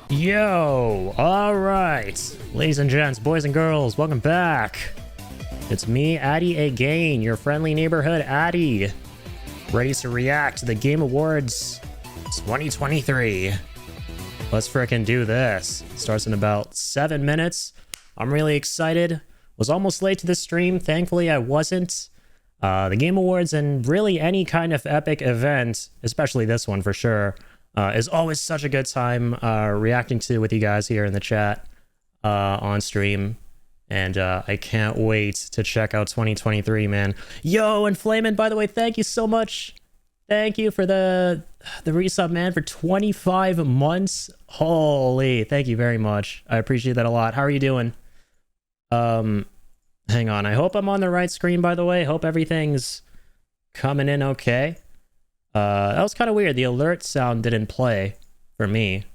Yo, all right, ladies and gents, boys and girls, welcome back. It's me, Addy, again, your friendly neighborhood Addy, ready to react to the Game Awards 2023. Let's frickin' do this. Starts in about 7 minutes. I'm really excited. Was almost late to this stream. Thankfully, I wasn't. The Game Awards and really any kind of epic event, especially this one for sure, is always such a good time reacting to with you guys here in the chat on stream. And I can't wait to check out 2023, man. Yo, and Flamin', by the way, thank you so much. Thank you for the resub, man, for 25 months. Holy, thank you very much. I appreciate that a lot. How are you doing? Hang on. I hope I'm on the right screen, by the way. Hope everything's coming in okay. That was kind of weird. The alert sound didn't play for me.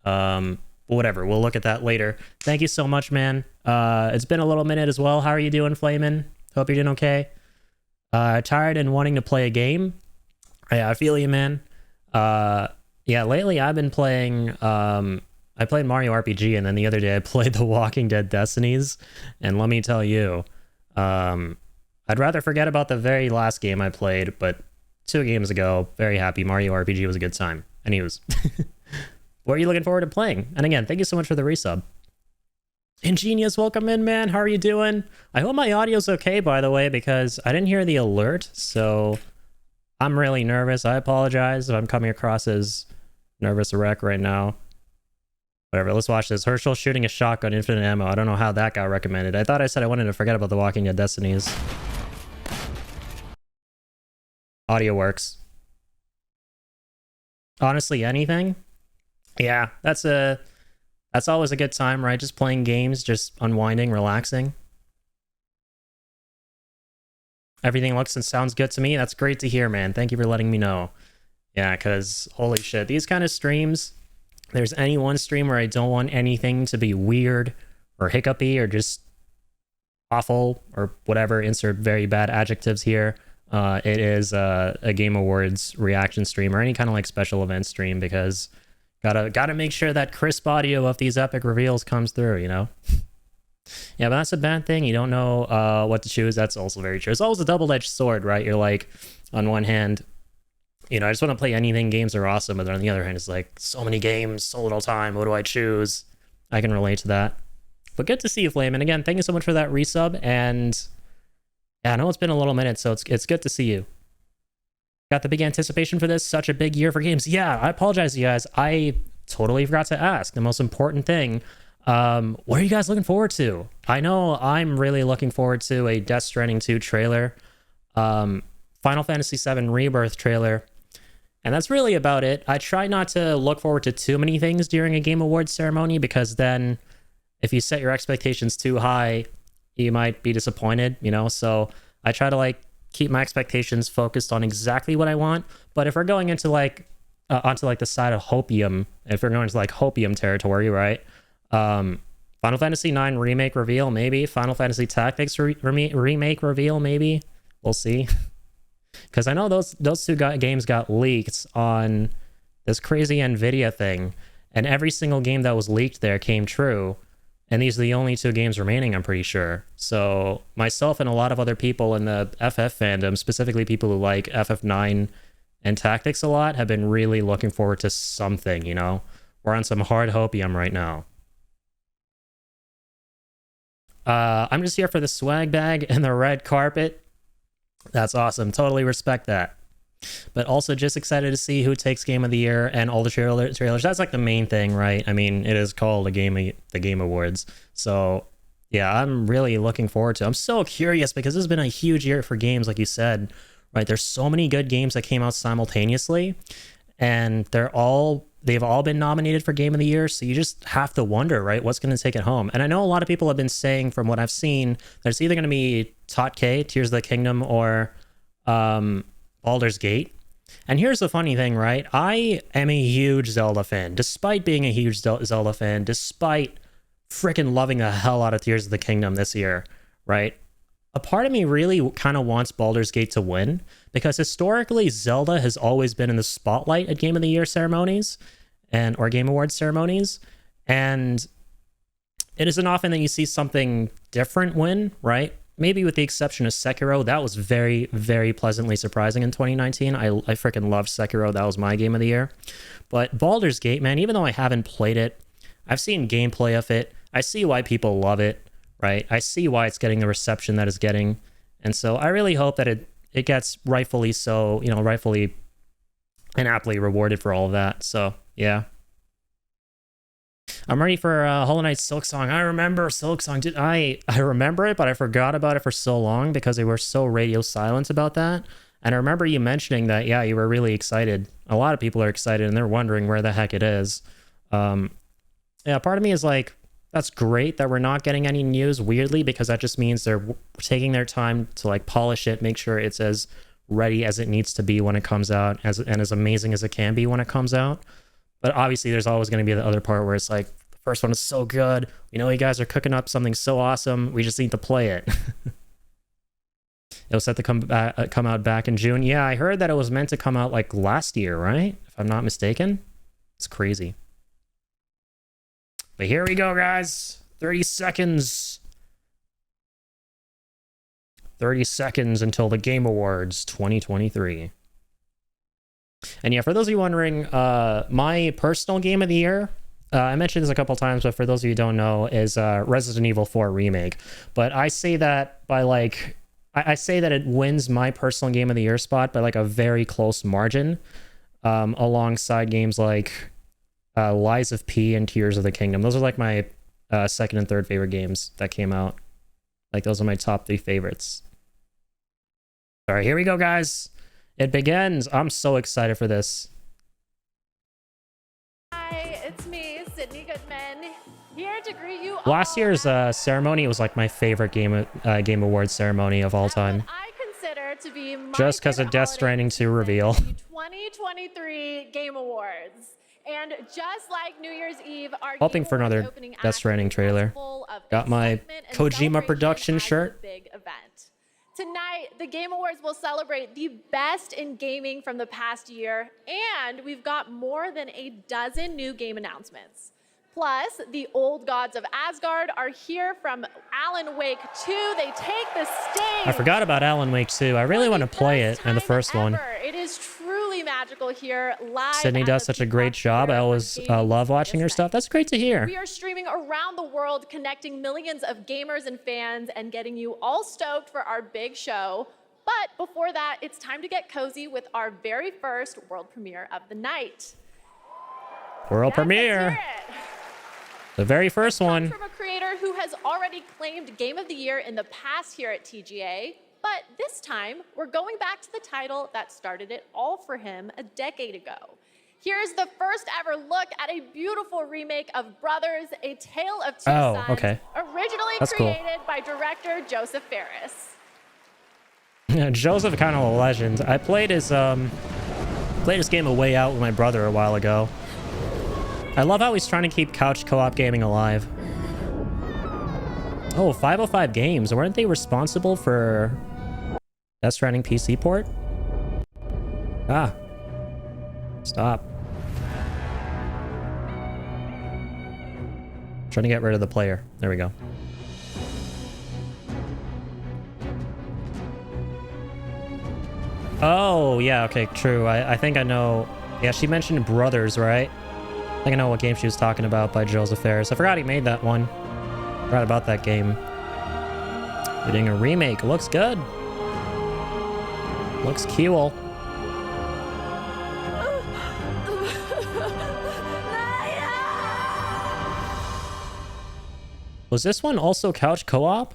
Whatever. We'll look at that later. Thank you so much, man. It's been a little minute as well. How are you doing, Flamin'? Hope you're doing okay. Tired and wanting to play a game. Yeah, I feel you, man. Yeah, lately I've been playing... I played Mario RPG, and then the other day I played The Walking Dead Destinies, and let me tell you, I'd rather forget about the very last game I played, but 2 games ago, very happy. Mario RPG was a good time. Anyways, what are you looking forward to playing? And again, thank you so much for the resub. Ingenious, welcome in, man. How are you doing? I hope my audio's okay, by the way, because I didn't hear the alert, so I'm really nervous. I apologize if I'm coming across as nervous a wreck right now. Whatever, let's watch this. Herschel shooting a shotgun, infinite ammo. I don't know how that got recommended. I thought I said I wanted to forget about The Walking Dead Destinies. Audio works. Honestly, anything? Yeah, that's always a good time, right? Just playing games, just unwinding, relaxing. Everything looks and sounds good to me. That's great to hear, man. Thank you for letting me know. Yeah, because holy shit, these kind of streams... There's any one stream where I don't want anything to be weird or hiccupy or just awful or whatever, insert very bad adjectives here. It is a Game Awards reaction stream or any kind of like special event stream because gotta make sure that crisp audio of these epic reveals comes through, you know? Yeah, but that's a bad thing. You don't know what to choose. That's also very true. It's always a double-edged sword, right? You're like, on one hand... You know, I just want to play anything. Games are awesome. But on the other hand, it's like, so many games, so little time. What do I choose? I can relate to that. But good to see you, Flame. And again, thank you so much for that resub. And yeah, I know it's been a little minute, so it's good to see you. Got the big anticipation for this. Such a big year for games. Yeah, I apologize, you guys. I totally forgot to ask the most important thing. What are you guys looking forward to? I know I'm really looking forward to a Death Stranding 2 trailer. Final Fantasy VII Rebirth trailer. And that's really about it. I try not to look forward to too many things during a Game Awards ceremony because then if you set your expectations too high, you might be disappointed, you know? So I try to like keep my expectations focused on exactly what I want. But if we're going into like onto like the side of hopium, if we're going to like hopium territory, right? Final Fantasy IX remake reveal, maybe. Final Fantasy Tactics remake reveal, maybe. We'll see. Because I know those two games got leaked on this crazy NVIDIA thing, and every single game that was leaked there came true, and these are the only 2 games remaining, I'm pretty sure. So myself and a lot of other people in the FF fandom, specifically people who like FF9 and Tactics a lot, have been really looking forward to something, you know? We're on some hard hopium right now. I'm just here for the swag bag and the red carpet. That's awesome. Totally respect that. But also just excited to see who takes Game of the Year and all the trailers. That's like the main thing, right? I mean, it is called the Game Awards. So yeah, I'm really looking forward to it. I'm so curious because this has been a huge year for games, like you said, right? There's so many good games that came out simultaneously, and they've all been nominated for Game of the Year. So you just have to wonder, right? What's going to take it home? And I know a lot of people have been saying, from what I've seen, that it's either going to be TOTK, Tears of the Kingdom, or Baldur's Gate. And here's the funny thing, right? I am a huge Zelda fan. Despite being a huge Zelda fan, despite freaking loving the hell out of Tears of the Kingdom this year, right? A part of me really kind of wants Baldur's Gate to win, because historically Zelda has always been in the spotlight at Game of the Year ceremonies or Game Awards ceremonies. And it isn't often that you see something different win, right? Maybe with the exception of Sekiro, that was very, very pleasantly surprising in 2019. I freaking loved Sekiro. That was my game of the year. But Baldur's Gate, man, even though I haven't played it, I've seen gameplay of it. I see why people love it, right? I see why it's getting the reception that it's getting. And so I really hope that it gets rightfully so, you know, rightfully and aptly rewarded for all of that. So, yeah. I'm ready for Hollow Knight Silksong. I remember Silksong. I remember it, but I forgot about it for so long because they were so radio silent about that. And I remember you mentioning that, yeah, you were really excited. A lot of people are excited, and they're wondering where the heck it is. Yeah, part of me is like, that's great that we're not getting any news, weirdly, because that just means they're taking their time to like polish it, make sure it's as ready as it needs to be when it comes out, and as amazing as it can be when it comes out. But obviously, there's always going to be the other part where it's like, the first one is so good. We know you guys are cooking up something so awesome. We just need to play it. It was set to come out back in June. Yeah, I heard that it was meant to come out like last year, right? If I'm not mistaken. It's crazy. But here we go, guys. 30 seconds. 30 seconds until the Game Awards 2023. And yeah, for those of you wondering, my personal game of the year, I mentioned this a couple times, but for those of you who don't know, is Resident Evil 4 Remake. But I say that by like, I say that it wins my personal game of the year spot by like a very close margin, alongside games like Lies of P and Tears of the Kingdom. Those are like my second and third favorite games that came out. Like those are my top 3 favorites. All right, here we go, guys. It begins. I'm so excited for this. Hi, it's me, Sydney Goodman, here to greet you all. Last year's ceremony was like my favorite Game Awards ceremony of all time. I consider to be my just because of favorite Death holiday Stranding 2 reveal. 2023 Game Awards. And just like New Year's Eve, our Hoping Game for Awards another opening Death Stranding act trailer. was full of Got my excitement and Kojima celebration production as shirt. the big event. Tonight, the Game Awards will celebrate the best in gaming from the past year, and we've got more than a dozen new game announcements. Plus, the old gods of Asgard are here from Alan Wake 2. They take the stage. I forgot about Alan Wake 2. I really want to play it and the first one. It is truly magical here live. Sydney does such a great job. I always love watching her stuff. That's great to hear. We are streaming around the world, connecting millions of gamers and fans and getting you all stoked for our big show. But before that, it's time to get cozy with our very first world premiere of the night. World premiere. The very first one. From a creator who has already claimed Game of the Year in the past here at TGA, but this time we're going back to the title that started it all for him a decade ago. Here's the first ever look at a beautiful remake of Brothers: A Tale of Two Sons, originally created by director Joseph Fares. Yeah, Joseph, kind of a legend. I played his game A Way Out with my brother a while ago. I love how he's trying to keep couch co-op gaming alive. Oh, 505 Games. Weren't they responsible for Death Stranding PC port? Ah. Stop. Trying to get rid of the player. There we go. Oh, yeah, okay, true. I think I know. Yeah, she mentioned Brothers, right? I think I know what game she was talking about by Joseph Fares. I forgot he made that one. Forgot about that game. Getting a remake. Looks good. Looks cool. Was this one also couch co-op?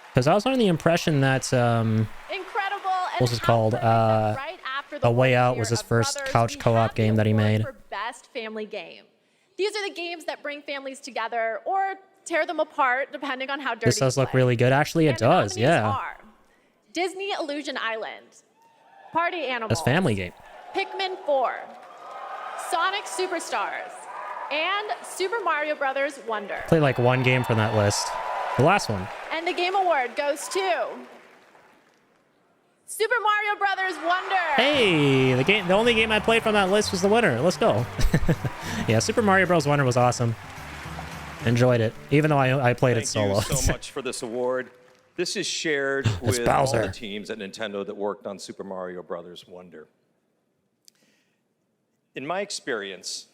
Because I was under the impression that Incredible. What's it called? Right after A Way Out was his first couch co-op game that he made. For best family game. These are the games that bring families together or tear them apart, depending on how dirty. This does look really good. Actually, it does. Yeah. Are Disney Illusion Island, Party Animals. That's family game. Pikmin 4, Sonic Superstars, and Super Mario Brothers Wonder. Played like one game from that list. The last one. And the Game Award goes to Super Mario Brothers Wonder. Hey, the only game I played from that list was the winner. Let's go. Yeah, Super Mario Bros. Wonder was awesome. Enjoyed it, even though I played it solo. Thank you so much for this award. This is shared with all Bowser. the teams at Nintendo that worked on Super Mario Brothers Wonder. In my experience,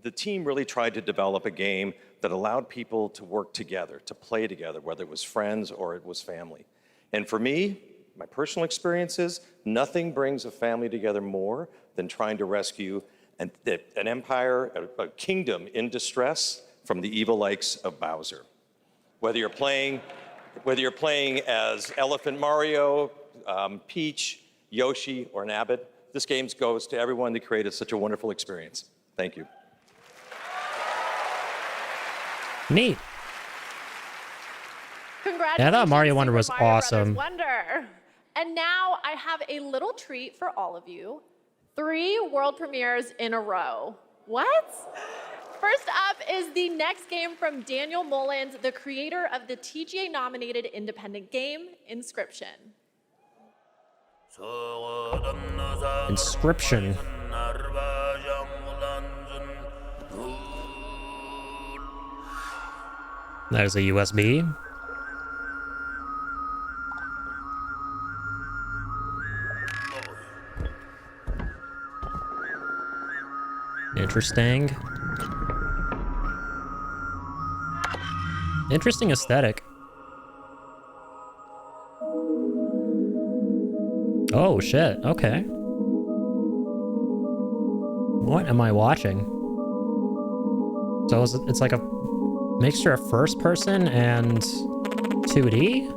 the team really tried to develop a game that allowed people to work together, to play together, whether it was friends or it was family. And for me, my personal experience is nothing brings a family together more than trying to rescue an empire, a kingdom in distress from the evil likes of Bowser. Whether you're playing as Elephant Mario, Peach, Yoshi, or Nabbit, this game goes to everyone that created such a wonderful experience. Thank you. Neat. Congratulations, Yeah, I thought Mario Wonder Super was Mario Brothers awesome. Wonder. And now I have a little treat for all of you. 3 world premieres in a row. What? First up is the next game from Daniel Mullins, the creator of the TGA-nominated independent game, Inscription. Inscription. There's a USB. Interesting. Interesting aesthetic. Oh shit, okay. What am I watching? So it's like a mixture of first person and 2D?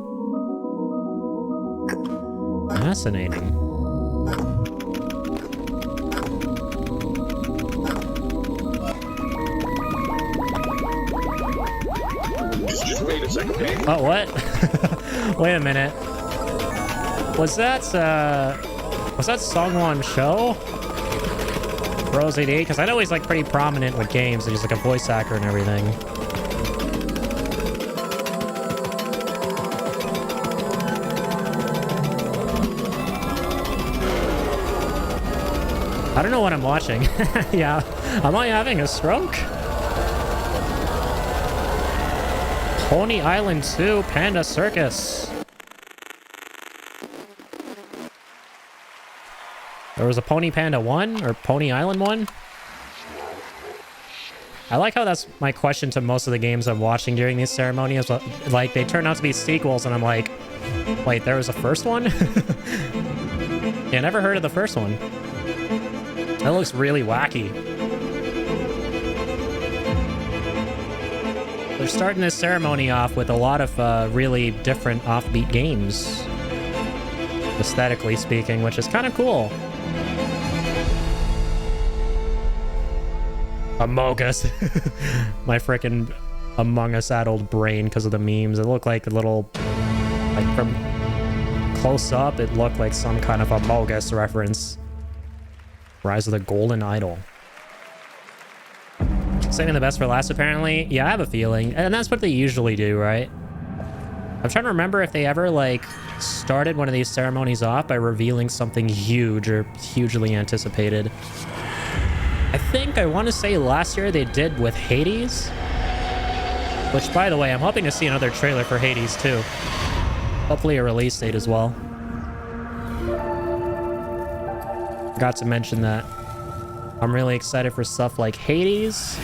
Fascinating. Oh, what? Wait a minute. Was that Songwon Show? Rose 88? Because I know he's like pretty prominent with games and he's like a voice actor and everything. I don't know what I'm watching. Yeah. Am I having a stroke? Pony Island 2 Panda Circus. There was a Pony Panda 1 or Pony Island 1. I like how that's my question to most of the games I'm watching during these ceremonies. Like, they turn out to be sequels, and I'm like, wait, there was a first one? Yeah, never heard of the first one. That looks really wacky. They're starting this ceremony off with a lot of really different offbeat games, aesthetically speaking, which is kind of cool. Among Us. My frickin' Among Us adult brain because of the memes. It looked like a little, like from close up, it looked like some kind of Among Us reference. Rise of the Golden Idol. Saving the best for last, apparently. Yeah, I have a feeling. And that's what they usually do, right? I'm trying to remember if they ever, like, started one of these ceremonies off by revealing something huge or hugely anticipated. I think I want to say last year they did with Hades. Which, by the way, I'm hoping to see another trailer for Hades, too. Hopefully a release date as well. Forgot to mention that. I'm really excited for stuff like Hades,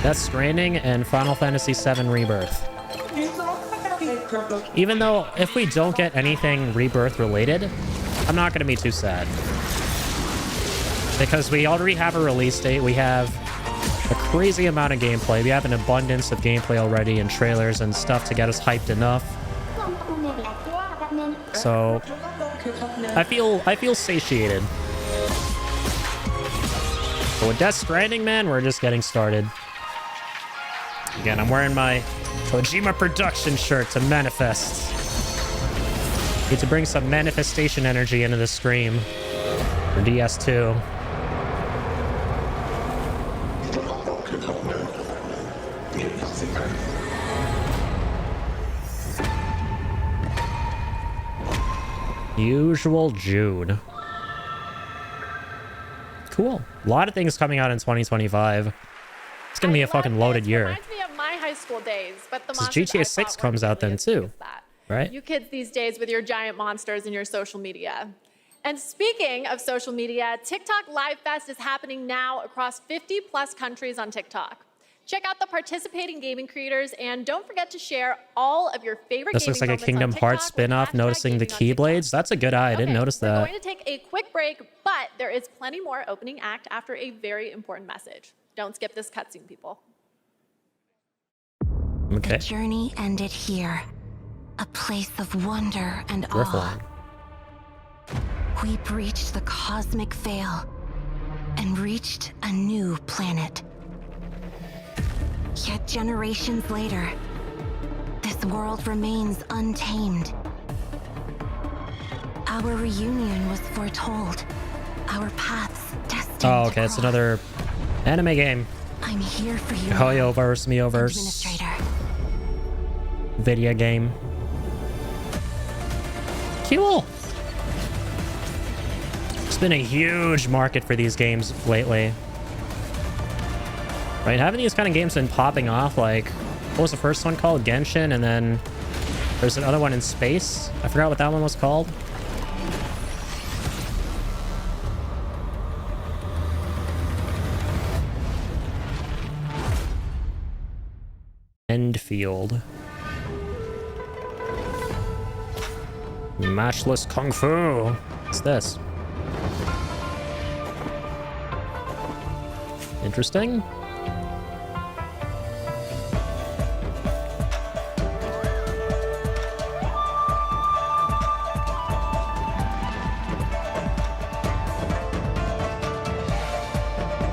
Death Stranding, and Final Fantasy VII Rebirth. Even though if we don't get anything Rebirth related, I'm not going to be too sad. Because we already have a release date, we have a crazy amount of gameplay, we have an abundance of gameplay already and trailers and stuff to get us hyped enough. So I feel satiated. But with Death Stranding, man, we're just getting started. Again, I'm wearing my Kojima Production shirt to manifest. Need to bring some manifestation energy into the stream for DS2. Usual June. Cool. A lot of things coming out in 2025. It's gonna be a fucking loaded year. Reminds me of my high school days, but the Because monsters GTA I 6 fought comes weren't out then nearly as big too, as that. right? You kids these days with your giant monsters and your social media. And speaking of social media, TikTok Live Fest is happening now across 50 plus countries on TikTok. Check out the participating gaming creators and don't forget to share all of your favorite This gaming looks like a moments on Kingdom TikTok Hearts with spin-off, hashtag noticing the gaming on TikTok. Keyblades. That's a good eye. I didn't notice We're that. going to take a quick break, but there is plenty more opening act after a very important message. Don't skip this cutscene, people. Okay. The journey ended here, a place of wonder and awe. Riffling. We breached the cosmic veil and reached a new planet. Yet generations later, this world remains untamed. Our reunion was foretold, our paths destined Oh, to okay. It's cross. another anime game. I'm here for you, Hoyoverse, Miiverse, Administrator. video game. Cool. It's been a huge market for these games lately. Right? Haven't these kind of games been popping off? Like, what was the first one called? Genshin, and then there's another one in space. I forgot what that one was called. Endfield. Matchless Kung Fu. What's this? Interesting.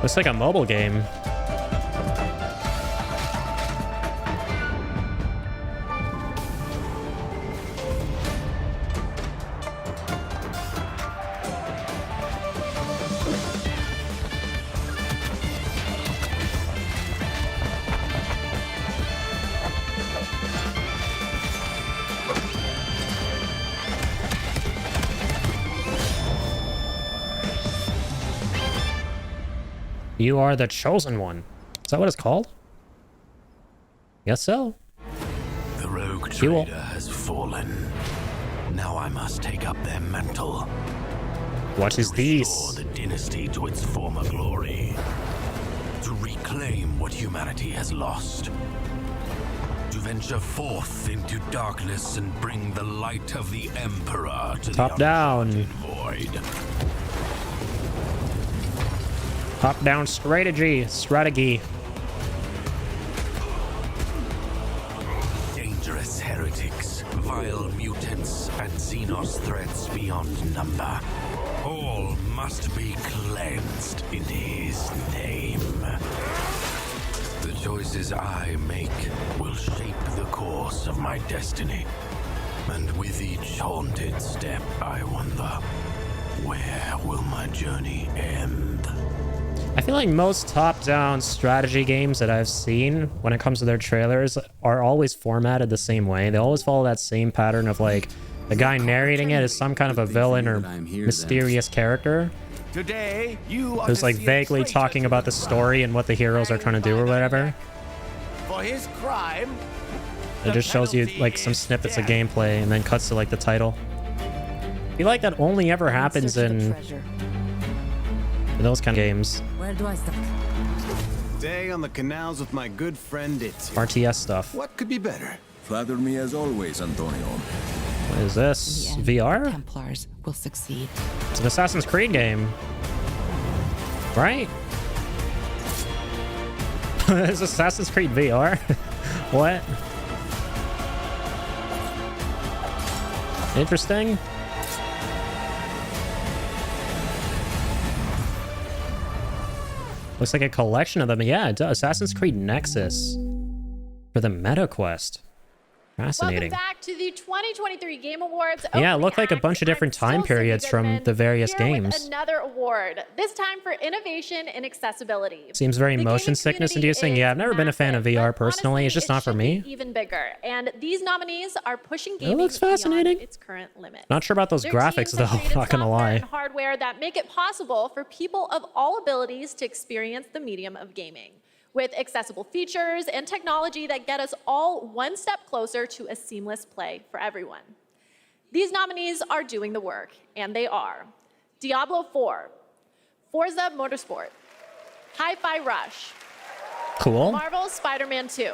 Looks like a mobile game. You are the chosen one. Is that what it's called? Guess so. The rogue Cool. trader has fallen. Now I must take up their mantle. What is Restore these? the dynasty to its former glory. To reclaim what humanity has lost. To venture forth into darkness and bring the light of the Emperor to Top the down. uncharted void. Top-down strategy. Dangerous heretics, vile mutants, and Xenos threats beyond number. All must be cleansed in his name. The choices I make will shape the course of my destiny. And with each haunted step, I wonder, where will my journey end? I feel like most top-down strategy games that I've seen when it comes to their trailers are always formatted the same way. They always follow that same pattern of like the guy narrating it is some kind of a villain or mysterious character Today, you are who's to like see a vaguely traitor talking to about the story and what the heroes are trying to do or whatever. For his crime, It just shows you like some snippets of gameplay and then cuts to like the title. I feel like that only ever happens in those kind of games. Where do I start? Day on the canals with my good friend Itzy. RTS stuff. What could be better? Flatter me as always, Antonio. What is this? In the end, VR? the Templars will succeed. It's an Assassin's Creed game. Right? It's Assassin's Creed VR? What? Interesting. Looks like a collection of them. Yeah, it does. Assassin's Creed Nexus for the Meta Quest. Fascinating. Welcome back to the 2023 Game Awards. Yeah, it Opening looked like a act, bunch of different I'm time still Cindy periods from Goodman, the various here with games. another award, this time for innovation in accessibility. Seems very The motion gaming sickness community inducing. is Yeah, I've never been a fan of massive, VR but personally. It's honestly, just not for it should me. be even bigger. And these nominees are pushing gaming looks fascinating. beyond its current limits. Not sure about those Their graphics teams have though, created not gonna software lie. and hardware that make it possible for people of all abilities to experience the medium of gaming, with accessible features and technology that get us all one step closer to a seamless play for everyone. These nominees are doing the work, and they are Diablo 4, Forza Motorsport, Hi-Fi Rush, Cool. Marvel's Spider-Man 2,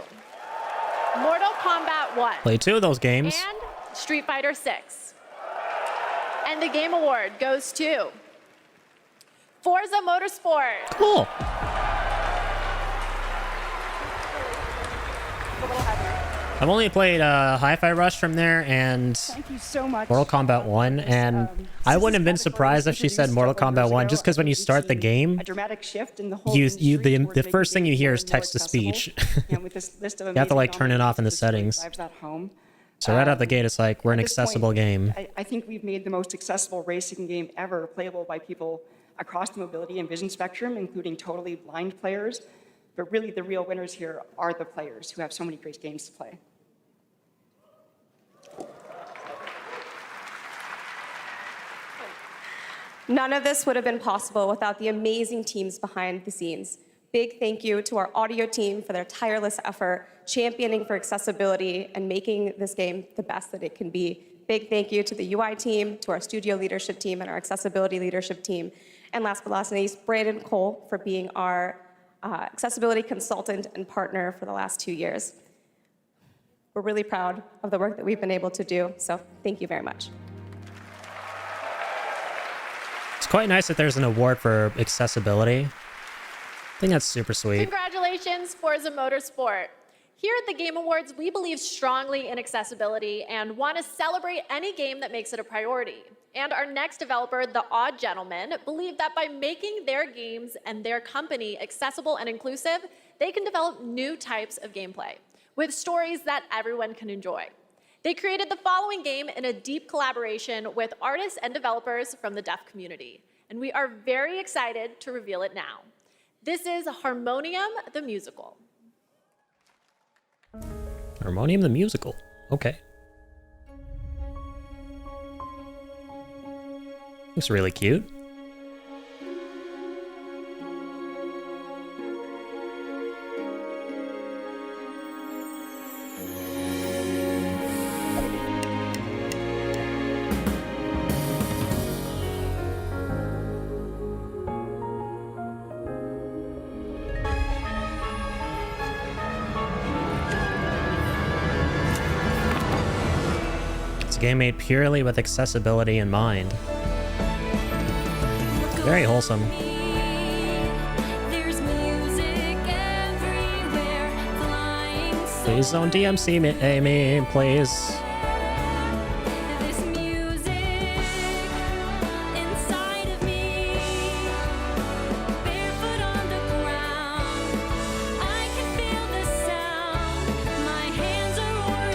Mortal Kombat 1, Play 2 of those games. and Street Fighter 6. And the Game Award goes to Forza Motorsport. Cool. I've only played Hi-Fi Rush from there and Thank you so much. Mortal Kombat 1, and I wouldn't have been surprised if she said Mortal Kombat 1, just because when you start the game, A dramatic shift in the whole the first thing you hear is text to speech. And with this list of You have to like amazing turn it off in the nominations, this really settings. drives that home. So right out the gate, it's like we're an At this point, accessible game. I think we've made the most accessible racing game ever playable by people across the mobility and vision spectrum, including totally blind players. But really, the real winners here are the players who have so many great games to play. None of this would have been possible without the amazing teams behind the scenes. Big thank you to our audio team for their tireless effort, championing for accessibility and making this game the best that it can be. Big thank you to the UI team, to our studio leadership team, and our accessibility leadership team. And last but not least, Brandon Cole for being our accessibility consultant and partner for the last 2 years. We're really proud of the work that we've been able to do, so thank you very much. It's quite nice that there's an award for accessibility. I think that's super sweet. Congratulations, Forza Motorsport. Here at the Game Awards, we believe strongly in accessibility and want to celebrate any game that makes it a priority. And our next developer, The Odd Gentleman, believe that by making their games and their company accessible and inclusive, they can develop new types of gameplay with stories that everyone can enjoy. They created the following game in a deep collaboration with artists and developers from the deaf community, and we are very excited to reveal it now. This is Harmonium the Musical. Harmonium the Musical. Okay. Looks really cute. It's a game made purely with accessibility in mind. Very wholesome. Please don't DMC me, Amy, please.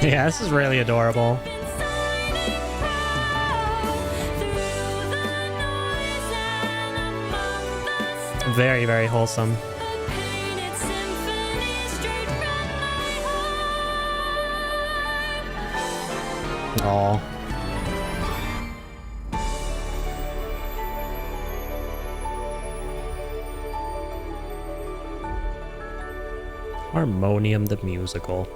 Yeah, this is really adorable. Very, very wholesome. Aww. Harmonium the Musical.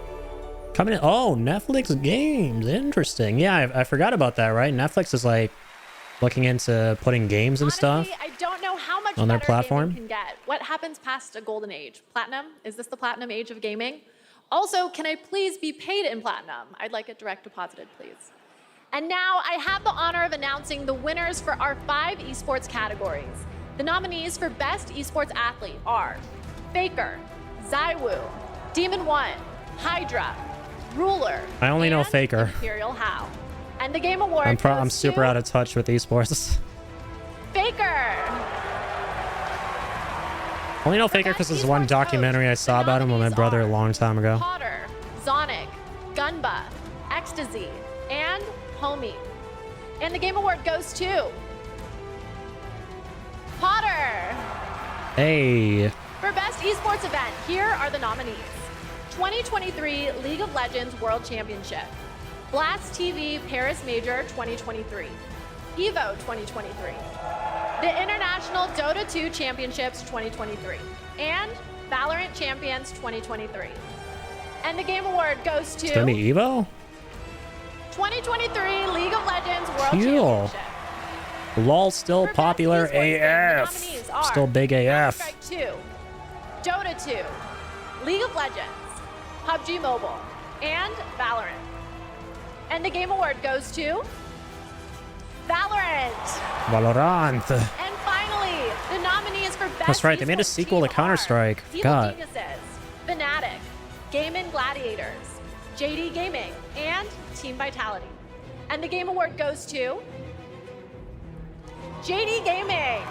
Coming in. Oh, Netflix games. Interesting. Yeah, I forgot about that, right? Netflix is like looking into putting games and Honestly, stuff I don't know how much on their better platform. gaming can get. What happens past a golden age? Platinum? Is this the platinum age of gaming? Also, can I please be paid in platinum? I'd like it direct deposited, please. And now I have the honor of announcing the winners for our 5 esports categories. The nominees for Best Esports Athlete are Faker, Zywoo, Demon One, Hydra, Ruler. I only know and Faker. Imperial How. And the Game Award I'm goes super to out of touch with esports. Faker. Only know Faker because there's one documentary I saw about him with my brother a long time ago. Potter, Zonic, Gunba, Ecstasy, and Homie. And the Game Award goes to Potter. Hey. For Best Esports Event, here are the nominees. 2023 League of Legends World Championship, Blast TV Paris Major 2023, EVO 2023, the International Dota 2 Championships 2023, and Valorant Champions 2023. And the Game Award goes to It's gonna be Evo? 2023 League of Legends World Cool. Championship. LOL still For Best popular Esports Game, the AF. nominees are Still big AF. Counter-Strike 2, Dota 2, League of Legends, PUBG Mobile, and Valorant. And the Game Award goes to Valorant. Valorant. And finally, the nominees for Best That's right, they made a Esports sequel to Team Counter-Strike. are Evil God. Geniuses, Fnatic, Game Gladiators, JD Gaming, and Team Vitality. And the Game Award goes to JD Gaming.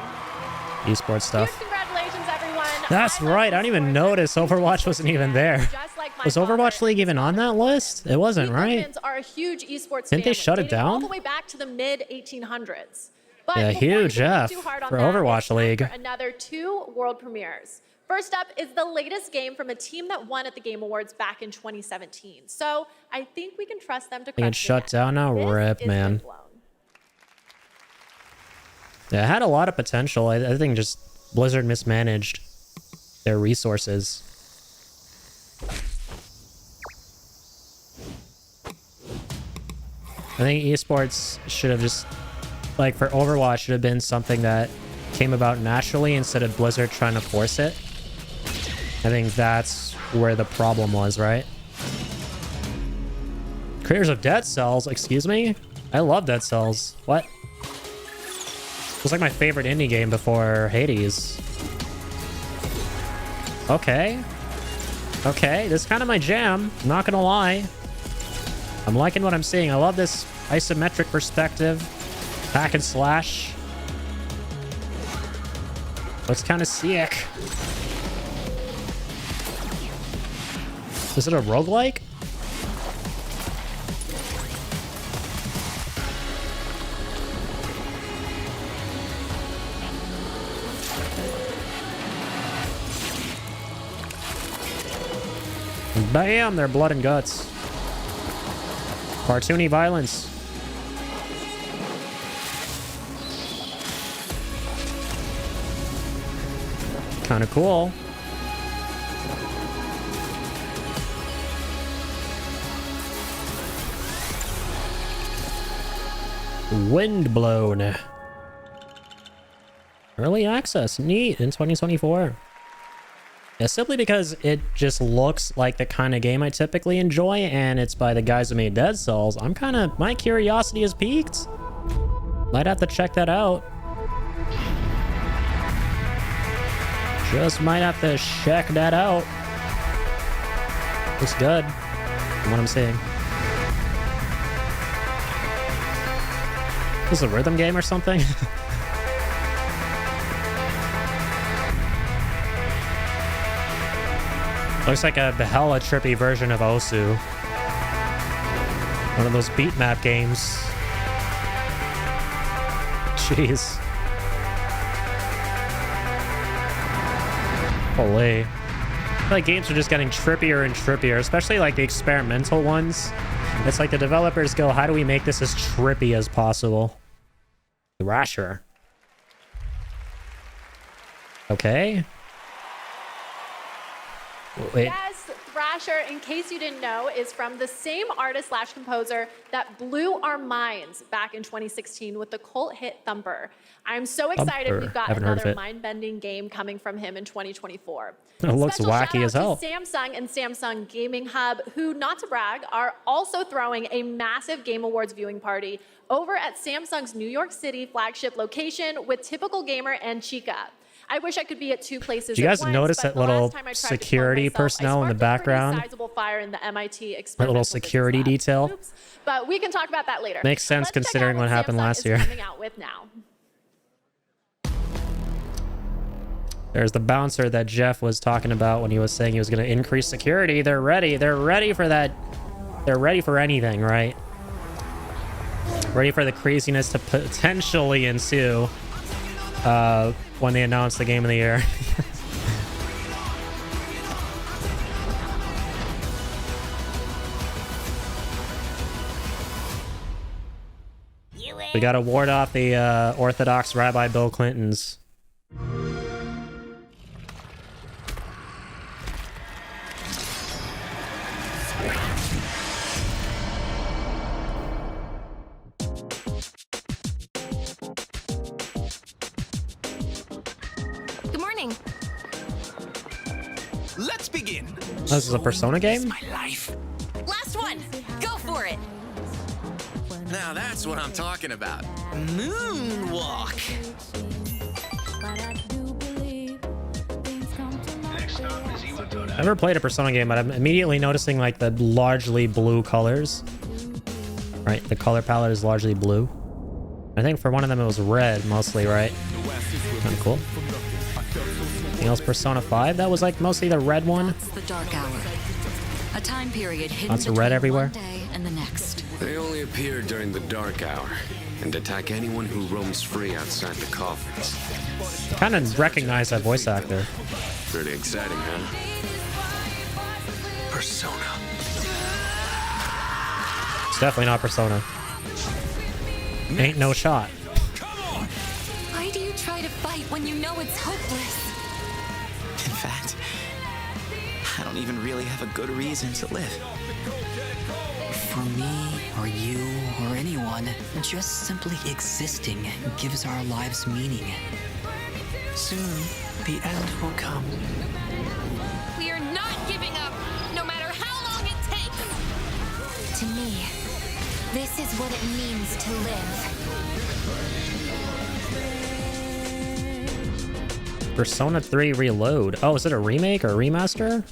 Esports stuff. Huge congratulations, everyone. That's I love right. I didn't even esports. notice Overwatch wasn't even there. Just like my Was father Overwatch League even on that list? It wasn't, League right? Legends are a huge esports Didn't they family, shut it dating all down? the way back to the mid 1800s. But Yeah, before we huge get F too hard on for that, Overwatch it's time League. for another 2 world premieres. First up is the latest game from a team that won at the Game Awards back in 2017. So I think we can trust them to They crush get shut again. down now? This Rip, is man. Windblown. Yeah, it had a lot of potential. I think just Blizzard mismanaged their resources. I think esports should have just, like for Overwatch, should have been something that came about naturally instead of Blizzard trying to force it. I think that's where the problem was, right? Creators of Dead Cells, excuse me? I love Dead Cells. What? It was like my favorite indie game before Hades. Okay. Okay, this is kind of my jam. I'm not gonna lie. I'm liking what I'm seeing. I love this isometric perspective. Hack and slash. Looks kind of sick. Is it a roguelike? Bam! They're blood and guts. Cartoony violence. Kind of cool. Windblown. Early access. Neat. In 2024. Yeah, simply because it just looks like the kind of game I typically enjoy, and it's by the guys who made Dead Cells. My curiosity is piqued. Might have to check that out. Just might have to check that out. Looks good from what I'm seeing. Is this a rhythm game or something? Looks like a hella trippy version of Osu. One of those beat map games. Jeez. Holy. I feel like games are just getting trippier and trippier, especially like the experimental ones. It's like the developers go, how do we make this as trippy as possible? Thrasher. Okay. Wait. Yes, Thrasher, in case you didn't know, is from the same artist / composer that blew our minds back in 2016 with the cult hit Thumper. I'm so excited Thumper. we've got Haven't heard of another it. mind-bending game coming from him in 2024. It looks Special wacky as hell. shout out to Samsung and Samsung Gaming Hub, who, not to brag, are also throwing a massive Game Awards viewing party over at Samsung's New York City flagship location with Typical Gamer and Chica. I wish I could be at 2 places. Do you guys at once, notice but that the little last time I tried to clone security myself, I personnel in the sparked a pretty background? sizable fire in the MIT That little experimental security physics lab. detail? Oops. But we can talk about that later. Makes sense Let's check considering out what happened Samsung last is year. coming out with now. There's the bouncer that Jeff was talking about when he was saying he was going to increase security. They're ready. They're ready for that they're ready for anything, right? Ready for the craziness to potentially ensue when they announce the game of the year. We gotta ward off the Orthodox Rabbi Bill Clinton's. Good morning. Let's begin. This is a Persona game? My life. Last one. Go for it. Now that's what I'm talking about. Moonwalk. I've never played a Persona game, but I'm immediately noticing like the largely blue colors. Right, the color palette is largely blue. I think for one of them it was red mostly, right? Kind of cool. Anything else? Persona 5? That was like mostly the red one. The Dark Hour. A time period hidden Lots of red everywhere. one day and the next. They only appear during the dark hour and attack anyone who roams free outside the coffins. Kind of recognize that voice actor. Pretty exciting, huh? Persona. It's definitely not Persona. Ain't no shot. Why do you try to fight when you know it's hopeless? In fact, I don't even really have a good reason to live. For me, or you, or anyone, just simply existing gives our lives meaning. Soon, the end will come. We are not giving up, no matter how long it takes. To me, this is what it means to live. Persona 3 Reload. Oh, is it a remake or a remaster?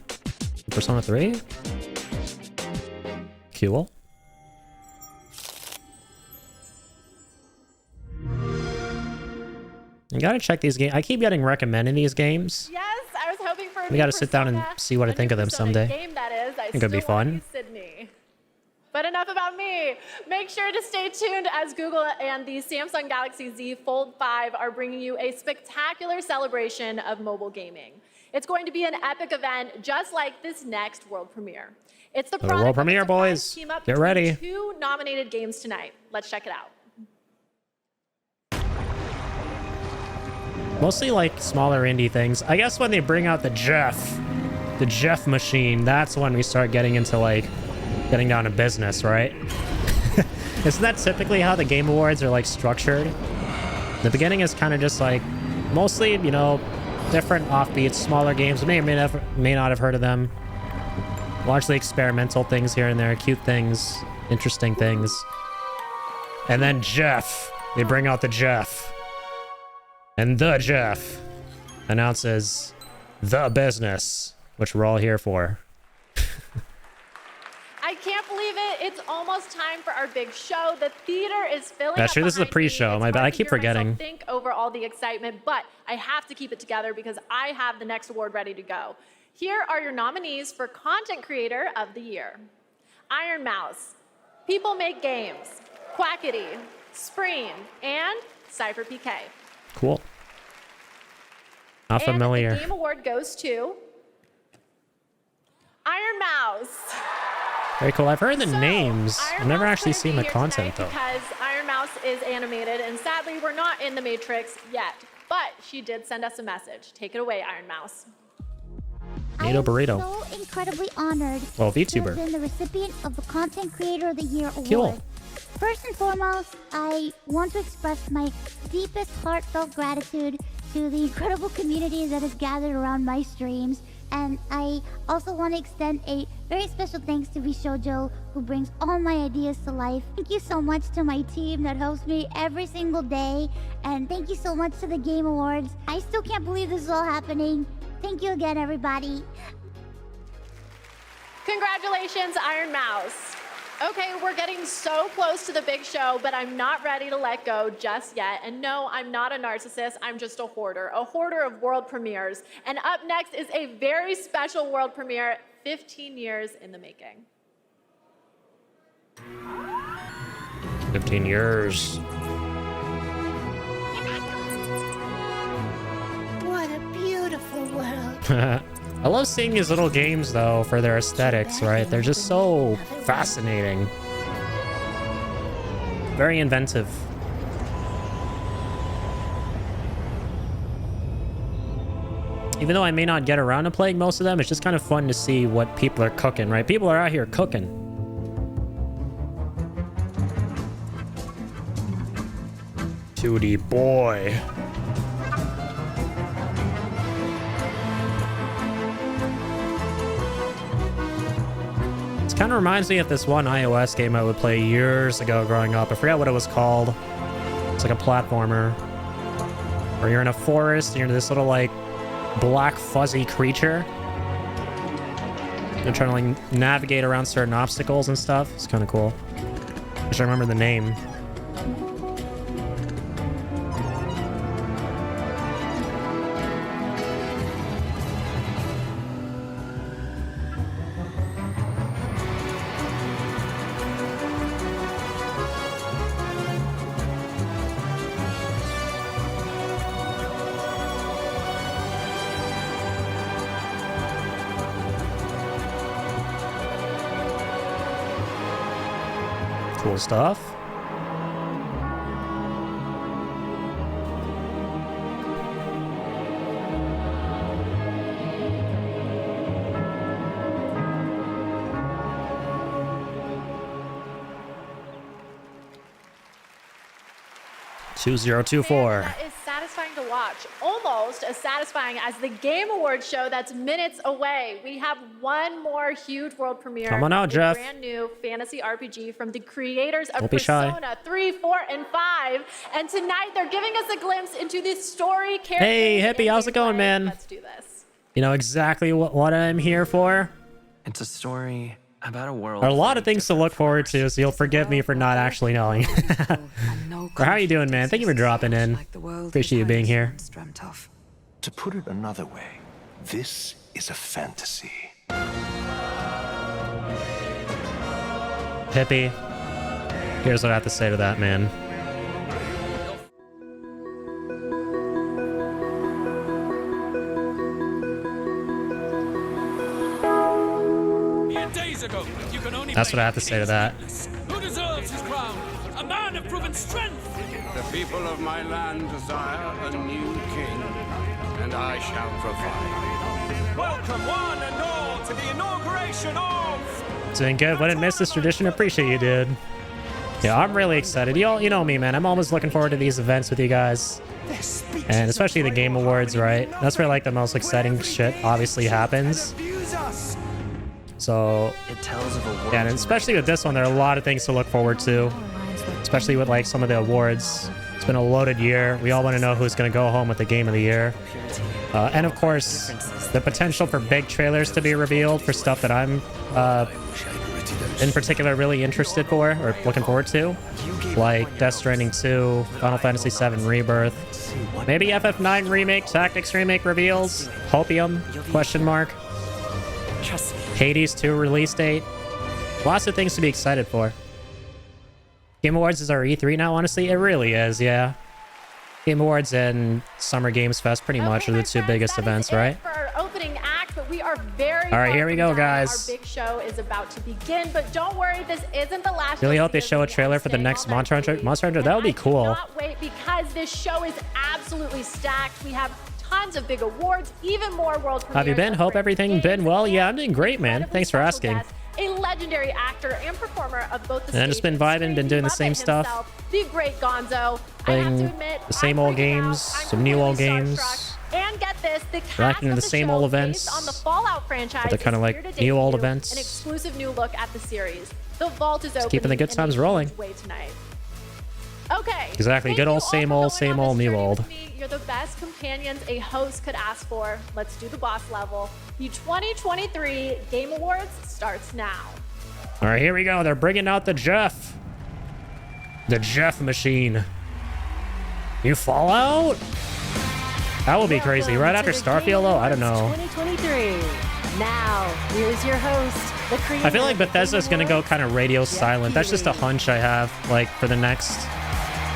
Persona 3? Cool. You gotta check these games. I keep getting recommended these games. Yes, I was hoping for. We gotta sit down and see what I think of them someday. Game that is. I think it'd be still wanna fun. be Sydney. But enough about me. Make sure to stay tuned as Google and the Samsung Galaxy Z Fold 5 are bringing you a spectacular celebration of mobile gaming. It's going to be an epic event just like this next world premiere. It's the world premiere, boys. Team up Get ready. Two nominated games tonight. Let's check it out. Mostly like smaller indie things. I guess when they bring out the Jeff machine, that's when we start getting into like getting down to business, right? Isn't that typically how the Game Awards are like structured? The beginning is kind of just like mostly, you know, different offbeat, smaller games. You may or may not have heard of them. Largely experimental things here and there, cute things, interesting things. And then Jeff. They bring out the Jeff. And the Jeff announces the business, which we're all here for. I can't believe it. It's almost time for our big show. The theater is filling up. Actually, this is a pre-show. My bad. I keep forgetting. Think over all the excitement, but I have to keep it together because I have the next award ready to go. Here are your nominees for Content Creator of the Year. Iron Mouse, People Make Games, Quackity, Spreen, and Cypher PK. Cool. Not familiar. And the Game Award goes to Iron Mouse. Very cool. I've heard the names. I've never actually seen the content though. Because Iron Mouse is animated, and sadly, we're not in the Matrix yet. But she did send us a message. Take it away, Iron Mouse. Nato Burrito. I'm so incredibly honored well, to VTuber. have been the recipient of the Content Creator of the Year award. Cool. First and foremost, I want to express my deepest heartfelt gratitude to the incredible community that has gathered around my streams. And I also want to extend a very special thanks to Bishojo, who brings all my ideas to life. Thank you so much to my team that helps me every single day. And thank you so much to the Game Awards. I still can't believe this is all happening. Thank you again, everybody. Congratulations, Iron Mouse. Okay, we're getting so close to the big show, but I'm not ready to let go just yet. And no, I'm not a narcissist, I'm just a hoarder of world premieres. And up next is a very special world premiere, 15 years in the making. 15 years. What a beautiful world. I love seeing these little games, though, for their aesthetics, right? They're just so fascinating. Very inventive. Even though I may not get around to playing most of them, it's just kind of fun to see what people are cooking, right? People are out here cooking. Duty boy. This kind of reminds me of this one iOS game I would play years ago growing up. I forgot what it was called. It's like a platformer where you're in a forest and you're this little like black fuzzy creature. You're trying to like navigate around certain obstacles and stuff. It's kind of cool. I wish I remember the name. Cool stuff. That is satisfying to watch. Almost as satisfying as the Game Awards show that's minutes away. We have one more huge world premiere. Come on out, a Jeff. Brand new fantasy RPG from the creators of Don't be shy. Persona 3, 4, and 5. And tonight they're giving us a glimpse into the story characters. Hey, Hippie, how's it going, man? Let's do this. You know exactly what I'm here for. It's a story about a world. There are a lot of things to look forward to, so you'll forgive me for not actually knowing. Or how are you doing, man? Thank you for dropping in. Appreciate you being here. To put it another way, this is a fantasy. Hippie, here's what I have to say to that, man. That's what I have to say to that. Who deserves his crown? A man of proven strength. The people of my land desire a new king, and I shall provide. Welcome one and all to the inauguration of... Doing good. Wouldn't miss this tradition. Appreciate you, dude. Yeah, I'm really excited. You know me, man. I'm always looking forward to these events with you guys. And especially the Game Awards, right? That's where like the most exciting shit obviously happens. So, yeah, and especially with this one, there are a lot of things to look forward to. Especially with like some of the awards. It's been a loaded year. We all want to know who's going to go home with the Game of the Year. And of course, the potential for big trailers to be revealed for stuff that I'm in particular really interested for or looking forward to. Like Death Stranding 2, Final Fantasy VII Rebirth. Maybe FF9 Remake, Tactics Remake reveals. Hopium, question mark. Hades 2 release date. Lots of things to be excited for. Game Awards is our E3 now, honestly. It really is, yeah. Game Awards and Summer Games Fest pretty much are the two biggest events, right? For our opening act, but we are very All right, here we go, guys. Our big show is about to begin, but don't worry, this isn't the last. Really hope they show a trailer for the next Monster Hunter. That would be cool. Not wait, because this show is absolutely stacked. We have tons of big awards, even more world premieres. How have you been? Hope everything been well. Yeah, I'm doing great, man. Thanks for asking. A legendary actor and performer of both the and just been vibing, been doing the same stuff. The great Gonzo. Playing the same old games, some new old games. And get this, the cast Racking of the the same show old based events. on the Fallout franchise. But they're kind of is here like to new old debut events. An exclusive new look at the series. The vault is open. Keeping the good times rolling. Tonight. Okay. Exactly. Good old same old, new old. You're the best companions a host could ask for. Let's do the boss level. The 2023 Game Awards starts now. All right, here we go. They're bringing out the Jeff. The Jeff machine. You Fallout? That will be crazy. Right after Starfield, though? I don't know. 2023. Now, here's your host, the creator. I feel like Bethesda's gonna go kind of radio silent. That's just a hunch I have, like, for the next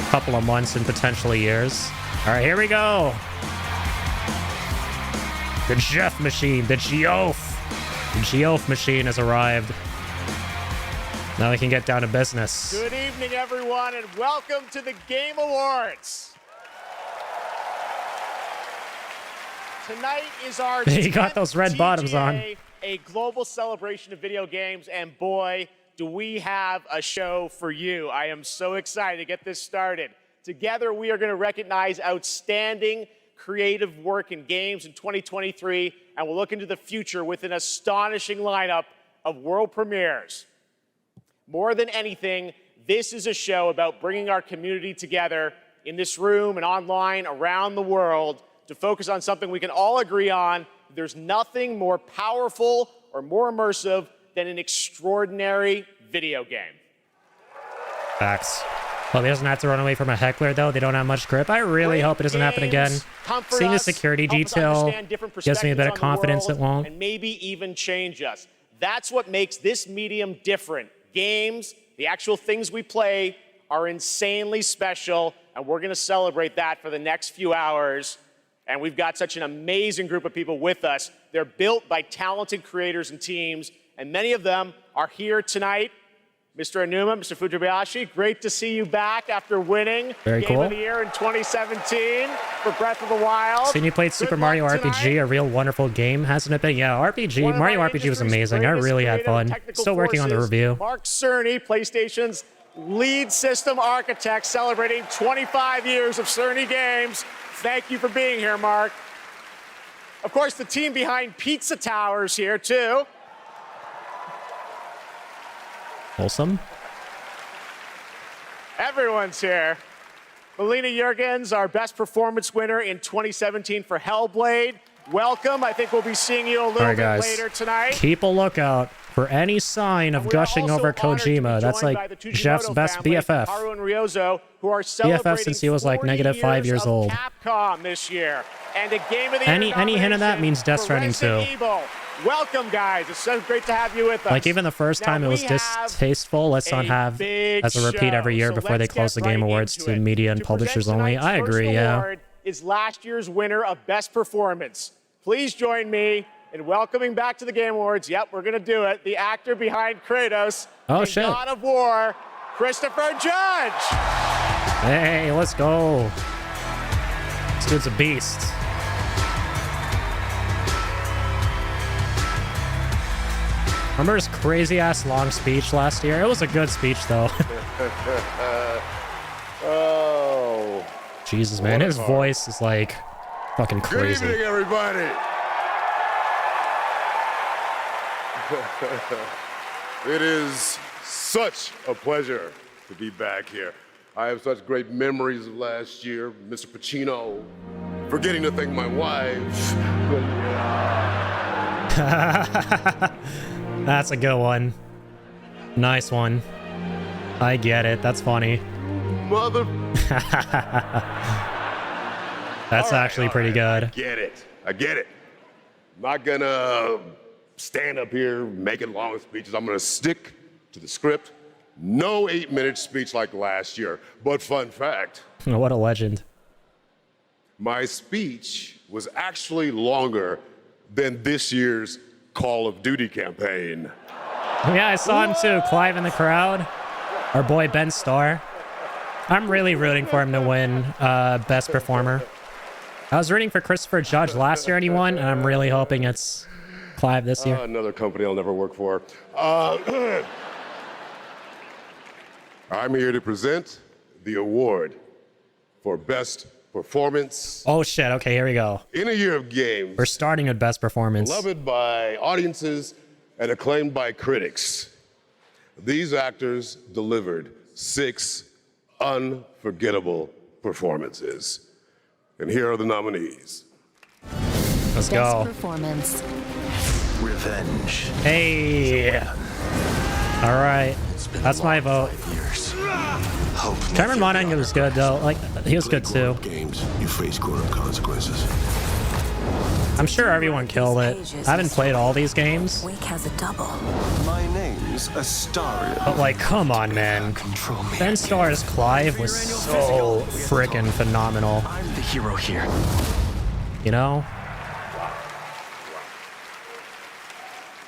couple of months and potentially years. All right, here we go. The Jeff machine, the Geoff machine has arrived. Now we can get down to business. Good evening, everyone, and welcome to the Game Awards. Tonight is our He got those red TGA, bottoms on. A global celebration of video games, and boy, do we have a show for you. I am so excited to get this started. Together, we are going to recognize outstanding creative work in games in 2023, and we'll look into the future with an astonishing lineup of world premieres. More than anything, this is a show about bringing our community together in this room and online around the world to focus on something we can all agree on. There's nothing more powerful or more immersive than an extraordinary video game. Facts. Hope he doesn't have to run away from a heckler, though. They don't have much grip. I really hope it doesn't happen again. Seeing the security detail gives me a bit of confidence it won't. And maybe even change us. That's what makes this medium different. Games, the actual things we play, are insanely special, and we're going to celebrate that for the next few hours. And we've got such an amazing group of people with us. They're built by talented creators and teams, and many of them are here tonight. Mr. Aonuma, Mr. Fujibayashi, great to see you back after winning Game of the Year in 2017 for Breath of the Wild. Seen you played Super Mario RPG, a real wonderful game, hasn't it been? Yeah, Mario RPG was amazing. I really had fun. Still working on the review. Mark Cerny, PlayStation's lead system architect, celebrating 25 years of Cerny games. Thank you for being here, Mark. Of course, the team behind Pizza Towers here, too. Wholesome. Everyone's here. Melina Juergens, our best performance winner in 2017 for Hellblade. Welcome. I think we'll be seeing you a little bit later tonight. Keep a lookout for any sign of gushing over Kojima. That's like Jeff's best BFF. Haru and Ryozo, who are BFF since he was like -5 years old. Capcom this year. And a Game of the Year any hint of that means Death Stranding too. Welcome, guys. It's so great to have you with us. Like, even the first time it was distasteful. Let's not have as a repeat every year before they close the Game Awards to media and publishers only. I agree, yeah. Is last year's winner of Best Performance. Please join me in welcoming back to the Game Awards. Yep, we're going to do it. The actor behind Kratos and God of War, Christopher Judge. Hey, let's go. This dude's a beast. Remember his crazy-ass long speech last year? It was a good speech, though. Oh. Jesus, man. His voice is, like, fucking crazy. Good evening, everybody. It is such a pleasure to be back here. I have such great memories of last year. Mr. Pacino, forgetting to thank my wife. That's a good one. Nice one. I get it. That's funny. Mother. That's actually pretty good. I get it. I'm not gonna stand up here making long speeches. I'm gonna stick to the script. No 8-minute speech like last year. But fun fact. What a legend. My speech was actually longer than this year's Call of Duty campaign. Yeah, I saw him too. Clive in the crowd. Our boy Ben Starr. I'm really rooting for him to win Best Performer. I was rooting for Christopher Judge last year and he won, and I'm really hoping it's Clive this year. Another company I'll never work for. I'm here to present the award for Best Performance. Oh shit, okay, here we go. In a year of games. We're starting with Best Performance. Beloved by audiences and acclaimed by critics. These actors delivered 6 unforgettable performances. And here are the nominees. Let's go. Best Performance. Revenge. Hey. All right. That's my vote. Cameron Monaghan was good though. Like, he was good too. Games, you face grown-up consequences. I'm sure everyone killed it. I haven't played all these games. Wake has a double. My name's Astarion. But like, come on, man. Ben Starr's Clive was so freaking phenomenal. I'm the hero here. You know?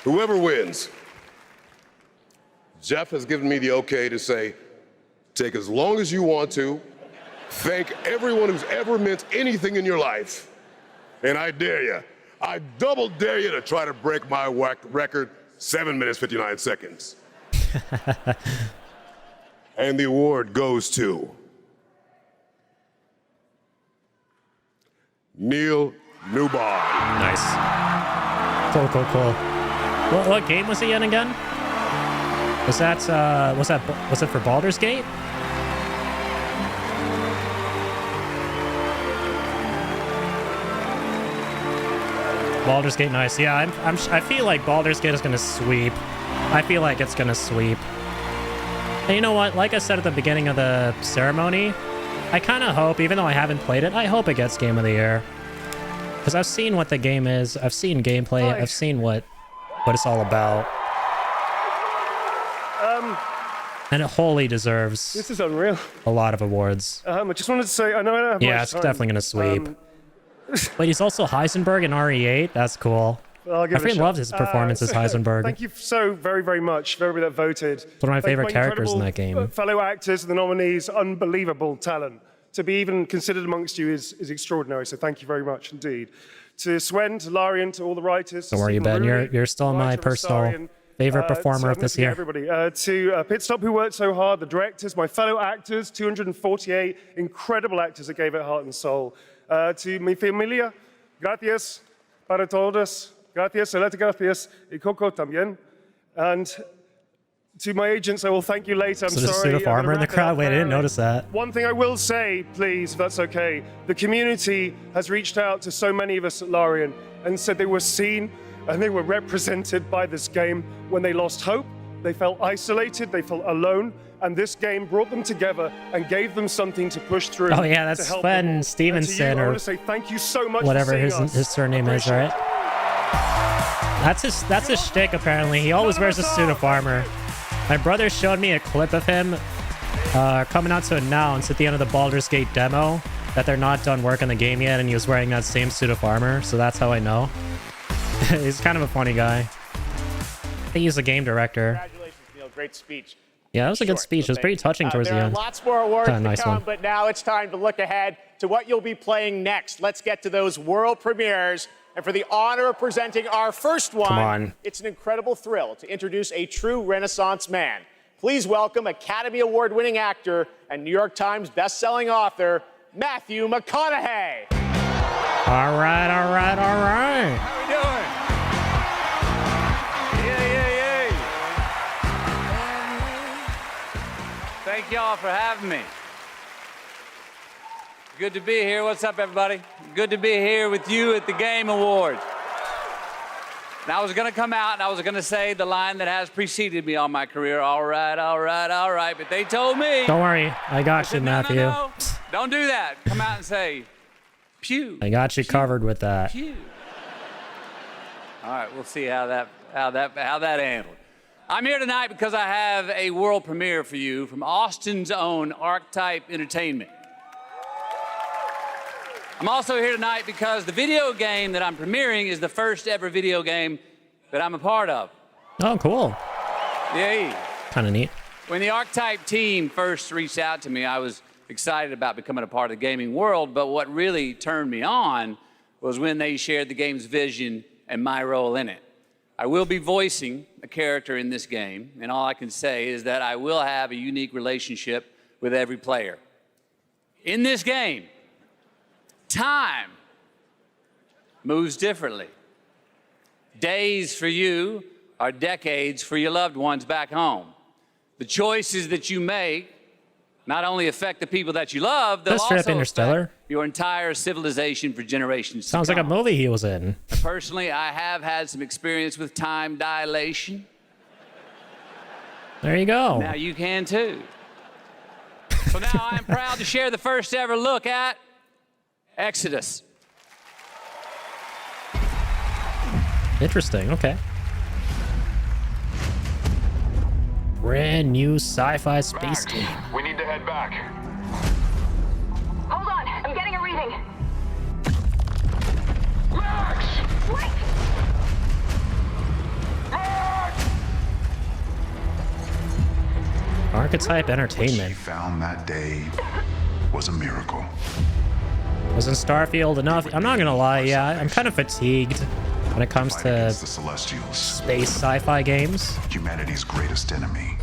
Whoever wins, Jeff has given me the okay to say, take as long as you want to, thank everyone who's ever meant anything in your life, and I dare you, I double dare you to try to break my record, 7 minutes, 59 seconds. And the award goes to Neil Newbon. Nice. Cool. What game was he in again? Was it for Baldur's Gate? Baldur's Gate, nice. Yeah, I feel like Baldur's Gate is gonna sweep. I feel like it's gonna sweep. And you know what? Like I said at the beginning of the ceremony, I kind of hope, even though I haven't played it, I hope it gets Game of the Year. Because I've seen what the game is. I've seen gameplay. I've seen what it's all about. And it wholly deserves this is unreal. A lot of awards. I just wanted to say, I know I don't have yeah, much it's time. definitely going to sweep. But he's also Heisenberg in RE8. That's cool. I'll give I freaking loved his performance as Heisenberg. Thank you so very, very much for everybody that voted. It's one of my favorite characters in that game. Fellow actors and the nominees, unbelievable talent. To be even considered amongst you is extraordinary, so thank you very much indeed. To Swen, to Larian, to all the writers. Don't worry, Ben. You're still my personal favorite performer of this year. Everybody. To Pit Stop, who worked so hard, the directors, my fellow actors, 248 incredible actors that gave it heart and soul. To mi familia, gracias para todos. Gracias, Celeste, gracias, y Coco también. And to my agents, I will thank you later. I'm so there's sorry. a pseudo-farmer in the crowd? Wait, I didn't notice that. One thing I will say, please, if that's okay. The community has reached out to so many of us at Larian and said they were seen and they were represented by this game when they lost hope, they felt isolated, they felt alone, and this game brought them together and gave them something to push through. Oh yeah, that's Sven Stevenson, I or want to say thank you so much whatever for his surname is, right? That's his shtick apparently. He always wears a suit of armor. My brother showed me a clip of him coming out to announce at the end of the Baldur's Gate demo that they're not done working the game yet, and he was wearing that same suit of armor, so that's how I know. He's kind of a funny guy. I think he's a game director. Congratulations, Neil. Great speech. Yeah, that was a good speech. It was pretty touching towards the end. There are lots more awards to nice come, one. but now it's time to look ahead to what you'll be playing next. Let's get to those world premieres. And for the honor of presenting our first one, Come on. It's an incredible thrill to introduce a true Renaissance man. Please welcome Academy Award-winning actor and New York Times best-selling author, Matthew McConaughey. All right. How we doing? Yay. Thank y'all for having me. Good to be here. What's up, everybody? Good to be here with you at the Game Awards. And I was going to come out and I was going to say the line that has preceded me on my career, all right, but they told me. Don't worry, I got you, Matthew. No. Don't do that. Come out and say, pew. I got you covered with that. Pew. All right, we'll see how that handled. I'm here tonight because I have a world premiere for you from Austin's own Archetype Entertainment. I'm also here tonight because the video game that I'm premiering is the first ever video game that I'm a part of. Oh, cool. Yay. Kind of neat. When the Archetype team first reached out to me, I was excited about becoming a part of the gaming world, but what really turned me on was when they shared the game's vision and my role in it. I will be voicing a character in this game, and all I can say is that I will have a unique relationship with every player. In this game, time moves differently. Days for you are decades for your loved ones back home. The choices that you make not only affect the people that you love, they'll also affect your entire civilization for generations to Sounds like a movie he was in. Personally, I have had some experience with time dilation. There you go. Now you can too. So now I'm proud to share the first ever look at Exodus. Interesting. Okay. Brand new sci-fi space game. We need to head back. Hold on, I'm getting a reading. Max! Wait! Archetype Entertainment. Found that day was a miracle. Wasn't Starfield enough? I'm not gonna lie, yeah, I'm kind of fatigued when it comes to The Celestials, space sci-fi games. humanity's greatest enemy.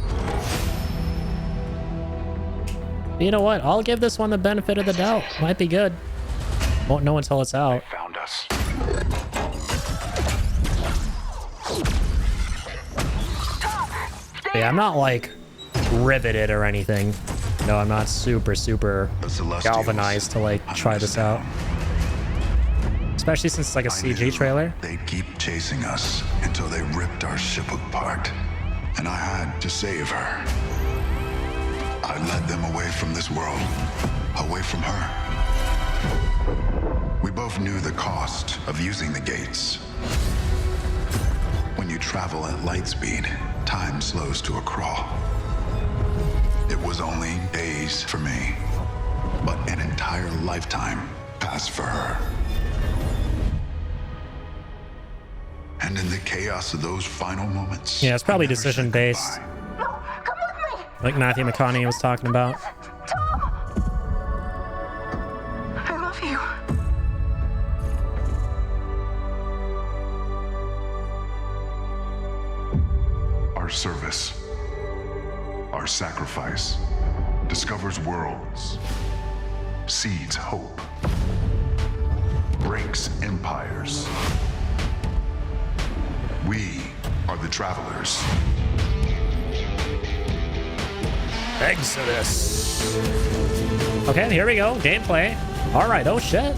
You know what? I'll give this one the benefit of the doubt. Might be good. Won't know until it's out. Found us. Yeah, I'm not like riveted or anything. No, I'm not super galvanized to like try this out. Especially since it's like a CG trailer. They'd keep chasing us until they ripped our ship apart. And I had to save her. I led them away from this world, away from her. We both knew the cost of using the gates. When you travel at light speed, time slows to a crawl. It was only days for me, but an entire lifetime passed for her. And in the chaos of those final moments, Yeah, it's probably decision based. Like Matthew McConaughey was talking about. I love you. our service, our sacrifice, discovers worlds, seeds hope, breaks empires. We are the travelers. Exodus. Okay, here we go. Gameplay. All right. Oh shit.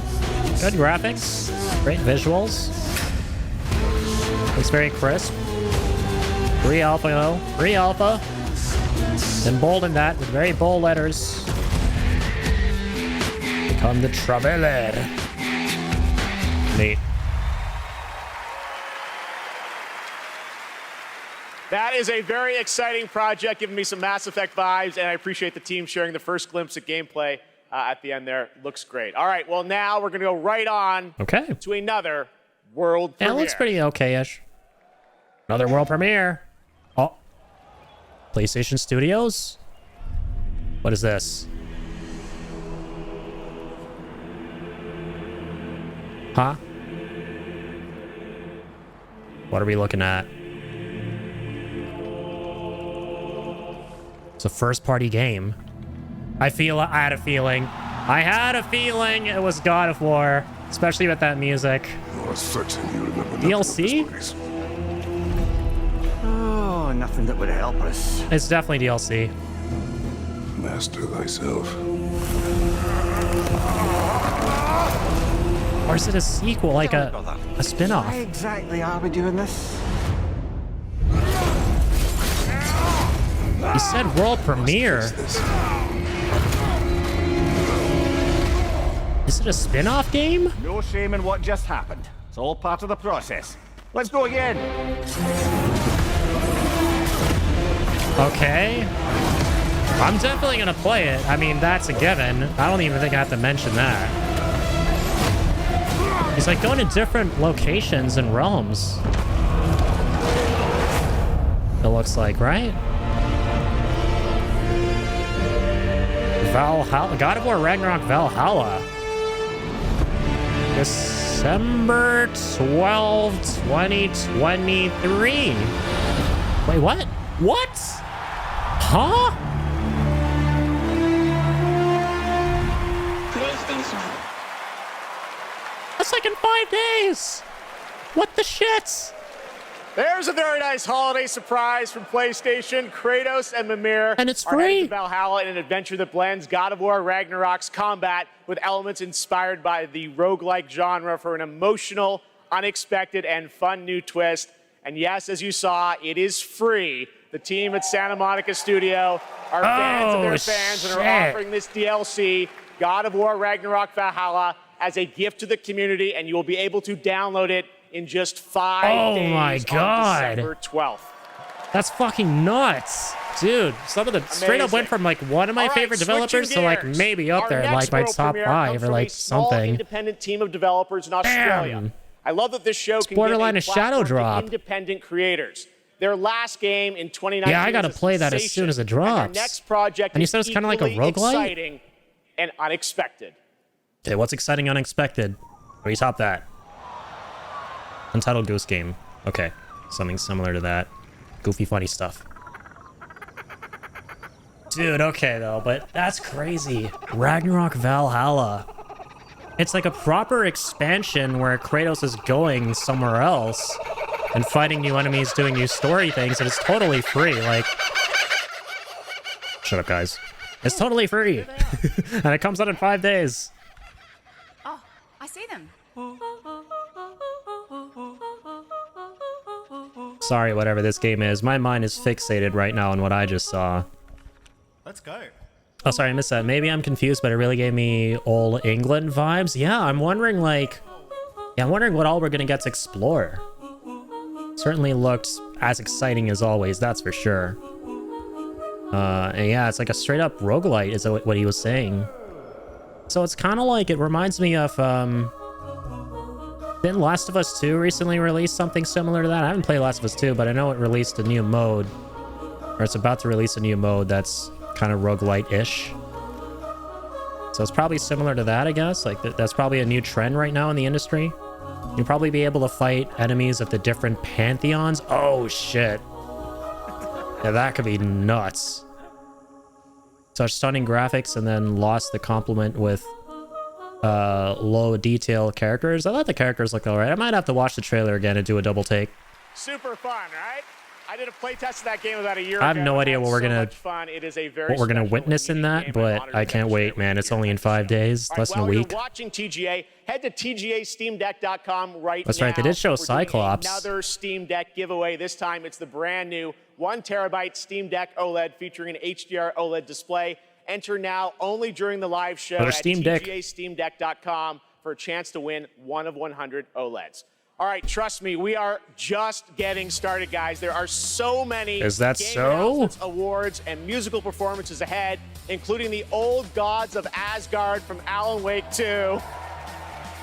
Good graphics. Great visuals. Looks very crisp. Pre-alpha, though. Pre-alpha. Embolden that with very bold letters. Become the Traveler. Neat. That is a very exciting project, giving me some Mass Effect vibes, and I appreciate the team sharing the first glimpse at gameplay at the end there. Looks great. All right, well, now we're going to go right on to another world premiere. Yeah, it looks pretty okay-ish. Another world premiere. Oh. PlayStation Studios? What is this? Huh? What are we looking at? It's a first-party game. I had a feeling it was God of War, especially with that music. DLC? Oh, nothing that would help us. It's definitely DLC. Master thyself. Or is it a sequel, like a spin-off? Why exactly are we doing this? He said world premiere. Is it a spin-off game? No shame in what just happened. It's all part of the process. Let's go again. Okay. I'm definitely gonna play it. I mean, that's a given. I don't even think I have to mention that. He's like going to different locations and realms. It looks like, right? Valhalla, God of War Ragnarok Valhalla. December 12, 2023. Wait, what? What? Huh? That's like in 5 days. What the shit? There's a very nice holiday surprise from PlayStation. Kratos and Mimir and it's are heading free. to Valhalla in an adventure that blends God of War Ragnarok's combat with elements inspired by the roguelike genre for an emotional, unexpected, and fun new twist. And yes, as you saw, it is free. The team at Santa Monica Studio are fans of their fans and are offering this DLC, God of War Ragnarok Valhalla, as a gift to the community, and you will be able to download it in just 5 days my on God. December 12th. That's fucking nuts. Dude, some of the straight up went from like one of my favorite developers to like maybe up there in like my top 5 or like something. Independent team of developers in Australia. Damn. I love that this show It's can borderline give a shadow platform to drop. independent creators. Their last game in 2019 Yeah, I gotta was a play that as sensation, soon as it and their drops. next project And you is said it's kinda like a equally roguelite? exciting and unexpected. Okay, what's exciting unexpected? Where you top that? Untitled Goose Game. Okay, something similar to that. Goofy, funny stuff. Dude, okay though, but that's crazy. Ragnarok Valhalla. It's like a proper expansion where Kratos is going somewhere else and fighting new enemies, doing new story things, and it's totally free. Like, shut up, guys. It's totally free, and it comes out in 5 days. Oh, I see them. Sorry, whatever this game is. My mind is fixated right now on what I just saw. Let's go. Oh, sorry, I missed that. Maybe I'm confused, but it really gave me Old England vibes. Yeah, I'm wondering, like... Yeah, I'm wondering what all we're gonna get to explore. Certainly looked as exciting as always, that's for sure. And yeah, it's like a straight-up roguelite, is what he was saying. So it's kind of like... It reminds me of, Didn't Last of Us 2 recently release something similar to that? I haven't played Last of Us 2, but I know it released a new mode. Or it's about to release a new mode that's kind of roguelite-ish. So it's probably similar to that, I guess. Like, that's probably a new trend right now in the industry. You'll probably be able to fight enemies of the different pantheons. Oh, shit. Yeah, that could be nuts. Such stunning graphics and then lost the compliment with low detail characters. I thought the characters looked alright. I might have to watch the trailer again and do a double take. Super fun, right? I did a playtest of that game about a year ago. I have no idea what we're gonna It is a very witness in that, but I can't wait, man. It's only in 5 days, less than a week. While you're watching TGA, head to TGASteamDeck.com right now. That's right, they did show We're doing Cyclops. another Steam Deck giveaway. This time it's the brand new 1 terabyte Steam Deck OLED featuring an HDR OLED display. Enter now only during the live show Another at Steam Deck. TGASteamDeck.com for a chance to win 1 of 100 OLEDs. All right, trust me, we are just getting started, guys. There are so many Is that game so? announcements, awards, and musical performances ahead, including the Old Gods of Asgard from Alan Wake 2.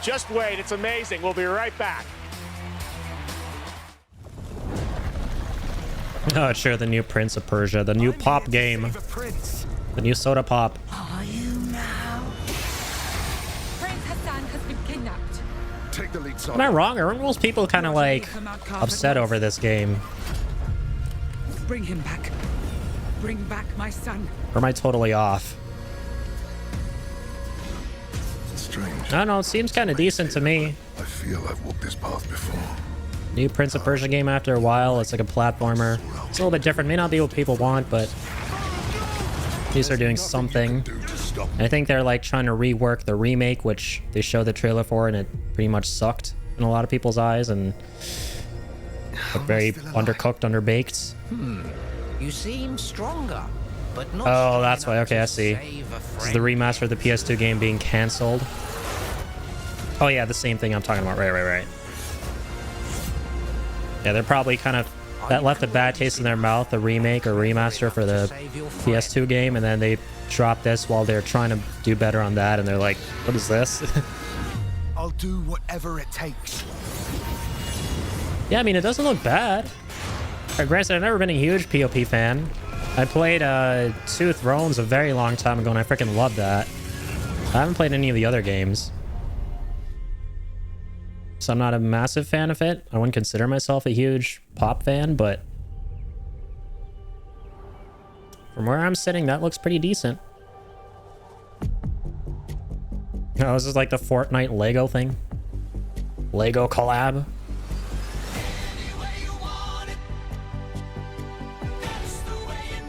Just wait, it's amazing. We'll be right back. Oh, sure, the new Prince of Persia, the new pop game. The new soda pop. Are you now? Prince Hassan has been kidnapped. Take the lead, Am I wrong? Are most people kind of like upset over this game? Bring him back. Bring back my son. Or am I totally off? Strange. I don't know, it seems kind of decent to me. I feel I've walked this path before. New Prince of Persia game after a while. It's like a platformer. It's a little bit different. May not be what people want, but these are doing something. And I think they're like trying to rework the remake, which they showed the trailer for, and it pretty much sucked in a lot of people's eyes and looked very undercooked, underbaked. You seem stronger, but not. Oh, that's why. Okay, I see. This is the remaster of the PS2 game being cancelled. Oh yeah, the same thing I'm talking about. Right. Yeah, they're probably kind of... That left a bad taste in their mouth, the remake or remaster for the PS2 game, and then they dropped this while they're trying to do better on that, and they're like, what is this? I'll do whatever it takes. Yeah, I mean, it doesn't look bad. Granted, I've never been a huge PoP fan. I played Two Thrones a very long time ago, and I freaking loved that. I haven't played any of the other games. So I'm not a massive fan of it. I wouldn't consider myself a huge pop fan, but from where I'm sitting, that looks pretty decent. Oh, this is like the Fortnite Lego thing. Lego collab.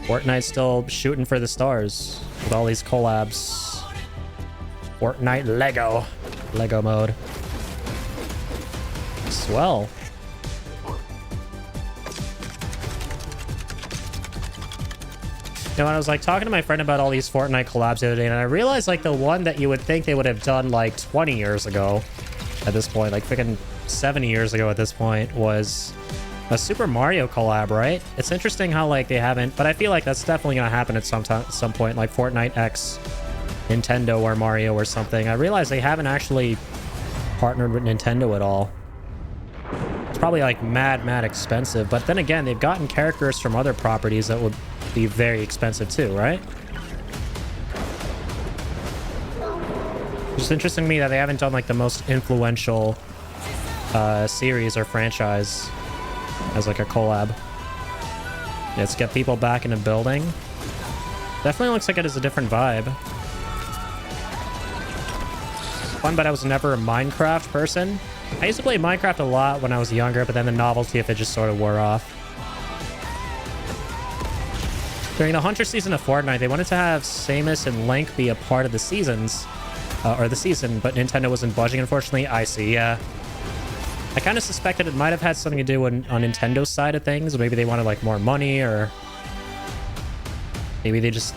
Fortnite's still shooting for the stars with all these collabs. Fortnite Lego. Lego mode. Swell. You know, when I was like talking to my friend about all these Fortnite collabs the other day, and I realized like the one that you would think they would have done like 20 years ago at this point, like freaking 70 years ago at this point, was a Super Mario collab, right? It's interesting how like they haven't, but I feel like that's definitely gonna happen at some point, like Fortnite X Nintendo or Mario or something. I realize they haven't actually partnered with Nintendo at all. It's probably like mad expensive, but then again, they've gotten characters from other properties that would be very expensive too, right? It's just interesting to me that they haven't done like the most influential series or franchise as like a collab. Let's get people back in a building. Definitely looks like it is a different vibe. Fun, but I was never a Minecraft person. I used to play Minecraft a lot when I was younger, but then the novelty of it just sort of wore off. During the Hunter season of Fortnite, they wanted to have Samus and Link be a part of the seasons, or the season, but Nintendo wasn't budging, unfortunately. I see, yeah. I kind of suspected it might have had something to do on Nintendo's side of things. Maybe they wanted like more money, or maybe they just,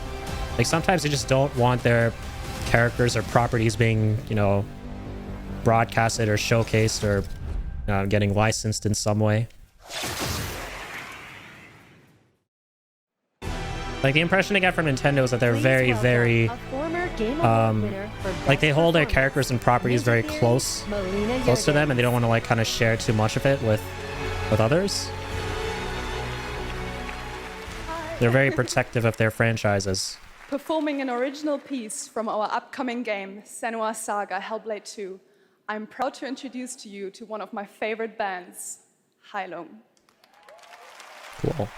like, sometimes they just don't want their characters or properties being, you know, broadcasted or showcased or getting licensed in some way. Like, the impression I get from Nintendo is that they're very like, they hold their characters and properties very close to them, and they don't want to like kind of share too much of it with others. They're very protective of their franchises. Performing an original piece from our upcoming game, Senua's Saga Hellblade 2, I'm proud to introduce to you to one of my favorite bands, Heilung. Cool.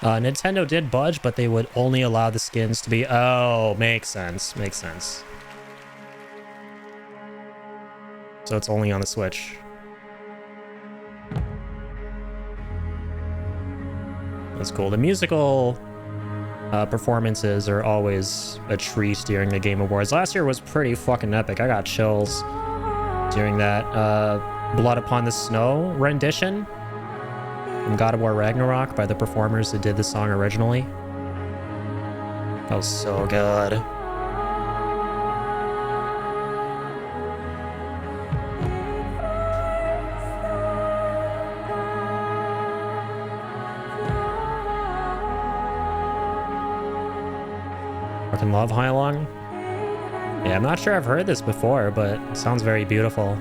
Nintendo did budge, but they would only allow the skins to be... Oh, makes sense. Makes sense. So it's only on the Switch. That's cool. The musical performances are always a treat during the Game Awards. Last year was pretty fucking epic. I got chills during that Blood Upon the Snow rendition from God of War Ragnarok by the performers that did the song originally. That was so good. Fucking love Heilung. Yeah, I'm not sure I've heard this before, but it sounds very beautiful.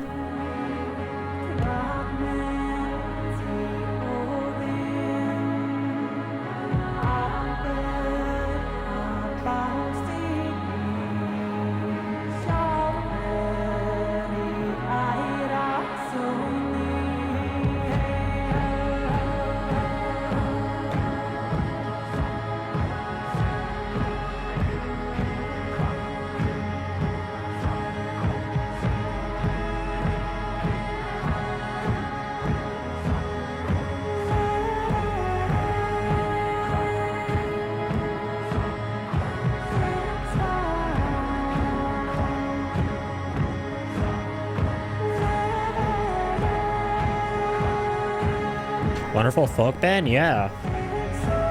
Wonderful folk band, yeah.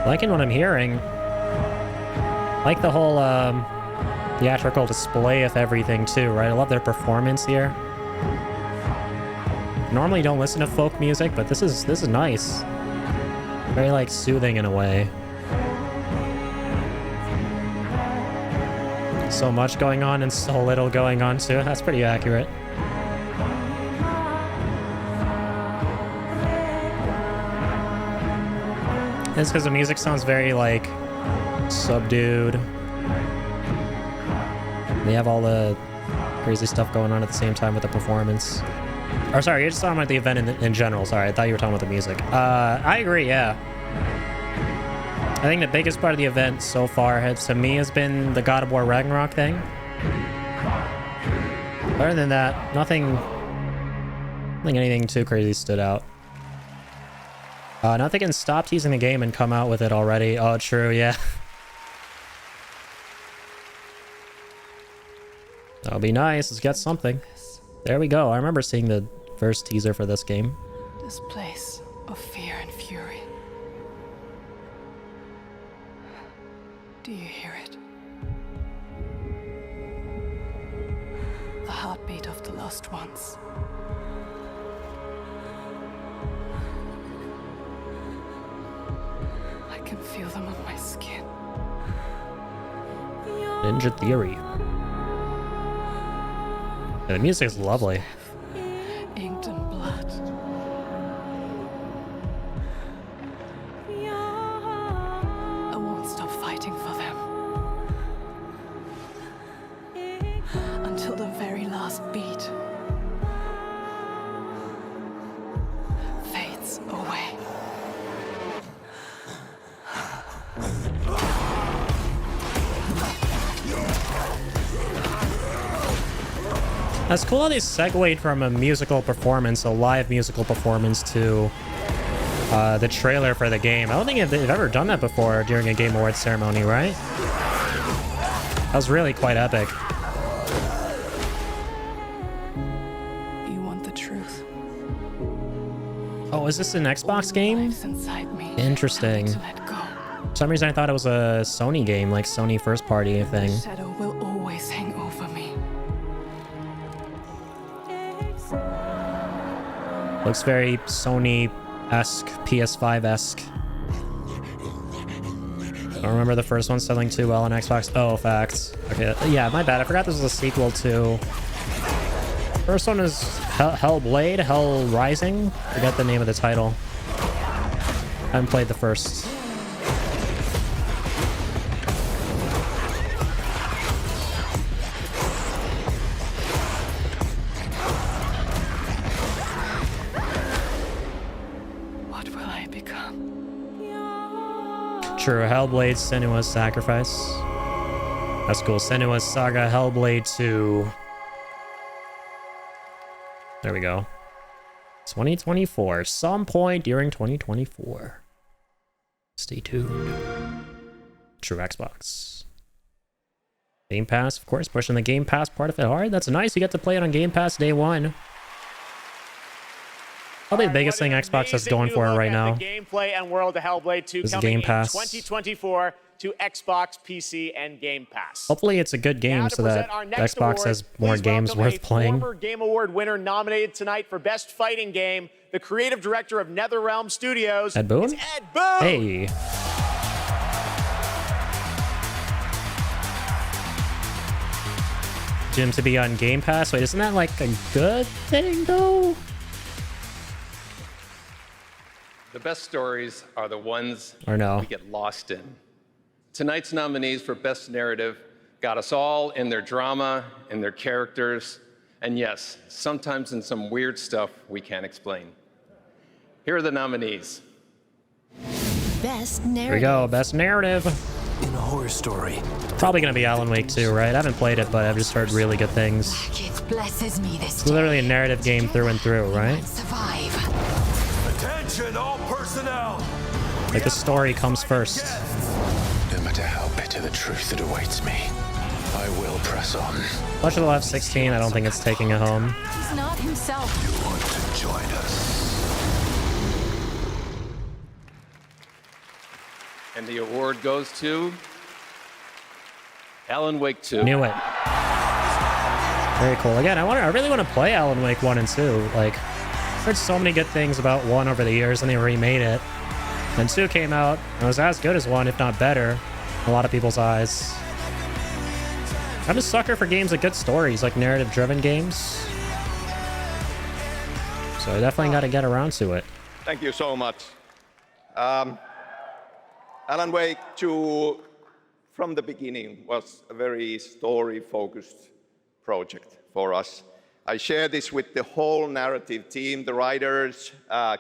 Liking what I'm hearing. Like the whole theatrical display of everything too, right? I love their performance here. Normally don't listen to folk music, but this is nice. Very like soothing in a way. So much going on and so little going on too. That's pretty accurate. It's because the music sounds very, like, subdued. They have all the crazy stuff going on at the same time with the performance. Or, sorry, you're just talking about the event in general. Sorry, I thought you were talking about the music. I agree, yeah. I think the biggest part of the event so far, to me, has been the God of War Ragnarok thing. Other than that, nothing... I think anything too crazy stood out. Now they can stop teasing the game and come out with it already. Oh, true, yeah. That'll be nice. Let's get something. There we go. I remember seeing the first teaser for this game. This place of fear and fury. Do you hear it? The heartbeat of the lost ones. can feel them on my skin. Ninja Theory. Yeah, the music is lovely. Inked in blood. I won't stop fighting for them. Until the very last beat fades away. That's cool how they segued from a musical performance, a live musical performance, to the trailer for the game. I don't think they've ever done that before during a Game Awards ceremony, right? That was really quite epic. You want the truth? Oh, is this an Xbox game? Interesting. For some reason I thought it was a Sony game, like Sony first party thing. Shadow will always hang over me. Looks very Sony-esque, PS5-esque. I don't remember the first one selling too well on Xbox. Oh, facts. Okay, yeah, my bad. I forgot this was a sequel to... First one is Hellblade, Hell Rising. Forget the name of the title. I haven't played the first. What will I become? True, Hellblade, Senua's Sacrifice. That's cool. Senua's Saga, Hellblade 2. There we go. 2024. Some point during 2024. Stay tuned. True Xbox. Game Pass, of course, pushing the Game Pass part of it hard. That's nice. You get to play it on Game Pass day one. Probably the biggest thing Xbox has going for it right now. The gameplay and world of Hellblade 2 Is the coming Game in Pass. 2024 to Xbox, PC, and Game Pass. Hopefully it's a good game so that Xbox has more games worth playing. Former Game Award winner nominated tonight for Best Fighting Game, the creative director of NetherRealm Studios. Ed Boon? It's Ed Boon! Hey. Jim to be on Game Pass? Wait, isn't that like a good thing though? The best stories are the ones Or no? we get lost in. Tonight's nominees for Best Narrative got us all in their drama, in their characters, and yes, sometimes in some weird stuff we can't explain. Here are the nominees. Best Here we narrative. go, best narrative. In a horror story. Probably gonna be Alan Wake 2, right? I haven't played it, but I've just heard really good things. It blesses me this It's literally a narrative game through and through, right? survive. Attention, all personnel! Like the story comes first. No matter how bitter the truth that awaits me, I will press on. Much of the left 16, I don't think it's taking it home. He's not himself. You want to join us? And the award goes to Alan Wake 2. Knew it. Very cool. Again, I really want to play Alan Wake 1 and 2. Like, I've heard so many good things about 1 over the years, and they remade it. And 2 came out, and it was as good as 1, if not better, in a lot of people's eyes. I'm a sucker for games with good stories, like narrative-driven games. So I definitely got to get around to it. Thank you so much. Alan Wake 2, from the beginning, was a very story-focused project for us. I share this with the whole narrative team, the writers,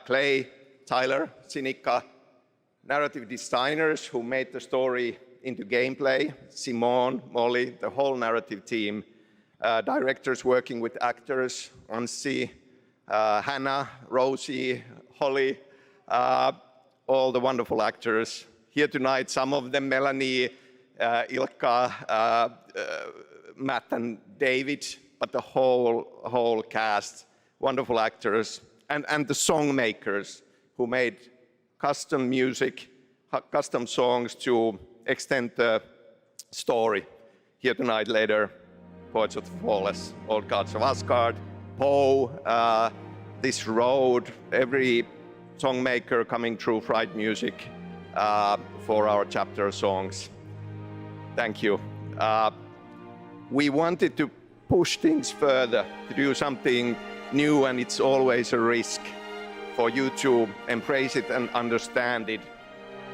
Clay, Tyler, Sinikka, narrative designers who made the story into gameplay, Simone, Molly, the whole narrative team, directors working with actors, Anssi, Hannah, Rosie, Holly, all the wonderful actors. Here tonight, some of them, Melanie, Ilkka, Matt and David, but the whole cast, wonderful actors, and the song makers who made custom music, custom songs to extend the story. Here tonight, later, Poets of the Flawless, Old Gods of Asgard, Poe, This Road, every song maker coming through Fright Music, for our chapter songs. Thank you. We wanted to push things further, to do something new, and it's always a risk. For you to embrace it and understand it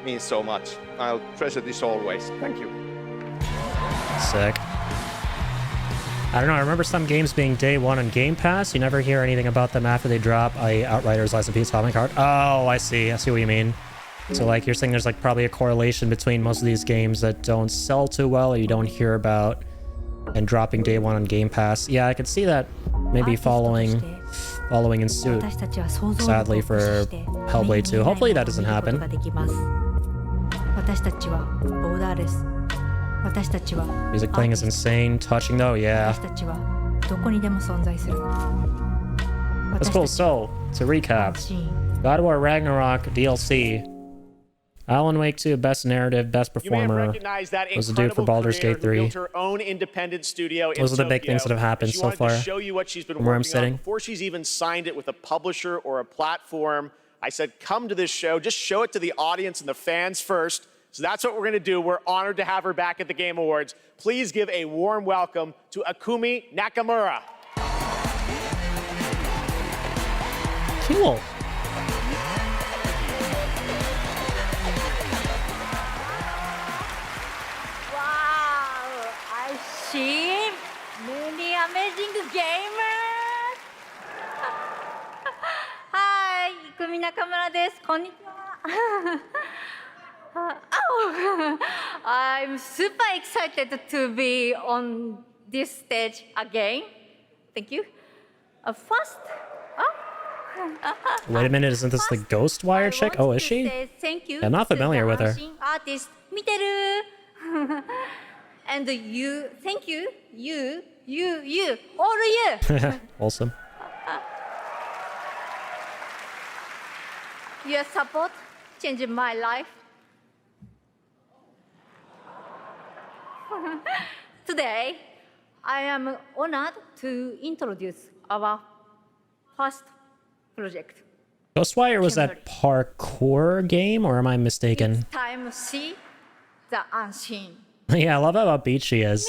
means so much. I'll treasure this always. Thank you. Sick. I don't know, I remember some games being day one on Game Pass. You never hear anything about them after they drop a Outriders Lies of Peace Atomic Heart. Oh, I see what you mean. So like you're saying there's like probably a correlation between most of these games that don't sell too well or you don't hear about and dropping day one on Game Pass. Yeah, I could see that maybe following in suit, sadly, for Hellblade 2. Hopefully that doesn't happen. Music playing is insane. Touching though, yeah. That's cool. So, to recap, God of War Ragnarok DLC. Alan Wake 2, Best Narrative, Best Performer. Was the dude for Baldur's Gate 3. Her own independent studio Those are the big things that have happened so far. To show you what she's been from where I'm working on sitting. before she's even signed it with a publisher or a platform. I said, come to this show. Just show it to the audience and the fans first. So that's what we're going to do. We're honored to have her back at the Game Awards. Please give a warm welcome to Akumi Nakamura. Cool. See, many amazing gamers. Hi, Ikumi Nakamura desu. Konnichiwa. Oh, I'm super excited to be on this stage again. Thank you. First, Wait a minute, isn't this the Ghostwire chick? Oh, is she? thank you. I'm not familiar with her. Artist, Miteru. And you, thank you, all you. Awesome. Your support changed my life. Today, I am honored to introduce our first project. Ghostwire was that parkour game, or am I mistaken? Time see the unseen. Yeah, I love how upbeat she is.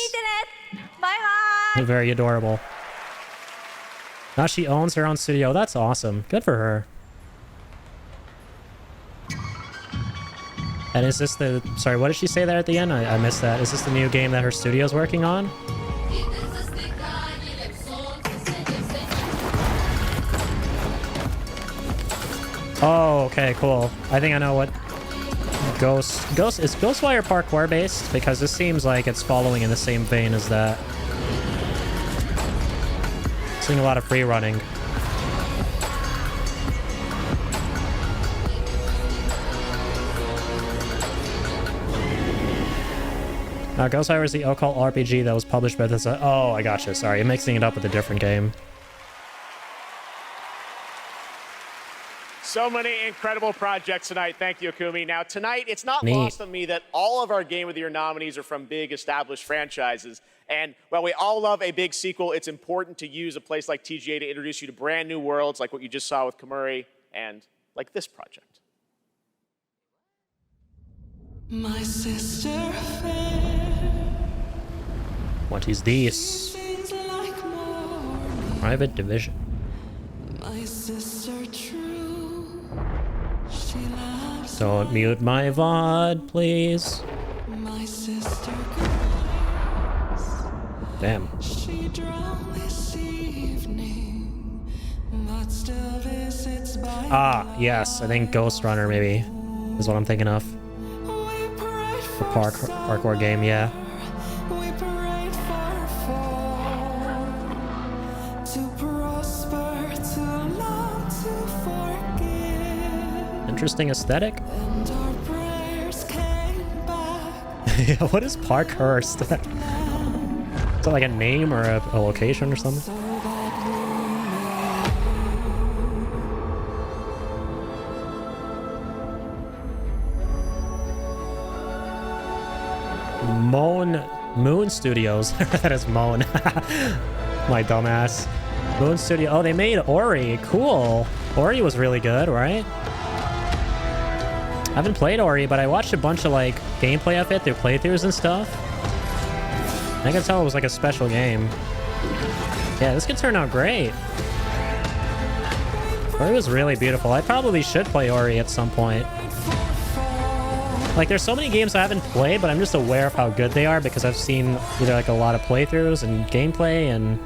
Bye-bye. Very adorable. Now she owns her own studio. That's awesome. Good for her. And is this the... Sorry, what did she say there at the end? I missed that. Is this the new game that her studio's working on? Oh, okay, cool. I think I know what... Ghost is Ghostwire parkour based? Because this seems like it's following in the same vein as that. Seeing a lot of free running. Now, Ghostwire is the occult RPG that was published by this. Oh, I gotcha. Sorry, I'm mixing it up with a different game. So many incredible projects tonight. Thank you, Akumi. Now, tonight, it's not Neat. lost on me that all of our Game of the Year nominees are from big, established franchises. And while we all love a big sequel, it's important to use a place like TGA to introduce you to brand new worlds, like what you just saw with Kamuri, and like this project. My sister What is this? Private Division. My sister true. She loves Don't mute my VOD, please. my sister. Damn. She drowned this evening, but still visits by. Ah, yes. I think Ghost Runner, maybe, is what I'm thinking of. The parkour game, yeah. We prayed for fall, to prosper, to love, to forgive. Interesting aesthetic. And our prayers came back. Yeah, what is Parkhurst? Is that like a name or a location or something? Moon Studios. That is Moan. My dumbass. Moon Studio. Oh, they made Ori. Cool. Ori was really good, right? I haven't played Ori, but I watched a bunch of like gameplay of it through playthroughs and stuff. I can tell it was like a special game. Yeah, this could turn out great. Ori was really beautiful. I probably should play Ori at some point. Like, there's so many games I haven't played, but I'm just aware of how good they are because I've seen either like a lot of playthroughs and gameplay and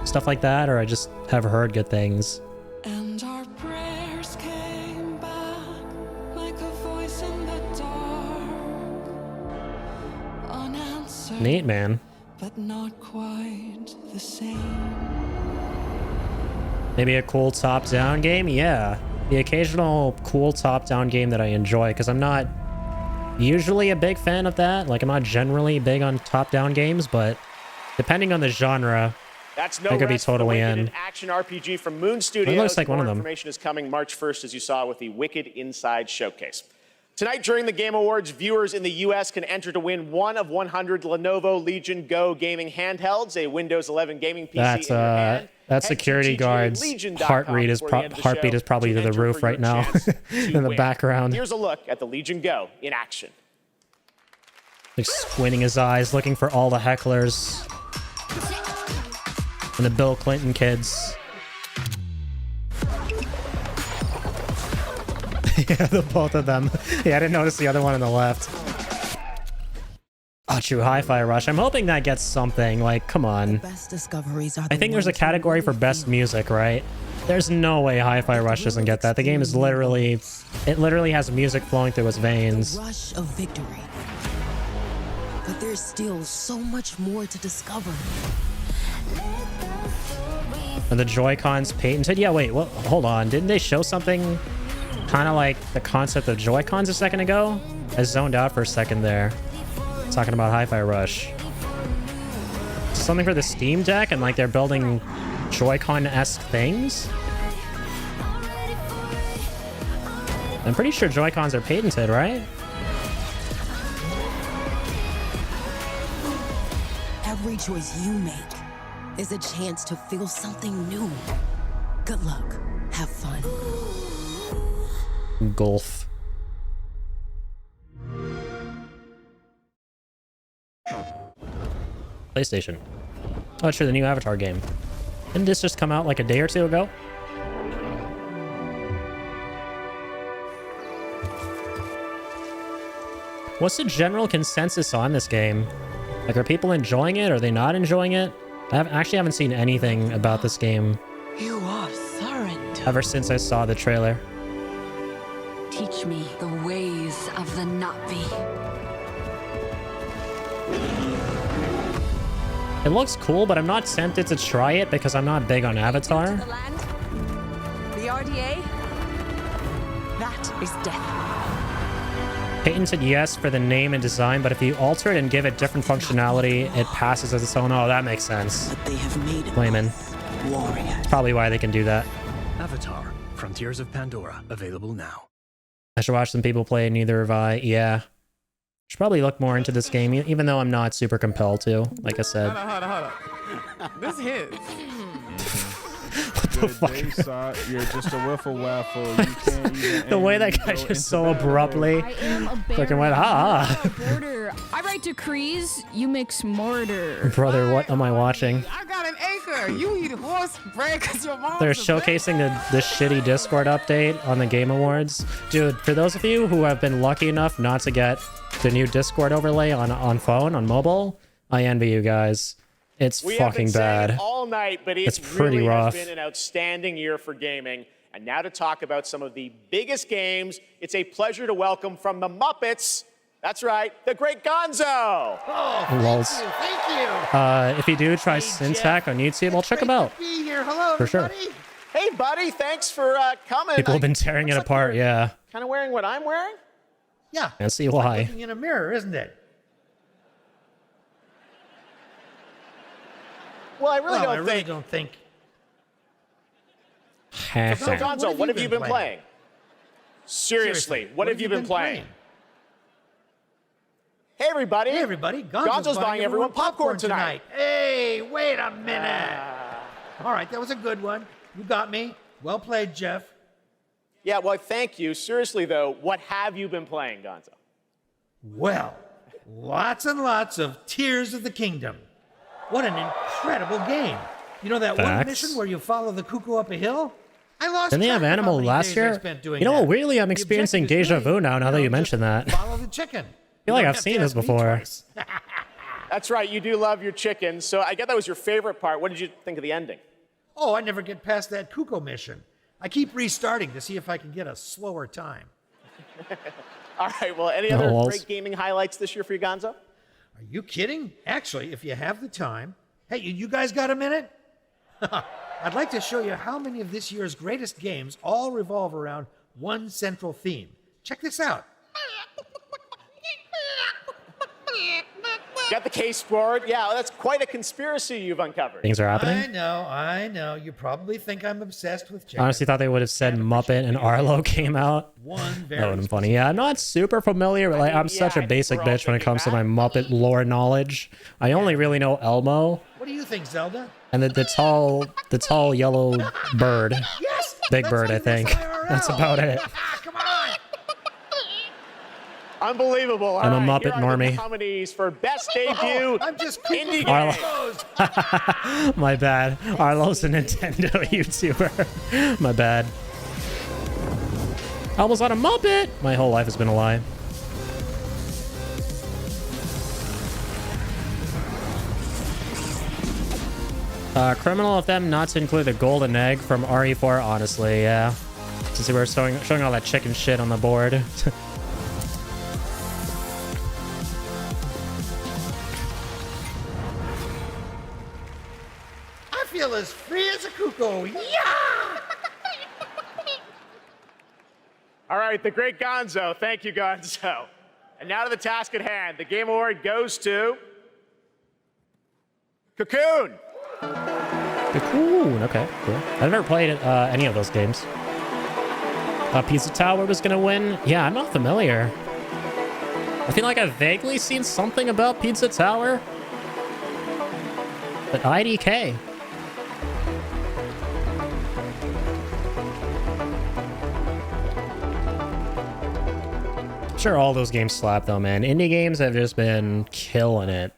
stuff like that, or I just have heard good things. And our prayers came back like a voice in the dark. Unanswered, Neat, man. but not quite the same. Maybe a cool top-down game? Yeah. The occasional cool top-down game that I enjoy, because I'm not usually a big fan of that. Like, I'm not generally big on top-down games, but depending on the genre, That's no I could be Rest for the totally Wicked, in. an action RPG from Moon Studios. It looks like More one of them. Information is coming March 1st, as you saw with the Wicked Inside Showcase. Tonight, during the Game Awards, viewers in the U.S. can enter to win one of 100 Lenovo Legion Go gaming handhelds, a Windows 11 gaming PC That's in your hand. that security guard's heart rate is heartbeat is probably to the roof right now in the background. Here's a look at the Legion Go in action. Like squinting his eyes, looking for all the hecklers and the Bill Clinton kids. Yeah, the both of them. Yeah, I didn't notice the other one on the left. Oh, true. Hi-Fi Rush. I'm hoping that gets something. Like, come on. Best discoveries are I think there's a category for best music, right? There's no way Hi-Fi Rush doesn't get that. The game is literally... It literally has music flowing through its veins. the rush of victory. But there's still so much more to discover. Are the Joy-Cons patented? Yeah, wait. Well, hold on. Didn't they show something kind of like the concept of Joy-Cons a second ago? I zoned out for a second there. Talking about Hi-Fi Rush. Something for the Steam Deck, and like they're building Joy-Con-esque things? I'm pretty sure Joy-Cons are patented, right? Every choice you make is a chance to feel something new. Good luck. Have fun. Golf. PlayStation. Oh, sure, the new Avatar game. Didn't this just come out like a day or two ago? What's the general consensus on this game? Like, are people enjoying it? Are they not enjoying it? I actually haven't seen anything about this game You are Thornton. ever since I saw the trailer. Teach me the ways of the Na'vi. It looks cool, but I'm not tempted to try it because I'm not big on Avatar. The land, the RDA, that is death. Patented, yes, for the name and design, but if you alter it and give it different functionality, it passes as its own. Oh, that makes sense. But they have made it. Layman. Warrior. That's probably why they can do that. Avatar: Frontiers of Pandora, available now. I should watch some people play, neither have I. Yeah. Should probably look more into this game, even though I'm not super compelled to, like I said. Hold on. This hits. What the fuck? You're just a wiffle waffle. You can't even The way that guy just so abruptly fucking went, Border. I write decrees, you mix mortar. Brother, what am I watching? I got an acre. You eat horse bread because your mom's They're a showcasing the shitty Discord update on the Game Awards. Dude, for those of you who have been lucky enough not to get the new Discord overlay on phone, on mobile, I envy you guys. It's We have fucking been saying bad. it all night, but It's it pretty really rough. has been an outstanding year for gaming. And now to talk about some of the biggest games, it's a pleasure to welcome from the Muppets, that's right, the great Gonzo. Lols. Thank you. If you do try Syntac on YouTube, I'll check them out. Be here. Hello, For sure. everybody. Hey, buddy, thanks for coming. People have been tearing it apart, yeah. Kind of wearing what I'm wearing? Yeah. I see It's like why. looking in a mirror, isn't it? Well, I really Well, don't I really think. don't think. So, Gonzo, what have you been playing? Seriously, what have you been playing? Hey, everybody. Hey, everybody. Gonzo's buying everyone popcorn tonight. Hey, wait a minute. All right, that was a good one. You got me. Well played, Jeff. Yeah, well, thank you. Seriously, though, what have you been playing, Gonzo? Well, lots and lots of Tears of the Kingdom. What an incredible game. You know that one Facts. mission where you follow the cuckoo up a hill? I lost Didn't they track have of how Animal many last days I year? spent doing You know what? that. Weirdly, I'm The experiencing objective is deja really, vu now that you just mention that. Follow the chicken. I feel like I've seen this before. That's right, you do love your chickens. So I get that was your favorite part. What did you think of the ending? Oh, I never get past that cuckoo mission. I keep restarting to see if I can get a slower time. All right, well, any No other walls. great gaming highlights this year for you, Gonzo? Are you kidding? Actually, if you have the time. Hey, you guys got a minute? I'd like to show you how many of this year's greatest games all revolve around one central theme. Check this out. Got the case forward. Yeah, well, that's quite a conspiracy you've uncovered. Things are happening. I know. You probably think I'm obsessed with I chicken. honestly thought they would have said Muppet and Arlo came out. One That very would have been funny. Yeah, I'm not super familiar. But like, I'm such a basic bitch when it comes to my Muppet lore knowledge. I only really know Elmo What do you think, Zelda? and the tall yellow bird. Yes! Big Bird, I think. That's about it. Unbelievable. I'm a All right, Muppet here are the normie. nominees for Best Debut I'm just Indie Arlo. Game. My bad. Arlo's a Nintendo YouTuber. My bad. Elmo's on a Muppet. My whole life has been a lie. Criminal of them not to include the golden egg from RE4, honestly, yeah. Since we were showing all that chicken shit on the board. I feel as free as a cuckoo. Yeah! All right, the great Gonzo. Thank you, Gonzo. And now to the task at hand. The Game Award goes to Cocoon. Cocoon. Okay, cool. I've never played any of those games. Pizza Tower was gonna win. Yeah, I'm not familiar. I feel like I've vaguely seen something about Pizza Tower. But IDK. Sure, all those games slap though, man. Indie games have just been killing it.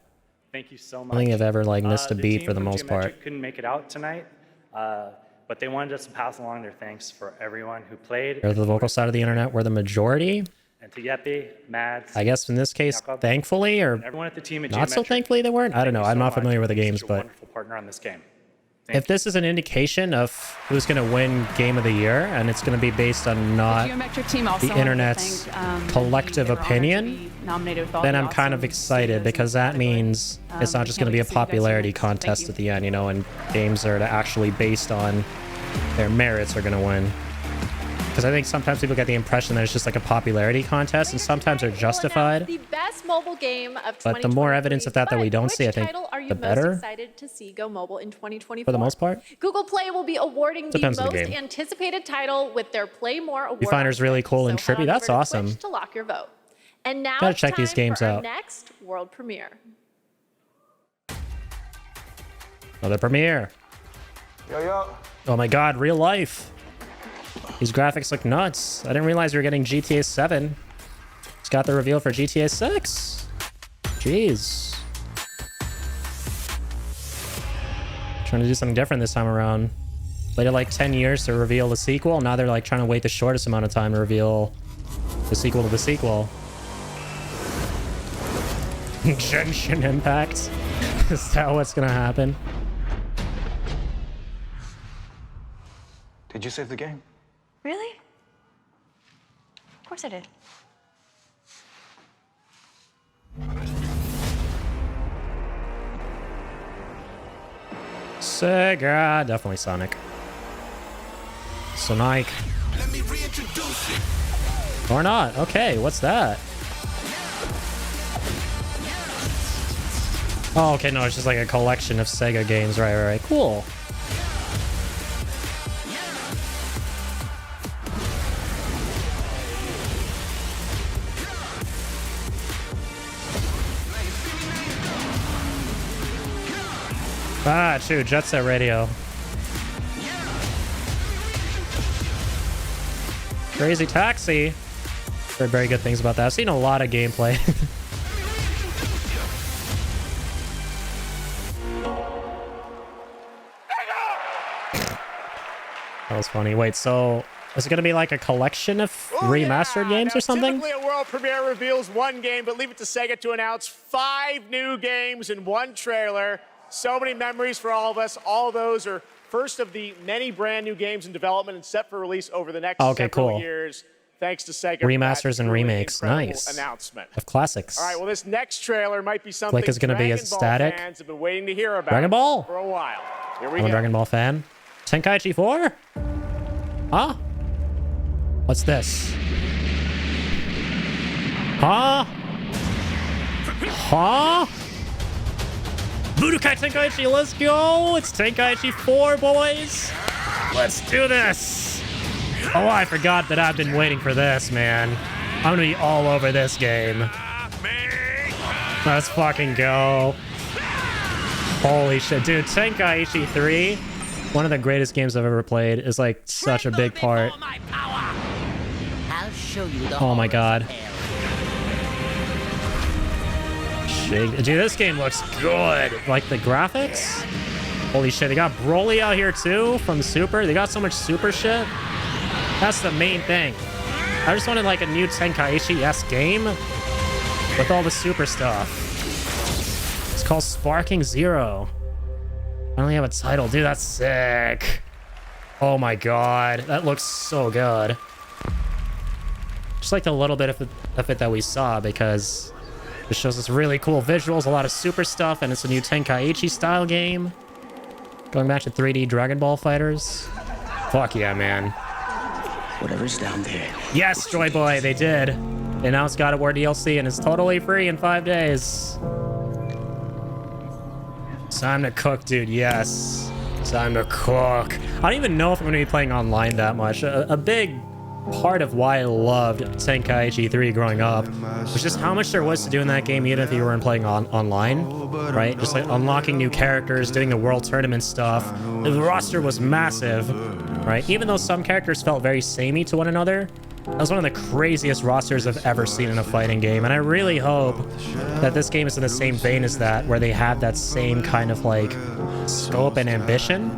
Thank you so I much. don't think I've ever like missed a beat team for the from most part. Geometric couldn't make it out tonight, but they wanted us to pass along their thanks for everyone who played. Or the vocal side of the internet were the majority. And to Yeppy, Mads, I guess in this case, Jakob, thankfully, or and everyone at the team at not so Geometric, thankfully they weren't. I don't know. I'm not familiar with the games, such a but wonderful partner on this game. if this is an indication of who's going to win Game of the Year, and it's going to be based on not Geometric team also the wanted to internet's thank, collective they were honored to opinion, be nominated with all then the I'm kind of awesome excited because that means it's not just going to be a popularity contest at the end, you know, and games that are actually based on their merits are going to win. Because I think sometimes people get the impression that it's just like a popularity contest, and sometimes they're justified. The best mobile game of But the more evidence of that we don't see, I think title are you the most better. excited to see go mobile in 2024? For the most part. Google Play will be awarding Depends the on the most game. anticipated title with their Play More award. Viewfinder's really cool and So head trippy. on That's over to Twitch awesome. to lock your vote. And now Gotta it's check these time games for our out. next world premiere. Another premiere. Oh my god, real life. These graphics look nuts. I didn't realize we were getting GTA 7. It's got the reveal for GTA 6. Jeez. Trying to do something different this time around. Waited like 10 years to reveal the sequel. Now they're like trying to wait the shortest amount of time to reveal the sequel to the sequel. Genshin Impact. Is that what's gonna happen? Did you save the game? Really? Of course I did. Sega. Definitely Sonic. Sonic. Or not. Okay, what's that? Oh, okay, no, it's just like a collection of Sega games. Right. Cool. Ah, shoot, Jet Set Radio. Crazy Taxi. Heard very good things about that. I've seen a lot of gameplay. That was funny. Wait, so is it going to be like a collection of remastered games or something? Typically, a world premiere reveals one game, but leave it to Sega to announce 5 new games in one trailer. So many memories for all of us. All those are first of the many brand new games in development and set for release over the next several years. Thanks to Sega. Remasters and remakes. Nice. Announcement of classics. All right, well, this next trailer might be something Click is going to be a static. fans have been waiting to hear about Dragon Ball? for a while. Here we I'm go. a Dragon Ball fan. Tenkaichi 4? Huh? What's this? Huh? Huh? Budokai Tenkaichi, let's go! It's Tenkaichi 4, boys! Let's do this! Oh, I forgot that I've been waiting for this, man. I'm gonna be all over this game. Let's fucking go. Holy shit, dude, Tenkaichi 3, one of the greatest games I've ever played, is like such a big part. I'll show you the Oh my god. Shit. Dude, this game looks good. Like the graphics. Holy shit, they got Broly out here too from Super. They got so much Super shit. That's the main thing. I just wanted like a new Tenkaichi-esque game with all the Super stuff. It's called Sparking Zero. I only have a title. Dude, that's sick. Oh my god. That looks so good. Just like the little bit of it that we saw, because it shows us really cool visuals, a lot of Super stuff, and it's a new Tenkaichi style game. Going back to 3D Dragon Ball Fighters. Fuck yeah, man. Whatever's down there. Yes, Joy Boy, they did. They announced God of War DLC, and it's totally free in 5 days. Time to cook, dude. Yes. Time to cook. I don't even know if I'm going to be playing online that much. A big part of why I loved Tenkaichi 3 growing up was just how much there was to do in that game, even if you weren't playing online, right? Just like unlocking new characters, doing the world tournament stuff. The roster was massive, right? Even though some characters felt very samey to one another, that was one of the craziest rosters I've ever seen in a fighting game. And I really hope that this game is in the same vein as that, where they have that same kind of like scope and ambition.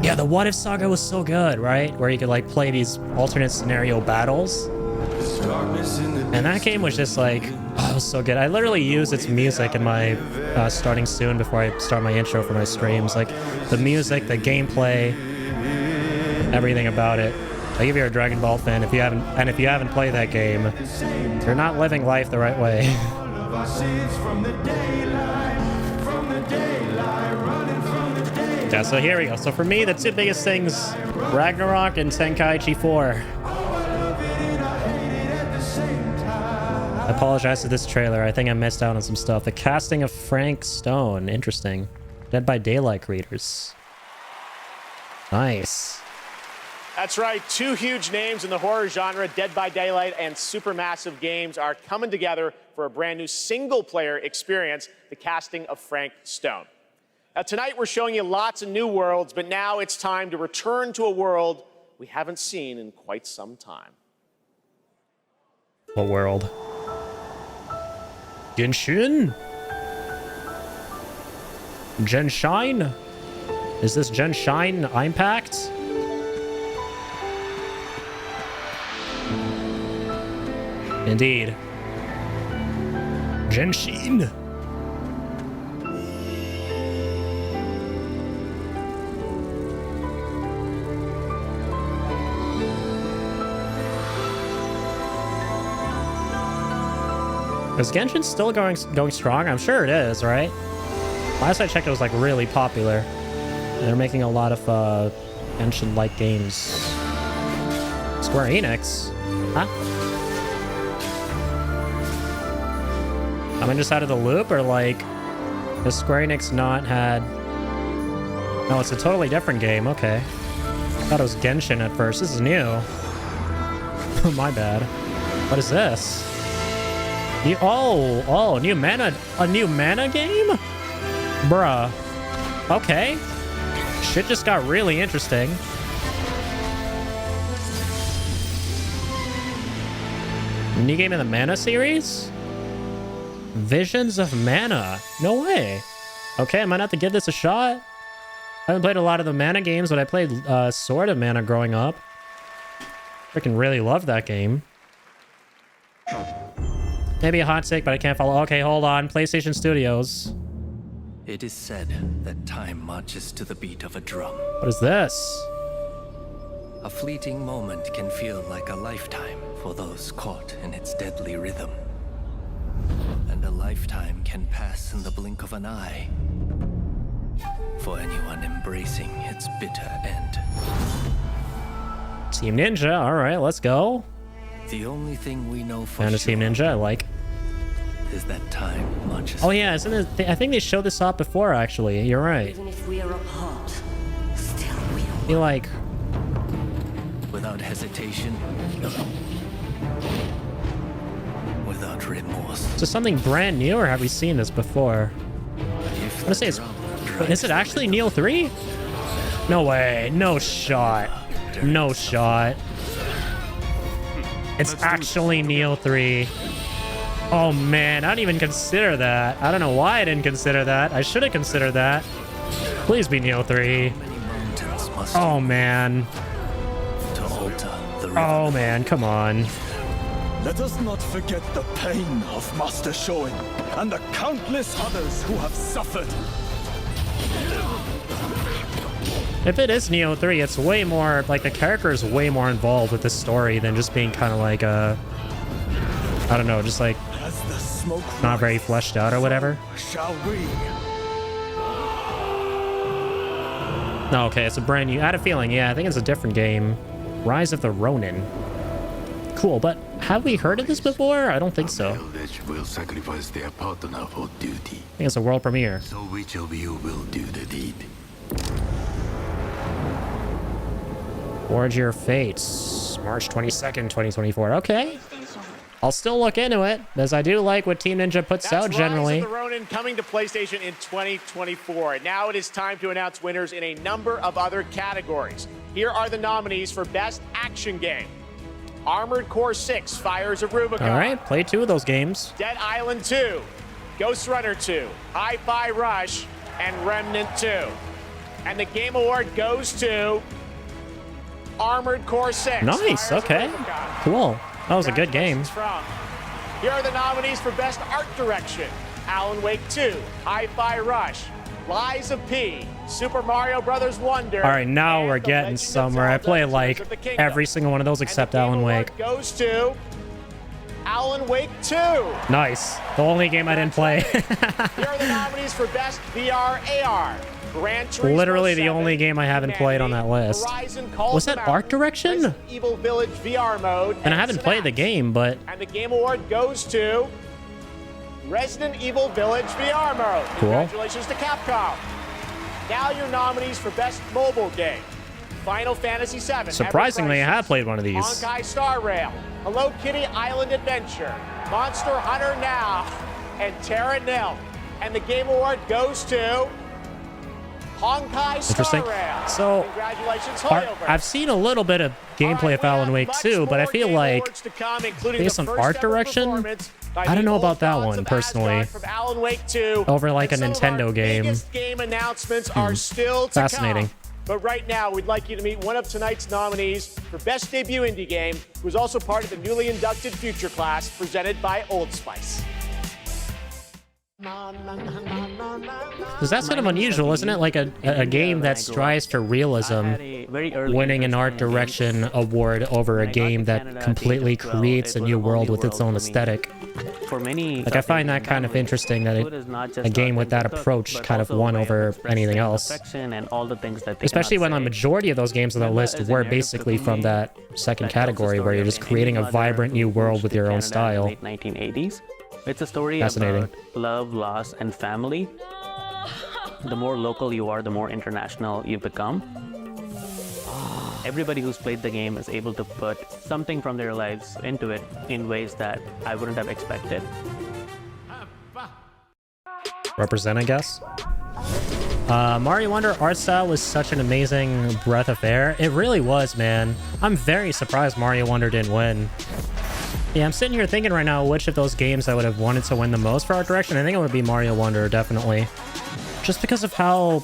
Yeah, the What If Saga was so good, right? Where you could like play these alternate scenario battles. And that game was just like, oh, it was so good. I literally use its music in my starting soon before I start my intro for my streams. Like the music, the gameplay, everything about it. Like if you're a Dragon Ball fan, if you haven't played that game, you're not living life the right way. Yeah, so here we go. So for me, the two biggest things, Ragnarok and Tenkaichi 4. I apologize for this trailer. I think I missed out on some stuff. The casting of Frank Stone. Interesting. Dead by Daylight creators. Nice. That's right. 2 huge names in the horror genre, Dead by Daylight and Supermassive Games, are coming together for a brand new single-player experience, the casting of Frank Stone. Now, tonight we're showing you lots of new worlds, but now it's time to return to a world we haven't seen in quite some time. What world? Genshin? Genshin? Is this Genshin Impact? Indeed. Genshin. Is Genshin still going strong? I'm sure it is, right? Last I checked, it was like really popular. They're making a lot of Genshin-like games. Square Enix? Huh? Am I just out of the loop, or like, has Square Enix not had... No, it's a totally different game. Okay. I thought it was Genshin at first. This is new. My bad. What is this? A new mana game? Bruh. Okay. Shit just got really interesting. new game in the Mana series? Visions of Mana. No way. Okay, I might have to give this a shot. I haven't played a lot of the Mana games, but I played Sword of Mana growing up. Freaking really love that game. Maybe a hot take, but I can't follow. Okay, hold on. PlayStation Studios. It is said that time marches to the beat of a drum. What is this? A fleeting moment can feel like a lifetime for those caught in its deadly rhythm. And a lifetime can pass in the blink of an eye for anyone embracing its bitter end. Team Ninja. All right, let's go. The only thing we know for Found a sure Team Ninja. I like. is that time marches. Oh yeah, isn't it? I think they showed this off before. Actually, you're right. Even if we are apart, still we are. Be like. Without hesitation, without remorse. Is this something brand new, or have we seen this before? I'm gonna say it's. Is it actually Neo 3? No way. No shot. No shot. It's actually Neo 3. Oh man, I didn't even consider that. I don't know why I didn't consider that. I should have considered that. Please be Neo 3. Oh man. Oh man, come on. Let us not forget the pain of Master Shoin and the countless others who have suffered. If it is Neo 3, it's way more, like, the character is way more involved with the story than just being kind of like a, I don't know, just like, not very fleshed out or whatever. Shall we? No, okay, it's a brand new, I had a feeling, yeah, I think it's a different game. Rise of the Ronin. Cool, but have we heard of this before? I don't think so. Eldritch will sacrifice their partner for duty. I think it's a world premiere. So which of you will do the deed? Forge Your Fates, March 22nd, 2024. Okay. I'll still look into it, as I do like what Team Ninja puts out generally. Rise of the Ronin coming to PlayStation in 2024. Now it is time to announce winners in a number of other categories. Here are the nominees for Best Action Game. Armored Core 6, Fires of Rubicon. All right, play 2 of those games. Dead Island 2, Ghost Runner 2, Hi-Fi Rush, and Remnant 2. And the Game Award goes to Armored Core 6. Nice, okay. Cool. That was a good game. Here are the nominees for Best Art Direction. Alan Wake 2, Hi-Fi Rush, Lies of P, Super Mario Bros. Wonder. All right, now we're getting somewhere. I play like every single one of those except Alan Wake. Goes to Alan Wake 2. Nice. The only game I didn't play. Here are the nominees for Best VR AR. Gran Turismo Literally the 7, only game I haven't played on that list. Horizon Calls Was the that Mountain, Art Direction? Resident Evil Village VR mode, And I haven't played the game, but And the Game Award goes to Resident Evil Village VR mode. Cool. Congratulations to Capcom. Now your nominees for Best Mobile Game. Final Fantasy VII. surprisingly, I have played one of these. Honkai Star Rail, Hello Kitty Island Adventure, Monster Hunter Now, and Terra Nil. And the Game Award goes to Honkai Star Interesting. Rail. So, Congratulations, Hoyoverse. I've seen a little bit of gameplay of Alan Wake 2, but I feel like based on art direction, I don't know about that one personally. Alan Wake 2, Over like a and some of our Nintendo game. biggest game announcements are still to Fascinating. come. But right now, we'd like you to meet one of tonight's nominees for Best Debut Indie Game, who's also part of the newly inducted Future Class presented by Old Spice. Because that's kind of unusual, isn't it? Like a game that strives for realism, winning an art direction award over a game that completely creates a new world with its own aesthetic. For many, Like, I find that kind of interesting that a game with that approach kind of won over anything else. and all the things that they Especially when cannot the say. majority of those games on the list were basically from that second category where you're just creating a vibrant new world with your own style. Late 1980s. It's a story Fascinating. about love, loss, and family. The more local you are, the more international you become. Everybody who's played the game is able to put something from their lives into it in ways that I wouldn't have expected. Represent, I guess. Mario Wonder art style was such an amazing breath of air. It really was, man. I'm very surprised Mario Wonder didn't win. Yeah, I'm sitting here thinking right now which of those games I would have wanted to win the most for art direction. I think it would be Mario Wonder, definitely. Just because of how,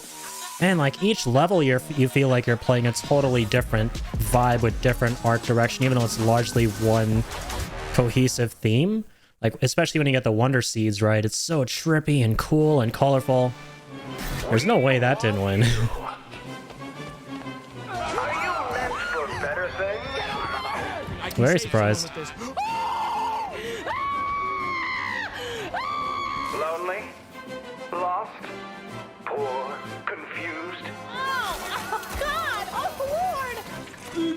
man, like each level you feel like you're playing a totally different vibe with different art direction, even though it's largely one cohesive theme. Like, especially when you get the Wonder Seeds, right? It's so trippy and cool and colorful. There's no way that didn't win. Very surprised. Lonely? Lost? Poor? Confused? Oh, God! Oh, Lord!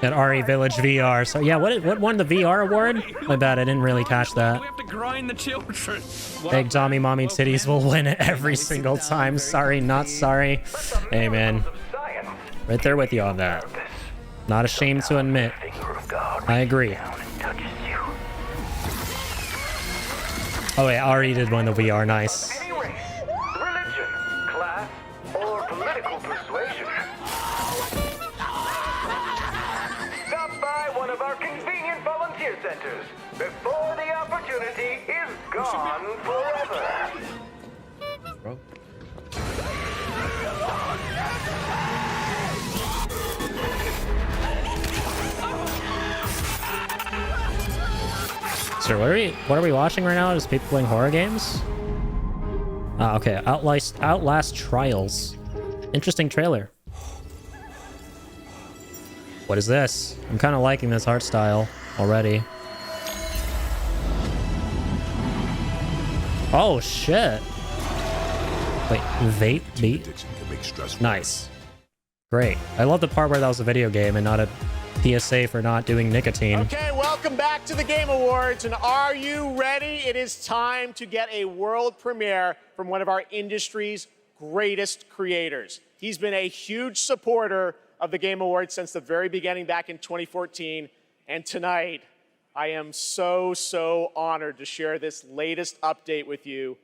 At RE Village VR. So yeah, what won the VR award? My bad, I didn't really catch that. We have to grind the children. Big Tommy Mommy Titties will win it every single time. Sorry, not sorry. Hey man, right there with you on that. Not ashamed to admit. I agree. Oh wait, I already did win the VR. Nice. Any race, religion, class, or political persuasion. Stop by one of our convenient volunteer centers before the opportunity is gone forever. So what are we watching right now? Just people playing horror games? Ah, okay. Outlast Trials. Interesting trailer. What is this? I'm kind of liking this art style already. Oh shit! Wait, vape beat? Nice. Great. I love the part where that was a video game and not a PSA for not doing nicotine. Okay, welcome back to the Game Awards, and are you ready? It is time to get a world premiere from one of our industry's greatest creators. He's been a huge supporter of the Game Awards since the very beginning back in 2014, and tonight I am so honored to share this latest update with you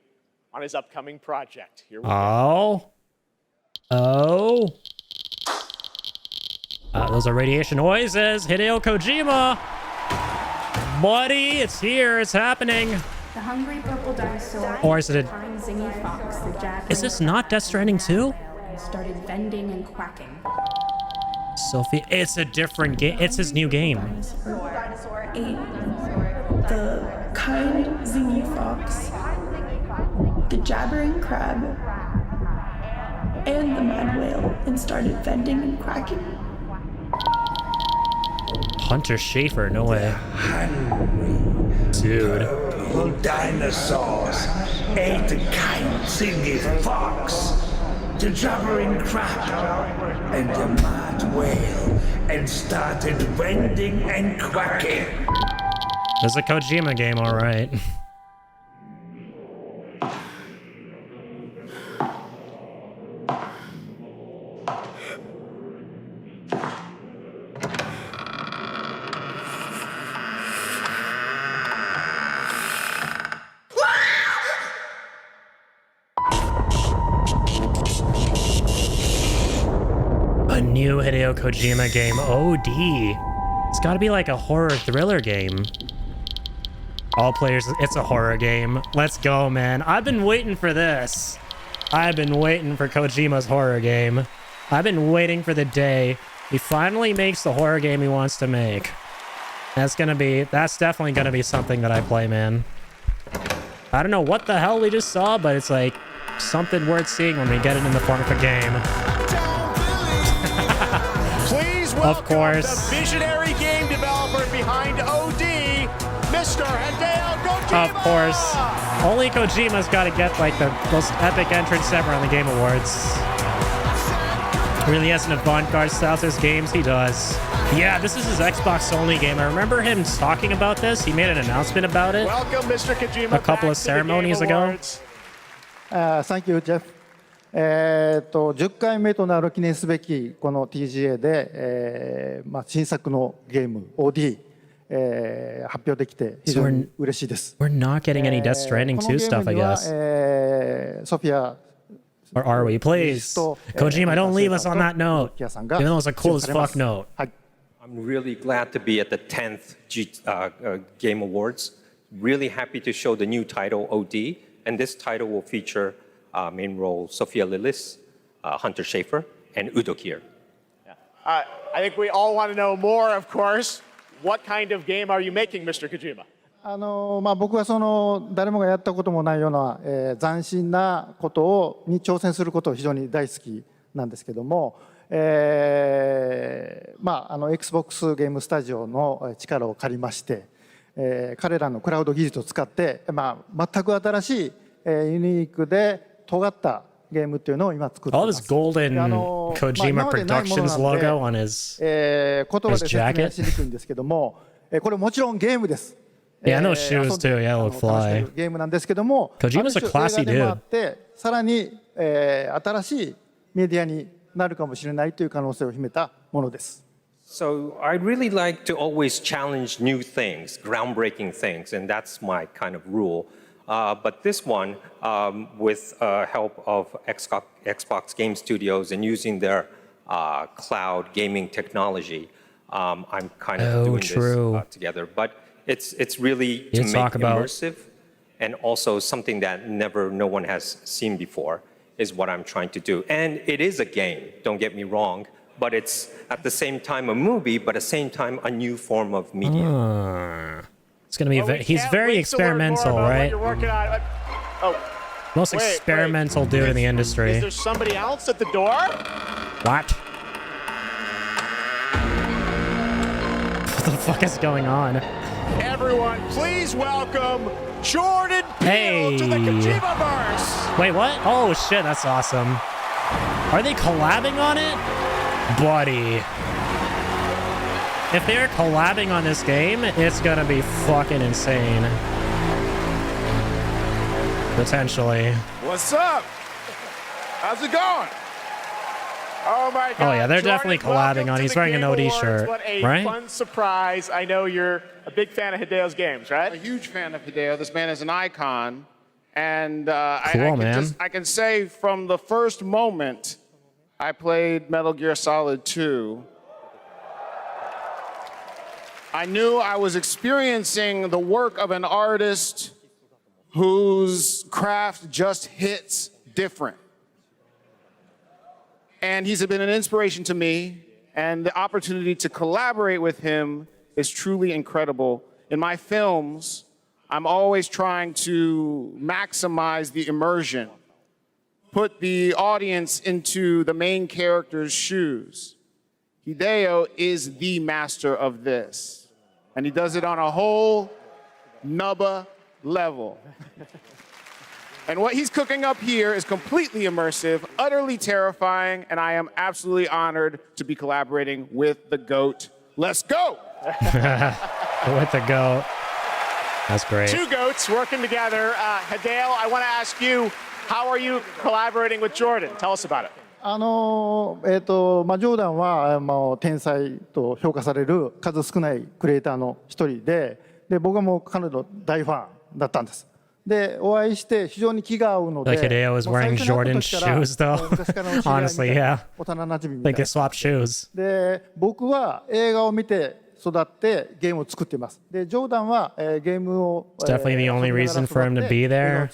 on his upcoming project. Here we go. Oh. Those are radiation noises. Hideo Kojima. Buddy, it's here. It's happening. The hungry purple dinosaur. Or is it Find Zingy Fox, the jack. Is this not Death Stranding 2? And started vending and quacking. Sophie, it's a different game. It's his new game. Dinosaur 8. The kind Zingy Fox. The jabbering crab. And the mad whale. And started vending and quacking. Hunter Schafer, no way. Dude. Purple dinosaurs ate the kind Zingy Fox, the jabbering crab, and the mad whale, and started vending and quacking. There's a Kojima game, alright. A new Hideo Kojima game, OD. It's gotta be like a horror thriller game. All players, it's a horror game. Let's go, man. I've been waiting for this. I've been waiting for Kojima's horror game. I've been waiting for the day he finally makes the horror game he wants to make. That's definitely gonna be something that I play, man. I don't know what the hell we just saw, but it's like something worth seeing when we get it in the form of a game. Please welcome of course. The visionary game developer behind OD, Mr. Hideo Kojima! Of course. Only Kojima's got to get like the most epic entrance ever on the Game Awards. Really has an avant-garde style to his games. He does. Yeah, this is his Xbox only game. I remember him talking about this. He made an announcement about it. Welcome, Mr. Kojima, a couple of ceremonies ago. Thank you, Jeff. 10回目となる記念すべきこの TGA で、新作のゲーム OD、発表できて非常に嬉しいです。We're not getting any Death Stranding 2 stuff, I guess. ソフィア Or are we? Please. Kojima, don't leave us on that note. Even though it's a cool as fuck note. I'm really glad to be at the 10th Game Awards. Really happy to show the new title, OD. And this title will feature main role Sophia Lillis, Hunter Schafer, and Udo Kier. I think we all want to know more, of course. What kind of game are you making, Mr. Kojima? 僕は誰もがやったこともないような、斬新なことに挑戦することを非常に大好きなんですけども、Xbox ゲームスタジオの力を借りまして、彼らのクラウド技術を使って、全く新しい、ユニークで尖ったゲームっていうのを今作っています。All this golden Kojima Productions logo on his 言葉で説明しにくいんですけども、これもちろんゲームです。Yeah, no shoes too. Yeah, look fly. ゲームなんですけども、 Kojima's a classy 映画でもあって、さらに、新しいメディアになるかもしれないという可能性を秘めたものです。So I'd really like to always challenge new things, groundbreaking things, and that's my kind of rule. But this one, with help of Xbox Game Studios and using their cloud gaming technology, I'm kind of doing this together. But it's really to make immersive and also something that no one has seen before is what I'm trying to do. And it is a game, don't get me wrong, but it's at the same time a movie, but at the same time a new form of media. It's going to be, he's very experimental, right? Most experimental dude in the industry. Is there somebody else at the door? What? What the fuck is going on? Everyone, please welcome Jordan Peele to the Kojimaverse. Wait, what? Oh shit, that's awesome. Are they collabing on it? Buddy. If they're collabing on this game, it's gonna be fucking insane. Potentially. What's up? How's it going? Oh my God. Oh yeah, they're Jordan, definitely collabing on. He's wearing an OD shirt, what a right? fun surprise. I know you're a big fan of Hideo's games, right? A huge fan of Hideo. This man is an icon. And cool, I can say from the first moment I played Metal Gear Solid 2, I knew I was experiencing the work of an artist whose craft just hits different. And he's been an inspiration to me, and the opportunity to collaborate with him is truly incredible. In my films, I'm always trying to maximize the immersion, put the audience into the main character's shoes. Hideo is the master of this, and he does it on a whole nubba level. And what he's cooking up here is completely immersive, utterly terrifying, and I am absolutely honored to be collaborating with the GOAT. Let's go! With the GOAT. That's great. Two goats working together. Hideo, I want to ask you, how are you collaborating with Jordan? Tell us about it. ジョーダンは天才と評価される数少ないクリエイターの一人で、僕はもう彼の大ファンだったんです。で、お会いして非常に気が合うので、 Like Hideo is wearing Jordan shoes though. Honestly, yeah. 幼馴染みみたいな。Like they swap shoes. で、僕は映画を見て育ってゲームを作っています。で、ジョーダンはゲームを It's definitely the only reason for him to be there.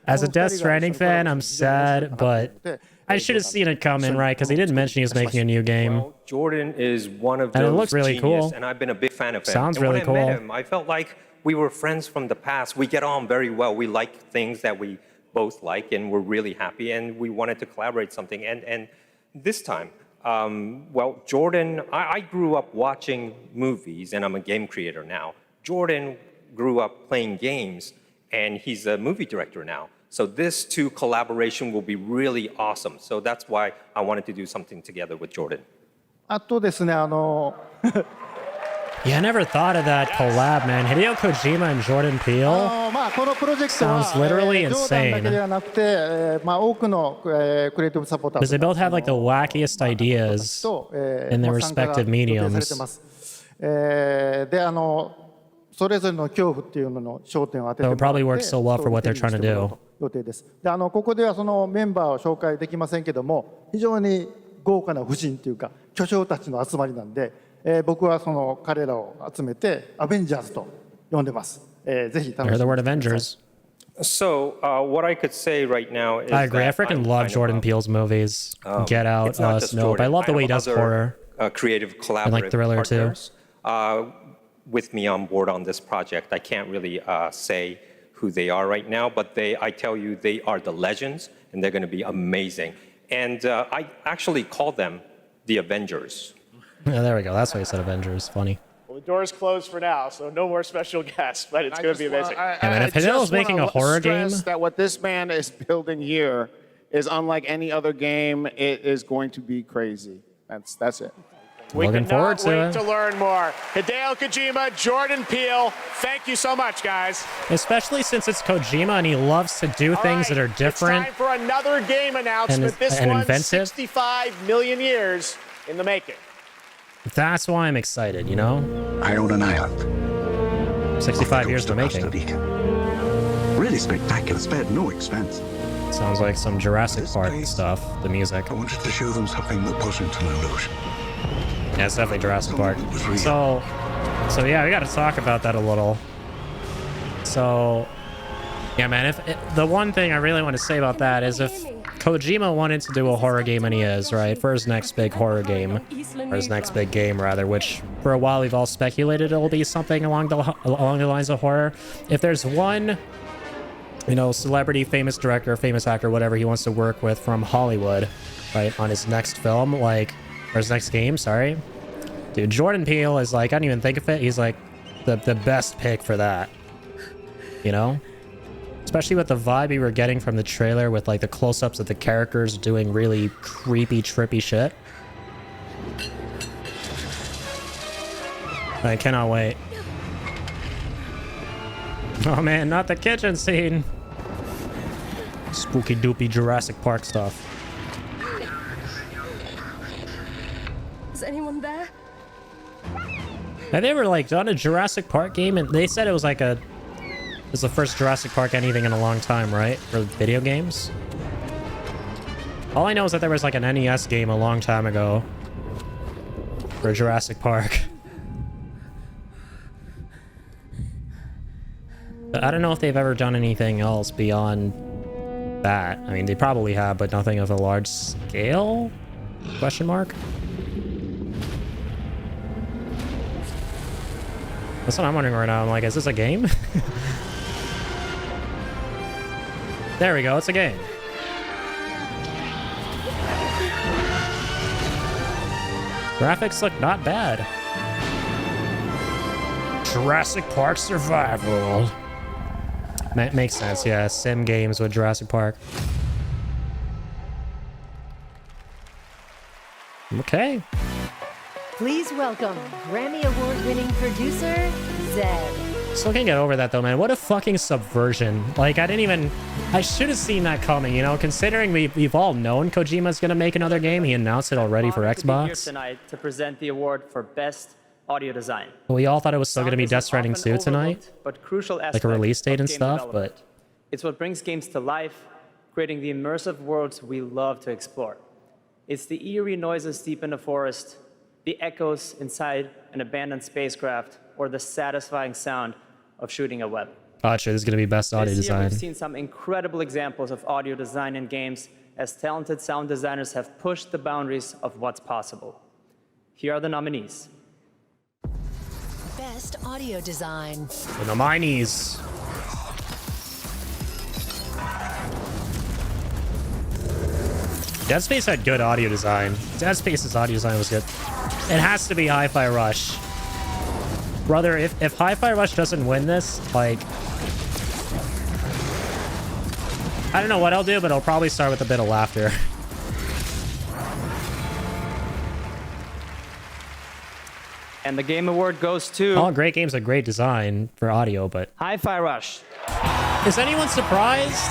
As a Death Stranding fan, I'm sad, but I should have seen it coming, right? Because he didn't mention he was making a new game. Well, Jordan is one of those and it looks really genius, cool. And I've been a big fan of him. Sounds and really when I cool. met him, I felt like we were friends from the past. We get on very well. We like things that we both like, and we're really happy, and we wanted to collaborate something. And this time, well, Jordan, I grew up watching movies, and I'm a game creator now. Jordan grew up playing games, and he's a movie director now. So this two collaboration will be really awesome. So that's why I wanted to do something together with Jordan. あとですね、Yeah, I never thought of that collab, man. Hideo Kojima and Jordan Peele. このプロジェクトは Sounds literally ジョーダンだけ insane. ではなくて、多くのクリエイティブサポーター Because they both have like the wackiest ideas in their respective mediums. で、それぞれの恐怖っていうのの焦点を当てて So も it らっ probably て works so well for what they're trying to do. 予定です。で、ここではそのメンバーを紹介できませんけども、非常に豪華な夫人というか巨匠たちの集まりなんで、僕はその彼らを集めてアベンジャーズと呼んでます。ぜひ楽し Hear み the に word してください。 Avengers. So, what I could say right now is I agree. I that freaking I'm love kind Jordan of, Peele's movies. Get Out, it's not just Nope. I Jordan. love the way he have does other, horror. Creative collaborative And like thriller too. partners, with me on board on this project. I can't really say who they are right now, but I tell you, they are the legends, and they're going to be amazing. And I actually call them the Avengers. Yeah, there we go. That's why he said Avengers. Funny. Well, the door's closed for now, so no more special guests, but it's going to be amazing. Man, if Hideo's making a horror game, that what this man is building here is unlike any other game. It is going to be crazy. That's it. We Looking forward cannot to wait it. to learn more. Hideo Kojima, Jordan Peele, thank you so much, guys. Especially since it's Kojima and he loves to do things that are different. It's time for another game announcement. This and one's inventive. 65 million years in the making. That's why I'm excited, you know? I own an island. 65 years in the making. Really spectacular, spared no expense. Sounds like some Jurassic Park stuff, the music. I wanted to show them something that wasn't an illusion. Yeah, it's definitely Jurassic Park. So yeah, we got to talk about that a little. So, yeah, man, the one thing I really want to say about that is if Kojima wanted to do a horror game, and he is, right, for his next big horror game, or his next big game, rather, which for a while we've all speculated it'll be something along the lines of horror. If there's one, you know, celebrity, famous director, famous actor, whatever he wants to work with from Hollywood, right, on his next film, like, or his next game, sorry. Dude, Jordan Peele is like, I didn't even think of it. He's like the best pick for that. You know? Especially with the vibe we were getting from the trailer with like the close-ups of the characters doing really creepy, trippy shit. I cannot wait. Oh man, not the kitchen scene. Spooky doopy Jurassic Park stuff. Is anyone there? Have they ever like done a Jurassic Park game? And they said it was like it was the first Jurassic Park anything in a long time, right? For video games. All I know is that there was like an NES game a long time ago for Jurassic Park. But I don't know if they've ever done anything else beyond that. I mean, they probably have, but nothing of a large scale? Question mark? That's what I'm wondering right now. I'm like, is this a game? There we go. It's a game. Graphics look not bad. Jurassic Park Survival. Makes sense, yeah. Sim games with Jurassic Park. Okay. Please welcome Grammy Award-winning producer, Zed. Still can't get over that though, man. What a fucking subversion. Like, I should have seen that coming, you know, considering we've all known Kojima's gonna make another game. He announced it already for Here Xbox. tonight to present the award for best audio design. We all thought it was still gonna be Death Stranding 2 tonight. But crucial Like a aspect release date of and game stuff, development. but It's what brings games to life, creating the immersive worlds we love to explore. It's the eerie noises deep in the forest, the echoes inside an abandoned spacecraft, or the satisfying sound of shooting a web. gotcha, this is gonna be best audio This year, design. we've seen some incredible examples of audio design in games as talented sound designers have pushed the boundaries of what's possible. Here are the nominees. Best audio design. The nominees. Dead Space had good audio design. Dead Space's audio design was good. It has to be Hi-Fi Rush. Brother, if Hi-Fi Rush doesn't win this, like, I don't know what I'll do, but I'll probably start with a bit of laughter. And the Game Award goes to All great games have great design for audio, but Hi-Fi Rush. is anyone surprised?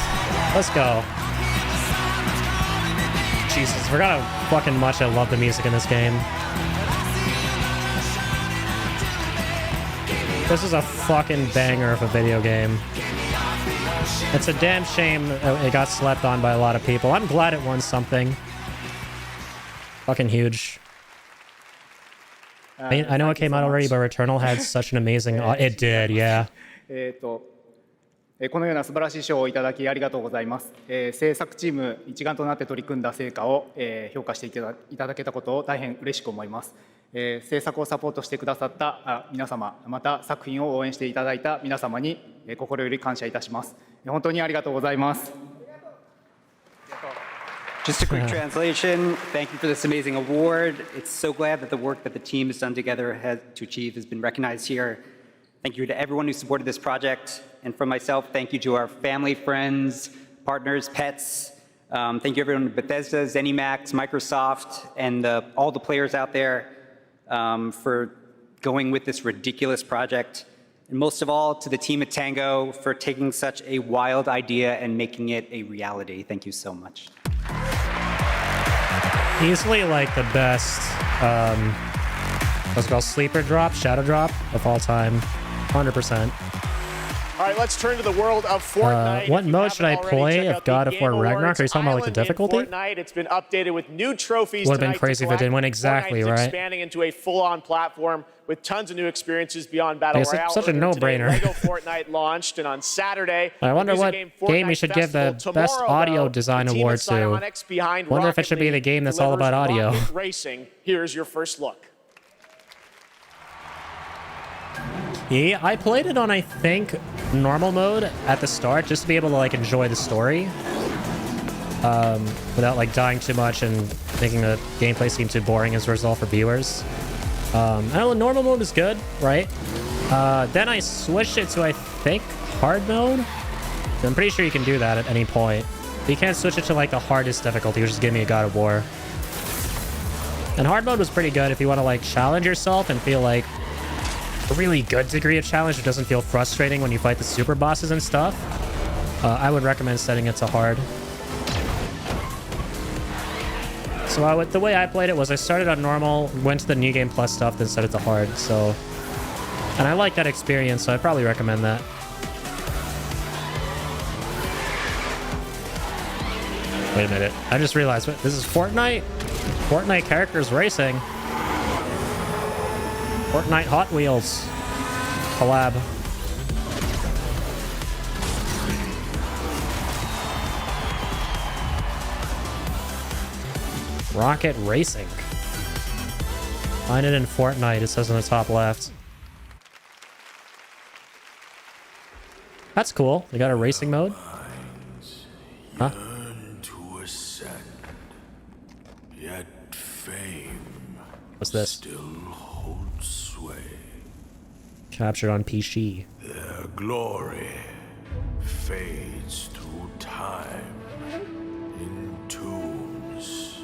Let's go. Jesus, I forgot how fucking much I love the music in this game. This is a fucking banger of a video game. It's a damn shame it got slept on by a lot of people. I'm glad it won something. Fucking huge. I know it came out already, but Returnal had such an amazing... It did, yeah. このような素晴らしい賞をいただきありがとうございます。制作チーム一丸となって取り組んだ成果を評価していただけたことを大変嬉しく思います。制作をサポートしてくださった皆様、また作品を応援していただいた皆様に心より感謝いたします。本当にありがとうございます。Just a quick translation. Thank you for this amazing award. It's so glad that the work that the team has done together to achieve has been recognized here. Thank you to everyone who supported this project. And from myself, thank you to our family, friends, partners, pets. Thank you everyone at Bethesda, ZeniMax, Microsoft, and all the players out there for going with this ridiculous project. And most of all, to the team at Tango for taking such a wild idea and making it a reality. Thank you so much. Easily like the best, what's it called, sleeper drop, shadow drop of all time. 100%. All right, let's turn to the world of Fortnite. What mode should I play if God of War Ragnarok? Are you talking about like the difficulty? Fortnite, it's been updated with new trophies. Would have been crazy if it didn't win exactly, Fortnite's right? Expanding into a full-on platform with tons of new experiences beyond Battle It's Royale. such a no-brainer. Lego Fortnite launched, and on Saturday, I wonder what game we should give the best audio design award to. Wonder if it should be the game that's all about audio. Racing. Here's your first look. Yeah, I played it on, I think, normal mode at the start, just to be able to like enjoy the story, without like dying too much and making the gameplay seem too boring as a result for viewers. I know normal mode is good, right? Then I switched it to, I think, hard mode. I'm pretty sure you can do that at any point. But you can't switch it to like the hardest difficulty, which is give me a God of War. And hard mode was pretty good if you want to like challenge yourself and feel like a really good degree of challenge. It doesn't feel frustrating when you fight the super bosses and stuff. I would recommend setting it to hard. So the way I played it was I started on normal, went to the New Game Plus stuff, then set it to hard. So, and I like that experience, so I'd probably recommend that. Wait a minute. I just realized, this is Fortnite? Fortnite characters racing. Fortnite Hot Wheels collab. Rocket Racing. Find it in Fortnite, it says in the top left. That's cool. They got a racing mode. Huh? Yet fame What's this? Still holds sway. Captured on PC. Their glory fades through time in tombs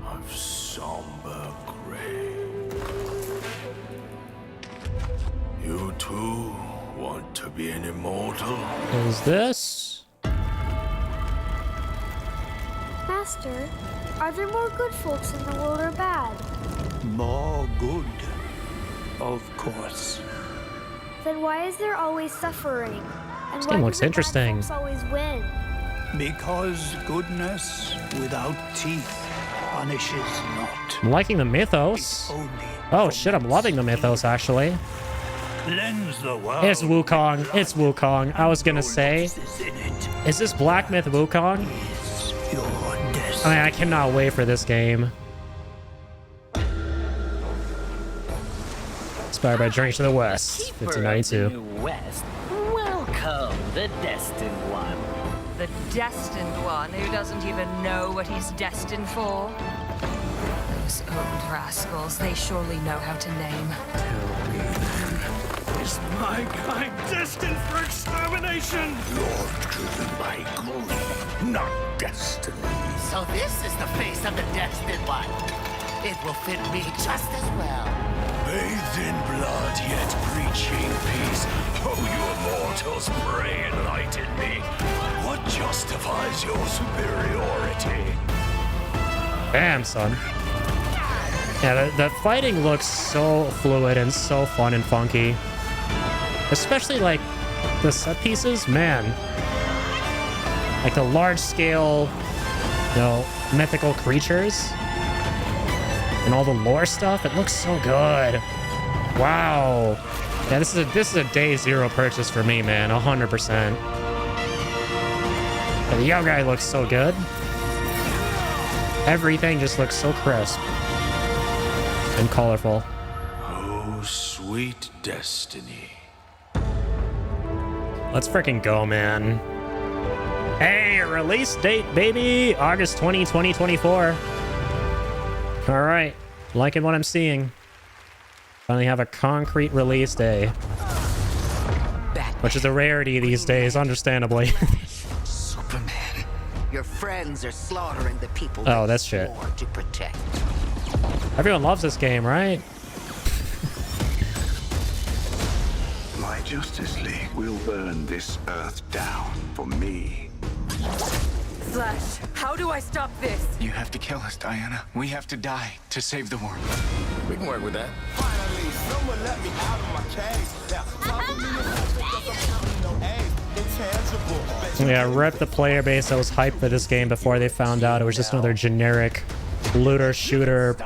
of somber gray. You too want to be an immortal? Is this? Master, are there more good folks in the world or bad? More good, of course. Then why is there always suffering? And This why game do looks the bad interesting. folks always win? Because goodness without teeth punishes not. I'm liking the mythos. Oh shit, I'm loving the mythos actually. Cleanse the world. It's Wukong. It's Wukong. I was gonna say, is this Black Myth Wukong? I mean, I cannot wait for this game. Inspired by Journey to the West, 1592. West. Welcome, the Destined One. The Destined One who doesn't even know what he's destined for? Those old rascals, they surely know how to name. Tell me then, is my kind destined for extermination? You're driven by greed, not destiny. So this is the face of the Destined One. It will fit me just as well. Bathed in blood, yet preaching peace. Oh, you mortals, pray enlighten me. What justifies your superiority? Damn, son. Yeah, the fighting looks so fluid and so fun and funky. Especially, like, the set pieces, man. Like the large-scale, you know, mythical creatures. And all the lore stuff, it looks so good. Wow. Yeah, this is a day zero purchase for me, man. 100%. Yeah, the Yao guy looks so good. Everything just looks so crisp and colorful. Oh, sweet destiny. Let's freaking go, man. Hey, release date, baby! August 20, 2024. All right, liking what I'm seeing. Finally have a concrete release day, which is a rarity these days, understandably. Superman, your friends are slaughtering the people. Oh, that's shit. To protect. Everyone loves this game, right? My Justice League will burn this Earth down for me. Flash, how do I stop this? You have to kill us, Diana. We have to die to save the world. We can work with that. Finally, someone let me out of my cage. Now, top of me is because I'm counting no aid. Intangible. Yeah, rip the player base that was hyped for this game before they found out it was just another generic looter shooter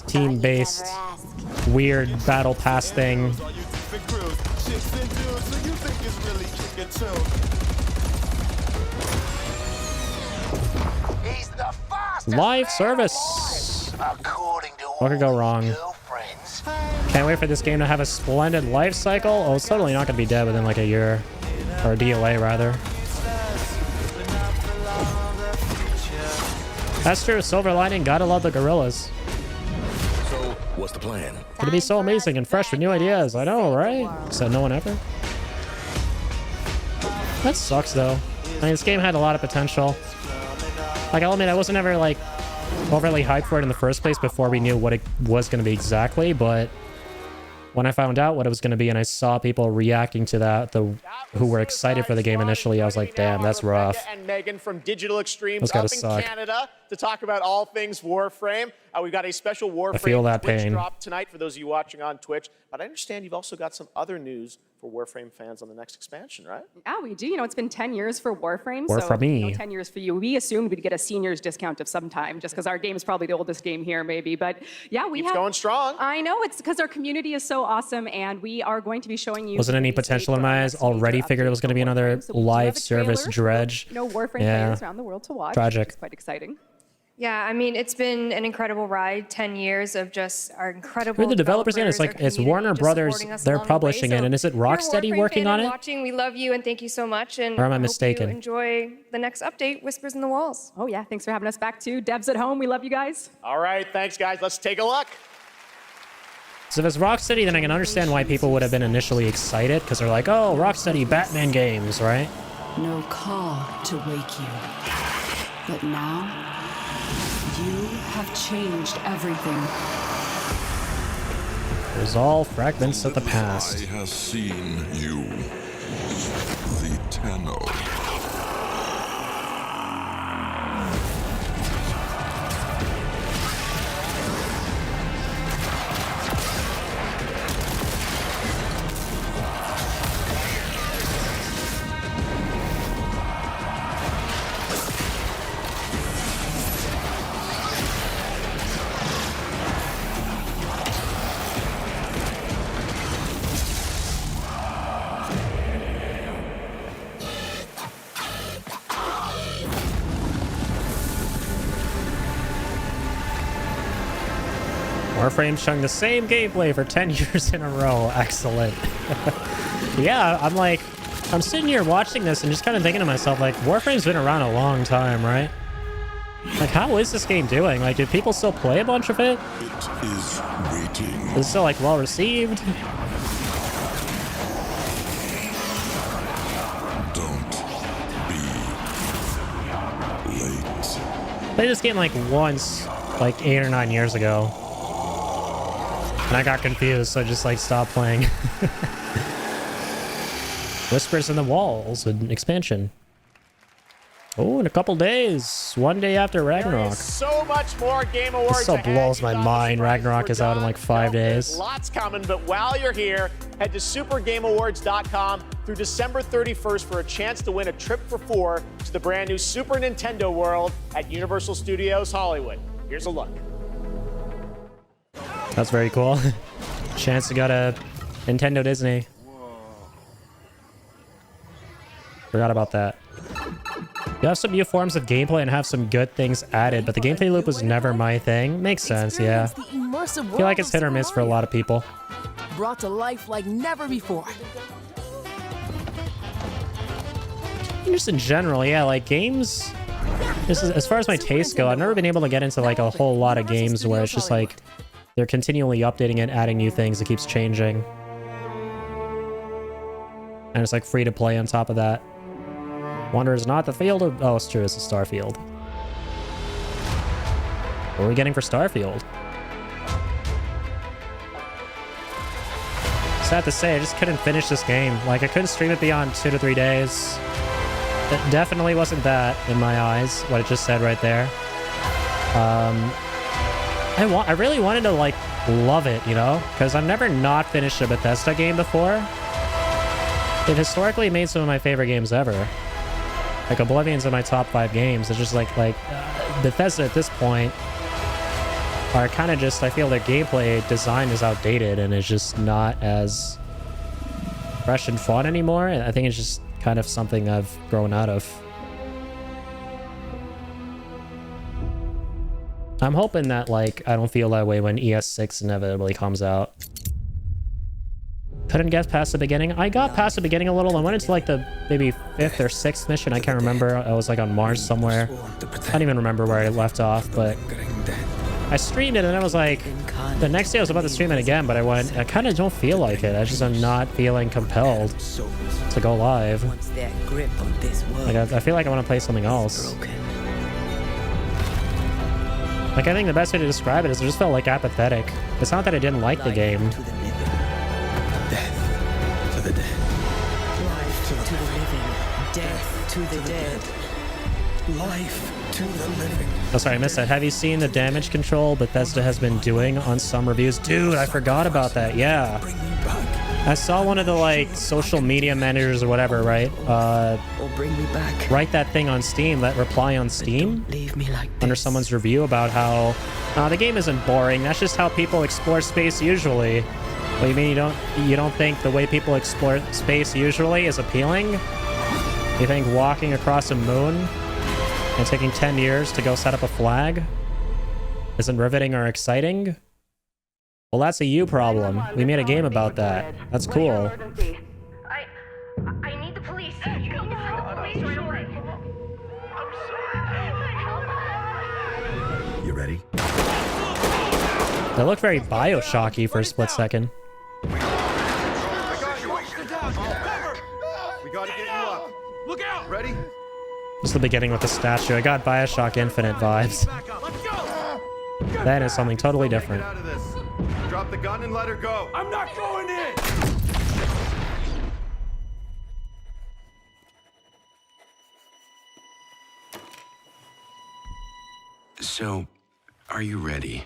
team-based weird battle pass thing. Live service. What could go wrong? Can't wait for this game to have a splendid life cycle. Oh, it's totally not going to be dead within like a year. Or a DOA, rather. That's true. Silver lining. Gotta love the gorillas. So, what's the plan? It'd be so amazing and fresh with new ideas. I know, right? Said no one ever. That sucks, though. I mean, this game had a lot of potential. Like, I'll admit, I wasn't ever, like, overly hyped for it in the first place before we knew what it was going to be exactly, but when I found out what it was going to be and I saw people reacting to that, who were excited for the game initially, I was like, damn, that's rough. And Megan from Digital Extremes That's up gotta in suck. Canada to talk about all things Warframe. We've got a special Warframe feel that Twitch pain. drop tonight for those of you watching on Twitch. But I understand you've also got some other news for Warframe fans on the next expansion, right? Yeah, we do. You know, it's been 10 years for Warframe. Or so, for me. 10 years for you. We assumed we'd get a seniors discount of some time, just because our game is probably the oldest game here, maybe. But yeah, we Keeps have. going strong. I know. It's because our community is so awesome, and we are going to be showing you. Wasn't any potential in my eyes. Already figured it was going to be another live service dredge. Warframe Yeah. players around the world to watch. Tragic. It's quite exciting. Yeah, I mean, it's been an incredible ride, 10 years of just our incredible Who are the developers again? It's like, it's Warner Brothers, they're publishing it, and is it Rocksteady working on it? Watching, we love you and thank you so much. And Or am I hope mistaken? You enjoy the next update, Whispers in the Walls. Oh yeah, thanks for having us back too. Devs at home, we love you guys. All right, thanks, guys. Let's take a look. So if it's Rocksteady, then I can understand why people would have been initially excited, because they're like, oh, Rocksteady Batman games, right? No call to wake you. But now, you have changed everything. There's all fragments of the past. I have seen you, the Tenno. Warframe showing the same gameplay for 10 years in a row. Excellent. Yeah, I'm sitting here watching this and just kind of thinking to myself, like, Warframe's been around a long time, right? Like, how is this game doing? Like, do people still play a bunch of it? It is waiting. Is it still, like, well received? Don't be late. I played this game, like, once, like, 8 or 9 years ago. And I got confused, so I just, like, stopped playing. Whispers in the Walls, an expansion. Oh, in a couple days. One day after Ragnarok. So much more Game Awards. This still ahead. blows my mind. Ragnarok is out in like 5 days. Lots coming, but while you're here, head to supergameawards.com through December 31st for a chance to win a trip for 4 to the brand new Super Nintendo World at Universal Studios Hollywood. Here's a look. Warframe showing the same gameplay for 10 years in a row. Excellent. Yeah, I'm sitting here watching this and just kind of thinking to myself, like, Warframe's been around a long time, right? Like, how is this game doing? Like, do people still play a bunch of it? Warframe's got a new That's very cool. Chance to go to Nintendo Disney. Forgot about that. You have some new forms of gameplay and have some good things added, but the gameplay loop was never my thing. Makes sense, yeah. I feel like it's hit or miss for a lot of people. Brought to life like never before. Just in general, yeah, like games, as far as my tastes go, I've never been able to get into like a whole lot of games where it's just like they're continually updating it, adding new things, it keeps changing. And it's like free to play on top of that. Wonder is not the field of... Oh, it's true, it's a Starfield. What are we getting for Starfield? Sad to say, I just couldn't finish this game. Like, I couldn't stream it beyond 2 to 3 days. It definitely wasn't that, in my eyes, what it just said right there. I really wanted to, like, love it, you know? Because I've never not finished a Bethesda game before. They've historically made some of my favorite games ever. Like, Oblivion's in my top 5 games. It's just like Bethesda at this point are kind of just, I feel their gameplay design is outdated and it's just not as fresh and fun anymore. I think it's just kind of something I've grown out of. I'm hoping that, like, I don't feel that way when ES6 inevitably comes out. Couldn't get past the beginning. I got past the beginning a little. I went into like the maybe 5th or 6th mission. I can't remember. I was like on Mars somewhere. I don't even remember where I left off, but I streamed it and I was like, the next day I was about to stream it again, but I kind of don't feel like it. I just am not feeling compelled to go live. Like I feel like I want to play something else. Like I think the best way to describe it is it just felt like apathetic. It's not that I didn't like the game. To the dead. Life to the living. Death to the dead. Life to the living. Oh, sorry, I missed that. Have you seen the damage control Bethesda has been doing on some reviews? Dude, I forgot about that. Yeah. I saw one of the, like, social media managers or whatever, right? Write that thing on Steam, that reply on Steam under someone's review about how the game isn't boring. That's just how people explore space usually. What do you mean you don't think the way people explore space usually is appealing? You think walking across a moon and taking 10 years to go set up a flag isn't riveting or exciting? Well, that's a you problem. We made a game about that. That's cool. I need the police. You need to send the police right away. You ready? They look very Bioshocky for a split second. We gotta get you up. Look out! Ready? Just the beginning with the statue. I got Bioshock Infinite vibes. That is something totally different. Get out of this. Drop the gun and let her go. I'm not going in! So, are you ready?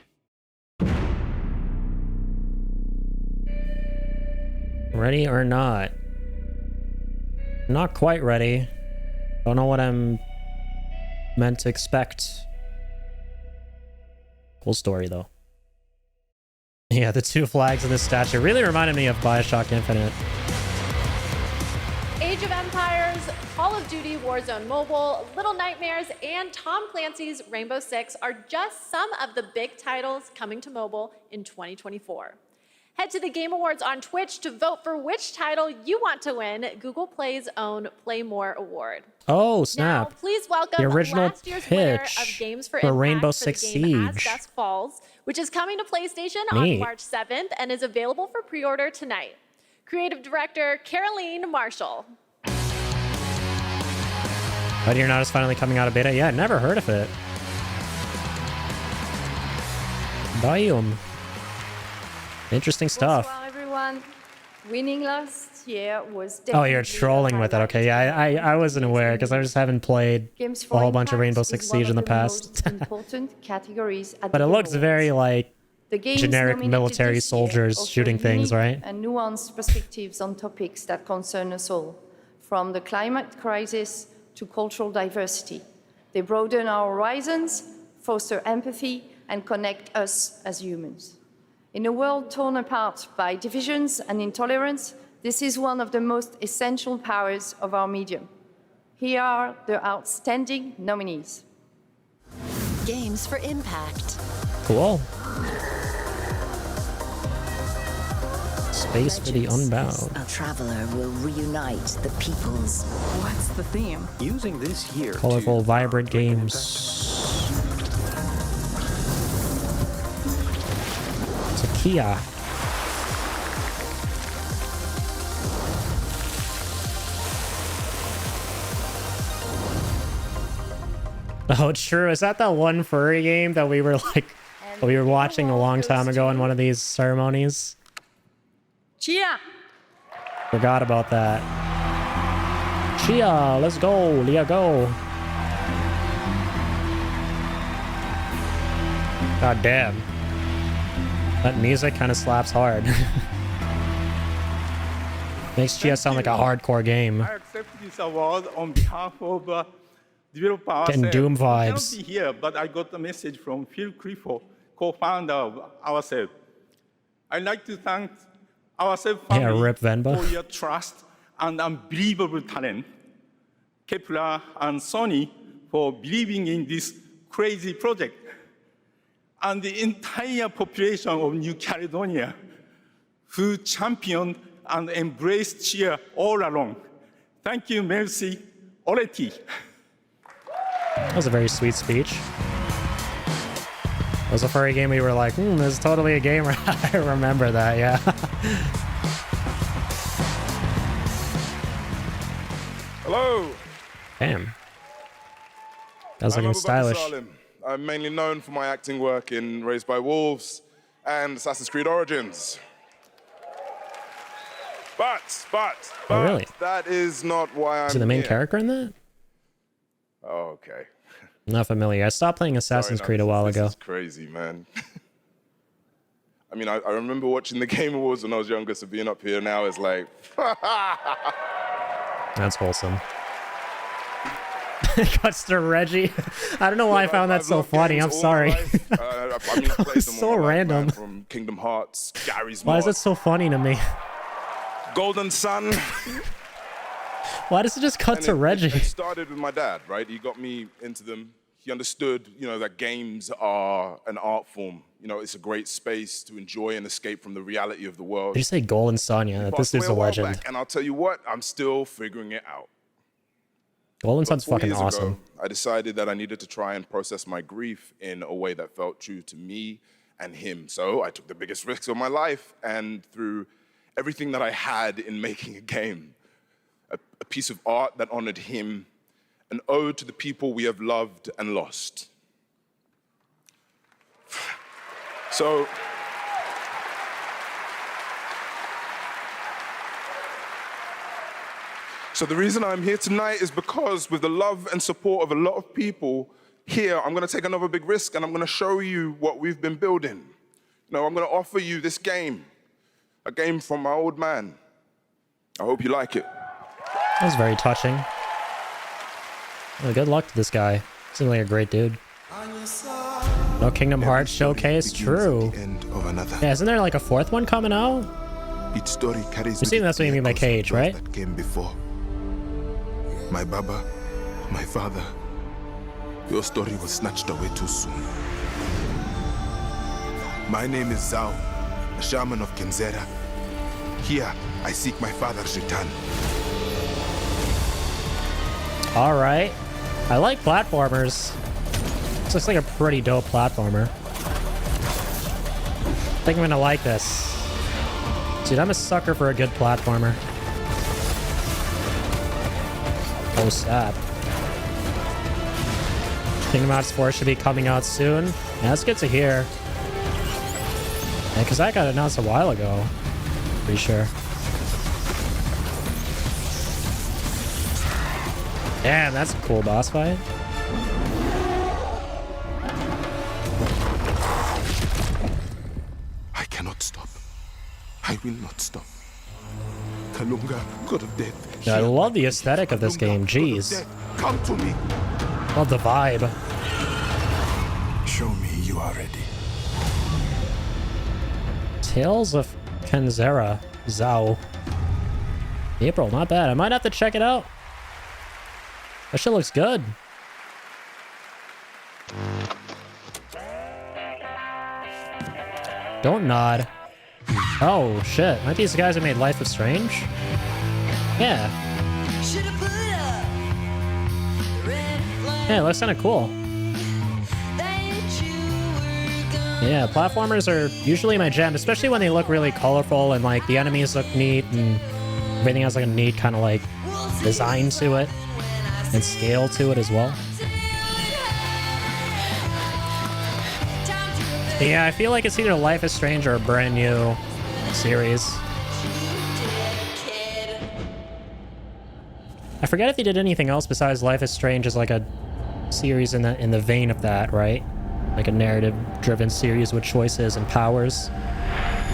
Ready or not? Not quite ready. Don't know what I'm meant to expect. Cool story, though. Yeah, the 2 flags in this statue really reminded me of Bioshock Infinite. Age of Empires, Call of Duty Warzone Mobile, Little Nightmares, and Tom Clancy's Rainbow Six are just some of the big titles coming to mobile in 2024. Head to the Game Awards on Twitch to vote for which title you want to win Google Play's own Play More award. Oh, snap. Now, please welcome the original last year's winner pitch of Games for for Impact Rainbow for Six the game As Siege. Dusk Falls, which is coming to PlayStation Neat. on March 7th and is available for pre-order tonight. Creative Director Caroline Marshall. But you're not finally coming out of beta? Yeah, never heard of it. Biome. Interesting stuff. Bonsoir, everyone. Winning last year was Oh, you're trolling with it. Okay, yeah, I wasn't aware because I just haven't played Games a for whole bunch of Impact Rainbow is Six one Siege of in the the past. most important categories at But the it looks Awards. very like The games generic nominated military this year soldiers offer shooting things, unique right? And nuanced perspectives on topics that concern us all, from the climate crisis to cultural diversity. They broaden our horizons, foster empathy, and connect us as humans. In a world torn apart by divisions and intolerance, this is one of the most essential powers of our medium. Here are the outstanding nominees. Games for Impact. Cool. Space for the Unbound. A traveler will reunite the peoples. What's the theme? Using this year. Colorful, vibrant games. It's a Kia. Oh, true. Is that one furry game that we were watching a long time ago in one of these ceremonies? Chia! Forgot about that. Chia, let's go. Leah, go. God damn. That music kind of slaps hard. Makes Chia sound like a hardcore game. I accept this award on behalf of developer Getting Doom vibes. I cannot be here, but I got a message from Phil Clifford, co-founder of Ourselves. I'd like to thank Ourselves family Rip Venba. for your trust and unbelievable talent. Kepler and Sony for believing in this crazy project. And the entire population of New Caledonia who championed and embraced Chia all along. Thank you, merci, Oleti. That was a very sweet speech. It was a furry game we were like, this is totally a game. I remember that, yeah. Hello. Damn. That was looking stylish. Salim. I'm mainly known for my acting work in Raised by Wolves and Assassin's Creed Origins. But, Oh, really? that is not why I'm Is he the main here. character in that? Oh, okay. I'm not familiar. I stopped playing Assassin's Creed a while ago. This is crazy, man. I mean, I remember watching the Game Awards when I was younger, so being up here now is like... That's wholesome. Cuts to Reggie. I don't know why I found that so funny. I'm sorry. It's so random. From Kingdom Hearts, Gary's Why is Mod, it so funny to me? Golden Sun. Why does it just cut to Reggie? It started with my dad, right? He got me into them. He understood, that games are an art form. It's a great space to enjoy and escape from the reality of the world. Did you say Golden Sun? Yeah, this dude's a legend. Back, and I'll tell you what, I'm still figuring it out. Golden Sun's 4 fucking years awesome. ago, I decided that I needed to try and process my grief in a way that felt true to me and him. So I took the biggest risks of my life, and through everything that I had in making a game, a piece of art that honored him, an ode to the people we have loved and lost. So the reason I'm here tonight is because with the love and support of a lot of people here, I'm gonna take another big risk and I'm gonna show you what we've been building. I'm gonna offer you this game, a game from my old man. I hope you like it. That was very touching. Well, good luck to this guy. Seems like a great dude. No Kingdom Hearts showcase? True. Yeah, isn't there like a 4th one coming out? Each story carries You're seeing that's what you mean by Cage, right? that came before. My Baba, my father, your story was snatched away too soon. My name is Zhao, a shaman of Kenzera. Here, I seek my father's return. All right. I like platformers. This looks like a pretty dope platformer. I think I'm gonna like this. Dude, I'm a sucker for a good platformer. Oh, sad. Kingdom Hearts 4 should be coming out soon. Yeah, that's good to hear. Yeah, because that got announced a while ago. Pretty sure. Damn, that's a cool boss fight. I cannot stop. I will not stop. Kalunga, god of death. Yeah, I love the aesthetic of this game. Jeez. Come to me. Love the vibe. Show me you are ready. Tales of Kenzera. Zao. April, not bad. I might have to check it out. That shit looks good. Don't nod. Oh, shit. Aren't these the guys that made Life is Strange? Yeah. Yeah, it looks kind of cool. Yeah, platformers are usually my jam, especially when they look really colorful and like the enemies look neat and everything has like a neat kind of like design to it and scale to it as well. Yeah, I feel like it's either Life is Strange or a brand new series. I forget if they did anything else besides Life is Strange as like a series in the vein of that, right? Like a narrative-driven series with choices and powers?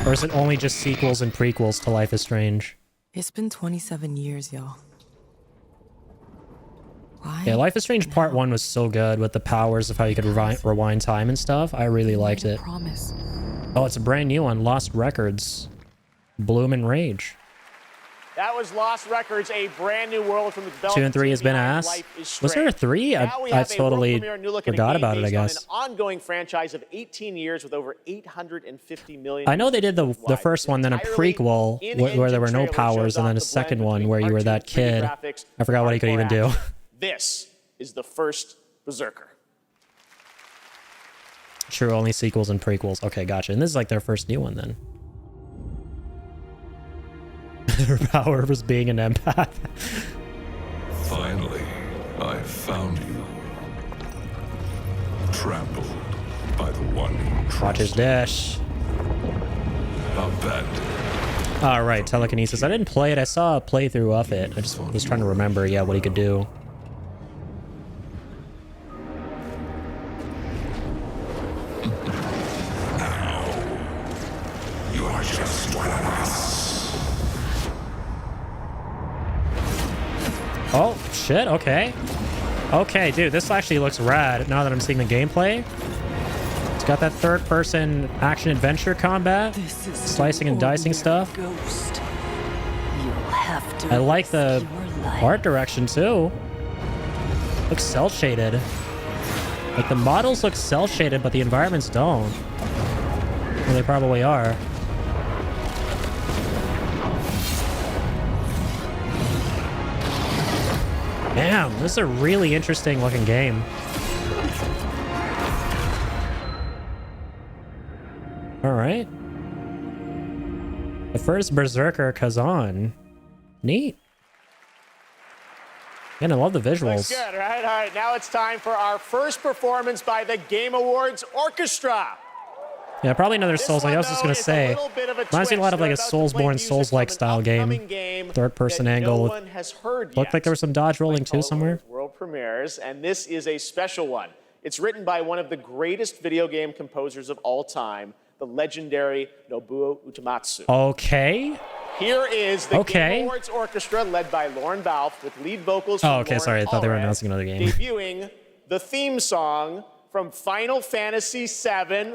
Or is it only just sequels and prequels to Life is Strange? It's been 27 years, y'all. Why? Yeah, Life is Strange Part 1 was so good with the powers of how you could rewind time and stuff. I really liked it. Promise. Oh, it's a brand new one. Lost Records. Bloom and Rage. That was Lost Records, a brand new world from the development 2 and 3 has been asked. Was there a 3? I totally forgot about it, I guess. An ongoing franchise of 18 years with over 850 million. I know they did the first one, then a prequel where there were no powers, and then a second one where you were that kid. I forgot what he could even do. This is the first Berserker. True, only sequels and prequels. Okay, gotcha. And this is like their first new one then. Their power was being an empath. Finally, I found you. Trampled by the one who Watch his dash. abandoned. Alright, telekinesis. I didn't play it. I saw a playthrough of it. I just was trying to remember, yeah, what he could do. You are just one of us. Oh, shit, okay. Okay, dude, this actually looks rad now that I'm seeing the gameplay. It's got that third-person action-adventure combat, slicing and dicing stuff. I like the art direction, too. Looks cel-shaded. Like, the models look cel-shaded, but the environments don't. Well, they probably are. Damn, this is a really interesting looking game. Alright. The first Berserker Kazan. Neat. And I love the visuals. Looks good, right? All right, now it's time for our first performance by the Game Awards Orchestra. Yeah, probably another Souls. Like I was just gonna say, reminds me a lot of like a Soulsborne, Souls-like style game. Third-person angle. Looked like there was some dodge rolling too somewhere. World premieres, and this is a special one. It's written by one of the greatest video game composers of all time, the legendary Nobuo Uematsu. Okay. Here is the Game Awards Orchestra, led by Lauren Balfe, with lead vocals from Lauren sorry, I thought they were Allred, announcing another game. debuting the theme song from Final Fantasy VII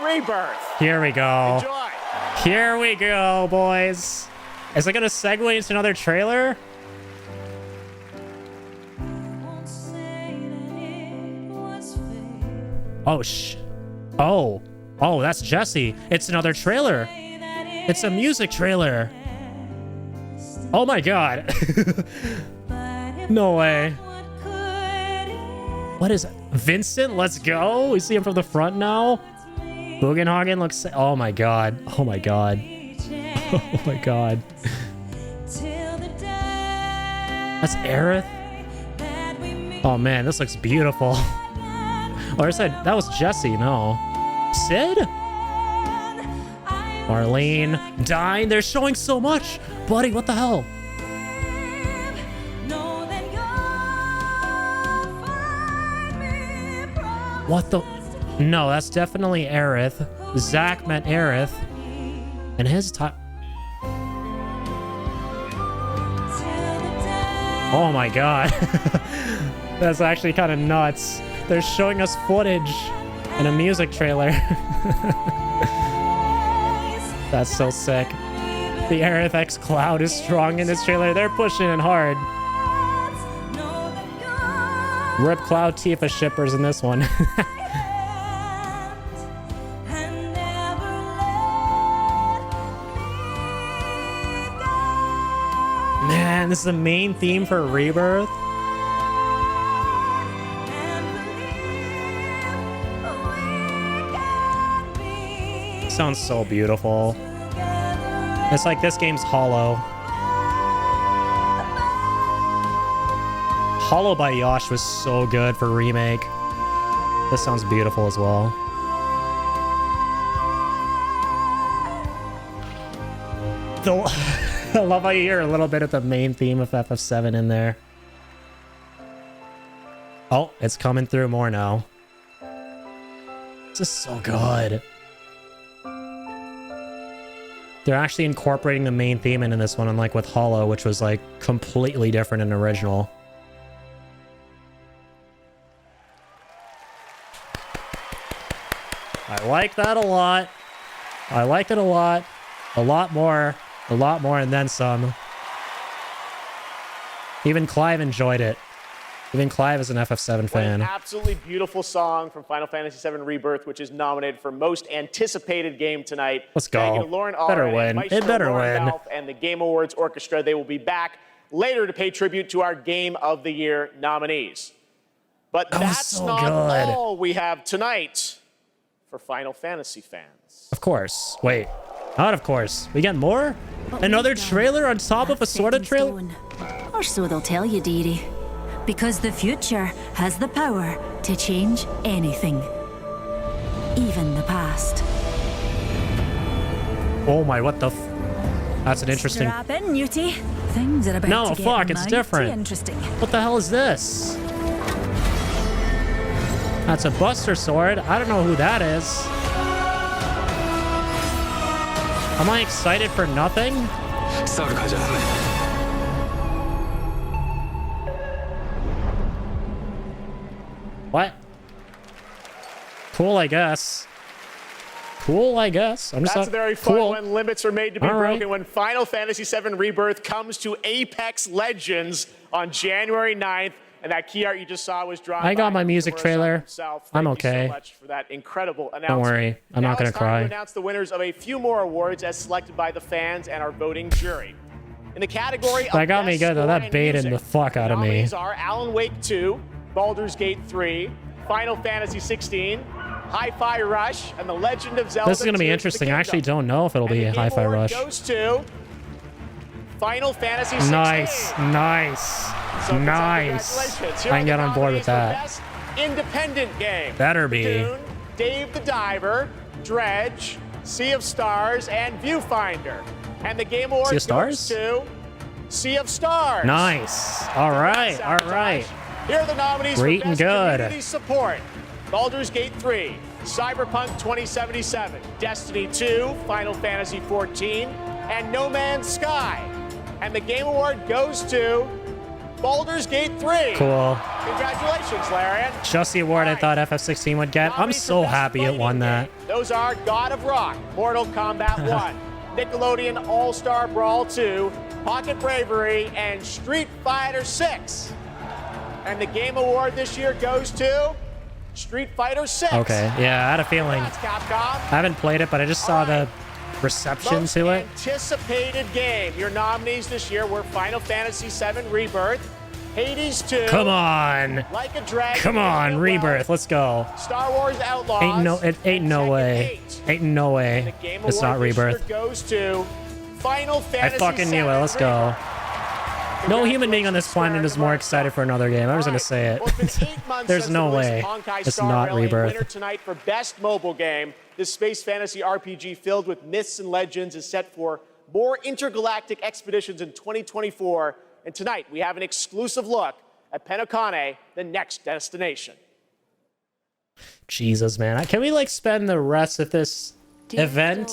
Rebirth. Here we go. Enjoy. Here we go, boys. Is it gonna segue into another trailer? Oh, Oh, that's Jesse. It's another trailer. It's a music trailer. Oh my god. No way. What is it? Vincent, let's go. We see him from the front now. Bugenhagen looks... Oh my god. Oh my god. Oh my god. That's Aerith? Oh man, this looks beautiful. Oh, I said that was Jesse, no. Sid? Marlene, Dyne, they're showing so much! Buddy, what the hell? What the... No, that's definitely Aerith. Zach meant Aerith. And his time... Oh my god. That's actually kind of nuts. They're showing us footage in a music trailer. That's so sick. The Aerith Cloud is strong in this trailer. They're pushing it hard. Rip Cloud Tifa shippers in this one. Man, this is the main theme for Rebirth. Sounds so beautiful. It's like this game's Hollow. Hollow by Yosh was so good for remake. This sounds beautiful as well. I love how you hear a little bit of the main theme of FF7 in there. Oh, it's coming through more now. This is so good. They're actually incorporating the main theme into this one, unlike with Hollow, which was like completely different and original. I like that a lot. I liked it a lot. A lot more, and then some. Even Clive enjoyed it. Even Clive is an FF7 fan. An absolutely beautiful song from Final Fantasy VII Rebirth, which is nominated for Most Anticipated Game tonight. Let's go. Thank you to Lauren Better Allred, win. Maestro It better Lauren win. Balfe, and the Game Awards Orchestra. They will be back later to pay tribute to our Game of the Year nominees. But that's so not good. all we have tonight for Final Fantasy fans. Of course. Wait. Not of course. We got more? Another trailer on top of a sort of trailer? Or so they'll tell you, dearie. Because the future has the power to change anything. Even the past. Oh my, what the That's an interesting... Strap in, Newty. Things are about No, to get fuck, it's mighty different. interesting. What the hell is this? That's a Buster Sword. I don't know who that is. Am I excited for nothing? What? Cool, I guess. Cool, I guess. I'm just That's not very fun cool. when limits are made to be All right. broken. When Final Fantasy VII Rebirth comes to Apex Legends on January 9th, and that key art you just saw was drawn I got by my music Nomura trailer. himself. I'm Thank you okay. so much for that incredible announcement. Don't worry. I'm Now not going it's to time cry. to announce the winners of a few more awards as selected by the fans and our voting jury. In the category of That got me Best good, though. Score That and baited Music, the fuck out of me. nominees are Alan Wake 2, Baldur's Gate 3, Final Fantasy 16, Hi-Fi Rush, and The Legend of Zelda. This is going to be Tears of the interesting. I actually Kingdom. don't know if it'll be a Game Hi-Fi Award Rush. goes to Final Fantasy 16. Nice, nice, So nice. congratulations. Here I are can the get on board with nominees for that. Best Independent Game. Better be. Dune, Dave the Diver, Dredge, Sea of Stars, and Viewfinder. And the Game Award Sea of Stars? goes to Sea of Stars. Nice. All right, all right. Here are the nominees Great for and Best good. Community Support. Baldur's Gate 3, Cyberpunk 2077, Destiny 2, Final Fantasy 14, and No Man's Sky. And the Game Award goes to Baldur's Gate 3. Cool. Congratulations, Larian. Just the award I thought FF16 would get. I'm so happy it won that. Those are God of Rock, Mortal Kombat 1, Nickelodeon All-Star Brawl 2, Pocket Bravery, and Street Fighter 6. And the Game Award this year goes to Street Fighter 6. Okay, yeah, I had a feeling. That's Capcom. I haven't played it, but I just saw the reception Most to it. anticipated game. Your nominees this year were Final Fantasy VII Rebirth, Hades 2. Come on. Like a Dragon. Come on, Rebirth. Let's go. Star Wars Outlaws. Ain't no way. Ain't no way. Game It's Award not this year Rebirth. goes to Final I Fantasy fucking knew it. Let's go. No human being on this planet is more excited for another game. I was going to say it. There's no way. It's not Winner Rebirth. tonight for Best Mobile Game. This space fantasy RPG filled with myths and legends is set for more intergalactic expeditions in 2024. And tonight we have an exclusive look at Penokane, the next destination. Jesus, man. Can we like spend the rest of this event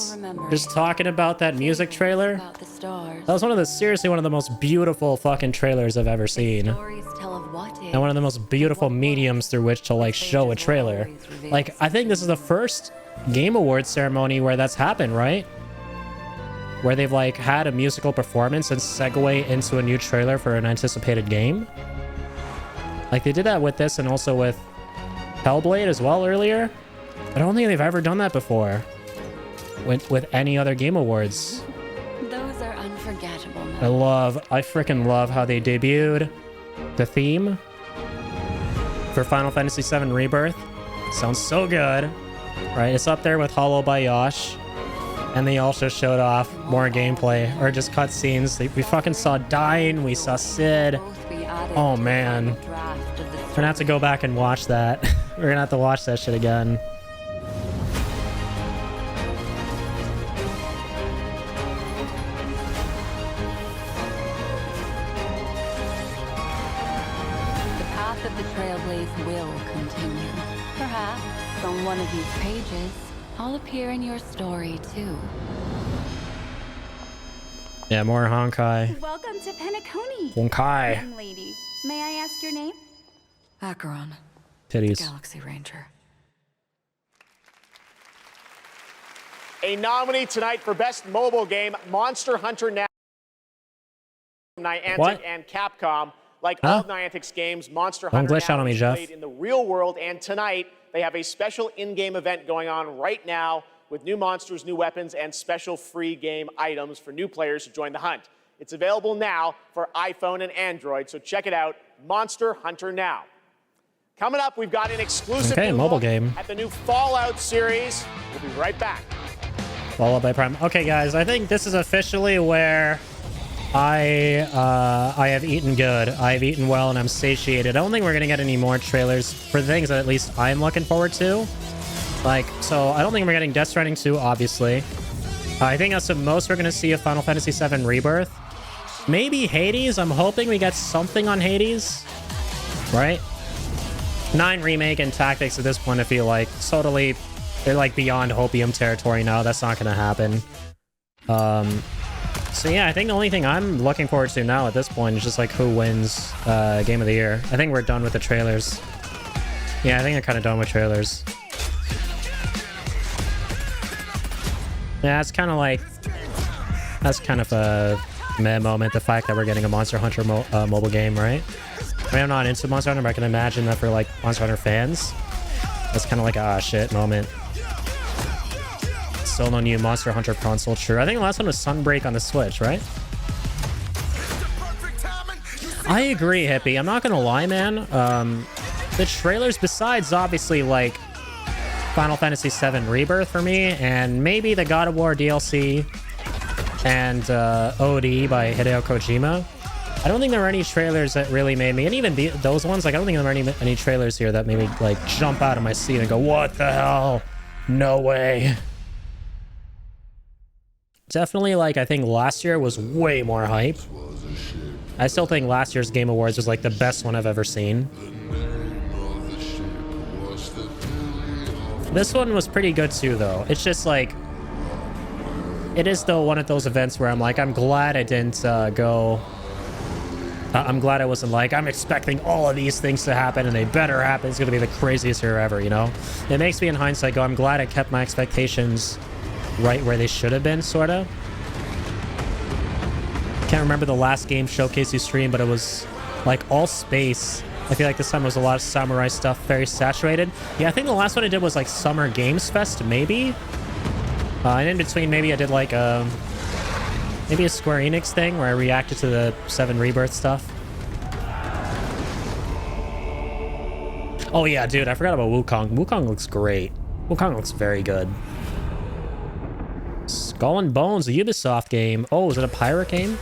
just talking about that music trailer? That was seriously one of the most beautiful fucking trailers I've ever seen. And one of the most beautiful mediums through which to like show a trailer. Like, I think this is the first Game Awards ceremony where that's happened, right? where they've like had a musical performance and segue into a new trailer for an anticipated game. Like they did that with this and also with Hellblade as well earlier. I don't think they've ever done that before with any other Game Awards. Those are unforgettable. I freaking love how they debuted the theme for Final Fantasy VII Rebirth. Sounds so good, right? It's up there with Hollow by Yosh. And they also showed off more gameplay, or just cutscenes. We fucking saw Dyne, we saw Cid. Oh man. We're gonna have to go back and watch that. We're gonna have to watch that shit again. The path of the Trailblaze will continue. Perhaps on one of these pages, I'll appear in your story too. Yeah, more Honkai. Welcome to Penacony. Honkai. Young lady, may I ask your name? Acheron. Titties. Galaxy Ranger. A nominee tonight for Best Mobile Game, Monster Hunter Now. Niantic What? and Capcom. Like Huh? all Niantic's games, Monster Don't Hunter glitch Now out on me, is Jeff. played in the real world, and tonight they have a special in-game event going on right now with new monsters, new weapons, and special free game items for new players to join the hunt. It's available now for iPhone and Android, so check it out, Monster Hunter Now. Coming up, we've got an exclusive new mobile look game. at the new Fallout series. We'll be right back. Followed by Prime. Okay, guys, I think this is officially where I have eaten good. I've eaten well, and I'm satiated. I don't think we're gonna get any more trailers for the things that at least I'm looking forward to. Like, so I don't think we're getting Death Stranding 2, obviously. I think that's the most we're gonna see of Final Fantasy VII Rebirth. Maybe Hades. I'm hoping we get something on Hades, right? 9 Remake and Tactics at this point, I feel like totally, they're like beyond Hopium territory now. That's not gonna happen. So yeah, I think the only thing I'm looking forward to now at this point is just like who wins Game of the Year. I think we're done with the trailers. Yeah, I think I'm kind of done with trailers. Yeah, it's kind of like, that's kind of a meh moment, the fact that we're getting a Monster Hunter mobile game, right? I mean, I'm not into Monster Hunter, but I can imagine that for like Monster Hunter fans, that's kind of like a ah shit moment. Still no new Monster Hunter console, true. I think the last one was Sunbreak on the Switch, right? I agree, Hippie. I'm not gonna lie, man. The trailers, besides obviously like Final Fantasy VII Rebirth for me, and maybe the God of War DLC and OD by Hideo Kojima, I don't think there were any trailers that really made me, and even those ones, like I don't think there were any trailers here that made me like jump out of my seat and go, what the hell? No way. Definitely, like, I think last year was way more hype. I still think last year's Game Awards was like the best one I've ever seen. This one was pretty good too, though. It's just like, it is still one of those events where I'm like, I'm glad I didn't go. I'm glad I wasn't like, I'm expecting all of these things to happen and they better happen. It's going to be the craziest year ever, you know? It makes me in hindsight go, I'm glad I kept my expectations right where they should have been, sort of. Can't remember the last game showcase you streamed, but it was like all space. I feel like this time was a lot of samurai stuff, very saturated. Yeah, I think the last one I did was like Summer Games Fest, maybe. And in between, maybe I did like maybe a Square Enix thing where I reacted to the 7 Rebirth stuff. Oh yeah, dude, I forgot about Wukong. Wukong looks great. Wukong looks very good. Skull and Bones, a Ubisoft game. Oh, is it a pirate game?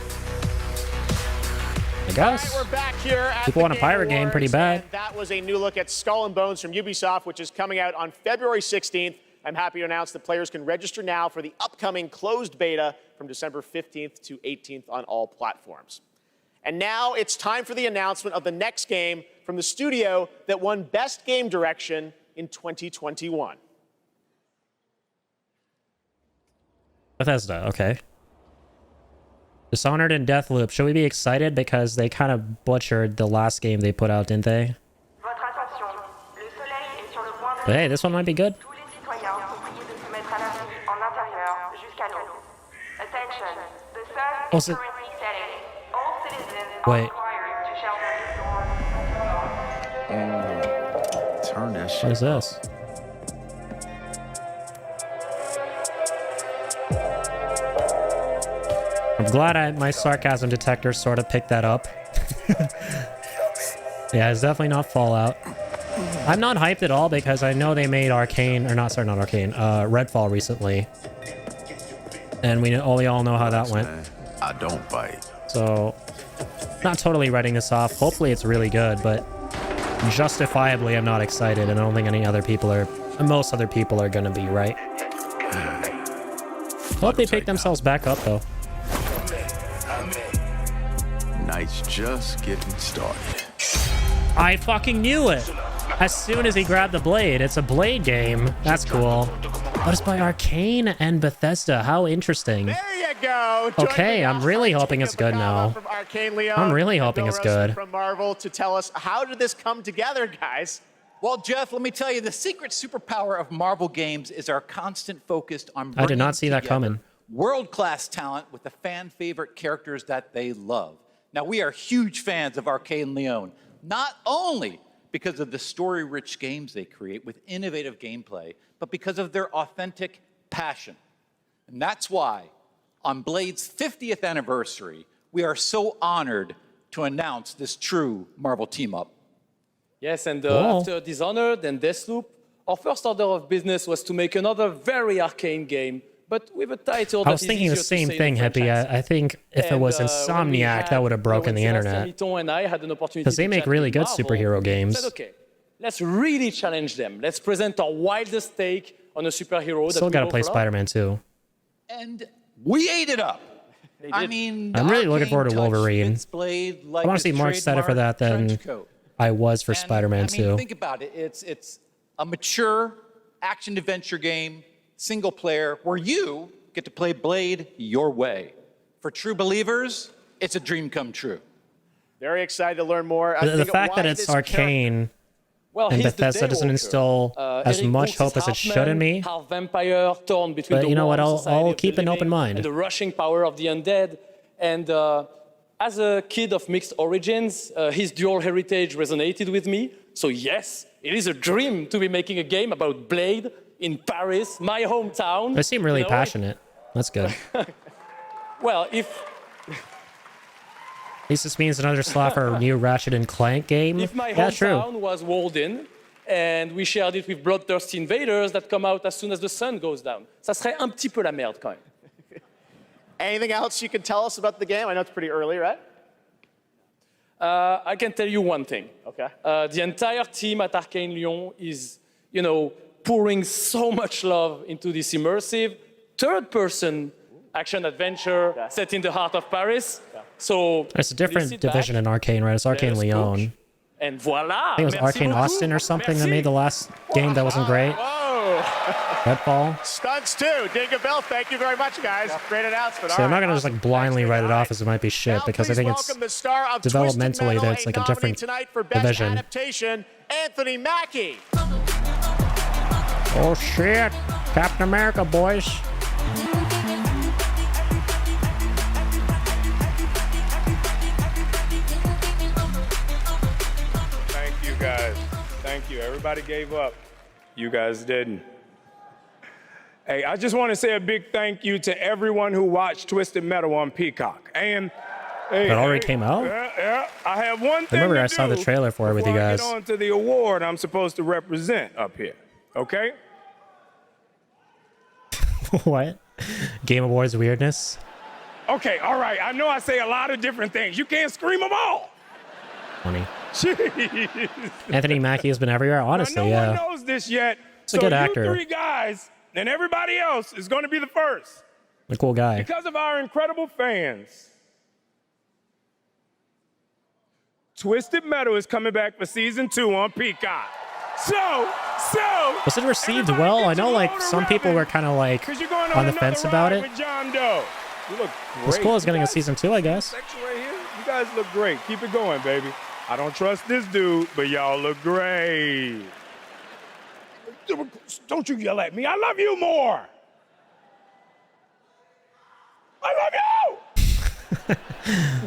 I guess. All right, we're back here at People want a Game pirate game Awards, pretty bad. and that was a new look at Skull and Bones from Ubisoft, which is coming out on February 16th. I'm happy to announce that players can register now for the upcoming closed beta from December 15th to 18th on all platforms. And now it's time for the announcement of the next game from the studio that won Best Game Direction in 2021. Bethesda, okay. Dishonored and Deathloop. Should we be excited because they kind of butchered the last game they put out, didn't they? But hey, this one might be good. Attention, Oh, is it? Wait. Turn that shit. What is this? I'm glad my sarcasm detector sort of picked that up. Yeah, it's definitely not Fallout. I'm not hyped at all because I know they made Arcane, or not, sorry, not Arcane, Redfall recently. And we all know how that went. I don't bite. So, not totally writing this off. Hopefully it's really good, but justifiably I'm not excited, and I don't think most other people are gonna be, right? Hope they pick themselves back up, though. Night's just getting started. I fucking knew it! As soon as he grabbed the blade, it's a Blade game. That's cool. But it's by Arcane and Bethesda. How interesting. There you go. Okay, I'm really hoping it's good now. From Arcane Leon, I'm really hoping it's good. From Marvel to tell us, how did this come together, guys? Well, Jeff, let me tell you, the secret superpower of Marvel games is our constant focus on I did not see that coming. World-class talent with the fan-favorite characters that they love. Now, we are huge fans of Arcane Leon, not only because of the story-rich games they create with innovative gameplay, but because of their authentic passion. And that's why, on Blade's 50th anniversary, we are so honored to announce this true Marvel team-up. Yes, and after Dishonored and Deathloop, our first order of business was to make another very Arcane game, but with a title that I was thinking the same thing, Hippie. I think if it was Insomniac, that would have broken the internet. Because they make really good superhero games. Said, okay, let's really challenge them. Let's present our wildest take on a superhero. Still got to play Spider-Man 2. And we ate it up. I mean, I'm really looking forward to Wolverine. Blade, I want to see more excited for that than I was for Spider-Man 2. I mean, think about it. It's a mature action-adventure game, single player, where you get to play Blade your way. For true believers, it's a dream come true. Very excited to learn more. The fact that it's Arcane and Bethesda doesn't instill as much hope as it should in me. Half vampire, torn between but you know what? I'll keep an open mind. And the rushing power of the undead. And as a kid of mixed origins, his dual heritage resonated with me. So yes, it is a dream to be making a game about Blade in Paris, my hometown. They seem really passionate. That's good. Well, if... At least this means another slot for a new Ratchet and Clank game. If my hometown was walled in, and we shared it with bloodthirsty invaders that come out as soon as the sun goes down, ça serait un petit peu la merde quand même. Anything else you can tell us about the game? I know it's pretty early, right? I can tell you one thing. Okay. The entire team at Arcane Lyon is, pouring so much love into this immersive third-person action-adventure set in the heart of Paris. Yeah. So it's a different division in Arcane, right? It's Arcane Lyon. And voila! I think it was Arcane Austin or something that made the last game that wasn't great. Whoa! Redfall. Stunts too. Ding a bell. Thank you very much, guys. Great announcement. So I'm not gonna just blindly write it off as it might be shit, because I think it's developmentally that it's like a different division. Adaptation, Anthony Mackie. Oh shit! Captain America, boys. Thank you guys. Thank you. Everybody gave up. You guys didn't. Hey, I just want to say a big thank you to everyone who watched Twisted Metal on Peacock. And hey, it already came out? Yeah. I have one thing I remember to I saw the trailer for it with you guys. Before I get on to the award I'm supposed to represent up here. Okay? What? Game Awards weirdness? Okay, all right. I know I say a lot of different things. You can't scream them all. Funny. Jeez. Anthony Mackie has been everywhere, honestly, no one knows this yet. He's a good actor. You three guys and everybody else is going to be the first. A cool guy. Because of our incredible fans. Twisted Metal is coming back for season 2 on Peacock. So. Was it received well? I know, some people were kind of on the fence about it. John Doe. You look great. It's cool as getting a season 2, I guess. Right here. You guys look great. Keep it going, baby. I don't trust this dude, but y'all look great. Don't you yell at me. I love you more. I love you.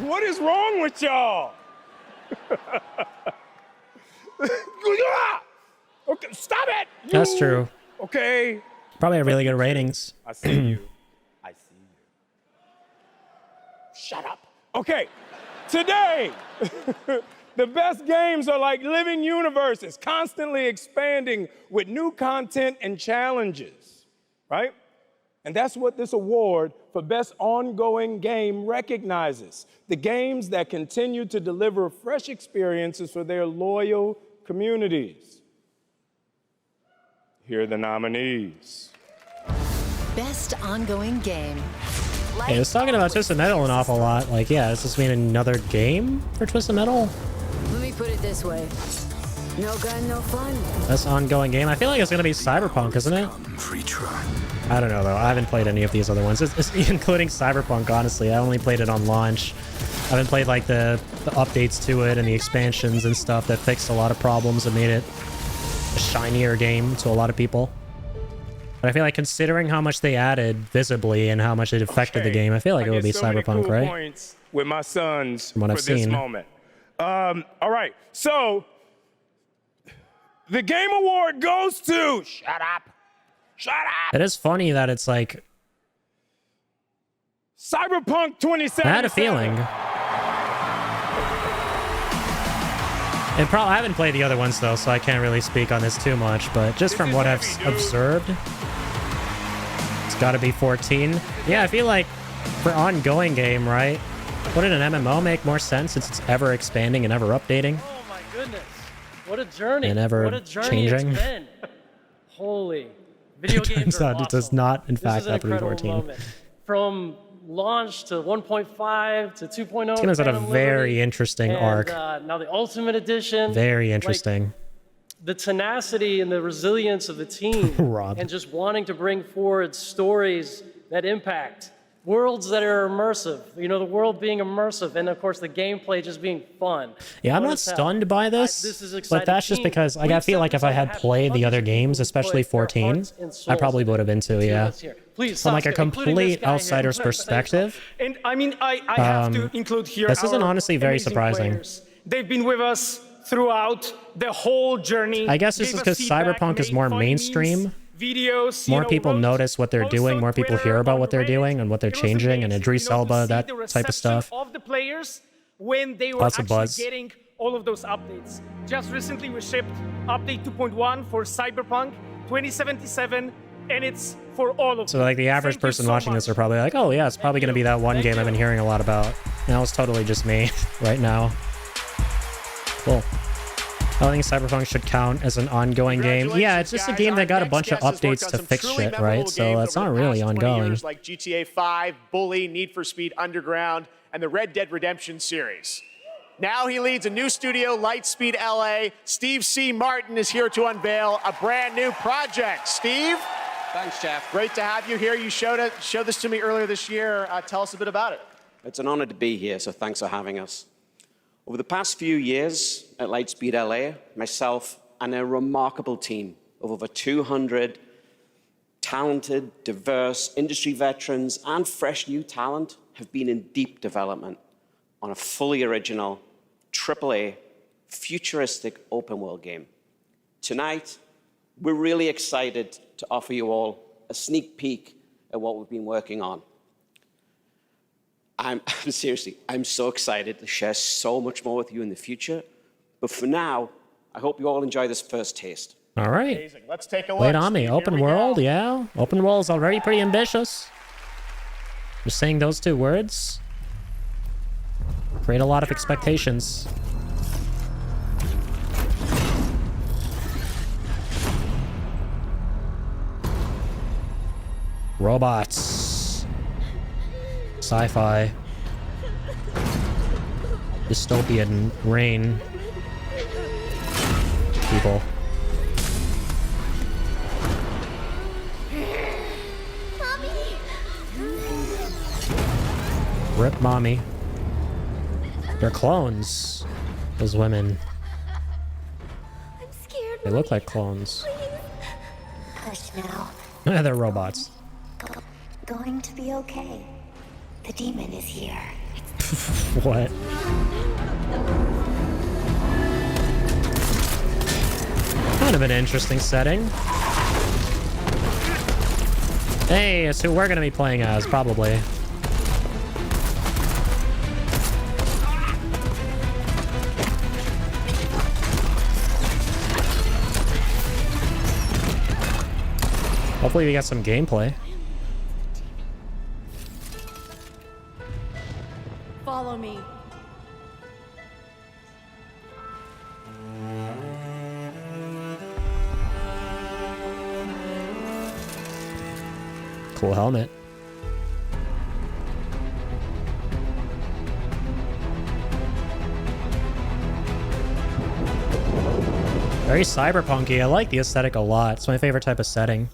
What is wrong with y'all? Okay, stop it! That's true. Okay. Probably have really good ratings. I see you. I see you. Shut up. Okay. Today, the best games are like living universes, constantly expanding with new content and challenges, right? And that's what this award for Best Ongoing Game recognizes. The games that continue to deliver fresh experiences for their loyal communities. Here are the nominees. Best ongoing game. Hey, I was talking about Twisted Metal an awful lot. Like, yeah, does this mean another game for Twisted Metal? Let me put it this way. No gun, no fun. That's ongoing game. I feel like it's going to be Cyberpunk, isn't it? I don't know, though. I haven't played any of these other ones, including Cyberpunk, honestly. I only played it on launch. I haven't played, like, the updates to it and the expansions and stuff that fixed a lot of problems and made it a shinier game to a lot of people. But I feel like considering how much they added visibly and how much it affected the game, I feel like it would be Cyberpunk, right? Points with my sons From what I've for this seen. moment. All right, so the game award goes to... Shut up. Shut up. It is funny that it's like... Cyberpunk 2077. I had a feeling. I haven't played the other ones, though, so I can't really speak on this too much, but just from what I've observed, it's got to be 14. Yeah, I feel like for ongoing game, right? Wouldn't an MMO make more sense since it's ever expanding and ever updating? Oh my goodness. What a journey. And ever what a journey changing. It's been. Holy. Video It games turns are out awesome. it does not, in This fact, is an have to be incredible 14. moment. From launch to 1.5 to 2.0. This game has had a Phantom very Liberty, interesting and, arc. Now the Ultimate Edition. Very Like, interesting. the tenacity and the resilience of the team Rob. and just wanting to bring forward stories that impact worlds that are immersive, you know, the world being immersive, and of course the gameplay just being fun. Yeah, I'm Fun not as hell. stunned by this, This is but exciting. that's just Team, because like, we I feel like if I had have played the other games, especially 14, I probably would have been too, yeah. Please, From like a Sasuke, including this complete guy here. outsider's perspective, And I mean, I have to include here. this isn't our honestly very amazing surprising. players. They've been with us throughout the whole journey. I guess this is gave us because feedback, Cyberpunk is made more funny memes, mainstream. videos, More people notice what they're doing, more people hear about what they're doing and what they're changing, and Idris Elba, that type of stuff. of the players when they were Lots of actually buzz. getting all of those updates. Just recently we shipped update 2.1 for Cyberpunk 2077, and it's for all of So like the average person watching this are probably like, oh yeah, it's probably going to be that one game I've been hearing a lot about. Now it's totally just me right now. Cool. I think Cyberpunk should count as an ongoing game. Yeah, it's just a game that got a bunch of updates to fix shit, right? So that's not really ongoing. Like GTA 5, Bully, Need for Speed Underground, and the Red Dead Redemption series. Now he leads a new studio, Lightspeed LA. Steve C. Martin is here to unveil a brand new project. Steve? Thanks, Jeff. Great to have you here. You showed this to me earlier this year. Tell us a bit about it. It's an honor to be here, so thanks for having us. Over the past few years at Lightspeed LA, myself and a remarkable team of over 200 talented, diverse industry veterans and fresh new talent have been in deep development on a fully original, AAA, futuristic open-world game. Tonight, we're really excited to offer you all a sneak peek at what we've been working on. I'm so excited to share so much more with you in the future. But for now, I hope you all enjoy this first taste. All right. Amazing. Let's take a look. Wait on me. Open world, yeah. Open world is already pretty ambitious. Just saying those two words create a lot of expectations. Robots. Sci-fi. Dystopian rain. People. Rip mommy. They're clones. Those women. I'm scared. They look like clones. Hush now. They're robots. Going to be okay. The demon is here. It's What? Kind of an interesting setting. Hey, it's who we're gonna be playing as, probably. Hopefully we got some gameplay. Follow me. Cool helmet. Very cyberpunky. I like the aesthetic a lot. It's my favorite type of setting.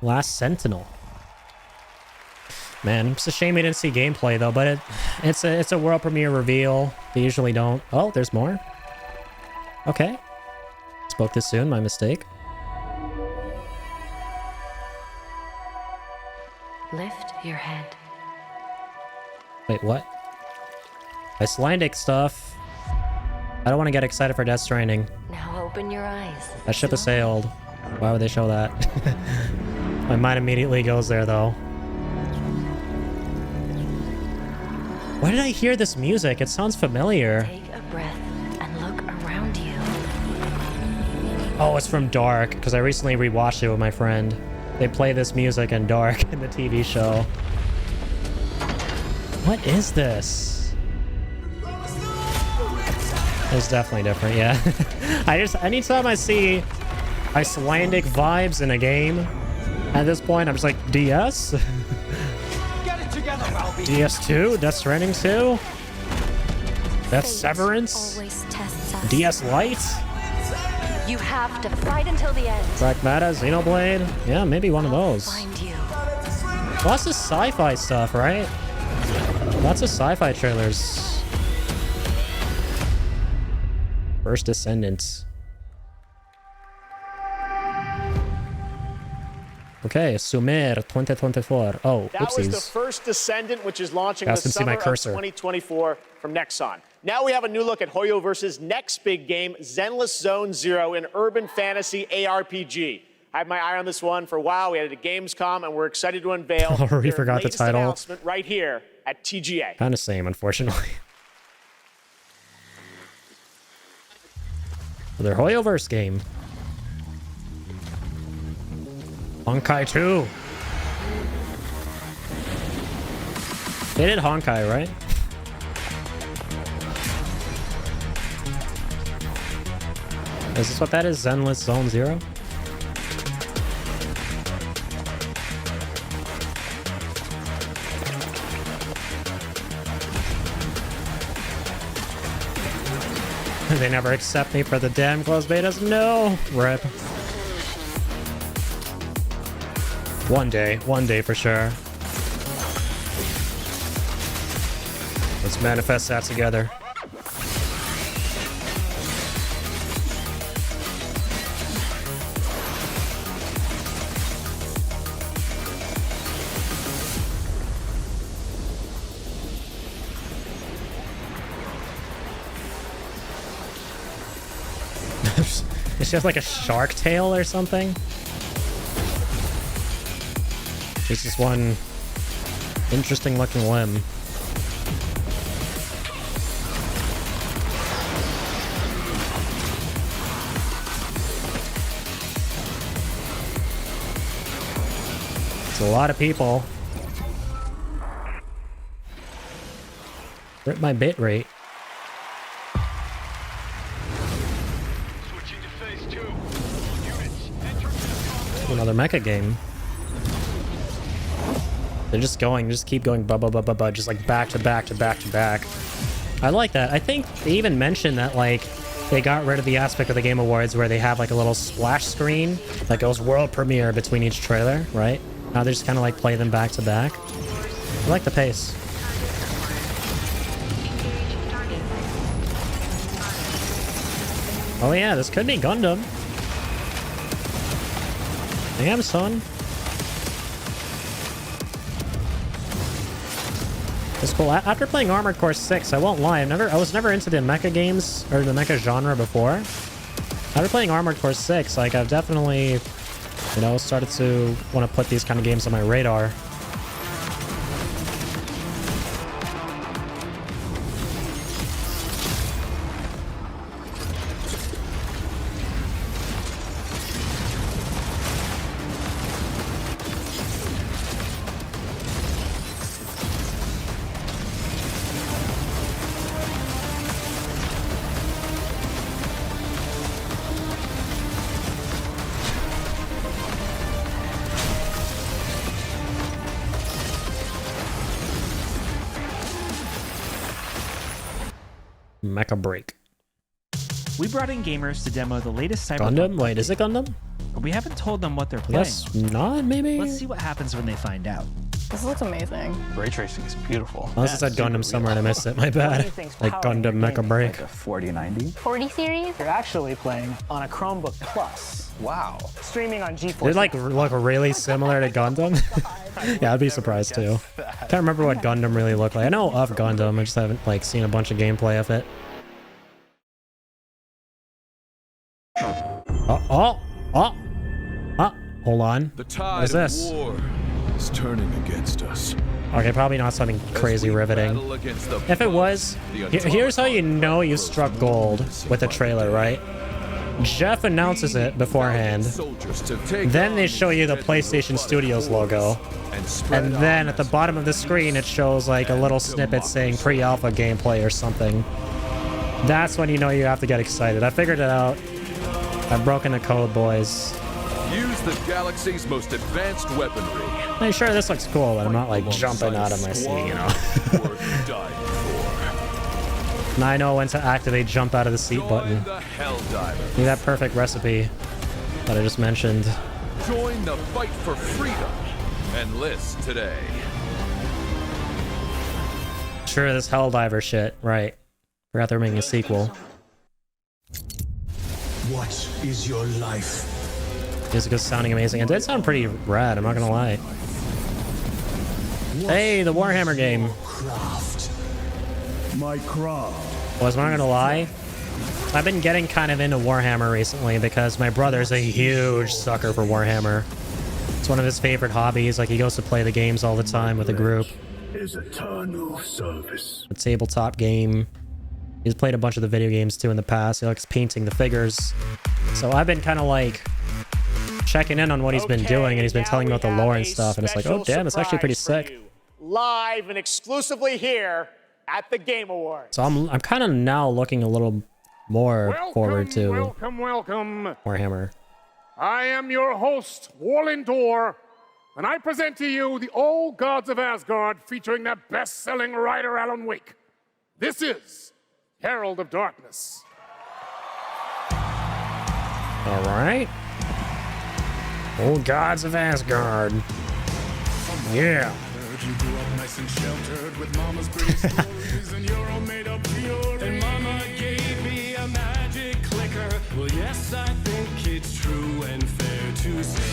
Last Sentinel. Man, it's a shame we didn't see gameplay though, but it's a world premiere reveal. They usually don't. Oh, there's more. Okay. Spoke this soon, my mistake. Lift your head. Wait, what? Icelandic stuff. I don't want to get excited for Death Stranding. Now open your eyes. That ship has sailed. Why would they show that? My mind immediately goes there, though. Why did I hear this music? It sounds familiar. Take a breath and look around you. Oh, it's from Dark, because I recently rewatched it with my friend. They play this music in Dark in the TV show. What is this? It's definitely different, yeah. Anytime I see Icelandic vibes in a game, at this point, I'm just like, DS? Get it together, Valby. DS2? Death Stranding 2? That's Severance? Always tests us. DS Lite? You have to fight until the end. Pragmata, Xenoblade? Yeah, maybe one of those. Find you. Lots of sci-fi stuff, right? Lots of sci-fi trailers. First Descendants. Okay, Sumer 2024. Oh, that was the oopsies. first Descendant, which is launching Guys the can see my summer of cursor. 2024 from Nexon. Now we have a new look at Hoyo versus next big game, Zenless Zone Zero, an urban fantasy ARPG. I had my eye on this one for a while. We had it at Gamescom, and we're excited to unveil Already their forgot the latest title. announcement right here at TGA. Kind of same, unfortunately. Their Hoyoverse game. Honkai 2. They did Honkai, right? Is this what that is? Zenless Zone Zero? They never accept me for the damn closed betas? No! Rip. One day for sure. Let's manifest that together. It's just like a shark tail or something. It's just one interesting looking limb. It's a lot of people. Rip my bit rate. Another mecha game. They're just keep going, just like back to back to back to back. I like that. I think they even mentioned that, like, they got rid of the aspect of the Game Awards where they have like a little splash screen that goes world premiere between each trailer, right? Now they just kind of like play them back to back. I like the pace. Oh yeah, this could be Gundam. Damn, son. It's cool. After playing Armored Core 6, I won't lie, I was never into the mecha games or the mecha genre before. After playing Armored Core 6, like I've definitely, you know, started to want to put these kind of games on my radar. Mecha Break. We brought in gamers to demo the latest Cyberpunk. Gundam? Wait, is it Gundam? But we haven't told them what they're playing. Yes, not maybe? Let's see what happens when they find out. This looks amazing. Ray tracing is beautiful. Unless it said Gundam somewhere and I missed it. My bad. Like Gundam Mecha Break. Like a 4090. 40 series? You're actually playing on a Chromebook Plus. Wow. Streaming on GeForce. Did it like look really similar to Gundam? Yeah, I'd be surprised too. Can't remember what Gundam really looked like. I know of Gundam, I just haven't like seen a bunch of gameplay of it. Hold on. The What tide is this? of war is turning against us. Okay, probably not something crazy riveting. If it was, here's how you know you struck gold with a trailer, right? Jeff announces it beforehand. Then they show you the PlayStation Studios logo. And then at the bottom of the screen, it shows like a little snippet saying pre-alpha gameplay or something. That's when you know you have to get excited. I figured it out. I've broken the code, boys. Use the galaxy's most advanced weaponry. I'm sure this looks cool, but I'm not like jumping out of my seat, you know. Now I know when to activate jump out of the seat button. Need that perfect recipe that I just mentioned. Join the fight for freedom. Enlist today. Sure, this Helldiver shit, right. Forgot they're making a sequel. What is your life? Music is sounding amazing. It did sound pretty rad, I'm not gonna lie. Hey, the Warhammer game. My craft. Was I'm not gonna lie. I've been getting kind of into Warhammer recently because my brother's a huge sucker for Warhammer. It's one of his favorite hobbies. Like he goes to play the games all the time with a group. Is eternal service. A tabletop game. He's played a bunch of the video games too in the past. He likes painting the figures. So I've been kind of like checking in on what he's been doing, and he's been telling me about the lore and stuff, and it's like, oh damn, it's actually pretty sick. Live and exclusively here at the Game Awards. So I'm kind of now looking a little more forward to Welcome. Warhammer. I am your host, Warlindor, and I present to you the Old Gods of Asgard featuring the best-selling writer Alan Wake. This is Herald of Darkness. All right. Old Gods of Asgard. Yeah. You grew up nice and sheltered with mama's pretty stories, and you're all made up pure. And mama gave me a magic clicker. Well, yes, I think it's true and fair to say.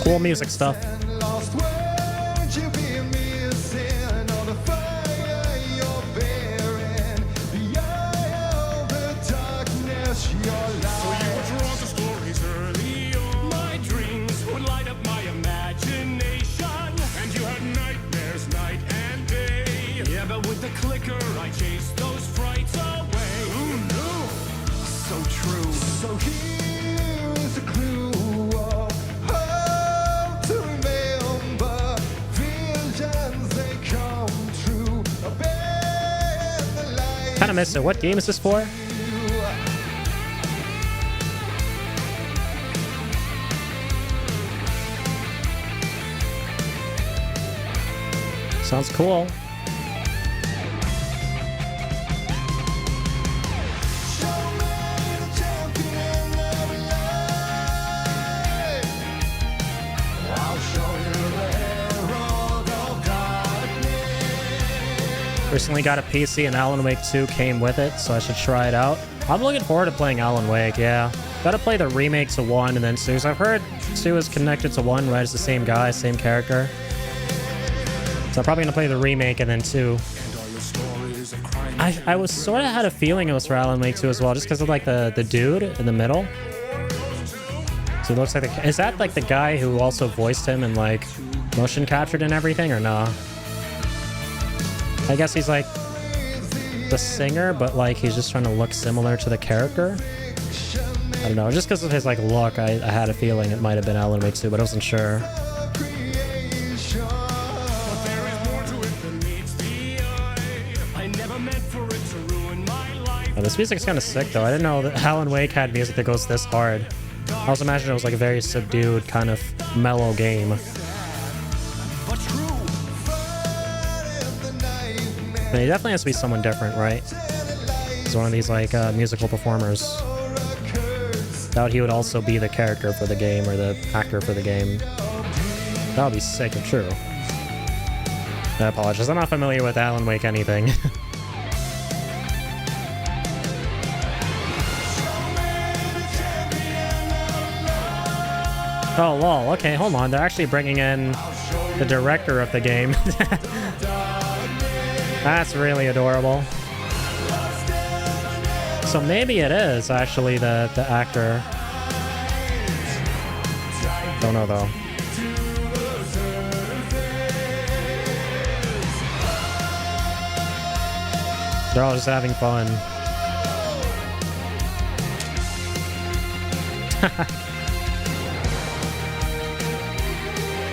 Cool music stuff. Lost words you be missing, all the fire you're bearing, the eye of the darkness you're lying. So you were drawn to stories early on. My dreams would light up my imagination, and you had nightmares night and day. Yeah, but with the clicker I chased those frights away. Who knew? So true. So here is a clue. Kind of missed it. What game is this for? Sounds cool. Recently got a PC and Alan Wake 2 came with it, so I should try it out. I'm looking forward to playing Alan Wake, yeah. Gotta play the remake to 1 and then 2. So I've heard 2 is connected to 1, right? It's the same guy, same character. So I'm probably gonna play the remake and then 2. I was sort of had a feeling it was for Alan Wake 2 as well, just because of like the dude in the middle. So it looks like is that like the guy who also voiced him and like motion captured and everything, or no? I guess he's like the singer, but like he's just trying to look similar to the character. I don't know, just because of his like look, I had a feeling it might have been Alan Wake 2, but I wasn't sure. Oh, this music's kind of sick though. I didn't know that Alan Wake had music that goes this hard. I was imagining it was like a very subdued, kind of mellow game. I mean, it definitely has to be someone different, right? He's one of these like musical performers. Doubt he would also be the character for the game or the actor for the game. That would be sick if true. I apologize. I'm not familiar with Alan Wake anything. Oh, lol. Okay, hold on. They're actually bringing in the director of the game. That's really adorable. So maybe it is actually the actor. Don't know though. They're all just having fun.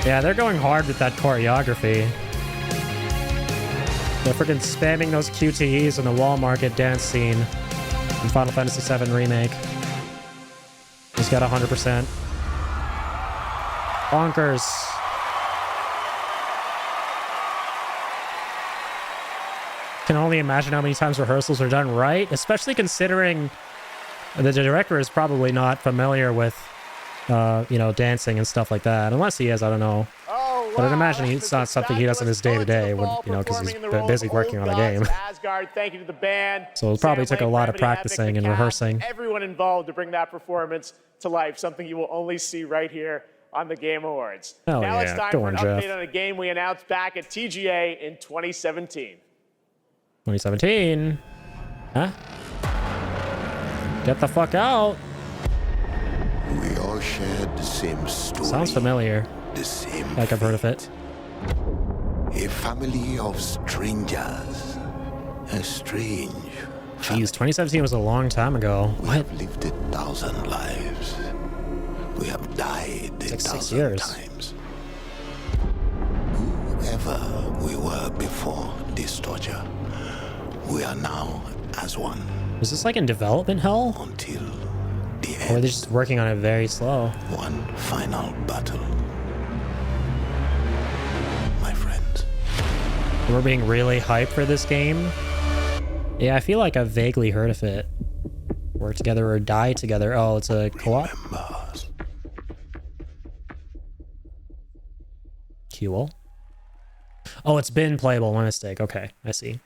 Yeah, they're going hard with that choreography. They're freaking spamming those QTEs in the wall market dance scene in Final Fantasy VII Remake. He's got 100%. Bonkers. Can only imagine how many times rehearsals are done right, especially considering the director is probably not familiar with you know, dancing and stuff like that. Unless he is, I don't know. But I'd imagine it's not something he does in his day-to-day, you know, because he's busy working on a game. Asgard, thank you to the band. So it probably took a lot of practicing and rehearsing. Everyone involved to bring that performance to life, something you will only see right here on the Game Awards. Hell now yeah. it's time Go for on, an Jeff. update on a game we announced back at TGA in 2017. 2017? Huh? Get the fuck out. We all shared the same story. Sounds familiar. The same like I've heard of it. A family of strangers. A strange Jeez, 2017 was a long time ago. We have lived 1,000 lives. We have died It's like 6 1,000 years. times. Whoever we were before this torture, we are now as one. Is this like in development hell? Until Or are they just working on it very slow? one final battle. My friends. We're being really hyped for this game. Yeah, I feel like I've vaguely heard of it. Work together or die together. Oh, it's a co-op? Cool. Oh, it's been playable. My mistake. Okay, I see.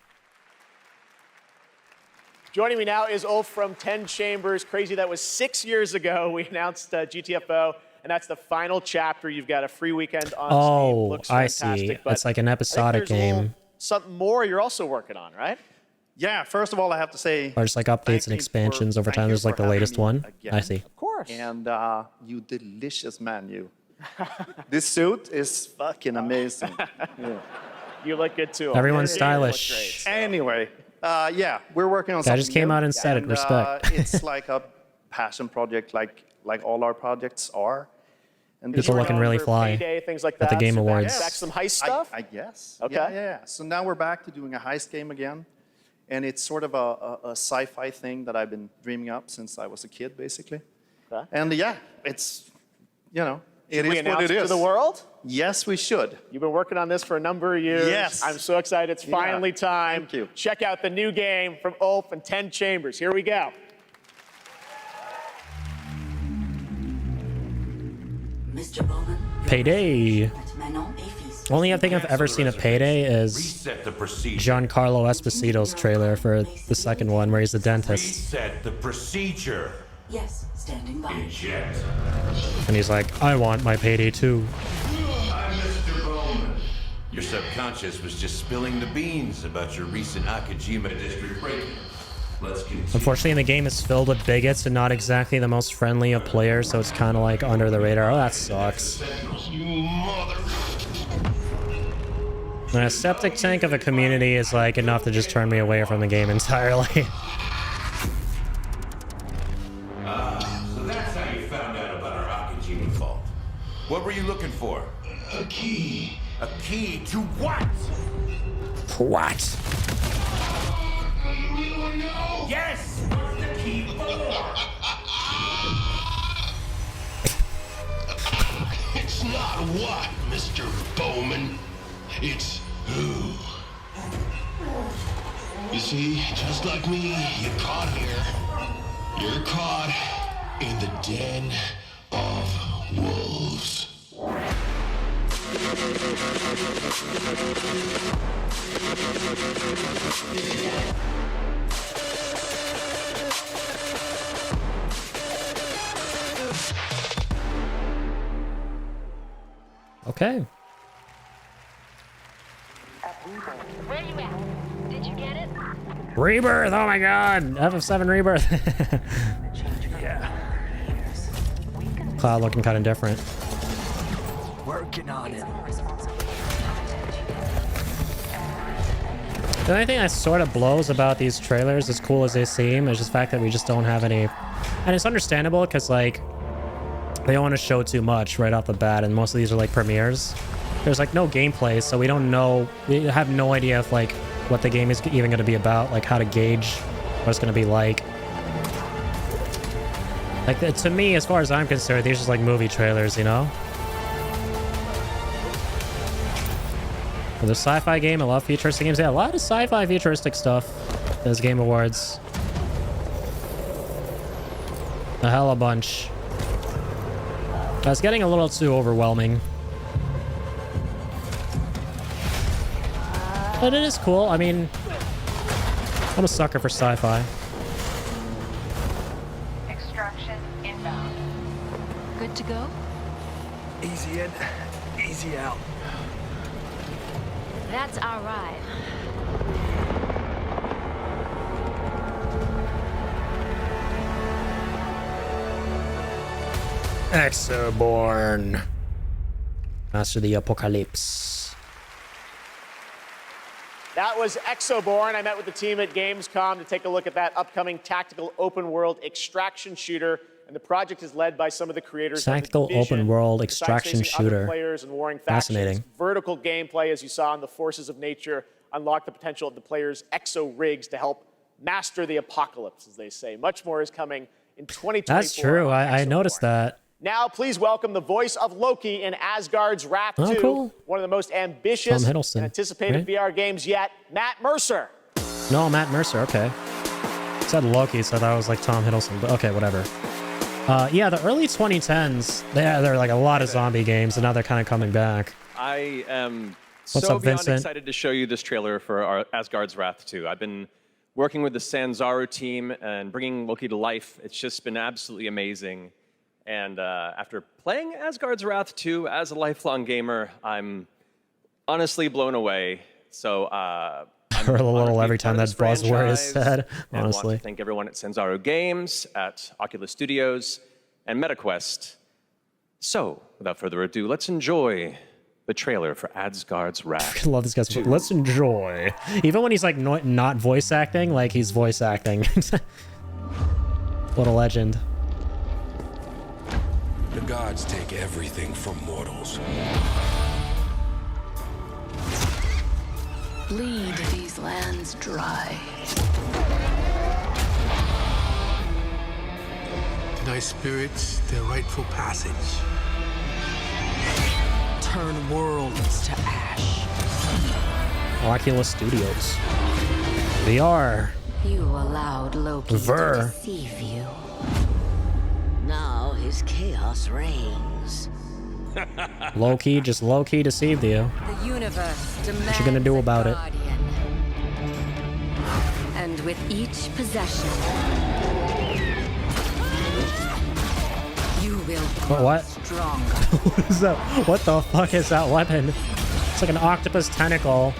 Joining me now is Ulf from 10 Chambers. Crazy, that was 6 years ago. We announced GTFO, and that's the final chapter. You've got a free weekend on Steam. Oh, Looks I fantastic, see. but It's like an I episodic think there's a little game. Something more you're also working on, right? Yeah, first of all, I have to say, Or just like updates and expansions over time. There's like the latest one. I see. of course, and you delicious menu. This suit is fucking amazing. Yeah. You look good too. Everyone's Yeah, you look stylish. great. Anyway, yeah, we're working on Guy something just came new, out and said it. Respect. it's like a passion project, like all our projects are. And this People is looking really fly Payday, things like at the that. Game So back- Awards. Back some heist stuff? I guess. Okay. Yeah. So now we're back to doing a heist game again. And it's sort of a sci-fi thing that I've been dreaming up since I was a kid, basically. Okay. And yeah, it's, you know, it Should we is what announce it it to is. the world? Yes, we should. You've been working on this for a number of years. Yes. I'm so excited. It's Yeah. finally time. Thank you. Check out the new game from Ulf and 10 Chambers. Here we go. Mr. Bowman, Payday. Manon et fils. Only I think I've ever seen a Payday is Giancarlo Esposito's trailer for the second one where he's the dentist. Reset the procedure. Yes, standing by. Eject. And he's like, I want my payday too. I'm Mr. Bowman. Your subconscious was just spilling the beans about your recent Akajima district break-in. Let's continue. Unfortunately, the game is filled with bigots and not exactly the most friendly of players, so it's kind of like under the radar. Oh, that sucks. And a septic tank of a community is like enough to just turn me away from the game entirely. So that's how you found out about our Akajima vault. What were you looking for? A key. A key to what? What? Yes! What's the key for? It's not what, Mr. Bowman. It's who. You see, just like me, you're caught here. You're caught in the den of wolves. Okay. Where you at? Did you get it? Rebirth! Oh my god! FF7 Rebirth! Yeah. Cloud looking kind of different. Working on it. The only thing that sort of blows about these trailers, as cool as they seem, is just the fact that we just don't have any... And it's understandable, because, like, they don't want to show too much right off the bat, and most of these are, like, premieres. There's, like, no gameplay, so we don't know... We have no idea if, like, what the game is even going to be about, like, how to gauge what it's going to be like. Like, to me, as far as I'm concerned, these are just, like, movie trailers, you know? For the sci-fi game, I love futuristic games. Yeah, a lot of sci-fi futuristic stuff. There's Game Awards. A hell of a bunch. That's getting a little too overwhelming. But it is cool. I mean, I'm a sucker for sci-fi. Extraction inbound. Good to go? Easy in, easy out. That's our ride. Exoborn. Master the Apocalypse. That was Exoborn. I met with the team at Gamescom to take a look at that upcoming tactical open world extraction shooter. And the project is led by some of the creators Tactical of Division, open world besides extraction facing other shooter. players and warring factions. Fascinating. Vertical gameplay, as you saw in the Forces of Nature, unlock the potential of the players' exo rigs to help master the apocalypse, as they say. Much more is coming in 2024. That's true. I noticed that. Now, please welcome the voice of Loki in Asgard's Wrath 2, cool. one of the most ambitious Tom Hiddleston, and anticipated right? VR games yet, Matt Mercer. No, Matt Mercer. Okay. It said Loki, so I thought it was like Tom Hiddleston, but okay, whatever. Yeah, the early 2010s, there are like a lot of zombie games, and now they're kind of coming back. I am What's so up, beyond Vincent? excited to show you this trailer for our Asgard's Wrath 2. I've been working with the Sanzaru team and bringing Loki to life. It's just been absolutely amazing. And after playing Asgard's Wrath 2 as a lifelong gamer, I'm honestly blown away. So I heard a little every time that buzzword is said, and I want honestly. to thank everyone at Sanzaru Games, at Oculus Studios, and MetaQuest. So, without further ado, let's enjoy the trailer for Asgard's Wrath. I love this guy's. Let's enjoy. Even when he's like not voice acting, like he's voice acting. What a legend. The gods take everything from mortals. Bleed these lands dry. Thy spirits their rightful passage. Turn worlds to ash. Oculus Studios. VR. You allowed Loki Ver. to deceive you. Now his chaos reigns. Low-key, just low-key deceived you. The universe demands What you gonna do about it? guardian. And with each possession, What? Stronger. What is that? What the fuck is that weapon? It's like an octopus tentacle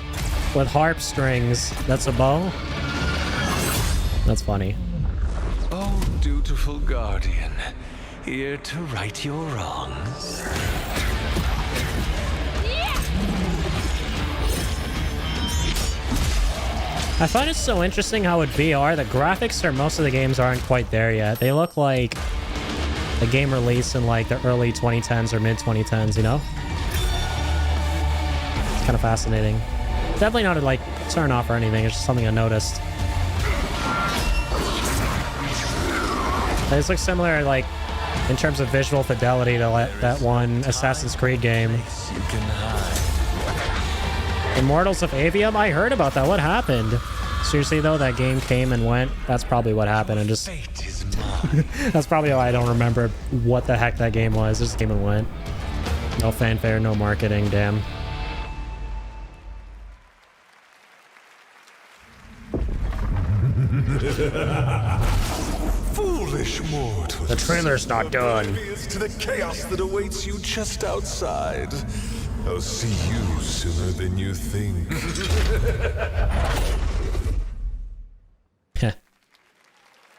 with harp strings. That's a bow? That's funny. Oh, dutiful guardian, here to right your wrongs. I find it so interesting how with VR, the graphics for most of the games aren't quite there yet. They look like a game released in like the early 2010s or mid 2010s, you know? It's kind of fascinating. Definitely not to like turn off or anything, it's just something I noticed. This looks similar like in terms of visual fidelity to that one Assassin's Creed game. Immortals of Avium? I heard about that. What happened? Seriously though, that game came and went. That's probably what happened. And just that's probably why I don't remember what the heck that game was. It just came and went. No fanfare, no marketing. Damn. Foolish mortals. The trailer's not done. Oblivious to the chaos that awaits you just outside. I'll see you sooner than you think.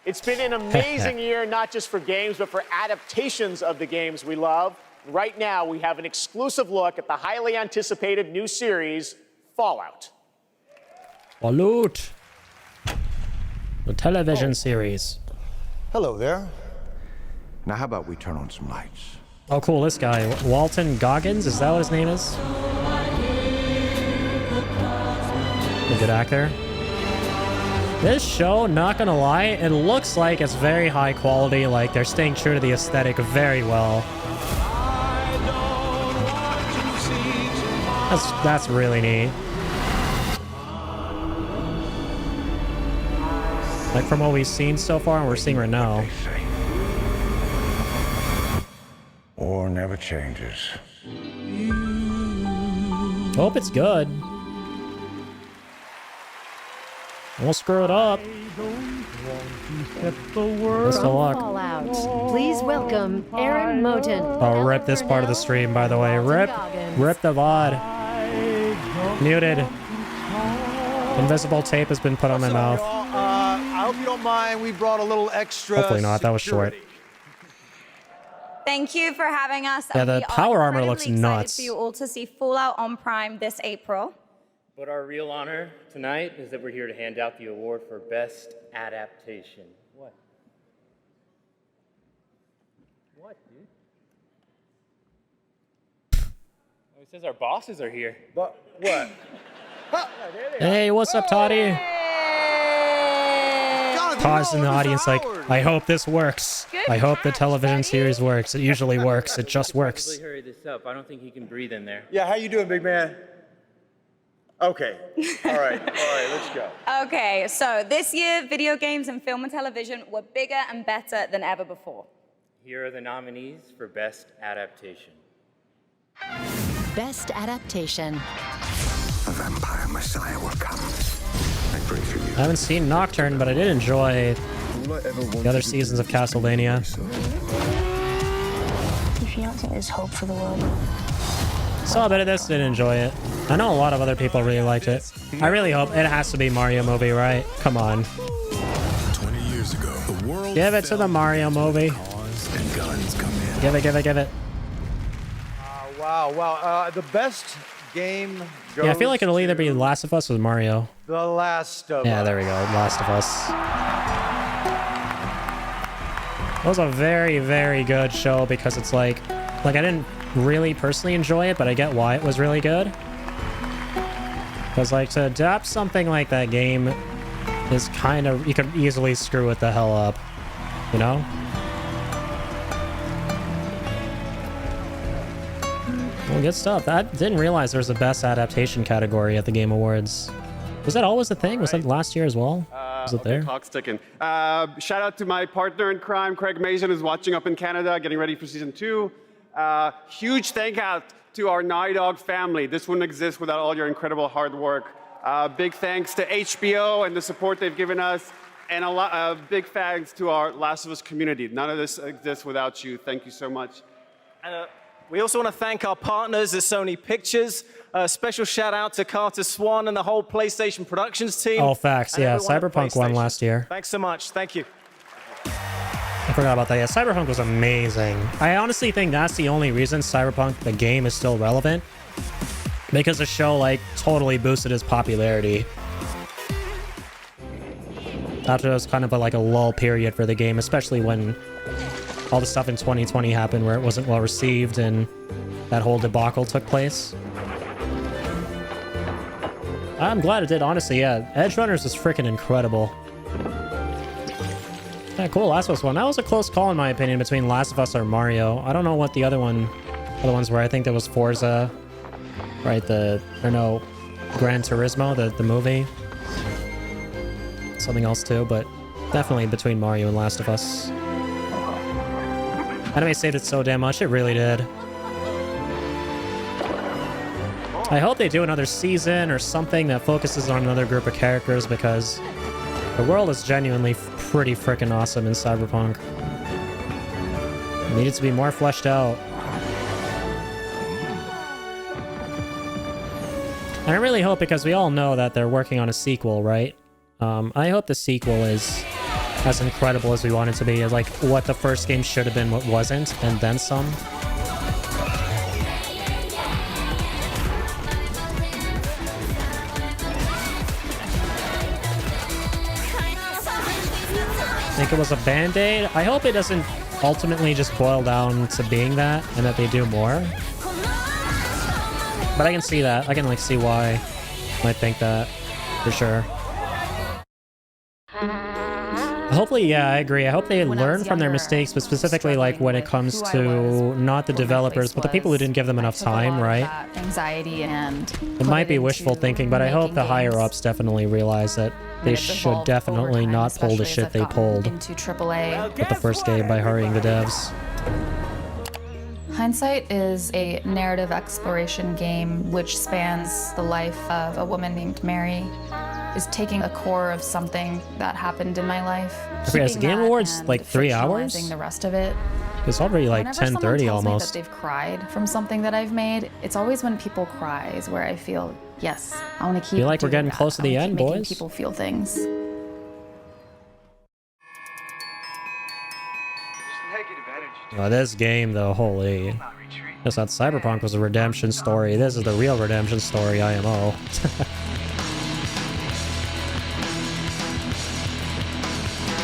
It's been an amazing year, not just for games, but for adaptations of the games we love. Right now, we have an exclusive look at the highly anticipated new series, Fallout. Fallout. The television series. Hello there. Now, how about we turn on some lights? Oh, cool. This guy, Walton Goggins, is that what his name is? A good actor. This show, not gonna lie, it looks like it's very high quality. Like they're staying true to the aesthetic very well. That's really neat. Like from what we've seen so far and we're seeing right now. War never changes. Hope it's good. We'll screw it up. Best of luck. Fallout. Please welcome Aaron Moten. Oh, rip this part of the stream, by the way. Rip the VOD. Muted. Invisible tape has been put on my mouth. I hope you don't mind. We brought a little extra. Hopefully not. That was short. Thank you for having us. Yeah, the power armor looks excited nuts. for you all to see Fallout on Prime this April. But our real honor tonight is that we're here to hand out the award for Best Adaptation. What? What, dude? Oh, it says our bosses are here. But what? Hey, what's up, Toddy? Pause in the audience like, I hope this works. I hope the television series works. It usually works. It just works. Really hurry this up. I don't think he can breathe in there. Yeah, how you doing, big man? Okay. All right, let's go. Okay, so this year, video games and film and television were bigger and better than ever before. Here are the nominees for Best Adaptation. Best Adaptation. A vampire messiah will come. I pray for you. I haven't seen Nocturne, but I did enjoy the other seasons of Castlevania. If you don't think there's hope for the world. Saw a bit of this, didn't enjoy it. I know a lot of other people really liked it. I really hope it has to be Mario movie, right? Come on. 20 years ago, the world Give it to the Mario movie. and guns come in. Give it. Wow. The best game goes Yeah, I feel like it'll either be Last of Us or Mario. The Last of Us. Yeah, there we go. Last of Us. It was a very, very good show because it's like I didn't really personally enjoy it, but I get why it was really good. Because like to adapt something like that game is kind of, you could easily screw it the hell up, you know? Well, good stuff. I didn't realize there was a best adaptation category at the Game Awards. Was that always the thing? Was that last year as well? Was it there? Clock's ticking. Shout out to my partner in crime, Craig Mason, who's watching up in Canada, getting ready for season 2. Huge thank out to our Naughty Dog family. This wouldn't exist without all your incredible hard work. Big thanks to HBO and the support they've given us. And a big thanks to our Last of Us community. None of this exists without you. Thank you so much. And we also want to thank our partners at Sony Pictures. Special shout out to Carter Swan and the whole PlayStation Productions team. Oh, facts. and Yeah, everyone at Cyberpunk won PlayStation. last year. Thanks so much. Thank you. I forgot about that. Yeah, Cyberpunk was amazing. I honestly think that's the only reason Cyberpunk, the game, is still relevant. Because the show, like, totally boosted its popularity. After it was kind of like a lull period for the game, especially when all the stuff in 2020 happened where it wasn't well received and that whole debacle took place. I'm glad it did, honestly, yeah. Edge Runners was freaking incredible. Yeah, cool, Last of Us 1. That was a close call, in my opinion, between Last of Us or Mario. I don't know what the other ones were. I think there was Forza, right? Gran Turismo, the movie. Something else too, but definitely between Mario and Last of Us. Anime saved it so damn much, it really did. I hope they do another season or something that focuses on another group of characters, because the world is genuinely pretty freaking awesome in Cyberpunk. It needed to be more fleshed out. And I really hope, because we all know that they're working on a sequel, right? I hope the sequel is as incredible as we want it to be, like what the first game should have been, what wasn't, and then some. I think it was a band-aid. I hope it doesn't ultimately just boil down to being that, and that they do more. But I can see that. I can like see why I might think that, for sure. Hopefully, yeah, I agree. I hope they learn from their mistakes, but specifically like when it comes to not the developers, but the people who didn't give them enough time, right? Anxiety and it might be wishful thinking, but I hope the higher ups definitely realize that they should definitely not pull the shit they pulled into AAA with the first game by hurrying the devs. Hindsight is a narrative exploration game which spans the life of a woman named Mary. Is taking a core of something that happened in my life. I forget, is the Game Awards like 3 hours? The rest of it. It's already like 10:30 almost. That they've cried from something that I've made. It's always when people cry is where I feel, yes, I want to keep. Feel like we're getting close to the end, boys. Making people feel things. Oh, this game though, holy. Just that Cyberpunk was a redemption story. This is the real redemption story, IMO.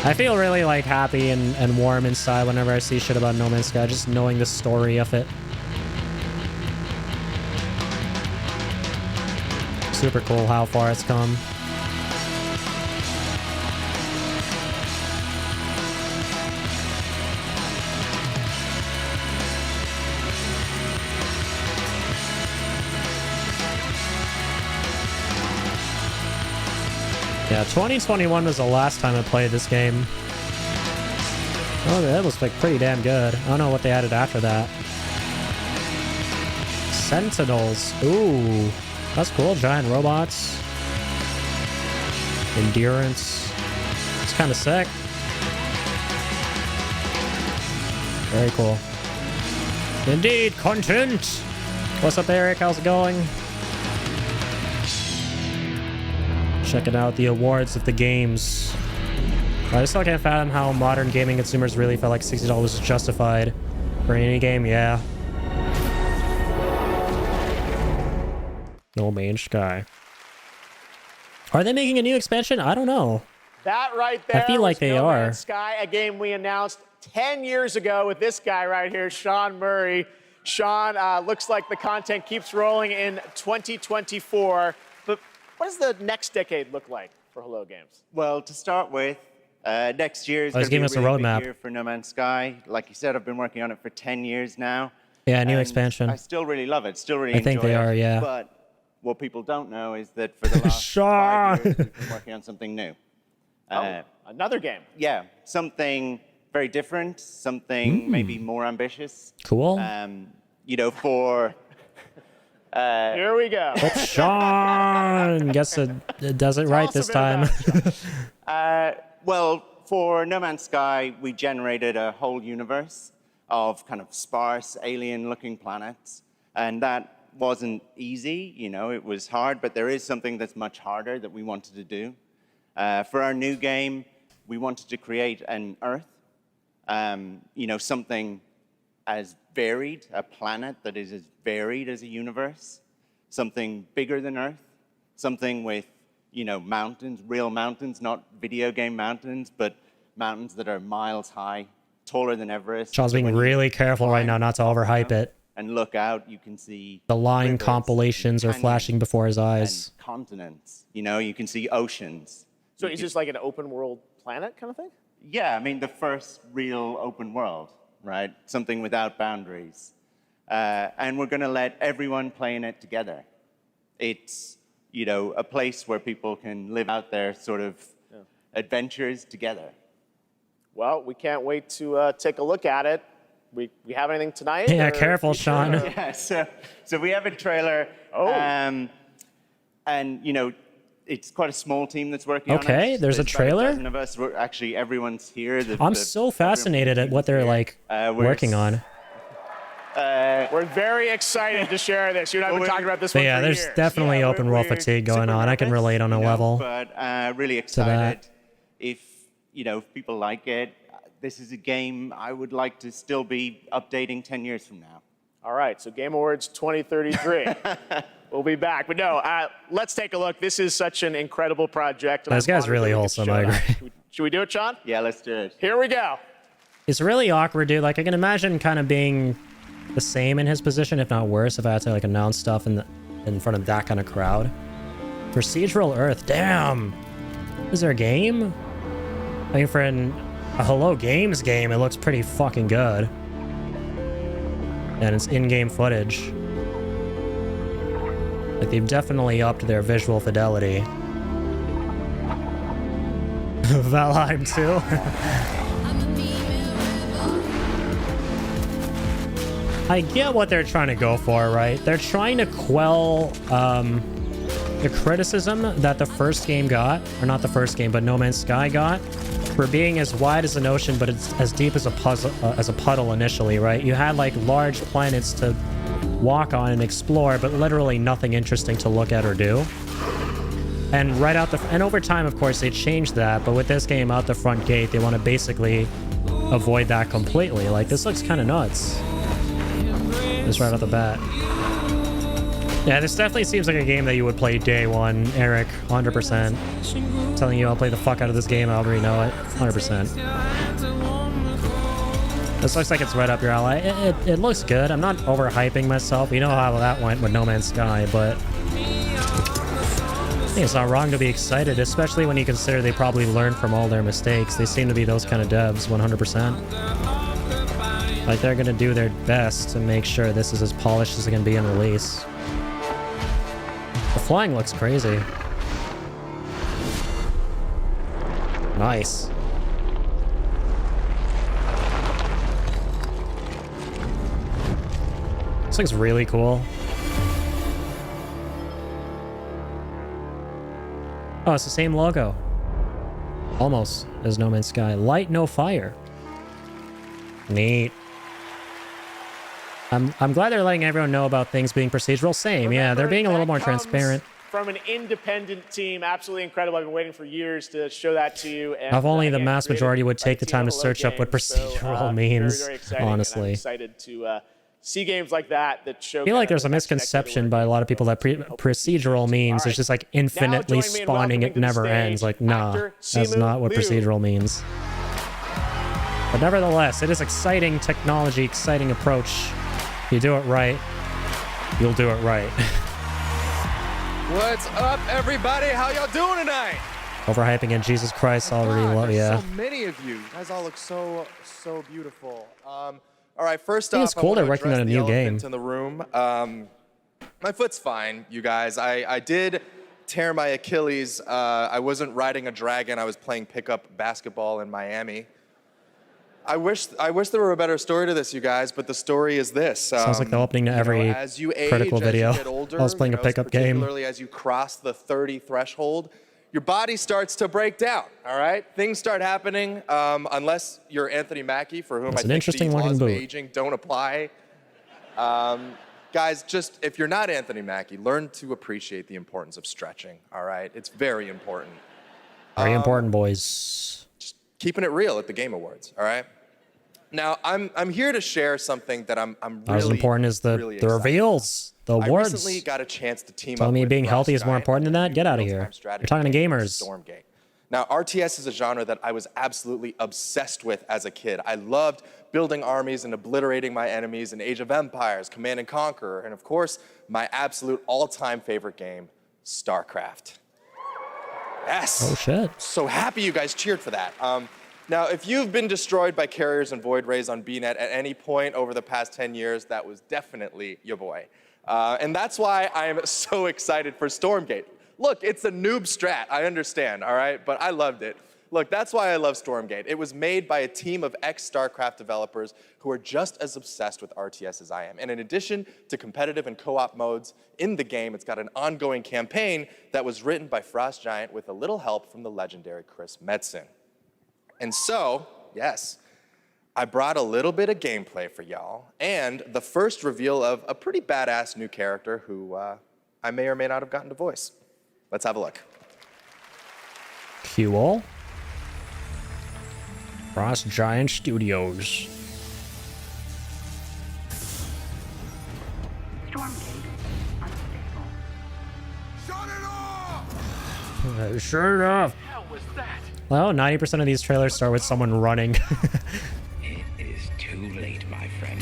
I feel really like happy and warm inside whenever I see shit about No Man's Sky, just knowing the story of it. Super cool how far it's come. Yeah, 2021 was the last time I played this game. Oh, that was like pretty damn good. I don't know what they added after that. Sentinels. Ooh, that's cool. Giant robots. Endurance. It's kind of sick. Very cool. Indeed, content. What's up, Eric? How's it going? Checking out the awards of the games. I still can't fathom how modern gaming consumers really felt like $60 is justified for any game. Yeah. No Man's Sky. Are they making a new expansion? I don't know. That right there. I feel like they No are. Man's Sky, a game we announced 10 years ago with this guy right here, Sean Murray. Sean, looks like the content keeps rolling in 2024. But what does the next decade look like for Hello Games? Well, to start with, next year is Oh, going he's to be giving a us a really big roadmap. year for No Man's Sky. Like you said, I've been working on it for 10 years now. Yeah, new and expansion. I still really love it. Still really I think enjoy they it. are, yeah. But what people don't know is that for the last Sean! 5 years, we've been working on something new. Another game. Yeah, something very different, something maybe more ambitious. Cool. You know, for... Here we go. Hope Sean gets it does it right this time. Well, for No Man's Sky, we generated a whole universe of kind of sparse, alien-looking planets, and that wasn't easy. You know, it was hard, but there is something that's much harder that we wanted to do. For our new game, we wanted to create an Earth, you know, something as varied, a planet that is as varied as a universe, something bigger than Earth, something with, you know, mountains, real mountains, not video game mountains, but mountains that are miles high, taller than Everest. Sean's being really careful right now not to overhype it. And look out, you can see The line rivers, compilations are flashing before his eyes. and continents. You know, you can see oceans. So is this like an open world planet kind of thing? Yeah, I mean, the first real open world, right? Something without boundaries. And we're going to let everyone play in it together. It's, you know, a place where people can live out their sort of adventures together. Well, we can't wait to take a look at it. We have anything tonight? Yeah, or careful, future, Sean. or- Yeah, so we have a trailer. Oh. And, you know, it's quite a small team that's working on it. Okay, there's a about trailer? dozen of us. Actually, everyone's here. I'm so fascinated at what they're like working on. We're very excited to share this. You and I have been talking about this But one yeah, for there's years. definitely open world fatigue going on. I can relate on a level. But really to that. excited. If, you know, if people like it, this is a game I would like to still be updating 10 years from now. All right, so Game Awards 2033. We'll be back. But no, let's take a look. This is such an incredible project. and This I'm guy's honored really that we get to wholesome, show I it off. agree. Should we do it, Sean? Yeah, let's do it. Here we go. It's really awkward, dude. Like, I can imagine kind of being the same in his position, if not worse, if I had to like announce stuff in front of that kind of crowd. Procedural Earth, damn. Is there a game? I mean, for a Hello Games game, it looks pretty fucking good. And it's in-game footage. Like, they've definitely upped their visual fidelity. Valheim 2. I get what they're trying to go for, right? They're trying to quell the criticism that the first game got, or not the first game, but No Man's Sky got, for being as wide as an ocean, but it's as deep as a puddle initially, right? You had like large planets to walk on and explore, but literally nothing interesting to look at or do. And right out and over time, of course, they changed that, but with this game out the front gate, they want to basically avoid that completely. Like, this looks kind of nuts. Just right off the bat. Yeah, this definitely seems like a game that you would play day one, Eric, 100%. I'm telling you, I'll play the fuck out of this game, I already know it, 100%. This looks like it's right up your alley. It looks good. I'm not overhyping myself. You know how that went with No Man's Sky, but I think it's not wrong to be excited, especially when you consider they probably learned from all their mistakes. They seem to be those kind of devs, 100%. Like, they're gonna do their best to make sure this is as polished as it can be in release. The flying looks crazy. Nice. This looks really cool. Oh, it's the same logo. Almost as No Man's Sky. Light, no fire. Neat. I'm glad they're letting everyone know about things being procedural. Same, yeah, they're being a little more transparent. From an independent team, absolutely incredible. I've been waiting for years to show that to you. And, If only the again, mass created majority would by take the Team time to Hello search up what Games. procedural So, means, very exciting, and I'm honestly. excited to see games like that that show. I feel like there's a misconception by a lot of people that procedural means it's just like infinitely spawning, it never ends. Like, nah, that's not what procedural means. But nevertheless, it is exciting technology, exciting approach. If you do it right, you'll do it right. What's up, everybody? How y'all doing tonight? Overhyping it, Jesus Christ, already love, yeah. So many of you. You guys all look so beautiful. All right, first I think off, it's cool I they're want to working on a address the new game. elephant in the room. My foot's fine, you guys. I did tear my Achilles. I wasn't riding a dragon. I was playing pickup basketball in Miami. I wish there were a better story to this, you guys, but the story is this. Sounds like the opening to every as you age, critical as video. you get older, I was playing a pickup game. particularly as you cross the 30 threshold, your body starts to break down, all right? Things start happening, unless you're Anthony Mackie, for whom That's I an think interesting the laws looking of boot. aging don't apply. Guys, just, if you're not Anthony Mackie, learn to appreciate the importance of stretching, all right? It's very important. Very important, boys. Just keeping it real at the Game Awards, all right? Now, I'm here to share something that I'm really, Not as important as the really the excited reveals, the I awards. recently got a chance to team Telling up me with being Frost healthy is more Giant important than on a that? new Get out of real-time here. strategy You're talking to game called gamers. Stormgate. Now, RTS is a genre that I was absolutely obsessed with as a kid. I loved building armies and obliterating my enemies in Age of Empires, Command and Conquer, and of course, my absolute all-time favorite game, StarCraft. Yes. Oh, shit. So happy you guys cheered for that. Now, if you've been destroyed by carriers and void rays on BNet at any point over the past 10 years, that was definitely your boy. And that's why I am so excited for Stormgate. Look, it's a noob strat, I understand, all right? But I loved it. Look, that's why I love Stormgate. It was made by a team of ex-StarCraft developers who are just as obsessed with RTS as I am. And in addition to competitive and co-op modes in the game, it's got an ongoing campaign that was written by Frost Giant with a little help from the legendary Chris Metzen. And so, yes, I brought a little bit of gameplay for y'all and the first reveal of a pretty badass new character who I may or may not have gotten to voice. Let's have a look. Cool. Frost Giant Studios. Sure enough. Well, 90% of these trailers start with someone running. It is too late, my friend.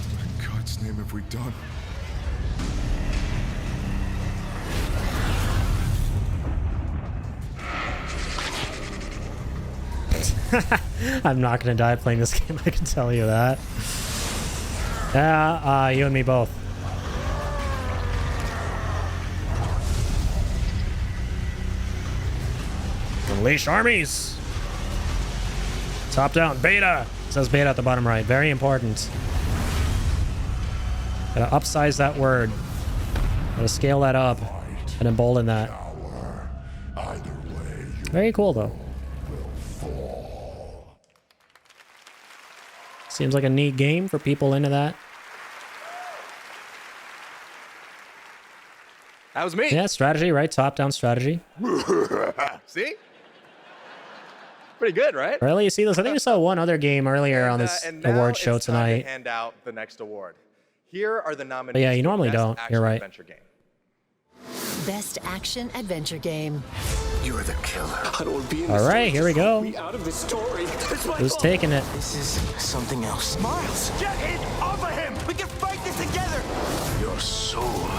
What in God's name have we done? I'm not gonna die playing this game, I can tell you that. Yeah, you and me both. Unleash armies! Top down, beta! It says beta at the bottom right, very important. Gotta upsize that word. Gotta scale that up and embolden that. Very cool though. Seems like a neat game for people into that. That was me. Yeah, strategy, right? Top-down strategy. See? Pretty good, right? Really? You see this? I think we saw one other game earlier on this And now award show it's time to tonight. hand out the next award. Here are the nominees. But yeah, you for normally Best don't. Action You're right. Adventure Game. Best action adventure game. You're the killer. I don't want to be in All right, here we go. out of this story. It's my Who's fault. taking it? This is something else. Miles, get it off of him! We can fight this together! Your soul.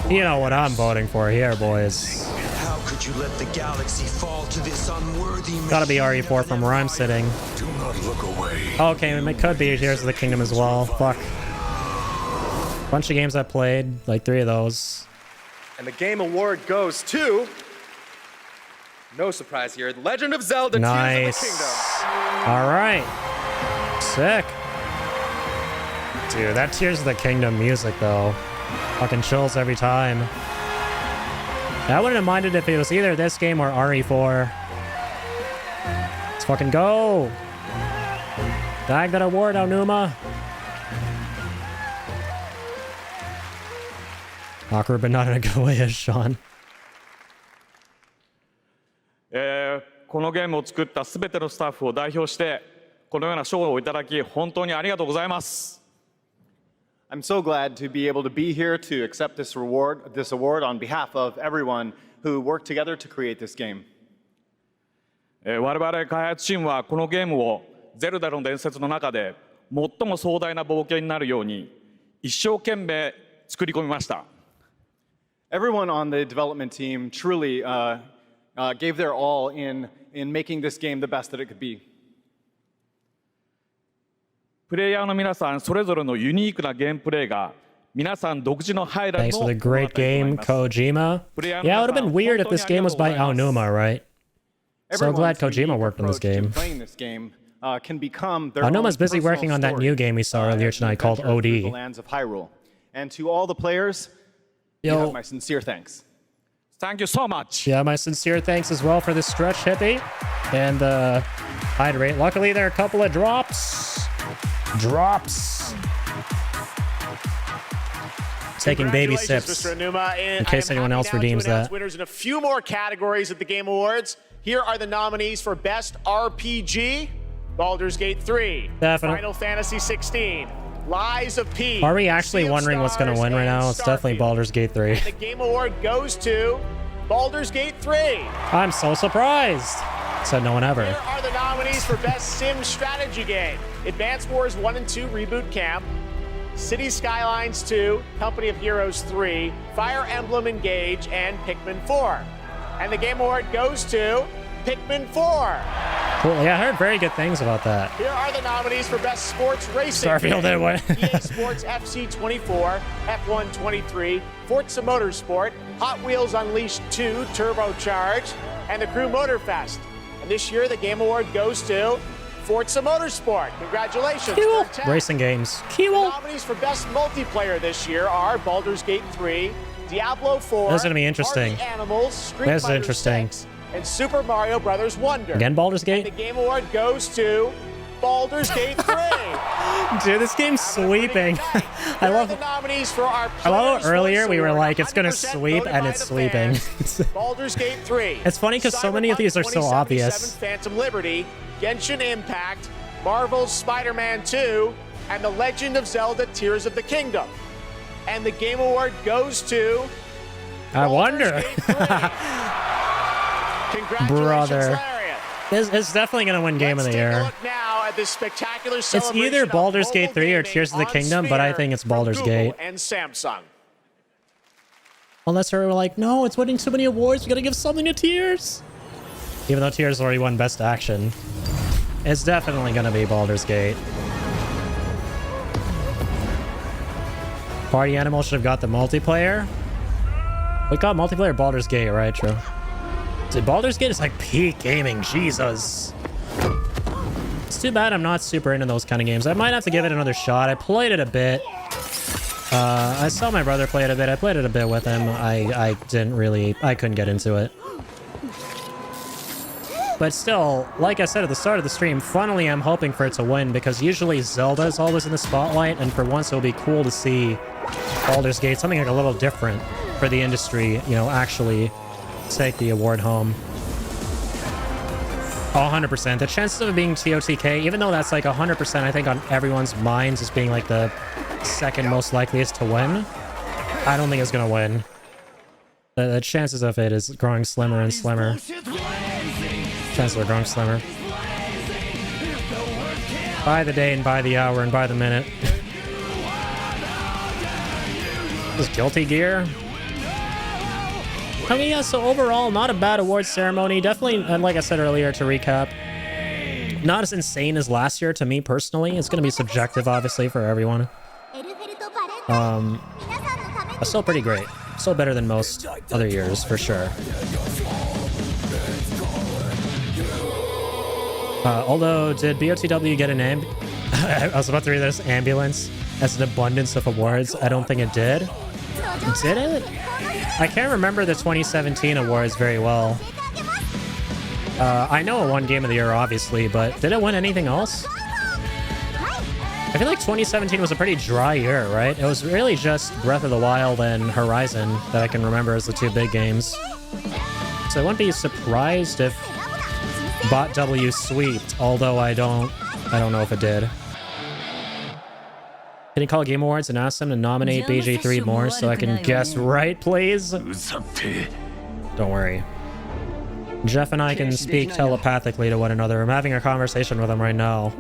You know what I'm voting for here, boys. How could you let the galaxy fall to this unworthy Gotta be RE4 from where I'm sitting. Do not look away. Okay, it could be Tears of the Kingdom as well. Fuck. Bunch of games I played, like 3 of those. And the game award goes to, no surprise here, The Legend of Zelda Nice. Tears of the Kingdom. All right. Sick. Dude, that Tears of the Kingdom music, though. Fucking chills every time. I wouldn't have minded if it was either this game or RE4. Let's fucking go. Bag that award, Aonuma. Awkward, but not in a good way, as Sean. このゲームを作ったすべてのスタッフを代表してこのような賞をいただき本当にありがとうございます。 I'm so glad to be able to be here to accept this award on behalf of everyone who worked together to create this game. 我々開発チームはこのゲームをゼルダの伝説の中で最も壮大な冒険になるように一生懸命作り込みました。 Everyone on the development team truly gave their all in making this game the best that it could be. プレイヤーの皆さんそれぞれのユニークなゲームプレイが皆さん独自のハイライ Thanks ト for を the great game, Kojima. Yeah, it would have been weird if this game was by Aonuma, right? So glad Everyone's Kojima unique worked on this approach to game. Playing this game can become their Noma's own busy personal working on that story, new game we saw earlier as an tonight called adventure through the OD. lands of Hyrule. And to all the players, you Yo. have my sincere thanks. Thank you so much. Yeah, my sincere thanks as well for this stretch, Hippie. And hydrate. Luckily, there are a couple of drops. Taking baby Congratulations, sips. Mr. Anuma. In case anyone else redeems that. Winners in a few more categories at the Game Awards. Here are the nominees for Best RPG: Baldur's Gate 3, Definitely. Final Fantasy 16, Lies of P. Are we actually Sea of wondering what's going to Stars, win right and now? It's definitely Starfield. Baldur's Gate 3. The Game Award goes to Baldur's Gate 3. I'm so surprised. Said no one ever. Here are the nominees for Best Sim Strategy Game: Advance Wars 1 and 2 Reboot Camp, City Skylines 2, Company of Heroes 3, Fire Emblem Engage, and Pikmin 4. And the Game Award goes to Pikmin 4. Cool. Yeah, I heard very good things about that. Here are the nominees for Best Sports Racing. Starfield Game: anyway. EA Sports FC 24, F1 23, Forza Motorsport, Hot Wheels Unleashed 2 Turbocharged, and the Crew Motorfest. And this year, the Game Award goes to Forza Motorsport. Congratulations. Cool. Third tech. Racing games. The Cool. nominees for Best Multiplayer this year are Baldur's Gate 3, Diablo 4, This is gonna be interesting. Party Animals, Street This is Fighter interesting. 6, and Super Mario Brothers Wonder. Again, Baldur's Gate? The Game Award goes to Baldur's Gate 3. Dude, this game's sweeping. I love the nominees for our I love Players' how earlier Voice we were Award, like, it's gonna 100% sweep, voted and by it's the sweeping. fans. Baldur's Gate 3. It's funny because so many of these are so Cyberpunk obvious. 2077 Phantom Liberty, Genshin Impact, Marvel's Spider-Man 2, and The Legend of Zelda: Tears of the Kingdom. And the Game Award goes to I wonder. Congratulations, Brother. Lariat. It's definitely going to win Game of the Year. Look now at this spectacular It's celebration either of Baldur's Gate mobile 3 or gaming Tears of the on Kingdom, but I Sphere think it's from Baldur's Google Gate. and Samsung. Unless we're like, no, it's winning so many awards, we got to give something to Tears. Even though Tears already won Best Action. It's definitely going to be Baldur's Gate. Party Animal should have got the multiplayer. We got multiplayer Baldur's Gate, right? True. Dude, Baldur's Gate is like peak gaming. Jesus. It's too bad I'm not super into those kind of games. I might have to give it another shot. I played it a bit. I saw my brother play it a bit. I played it a bit with him. I couldn't get into it. But still, like I said at the start of the stream, funnily I'm hoping for it to win because usually Zelda is always in the spotlight, and for once it'll be cool to see Baldur's Gate, something like a little different for the industry, you know, actually take the award home. 100%. The chances of it being TOTK, even though that's like 100%, I think on everyone's minds as being like the second most likeliest to win, I don't think it's gonna win. The chances of it is growing slimmer and slimmer. Chances are growing slimmer. By the day and by the hour and by the minute. This is Guilty Gear. I mean, yeah, so overall, not a bad awards ceremony. Definitely, and like I said earlier, to recap, not as insane as last year to me personally. It's going to be subjective, obviously, for everyone. But still pretty great. Still better than most other years, for sure. Although, did BOTW get an I was about to read this, ambulance as an abundance of awards? I don't think it did. Did it? I can't remember the 2017 awards very well. I know it won Game of the Year, obviously, but did it win anything else? I feel like 2017 was a pretty dry year, right? It was really just Breath of the Wild and Horizon that I can remember as the two big games. So I wouldn't be surprised if Bot W sweeped, although I don't know if it did. Can you call Game Awards and ask them to nominate BG3 more so I can guess right, please? Don't worry. Jeff and I can speak telepathically to one another. I'm having a conversation with him right now.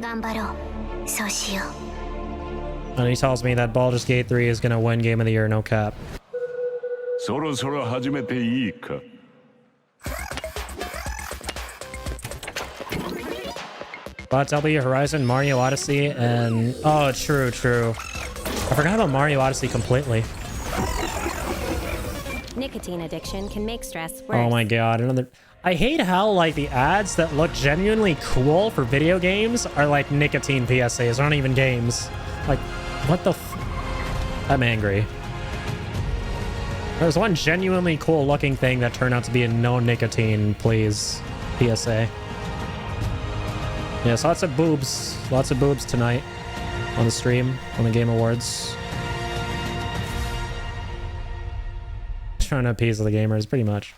And he tells me that Baldur's Gate 3 is going to win Game of the Year, no cap. Bot W, Horizon, Mario Odyssey, and... Oh, true. I forgot about Mario Odyssey completely. Nicotine addiction can make stress worse. Oh my god, another. I hate how like the ads that look genuinely cool for video games are like nicotine PSAs, aren't even games. Like, what the I'm angry. There's one genuinely cool looking thing that turned out to be a no nicotine, please, PSA. Yes, lots of boobs. Lots of boobs tonight on the stream, on the Game Awards. Trying to appease the gamers, pretty much.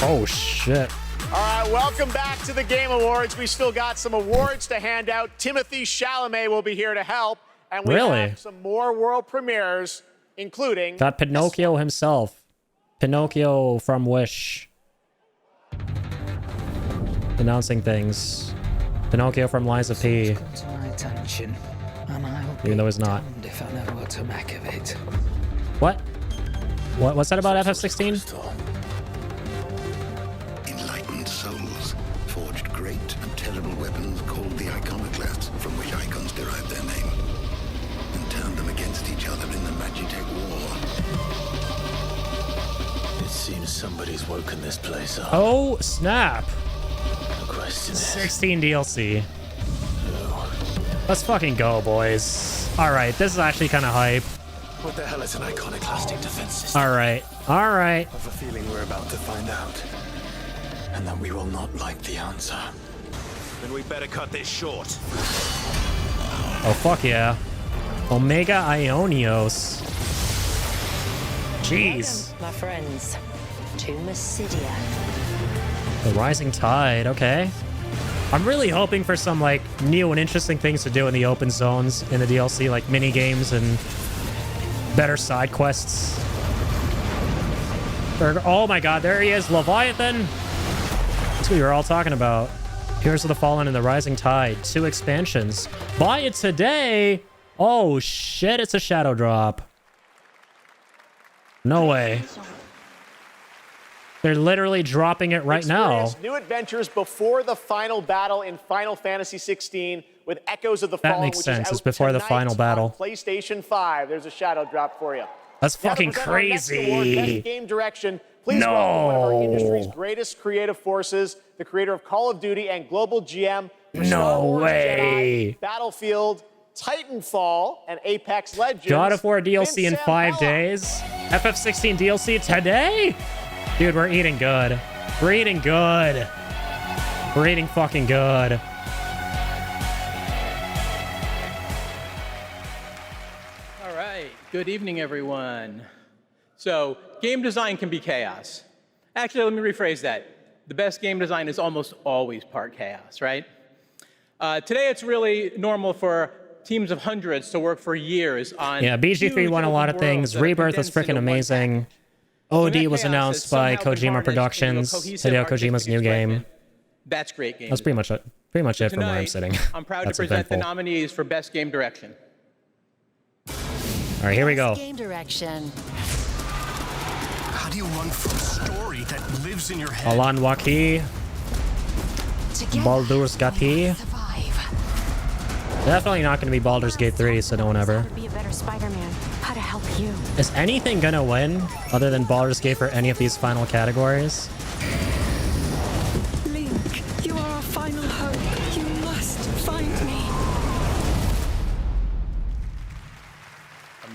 Oh, shit. All right, welcome back to the Game Awards. We still got some awards to hand out. Timothée Chalamet will be here to help. And we have some more world premieres, including... Got Pinocchio himself. Pinocchio from Wish. Announcing things. Pinocchio from Liza P. Even though he's not. If I know what to make of it. What? What's that about FF16? Enlightened souls forged great and terrible weapons called the iconoclasts, from which icons derive their name, and turned them against each other in the Magitech War. It seems somebody's woken this place up. Oh, snap. The question is... 16 DLC. Let's fucking go, boys. Alright, this is actually kind of hype. What the hell is an iconoclastic defense system? Alright, alright. I have a feeling we're about to find out. And that we will not like the answer. Then we better cut this short. Oh, fuck yeah. Omega Ionios. Jeez. Welcome, my friends, to Mysidia. The Rising Tide, okay. I'm really hoping for some like new and interesting things to do in the open zones in the DLC, like mini games and better side quests. Oh my god, there he is, Leviathan! That's what we were all talking about. Heroes of the Fallen and the Rising Tide, 2 expansions. Buy it today! Oh shit, it's a shadow drop. No way. They're literally dropping it right now. New adventures before the final battle in Final Fantasy 16 with Echoes of the Fallen. That makes sense. It's before the final battle. PlayStation 5. There's a shadow drop for you. That's fucking crazy. Award, Best Game Direction. Please welcome one of our industry's greatest creative forces, the creator of Call of Duty and global GM. No way. Jedi, Battlefield, Titanfall, and Apex Legends. God of War DLC in 5 days. FF16 DLC today? Dude, we're eating good. We're eating good. We're eating fucking good. All right. Good evening, everyone. So, game design can be chaos. Actually, let me rephrase that. The best game design is almost always part chaos, right? Today, it's really normal for teams of hundreds to work for years on... Yeah, BG3 won a lot of things. Rebirth was freaking amazing. OD was announced by Kojima Productions, Hideo Kojima's new game. That's great game. That's pretty much it from where I'm sitting. I'm proud to That's present the eventful. nominees for Best Game Direction. All right, here we go. Game direction. How do you run from a story that lives in your head? Alan Waki. Baldur's Gate. Definitely not going to be Baldur's Gate 3, so no one ever. Be a better Spider-Man. How to help you? Is anything going to win other than Baldur's Gate for any of these final categories? Link, you are our final hope. You must find me.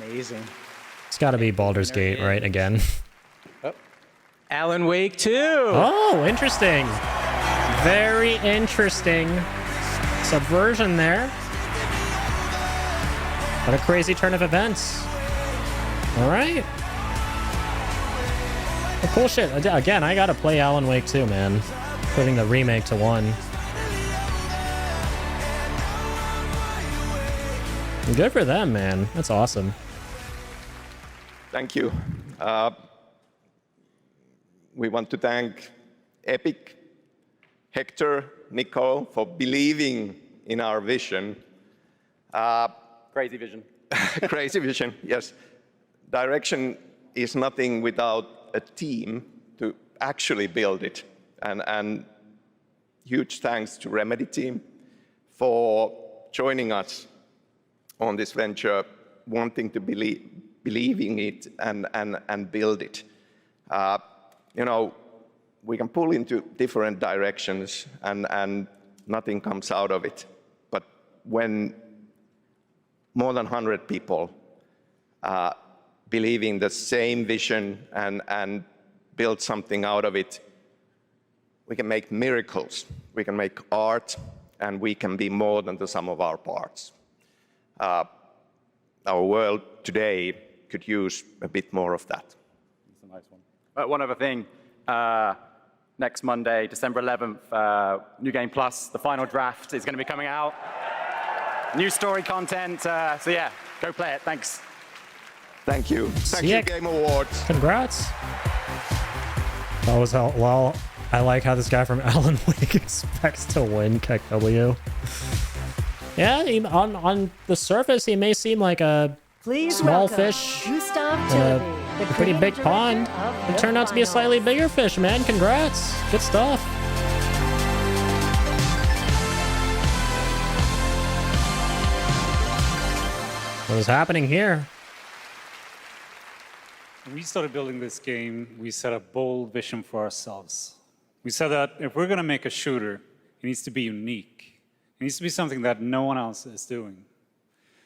Amazing. It's got to be Baldur's Gate, right? Again. Oh. Alan Wake 2. Oh, interesting. Very interesting. Subversion there. What a crazy turn of events. All right. Well, cool shit. Again, I gotta play Alan Wake 2, man. Putting the remake to 1. Good for them, man. That's awesome. Thank you. We want to thank Epic, Hector, Nicole for believing in our vision. Crazy vision. Crazy vision, yes. Direction is nothing without a team to actually build it. And huge thanks to Remedy team for joining us on this venture. wanting to believe in it and build it. You know, we can pull into different directions and nothing comes out of it. But when more than 100 people believe in the same vision and build something out of it, we can make miracles. We can make art, and we can be more than the sum of our parts. Our world today could use a bit more of that. That's a nice one. One other thing. Next Monday, December 11th, New Game Plus, the final draft is going to be coming out. New story content. So yeah, go play it. Thanks. Thank you. Thank you, Game Awards. Congrats. That was how well. I like how this guy from Alan Wake expects to win KW. Yeah, on the surface, he may seem like a small fish in a pretty big pond. It turned out to be a slightly bigger fish, man. Congrats. Good stuff. What is happening here? When we started building this game, we set a bold vision for ourselves. We said that if we're going to make a shooter, it needs to be unique. It needs to be something that no one else is doing.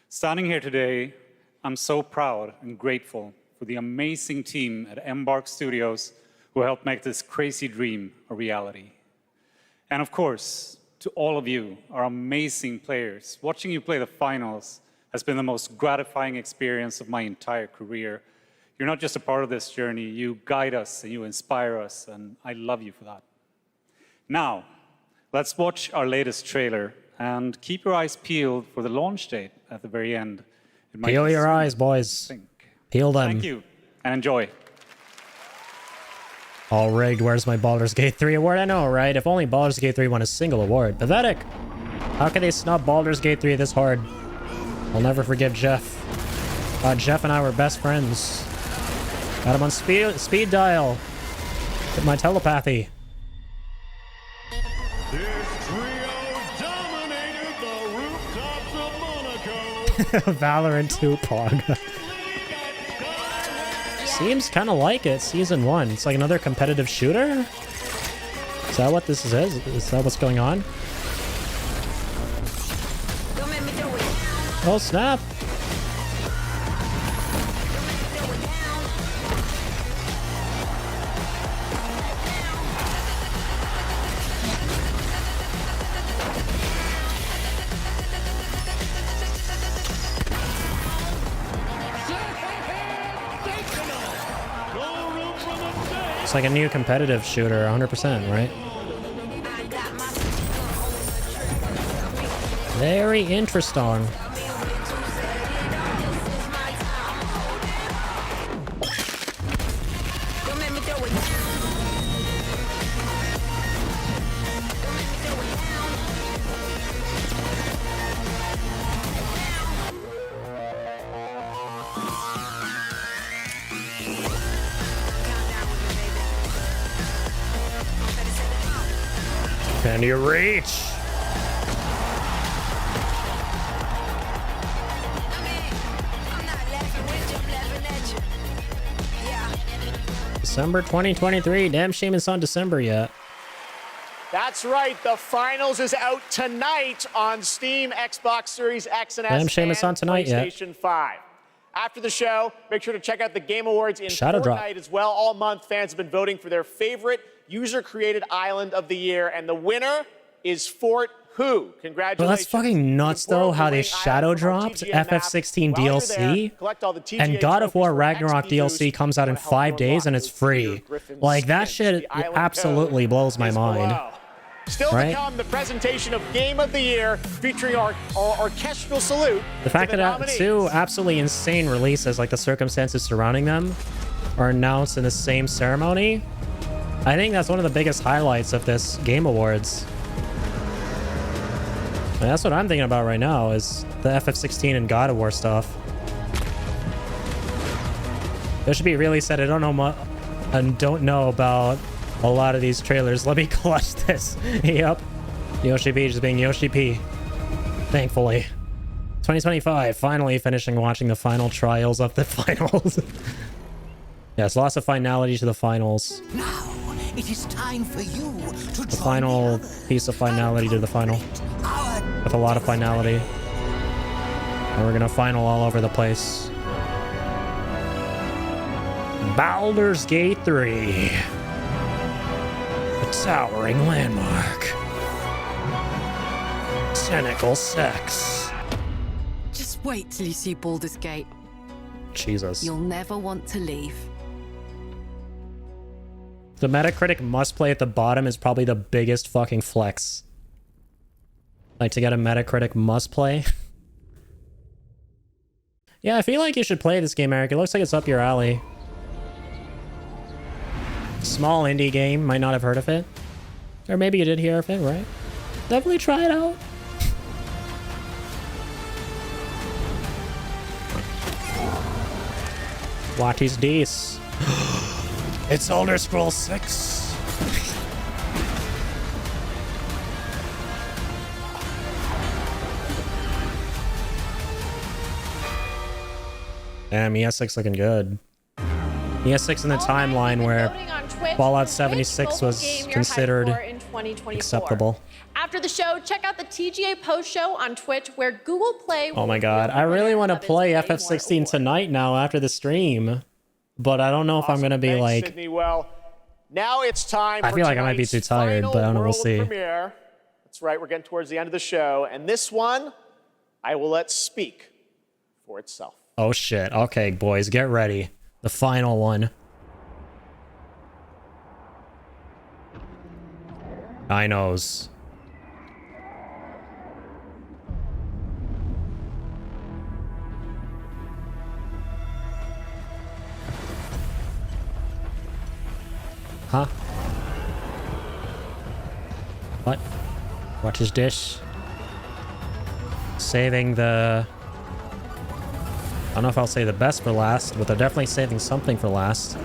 Standing here today, I'm so proud and grateful for the amazing team at Embark Studios who helped make this crazy dream a reality. And of course, to all of you, our amazing players, watching you play the finals has been the most gratifying experience of my entire career. You're not just a part of this journey, you guide us and you inspire us, and I love you for that. Now, let's watch our latest trailer and keep your eyes peeled for the launch date at the very end. Peel your eyes, boys. Peel them. Thank you, and enjoy. All rigged, where's my Baldur's Gate 3 award? I know, right? If only Baldur's Gate 3 won a single award. Pathetic. How can they snub Baldur's Gate 3 this hard? I'll never forgive Jeff. Jeff and I were best friends. Got him on speed dial with my telepathy. This trio dominated the rooftops of Monaco. Valorant 2 Pog. Seems kind of like it. Season 1. It's like another competitive shooter? Is that what this is? Is that what's going on? Oh, snap. It's like a new competitive shooter, 100%, right? Very interesting. Can you reach? December 2023. Damn shame it's on December yet. That's right. The finals is out tonight on Steam, Xbox Series X and S, Damn shame it's on tonight yet. PlayStation 5. After the show, make sure to check out the Game Awards in Shadow Fortnite Drop. as well. All month, fans have been voting for their favorite user-created island of the year, and the winner is Fort Who. Congratulations. Well, that's fucking nuts, though, how they shadow dropped FF16 DLC, and God of War Ragnarok DLC comes out in 5 days and it's free. Like, that shit absolutely blows my mind. Still to come, the presentation of Game of the Year featuring our orchestral salute. The fact to the that two absolutely insane releases, like the circumstances surrounding them, are announced in the same ceremony, I think that's one of the biggest highlights of this Game Awards. And that's what I'm thinking about right now, is the FF16 and God of War stuff. There should be really said, I don't know about a lot of these trailers. Let me clutch this. Yep. Yoshi P just being Yoshi P. Thankfully. 2025, finally finishing watching the final trials of the finals. Yes, lots of finality to the finals. Now, it is time for you to The final piece of finality to the final. With a lot of finality. And we're gonna final all over the place. Baldur's Gate 3. A towering landmark. Tentacle sex. Just wait till you see Baldur's Gate. Jesus. You'll never want to leave. The Metacritic must play at the bottom is probably the biggest fucking flex. Like to get a Metacritic must play. Yeah, I feel like you should play this game, Eric. It looks like it's up your alley. Small indie game, might not have heard of it. Or maybe you did hear of it, right? Definitely try it out. What is this? It's Elder Scrolls 6. Damn, ES6 looking good. ES6 in the timeline where Fallout 76 was considered acceptable. After the show, check out the TGA post show on Twitch where Google Play will Oh my god, I really want to play FF16 tonight now after the stream. But I don't know if I'm going to be like... Sydney, well, now it's time I feel like I might be too tired, but I don't know, we'll see. Premiere. That's right, we're getting towards the end of the show. And this one, I will let speak for itself. Oh shit. Okay, boys, get ready. The final one. I knows. Huh? What? What is this? Saving the... I don't know if I'll say the best for last, but they're definitely saving something for last.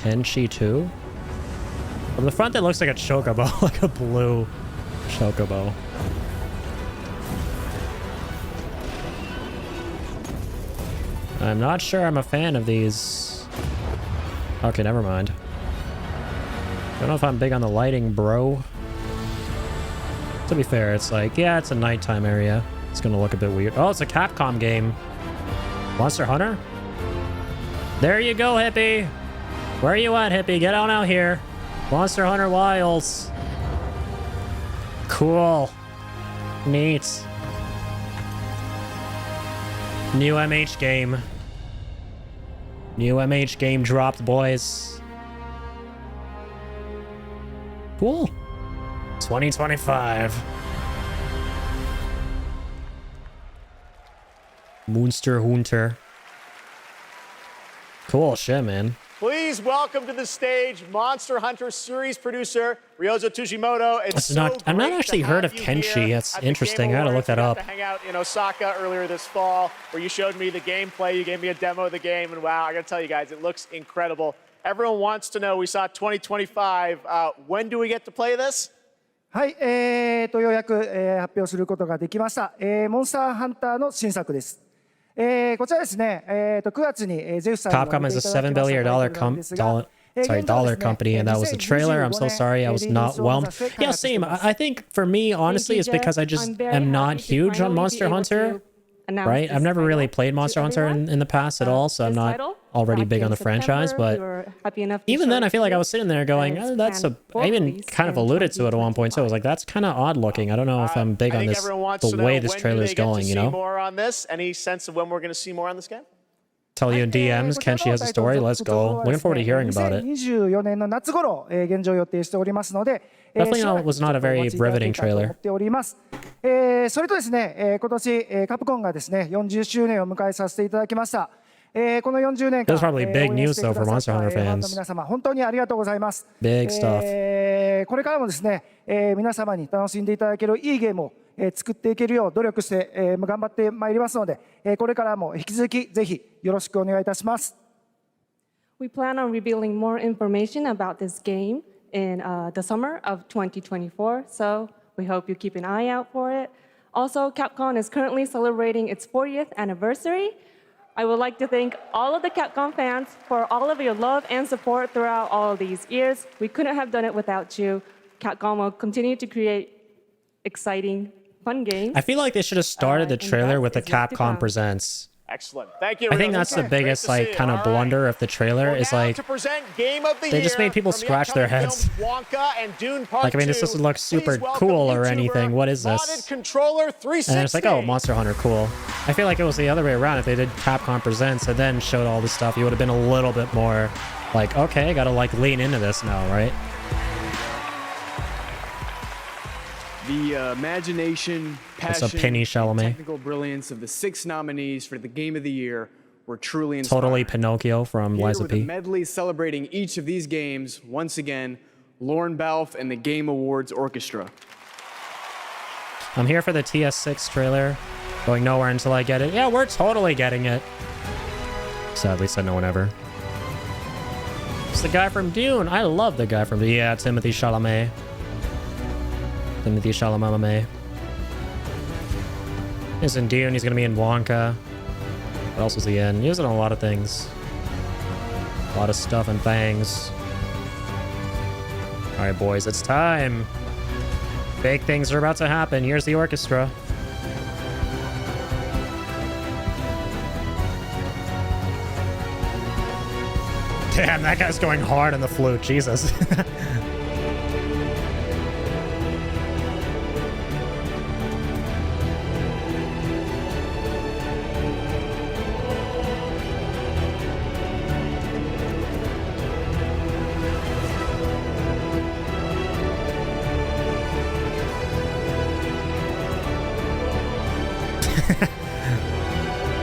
Tenchi 2? From the front, that looks like a chocobo, like a blue chocobo. I'm not sure I'm a fan of these. Okay, never mind. Don't know if I'm big on the lighting, bro. To be fair, it's like, yeah, it's a nighttime area. It's gonna look a bit weird. Oh, it's a Capcom game. Monster Hunter? There you go, Hippie. Where are you at, Hippie? Get on out here. Monster Hunter Wilds. Cool. Neat. New MH game. New MH game dropped, boys. Cool. 2025. Monster Hunter. Cool shit, man. Please welcome to the stage Monster Hunter series producer Ryozo Tujimoto. I've not actually heard of Kenshi. That's interesting. I gotta look that up. To hang out in Osaka earlier this fall, where you showed me the gameplay. You gave me a demo of the game, and wow, I gotta tell you guys, it looks incredible. Everyone wants to know. We saw 2025. When do we get to play this? はい、ようやく、発表することができました。モンスターハンターの新作です。こちらですね、9月にゼウスさんに Capcom is a $7 billion dollar company, and that was the trailer. I'm so sorry I was not whelmed. Yeah, same. I think for me, honestly, it's because I just am not huge on Monster Hunter, right? I've never really played Monster Hunter in the past at all, so I'm not already big on the franchise, but even then I feel like I was sitting there going, oh, I even kind of alluded to it at one point too. I was like, that's kind of odd looking. I don't know if I'm big on this, the way this trailer is going, you know? More on this? Any sense of when we're going to see more on this game? Tell you in DMs, Kenshi has a story. Let's go. Looking forward to hearing about it. 2024年の夏頃、現状予定しておりますので、Definitely was not a very riveting trailer. それとですね、今年カプコンがですね、40周年を迎えさせていただきました。この40年間、That's probably big news though for Monster Hunter fans. 皆様本当にありがとうございます。Big stuff. これからもですね、皆様に楽しんでいただけるいいゲームを作っていけるよう努力して、頑張ってまいりますので、これからも引き続きぜひよろしくお願いいたします。We plan on revealing more information about this game in the summer of 2024, so we hope you keep an eye out for it. Also, Capcom is currently celebrating its 40th anniversary. I would like to thank all of the Capcom fans for all of your love and support throughout all of these years. We couldn't have done it without you. Capcom will continue to create exciting, fun games. I feel like they should have started the trailer with the Capcom Presents. Excellent. Thank you. I think that's the biggest like kind of blunder of the trailer is like to present Game of the they just Year made people from the scratch their upcoming heads. films Wonka and Dune Part Like, I mean, this 2. doesn't look super Please welcome cool or YouTuber anything. What is Modded this? Controller 360. And it's like, oh, Monster Hunter, cool. I feel like it was the other way around. If they did Capcom Presents and then showed all this stuff, you would have been a little bit more like, okay, I gotta like lean into this now, right? The imagination, That's a passion, Penny and Chalamet. technical brilliance of the 6 nominees for the Game of the Year were truly inspiring. Totally Pinocchio from Here Liza with a P. medley celebrating each of these games, once again, Lauren Balfe and the Game Awards Orchestra. I'm here for the TS6 trailer. Going nowhere until I get it. Yeah, we're totally getting it. Sadly said no one ever. It's the guy from Dune. I love the guy from... Yeah, Timothy Chalamet. Timothy Chalamet. He's in Dune. He's going to be in Wonka. What else was he in? He was in a lot of things. A lot of stuff and things. Alright, boys. It's time. Big things are about to happen. Here's the orchestra. Damn, that guy's going hard on the flute. Jesus.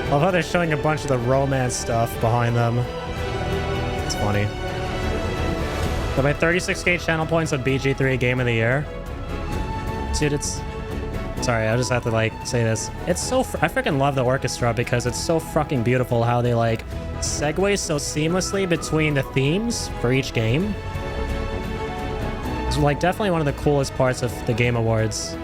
Although they're showing a bunch of the romance stuff behind them. It's funny. But my 36k channel points on BG3 Game of the Year. Dude, it's... Sorry, I just have to, like, say this. It's so... I freaking love the orchestra because it's so fucking beautiful how they, like, segue so seamlessly between the themes for each game. It's, like, definitely one of the coolest parts of the Game Awards.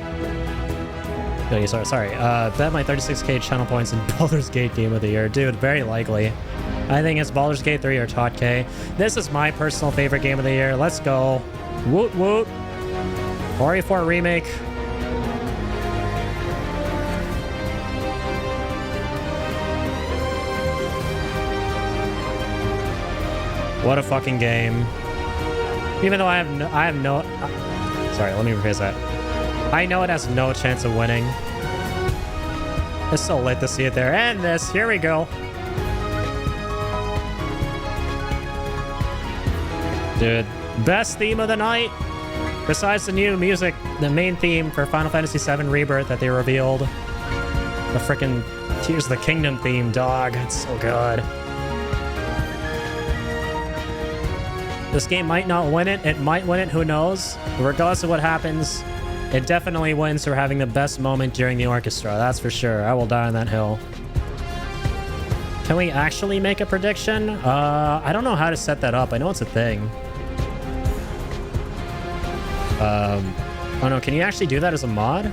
Oh, sorry. Bet my 36k channel points in Baldur's Gate Game of the Year. Dude, very likely. I think it's Baldur's Gate 3 or Tot K. This is my personal favorite Game of the Year. Let's go. Woot woot. Ori 4 Remake. What a fucking game. Even though I have no... sorry, let me rephrase that. I know it has no chance of winning. It's so lit to see it there. And this, here we go. Dude, best theme of the night. Besides the new music, the main theme for Final Fantasy VII Rebirth that they revealed. The frickin' Tears of the Kingdom theme, dog. It's so good. This game might not win it. It might win it, who knows? But regardless of what happens, it definitely wins for having the best moment during the orchestra. That's for sure. I will die on that hill. Can we actually make a prediction? I don't know how to set that up. I know it's a thing. Oh no, can you actually do that as a mod? You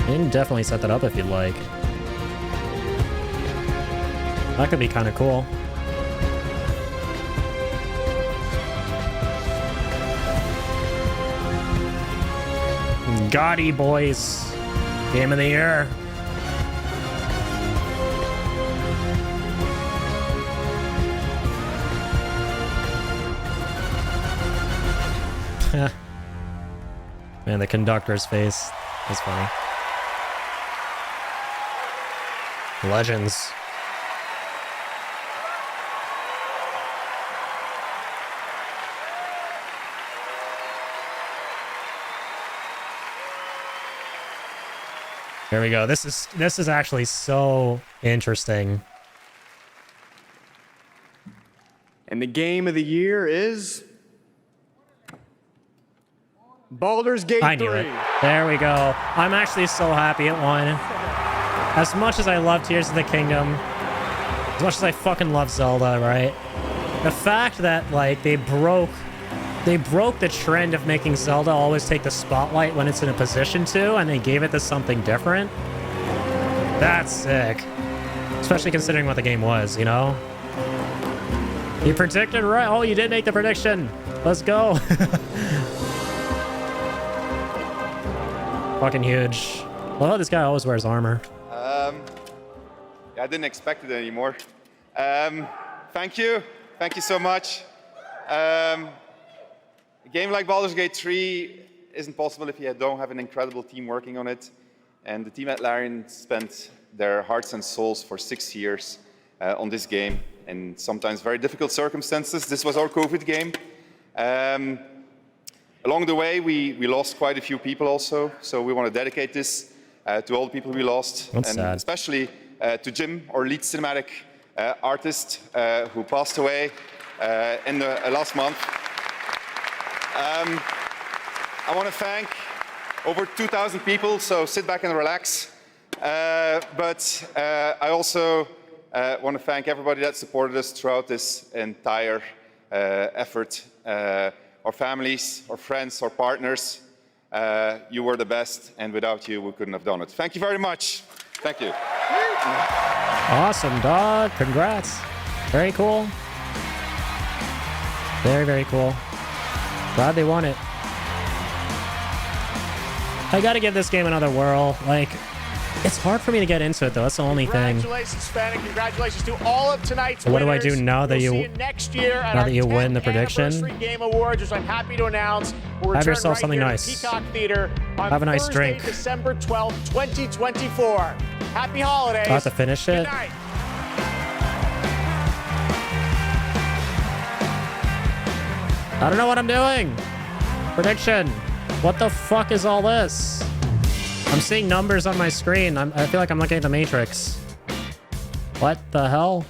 can definitely set that up if you'd like. That could be kind of cool. Gaudy boys. Game of the Year. Man, the conductor's face is funny. Legends. Here we go. This is actually so interesting. And the Game of the Year is... Baldur's Gate 3. I knew it. There we go. I'm actually so happy it won. As much as I love Tears of the Kingdom, as much as I fucking love Zelda, right? The fact that, like, they broke They broke the trend of making Zelda always take the spotlight when it's in a position to, and they gave it to something different. That's sick. Especially considering what the game was, you know? You predicted right. Oh, you did make the prediction. Let's go. Fucking huge. Well, this guy always wears armor. Yeah, I didn't expect it anymore. Thank you. Thank you so much. A game like Baldur's Gate 3 isn't possible if you don't have an incredible team working on it. And the team at Larian spent their hearts and souls for 6 years on this game in sometimes very difficult circumstances. This was our COVID game. Along the way, we lost quite a few people also. So we want to dedicate this to all the people we lost. That's and sad. especially to Jim, our lead cinematic artist, who passed away in the last month. I want to thank over 2,000 people, so sit back and relax. But I also want to thank everybody that supported us throughout this entire effort. Our families, our friends, our partners. You were the best, and without you, we couldn't have done it. Thank you very much. Thank you. Awesome, dog. Congrats. Very cool. Very, very cool. Glad they won it. I gotta give this game another whirl. Like, it's hard for me to get into it, though. That's the only thing. Congratulations, Sven, and congratulations to all of tonight's What do I winners. do now that We'll you see next year at now our that you win the 10th prediction? Anniversary Game Awards, which I'm happy to announce will Have return yourself right something here nice. to Peacock Theater on Have a nice Thursday, drink. December 12th, 2024. Happy holidays. I have to finish it. Good night. I don't know what I'm doing. Prediction. What the fuck is all this? I'm seeing numbers on my screen. I feel like I'm looking at the Matrix. What the hell?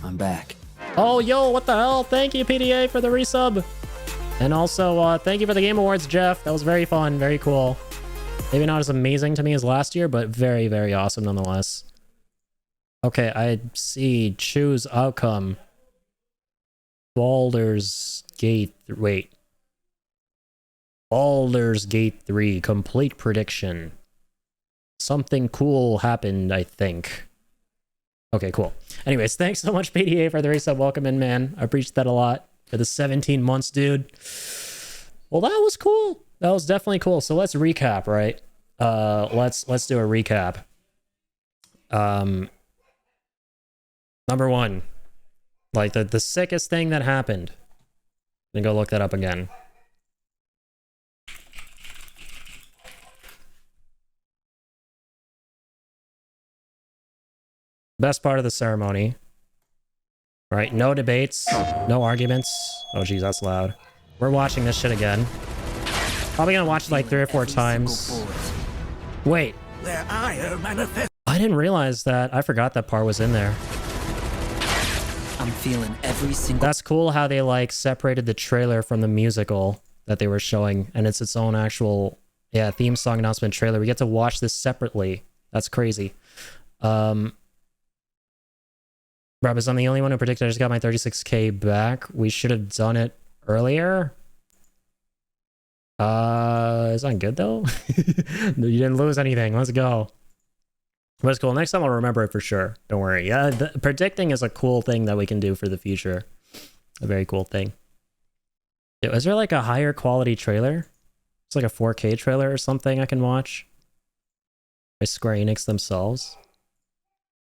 I'm back. Oh, yo, what the hell? Thank you, PDA, for the resub. And also, thank you for the Game Awards, Jeff. That was very fun. Very cool. Maybe not as amazing to me as last year, but very, very awesome nonetheless. Okay, I see. Choose outcome. Baldur's Gate. Wait. Baldur's Gate 3. Complete prediction. Something cool happened, I think. Okay, cool. Anyways, thanks so much, PDA, for the resub. Welcome in, man. I appreciate that a lot. For the 17 months, dude. Well, that was cool. That was definitely cool. So let's recap, right? Let's do a recap. Number one, like the sickest thing that happened. I'm gonna go look that up again. Best part of the ceremony. Right? No debates, no arguments. Oh geez, that's loud. We're watching this shit again. Probably gonna watch it like 3 or 4 times. Wait. I didn't realize that. I forgot that part was in there. I'm feeling every single. That's cool how they like separated the trailer from the musical that they were showing, and it's its own actual theme song announcement trailer. We get to watch this separately. That's crazy. Robbers, I'm the only one who predicted I just got my 36K back. We should have done it earlier. Is that good though? You didn't lose anything. Let's go. But it's cool. Next time I'll remember it for sure. Don't worry. Yeah, predicting is a cool thing that we can do for the future. A very cool thing. Is there like a higher quality trailer? It's like a 4K trailer or something I can watch by Square Enix themselves.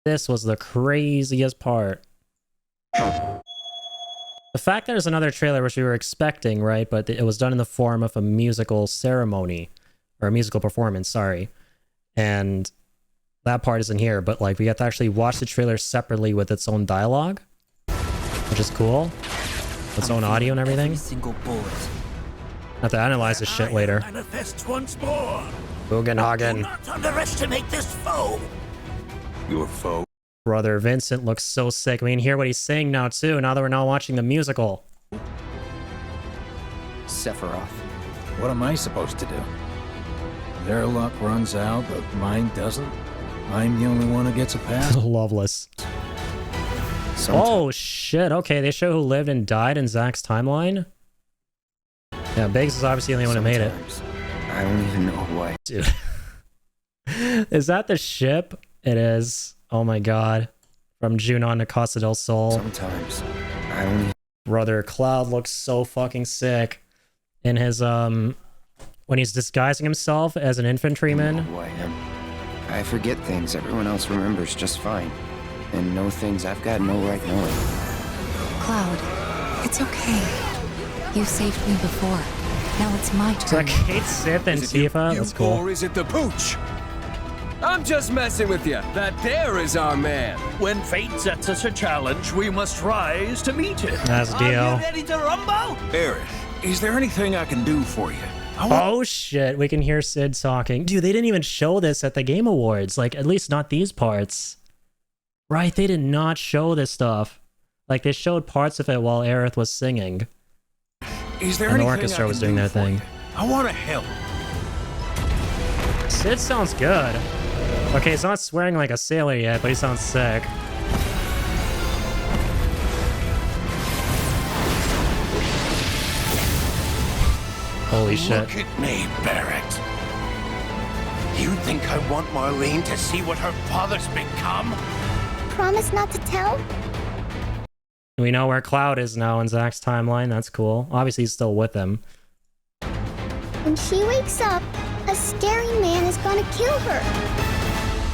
This was the craziest part. The fact that there's another trailer, which we were expecting, right? But it was done in the form of a musical ceremony. Or a musical performance, sorry. And that part isn't here, but like we have to actually watch the trailer separately with its own dialogue. Which is cool. Its own audio and everything. Have to analyze this shit later. Manifest once more. Bugenhagen. Do not underestimate this foe. Your foe? Brother Vincent looks so sick. We can hear what he's saying now too, now that we're now watching the musical. Sephiroth. What am I supposed to do? Their luck runs out, but mine doesn't. I'm the only one who gets a pass. Loveless. Oh shit, okay, they show who lived and died in Zack's timeline. Yeah, Biggs is obviously the only one who made it. I don't even know why. Dude. Is that the ship? It is. Oh my god. From Junon to Costa del Sol. Sometimes I don't even... Brother, Cloud looks so fucking sick in his when he's disguising himself as an infantryman. I know who I am. I forget things everyone else remembers just fine, and know things I've got no right knowing. Cloud, it's okay. You saved me before. Now it's my Is turn. that Kate Sith and Tifa? That's cool. Or is it the pooch? I'm just messing with you. That there is our man. When fate sets us a challenge, we must rise to meet it. That's Dio. Are you ready to rumble? Aerith, is there anything I can do for you? Oh shit, we can hear Sid talking. Dude, they didn't even show this at the Game Awards. Like, at least not these parts. Right, they did not show this stuff. Like, they showed parts of it while Aerith was singing. Is there And the anything orchestra I was can doing do their for thing. you? I want to help. Sid sounds good. Okay, he's not swearing like a sailor yet, but he sounds sick. Holy shit. Look at me, Barrett. You think I want Marlene to see what her father's become? Promise not to tell? We know where Cloud is now in Zack's timeline. That's cool. Obviously, he's still with him. When she wakes up, a scary man is gonna kill her.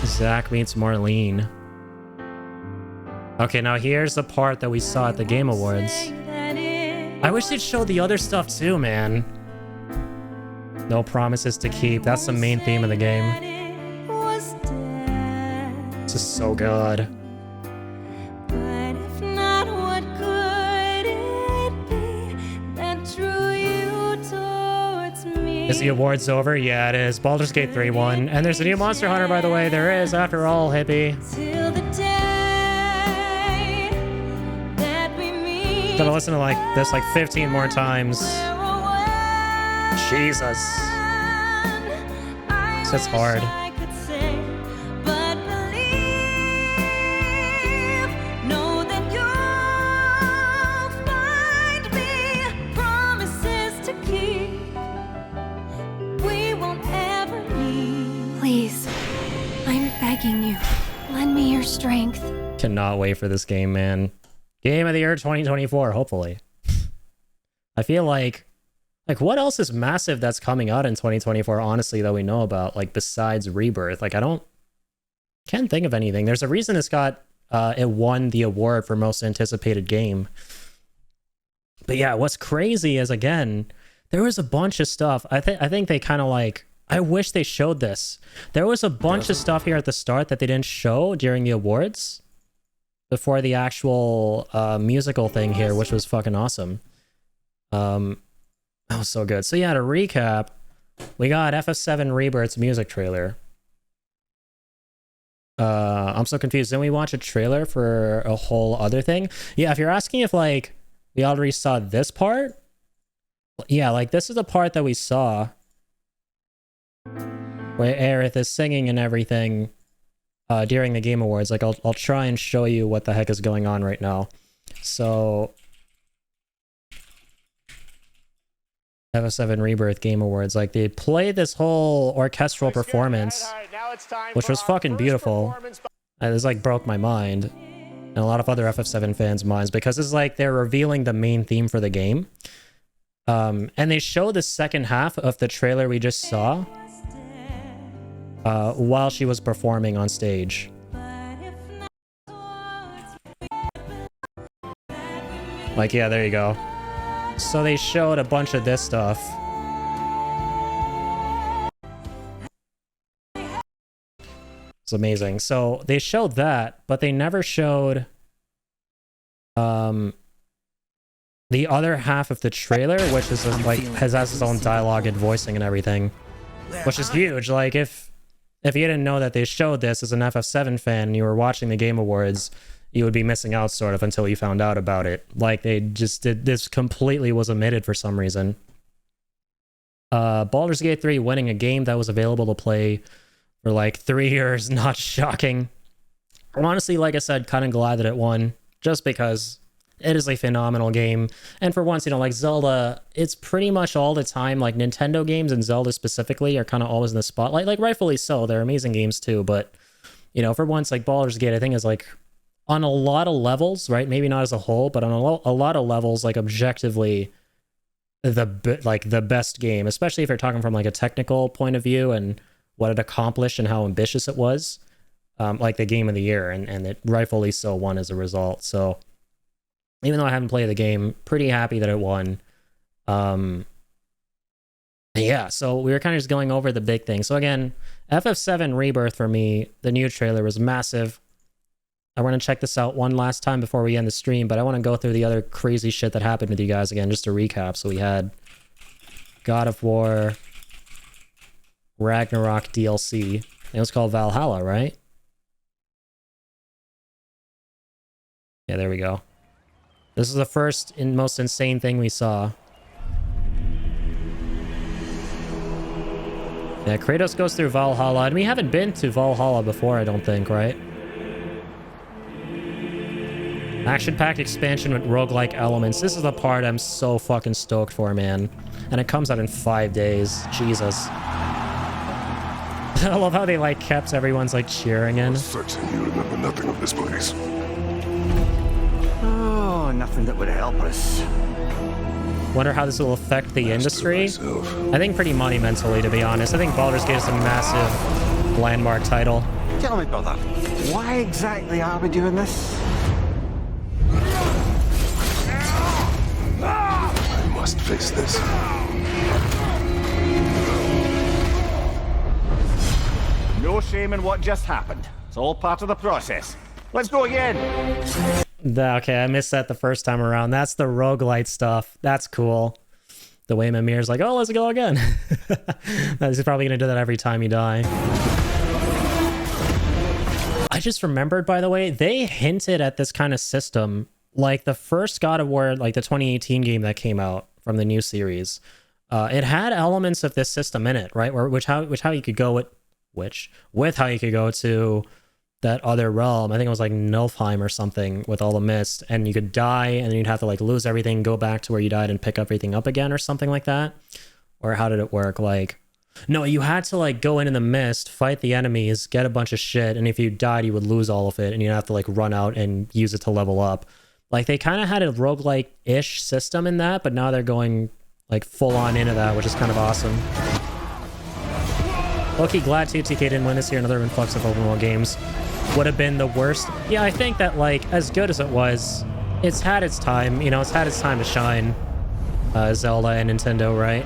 Zack meets Marlene. Okay, now here's the part that we saw at the Game Awards. I wish they'd show the other stuff too, man. No promises to keep. That's the main theme of the game. This is so good. Is the awards over? Yeah, it is. Baldur's Gate 3 won. And there's a new Monster Hunter, by the way. There is, after all, hippie. Gonna listen to like this like 15 more times. Jesus. This is hard. Please, I'm begging you. Lend me your strength. Cannot wait for this game, man. Game of the year 2024, hopefully. I feel like what else is massive that's coming out in 2024, honestly, that we know about, like, besides Rebirth? Like, can't think of anything. There's a reason it's got, it won the award for most anticipated game. But yeah, what's crazy is, again, there was a bunch of stuff. I think they kind of like, I wish they showed this. There was a bunch of stuff here at the start that they didn't show during the awards before the actual musical thing here, which was fucking awesome. That was so good. So yeah, to recap, we got FF7 Rebirth's music trailer. I'm so confused. Didn't we watch a trailer for a whole other thing? Yeah, if you're asking if like we already saw this part, yeah, like this is the part that we saw where Aerith is singing and everything during the Game Awards. Like I'll try and show you what the heck is going on right now. So FF7 Rebirth Game Awards, like they played this whole orchestral performance, which was fucking beautiful. And this like broke my mind and a lot of other FF7 fans' minds, because it's like they're revealing the main theme for the game. And they show the second half of the trailer we just saw while she was performing on stage. Like, yeah, there you go. So they showed a bunch of this stuff. It's amazing. So they showed that, but they never showed the other half of the trailer, which is like has its own dialogue and voicing and everything, which is huge. Like if you didn't know that they showed this as an FF7 fan and you were watching the Game Awards, you would be missing out sort of until you found out about it. Like they just did, this completely was omitted for some reason. Baldur's Gate 3 winning a game that was available to play for like 3 years, not shocking. Honestly, like I said, kind of glad that it won, just because It is a phenomenal game. And for once, you know, like Zelda, it's pretty much all the time, like Nintendo games and Zelda specifically are kind of always in the spotlight, like rightfully so. They're amazing games too, but you know, for once, like Baldur's Gate, I think is like on a lot of levels, right? Maybe not as a whole, but on a lot of levels, like objectively the best game, especially if you're talking from like a technical point of view and what it accomplished and how ambitious it was. Like the game of the year, and it rightfully so won as a result. So even though I haven't played the game, pretty happy that it won. Yeah, so we were kind of just going over the big thing. So again, FF7 Rebirth for me, the new trailer was massive. I want to check this out one last time before we end the stream, but I want to go through the other crazy shit that happened with you guys again, just to recap. So we had God of War Ragnarok DLC. It was called Valhalla, right? Yeah, there we go. This is the first and most insane thing we saw. Yeah, Kratos goes through Valhalla, and we haven't been to Valhalla before, I don't think, right? Action-packed expansion with roguelike elements. This is the part I'm so fucking stoked for, man. And it comes out in 5 days. Jesus. I love how they, like, kept everyone's, like, cheering in. Certain you remember nothing of this place. Oh, nothing that would help us. Wonder how this will affect the industry. I think pretty monumentally, to be honest. I think Baldur's Gate is a massive landmark title. Tell me, brother, why exactly are we doing this? I must face this. No shame in what just happened. It's all part of the process. Let's go again. Okay, I missed that the first time around. That's the roguelite stuff. That's cool. The way Mimir's like, oh, let's go again. He's probably going to do that every time you die. I just remembered, by the way, they hinted at this kind of system. Like the first God of War, like the 2018 game that came out from the new series. It had elements of this system in it, right? With how you could go how you could go to that other realm. I think it was like Niflheim or something with all the mist, and you could die and then you'd have to like lose everything, go back to where you died and pick everything up again or something like that. Or how did it work? Like, no, you had to like go into the mist, fight the enemies, get a bunch of shit, and if you died, you would lose all of it and you'd have to like run out and use it to level up. Like they kind of had a roguelike-ish system in that, but now they're going like full on into that, which is kind of awesome. Low-key glad 2TK didn't win this year. Another influx of open world games would have been the worst. Yeah, I think that like as good as it was, it's had its time. You know, it's had its time to shine. Zelda and Nintendo, right?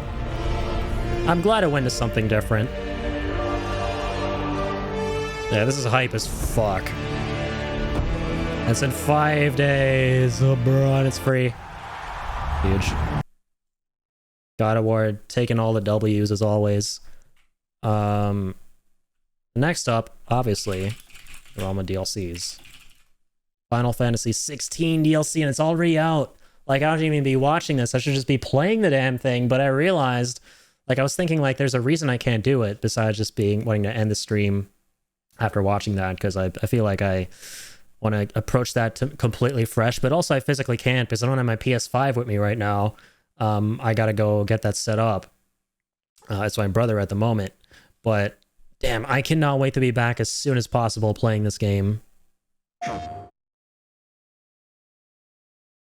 I'm glad it went to something different. Yeah, this is hype as fuck. It's in 5 days. Oh, bro, and it's free. Huge. God of War taking all the W's as always. Next up, obviously, the realm of DLCs. Final Fantasy 16 DLC, and it's already out. Like, I don't even be watching this. I should just be playing the damn thing. But I realized, like, I was thinking, like, there's a reason I can't do it besides just wanting to end the stream after watching that, because I feel like I want to approach that completely fresh. But also, I physically can't because I don't have my PS5 with me right now. I got to go get that set up. It's my brother at the moment. But damn, I cannot wait to be back as soon as possible playing this game.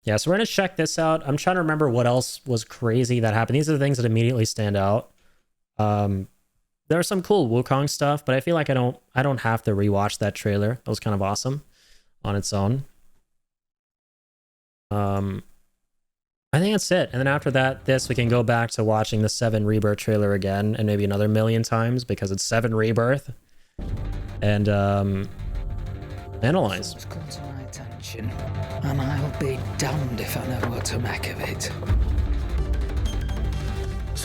Yeah, so we're going to check this out. I'm trying to remember what else was crazy that happened. These are the things that immediately stand out. There was some cool Wukong stuff, but I feel like I don't have to rewatch that trailer. That was kind of awesome on its own. I think that's it. And then after that, we can go back to watching the 7 Rebirth trailer again, and maybe another million times because it's 7 Rebirth. And analyze. It's come to my attention, and I'll be damned if I know what to make of it.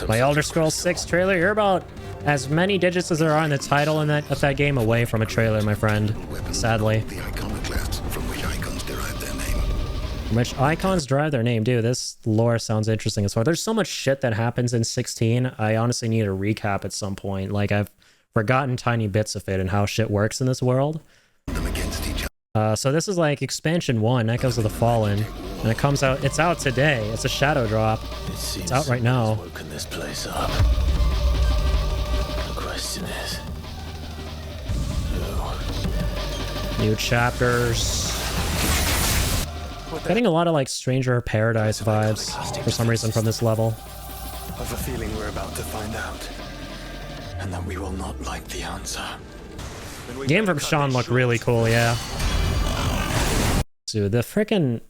My Elder Scrolls 6 trailer. You're about as many digits as there are in the title of that game away from a trailer, my friend. Sadly. The iconoclasts from which icons derive their name. Which icons derive their name? Dude, this lore sounds interesting as well. There's so much shit that happens in 16. I honestly need a recap at some point. Like, I've forgotten tiny bits of it and how shit works in this world. So this is like expansion 1, Echoes of the Fallen. And it comes out, it's out today. It's a shadow drop. It's out right now. Woken this place up. The question is, New chapters. Getting a lot of like Stranger Paradise vibes for some reason from this level. I have a feeling we're about to find out. And that we will not like the answer. Game from Sean looked really cool, yeah. Dude, the frickin'...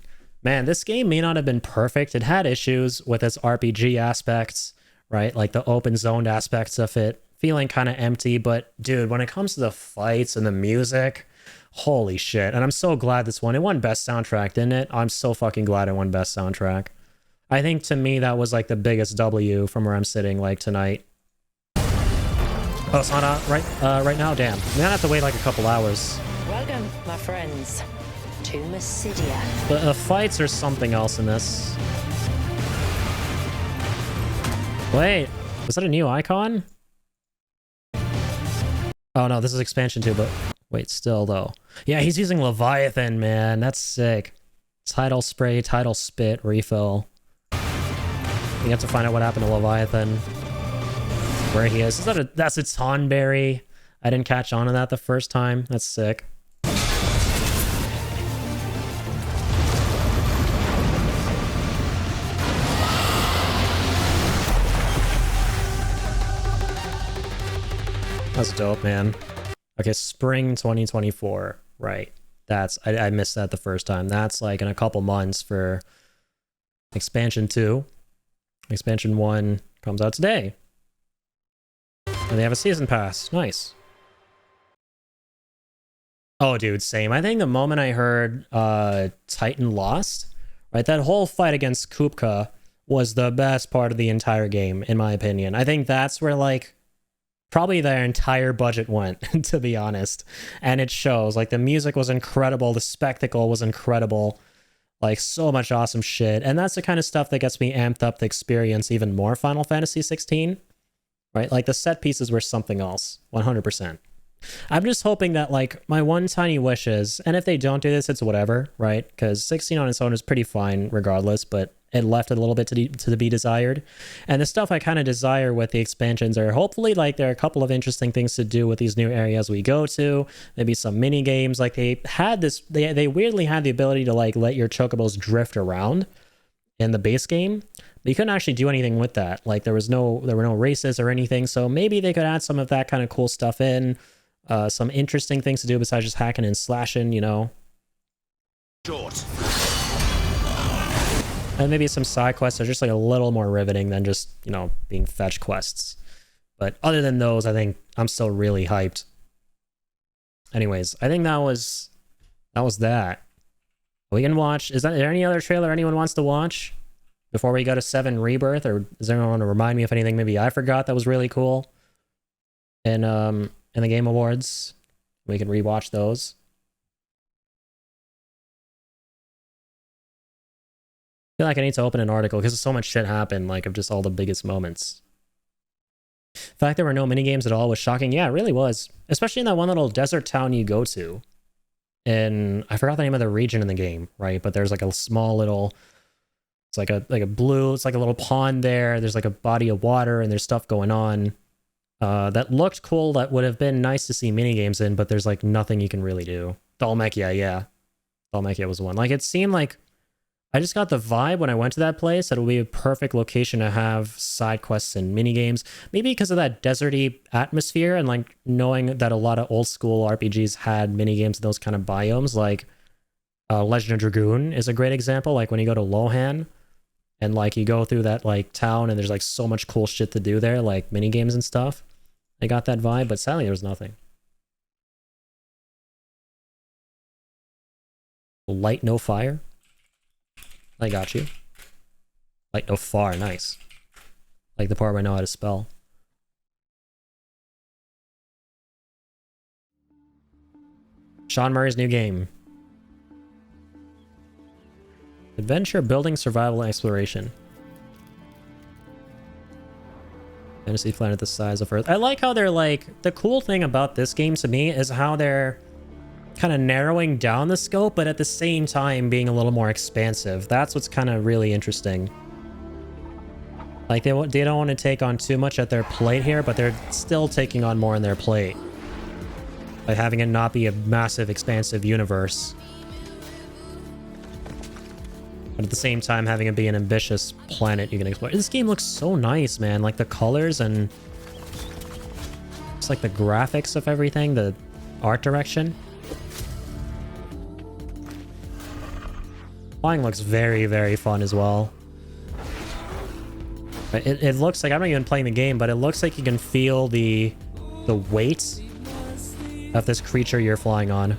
Man, this game may not have been perfect. It had issues with its RPG aspects, right? Like the open zoned aspects of it. Feeling kind of empty, but dude, when it comes to the fights and the music, holy shit. And I'm so glad this won. It won Best Soundtrack, didn't it? I'm so fucking glad it won Best Soundtrack. I think to me that was like the biggest W from where I'm sitting like tonight. Oh, it's not out right now? Damn. I'm gonna have to wait like a couple hours. Welcome, my friends, to Mysidia. The fights are something else in this. Wait, was that a new icon? Oh no, this is expansion 2, but wait, still though. Yeah, he's using Leviathan, man. That's sick. Tidal spray, tidal spit, refill. You have to find out what happened to Leviathan. Where he is. That's a Tonberry. I didn't catch on to that the first time. That's sick. That's dope, man. Okay, spring 2024. Right. That's I missed that the first time. That's like in a couple months for expansion 2. Expansion 1 comes out today. And they have a season pass. Nice. Oh, dude, same. I think the moment I heard Titan lost, right, that whole fight against Kupka was the best part of the entire game, in my opinion. I think that's where, like, probably their entire budget went, to be honest. And it shows. Like, the music was incredible. The spectacle was incredible. Like, so much awesome shit. And that's the kind of stuff that gets me amped up to experience even more Final Fantasy 16. Right? Like, the set pieces were something else. 100%. I'm just hoping that, like, my one tiny wish is, and if they don't do this, it's whatever, right? Because 16 on its own is pretty fine regardless, but it left a little bit to be desired. And the stuff I kind of desire with the expansions are hopefully, like, there are a couple of interesting things to do with these new areas we go to. Maybe some mini games. Like, they had this, they weirdly had the ability to, like, let your chocobos drift around in the base game. But you couldn't actually do anything with that. Like, there were no races or anything. So maybe they could add some of that kind of cool stuff in. Some interesting things to do besides just hacking and slashing, you know. Short. And maybe some side quests are just like a little more riveting than just, you know, being fetch quests. But other than those, I think I'm still really hyped. Anyways, I think that was that. We can watch. Is there any other trailer anyone wants to watch before we go to 7 Rebirth? Or does anyone want to remind me of anything maybe I forgot that was really cool in the Game Awards? We can rewatch those. I feel like I need to open an article because so much shit happened, like, of just all the biggest moments. The fact there were no minigames at all was shocking. Yeah, it really was. Especially in that one little desert town you go to. And I forgot the name of the region in the game, right? But there's like a small little... It's like a blue... It's like a little pond there. There's like a body of water and there's stuff going on. That looked cool. That would have been nice to see minigames in, but there's like nothing you can really do. Dhalmekia, yeah. Dhalmekia was one. Like, it seemed like... I just got the vibe when I went to that place that it would be a perfect location to have side quests and minigames. Maybe because of that deserty atmosphere and like knowing that a lot of old school RPGs had minigames in those kind of biomes. Like Legend of Dragoon is a great example. Like when you go to Lohan and like you go through that like town and there's like so much cool shit to do there, like minigames and stuff. I got that vibe, but sadly there was nothing. Light no fire. I got you. Light no far, nice. Like the part where I know how to spell. Sean Murray's new game. Adventure, building, survival, and exploration. Fantasy planet the size of Earth. I like how they're like... The cool thing about this game to me is how they're kind of narrowing down the scope, but at the same time being a little more expansive. That's what's kind of really interesting. Like, they don't want to take on too much at their plate here, but they're still taking on more on their plate. By having it not be a massive, expansive universe. But at the same time, having it be an ambitious planet you can explore. This game looks so nice, man. Like, the colors and... It's like the graphics of everything, the art direction. Flying looks very, very fun as well. It looks like, I'm not even playing the game, but it looks like you can feel the weight of this creature you're flying on.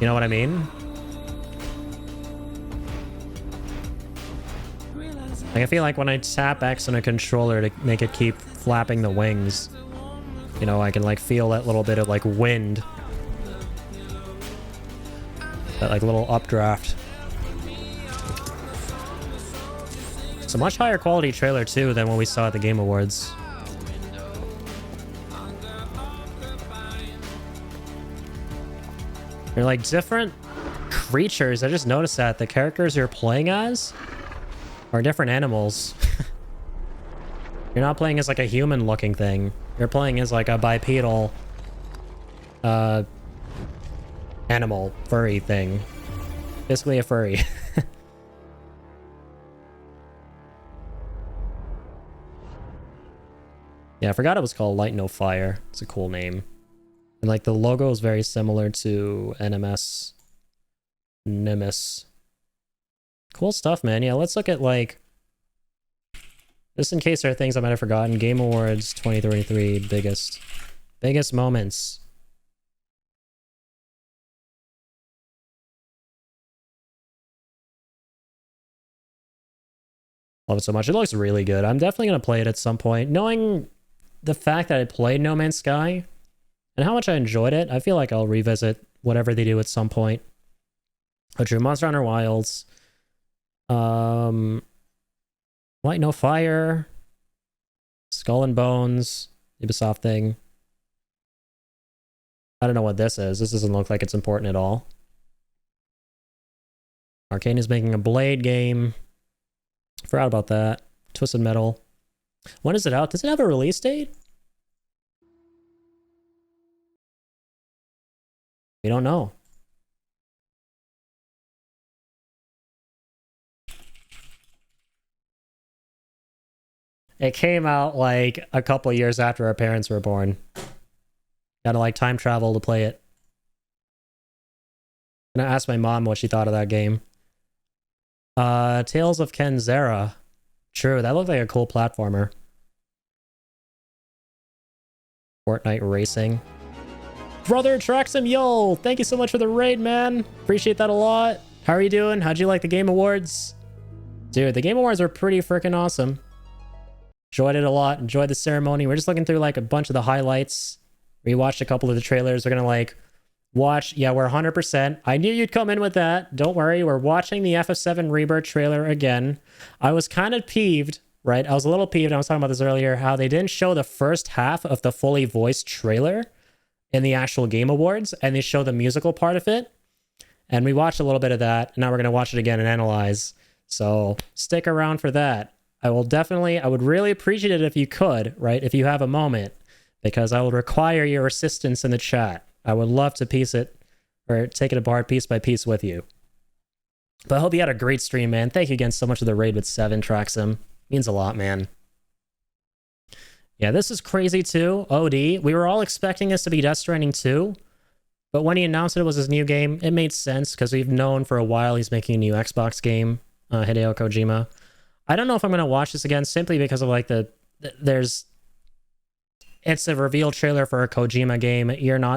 You know what I mean? Like, I feel like when I tap X on a controller to make it keep flapping the wings, you know, I can like feel that little bit of like wind. That like little updraft. It's a much higher quality trailer too than what we saw at the Game Awards. They're like different creatures. I just noticed that the characters you're playing as are different animals. You're not playing as like a human looking thing. You're playing as like a bipedal animal furry thing. Basically a furry. Yeah, I forgot it was called Light No Fire. It's a cool name. And like the logo is very similar to NMS Nimbus. Cool stuff, man. Yeah, let's look at like, just in case there are things I might have forgotten. Game Awards 2023 biggest moments. Love it so much. It looks really good. I'm definitely going to play it at some point. Knowing the fact that I played No Man's Sky and how much I enjoyed it, I feel like I'll revisit whatever they do at some point. Oh, true. Monster Hunter Wilds. Light No Fire. Skull and Bones. Ubisoft thing. I don't know what this is. This doesn't look like it's important at all. Arcane is making a Blade game. Forgot about that. Twisted Metal. When is it out? Does it have a release date? We don't know. It came out like a couple years after our parents were born. Gotta like time travel to play it. And I asked my mom what she thought of that game. Tales of Kenzera. True, that looked like a cool platformer. Fortnite Racing. Brother Traxum, yo! Thank you so much for the raid, man. Appreciate that a lot. How are you doing? How'd you like the Game Awards? Dude, the Game Awards were pretty freaking awesome. Enjoyed it a lot. Enjoyed the ceremony. We're just looking through like a bunch of the highlights. We watched a couple of the trailers. We're gonna like watch. Yeah, we're 100%. I knew you'd come in with that. Don't worry. We're watching the FF7 Rebirth trailer again. I was kind of peeved, right? I was a little peeved. I was talking about this earlier, how they didn't show the first half of the fully voiced trailer in the actual Game Awards, and they show the musical part of it. And we watched a little bit of that. And now we're gonna watch it again and analyze. So stick around for that. I would really appreciate it if you could, right? If you have a moment, because I will require your assistance in the chat. I would love to piece it or take it apart piece by piece with you. But I hope you had a great stream, man. Thank you again so much for the raid with 7, Traxum. Means a lot, man. Yeah, this is crazy too. OD. We were all expecting this to be Death Stranding 2, but when he announced it was his new game, it made sense because we've known for a while he's making a new Xbox game, Hideo Kojima. I don't know if I'm going to watch this again simply because of like it's a reveal trailer for a Kojima game.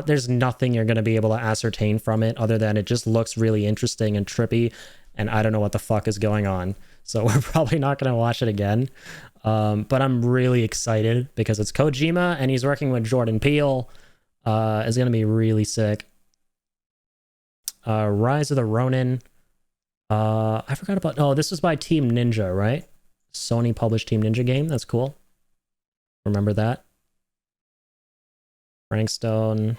There's nothing you're going to be able to ascertain from it other than it just looks really interesting and trippy, and I don't know what the fuck is going on. So we're probably not going to watch it again. But I'm really excited because it's Kojima and he's working with Jordan Peele. It's going to be really sick. Rise of the Ronin. I forgot about... Oh, this was by Team Ninja, right? Sony published Team Ninja game. That's cool. Remember that. Frank Stone.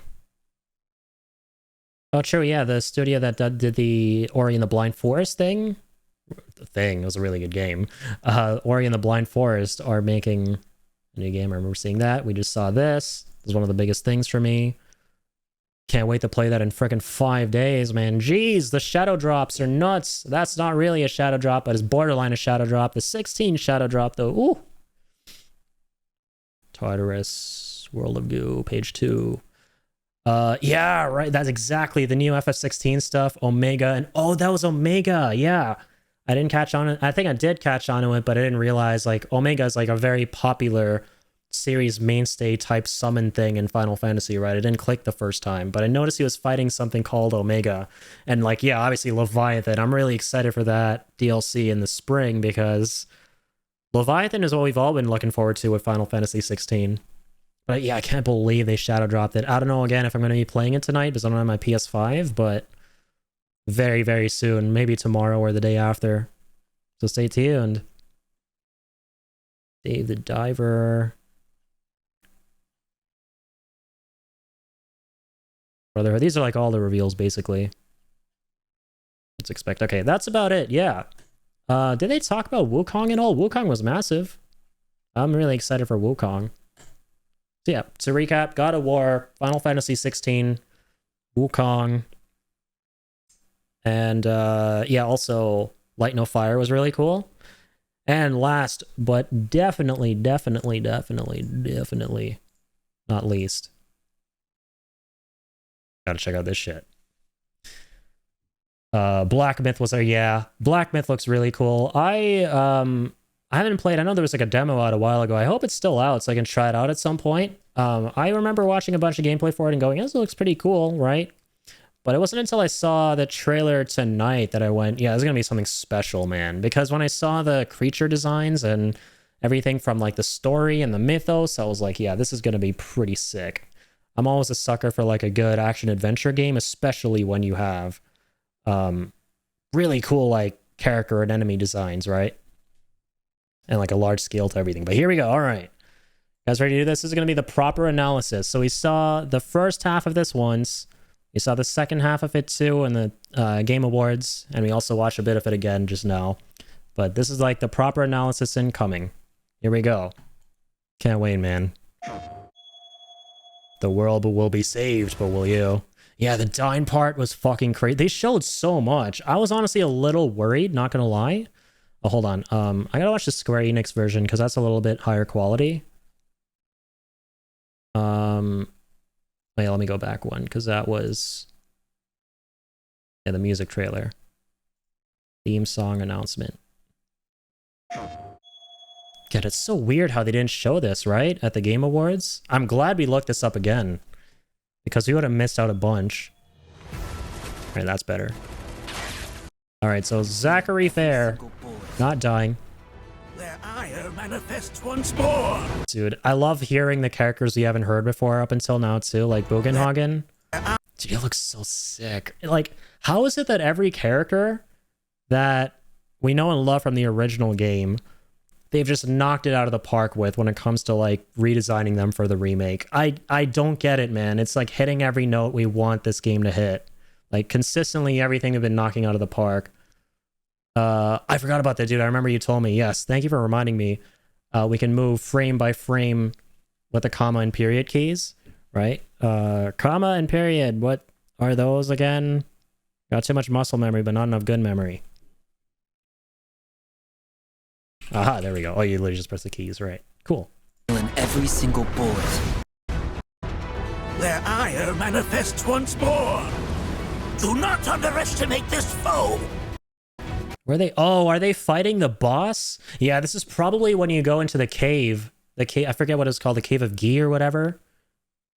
Oh, true. Yeah, the studio that did the Ori and the Blind Forest thing. It was a really good game. Ori and the Blind Forest are making a new game. I remember seeing that. We just saw this. This is one of the biggest things for me. Can't wait to play that in frickin' 5 days, man. Jeez, the shadow drops are nuts. That's not really a shadow drop, but it's borderline a shadow drop. The 16 shadow drop, though. Ooh. Tartarus, World of Goo, page 2. Yeah, right. That's exactly the new FF16 stuff. Omega. And oh, that was Omega. Yeah. I didn't catch on it. I think I did catch on to it, but I didn't realize like Omega is like a very popular series mainstay type summon thing in Final Fantasy, right? I didn't click the first time, but I noticed he was fighting something called Omega. And like, yeah, obviously Leviathan. I'm really excited for that DLC in the spring because Leviathan is what we've all been looking forward to with Final Fantasy 16. But yeah, I can't believe they shadow dropped it. I don't know again if I'm going to be playing it tonight because I don't have my PS5, but very, very soon. Maybe tomorrow or the day after. So stay tuned. Dave the Diver. Brotherhood. These are like all the reveals, basically. Let's expect. Okay, that's about it. Yeah. Did they talk about Wukong at all? Wukong was massive. I'm really excited for Wukong. So yeah, to recap, God of War, Final Fantasy 16, Wukong, and yeah, also Light No Fire was really cool. And last, but definitely not least, gotta check out this shit. Black Myth was there. Yeah, Black Myth looks really cool. I haven't played. I know there was like a demo out a while ago. I hope it's still out so I can try it out at some point. I remember watching a bunch of gameplay for it and going, this looks pretty cool, right? But it wasn't until I saw the trailer tonight that I went, yeah, this is going to be something special, man. Because when I saw the creature designs and everything from like the story and the mythos, I was like, yeah, this is going to be pretty sick. I'm always a sucker for like a good action adventure game, especially when you have really cool like character and enemy designs, right? And like a large scale to everything. But here we go. All right. Guys, ready to do this? This is going to be the proper analysis. So we saw the first half of this once. We saw the second half of it too in the Game Awards. And we also watched a bit of it again just now. But this is like the proper analysis incoming. Here we go. Can't wait, man. The world will be saved, but will you? Yeah, the dying part was fucking crazy. They showed so much. I was honestly a little worried, not going to lie. Oh, hold on. I gotta watch the Square Enix version because that's a little bit higher quality. Wait, let me go back one because that was the music trailer, theme song announcement. God, it's so weird how they didn't show this right at the Game Awards. I'm glad we looked this up again because we would have missed out a bunch. All right, that's better. All right, so Zachary Fair. Not dying. Their ire manifests once more. Dude, I love hearing the characters you haven't heard before up until now too, like Bugenhagen. Dude, it looks so sick. Like, how is it that every character that we know and love from the original game, they've just knocked it out of the park with when it comes to like redesigning them for the remake? I don't get it, man. It's like hitting every note we want this game to hit. Like consistently everything they've been knocking out of the park. I forgot about that, dude. I remember you told me. Yes, thank you for reminding me. We can move frame by frame with the comma and period keys, right? Comma and period. What are those again? Got too much muscle memory, but not enough good memory. Aha, there we go. Oh, you literally just press the keys, right? Cool. In every single bullet. Their ire manifests once more. Do not underestimate this foe. Were they? Oh, are they fighting the boss? Yeah, this is probably when you go into the cave. The cave, I forget what it's called, the Cave of Gi or whatever,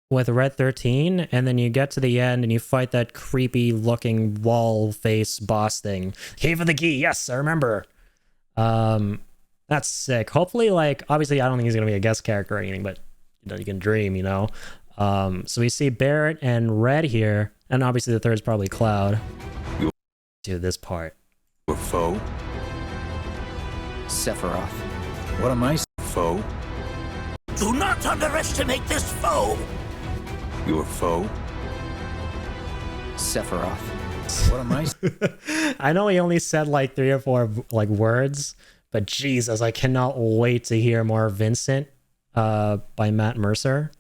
with Red 13, and then you get to the end and you fight that creepy looking wall face boss thing. Cave of the Gi, yes, I remember. That's sick. Hopefully, like, obviously I don't think he's gonna be a guest character or anything, but you know, you can dream, you know. So we see Barret and Red here, and obviously the third is probably Cloud. Dude, this part. Your foe? Sephiroth. What am I? Foe? Do not underestimate this foe. Your foe? Sephiroth. What am I? I know he only said like 3 or 4 like words, but Jesus, I cannot wait to hear more Vincent by Matt Mercer.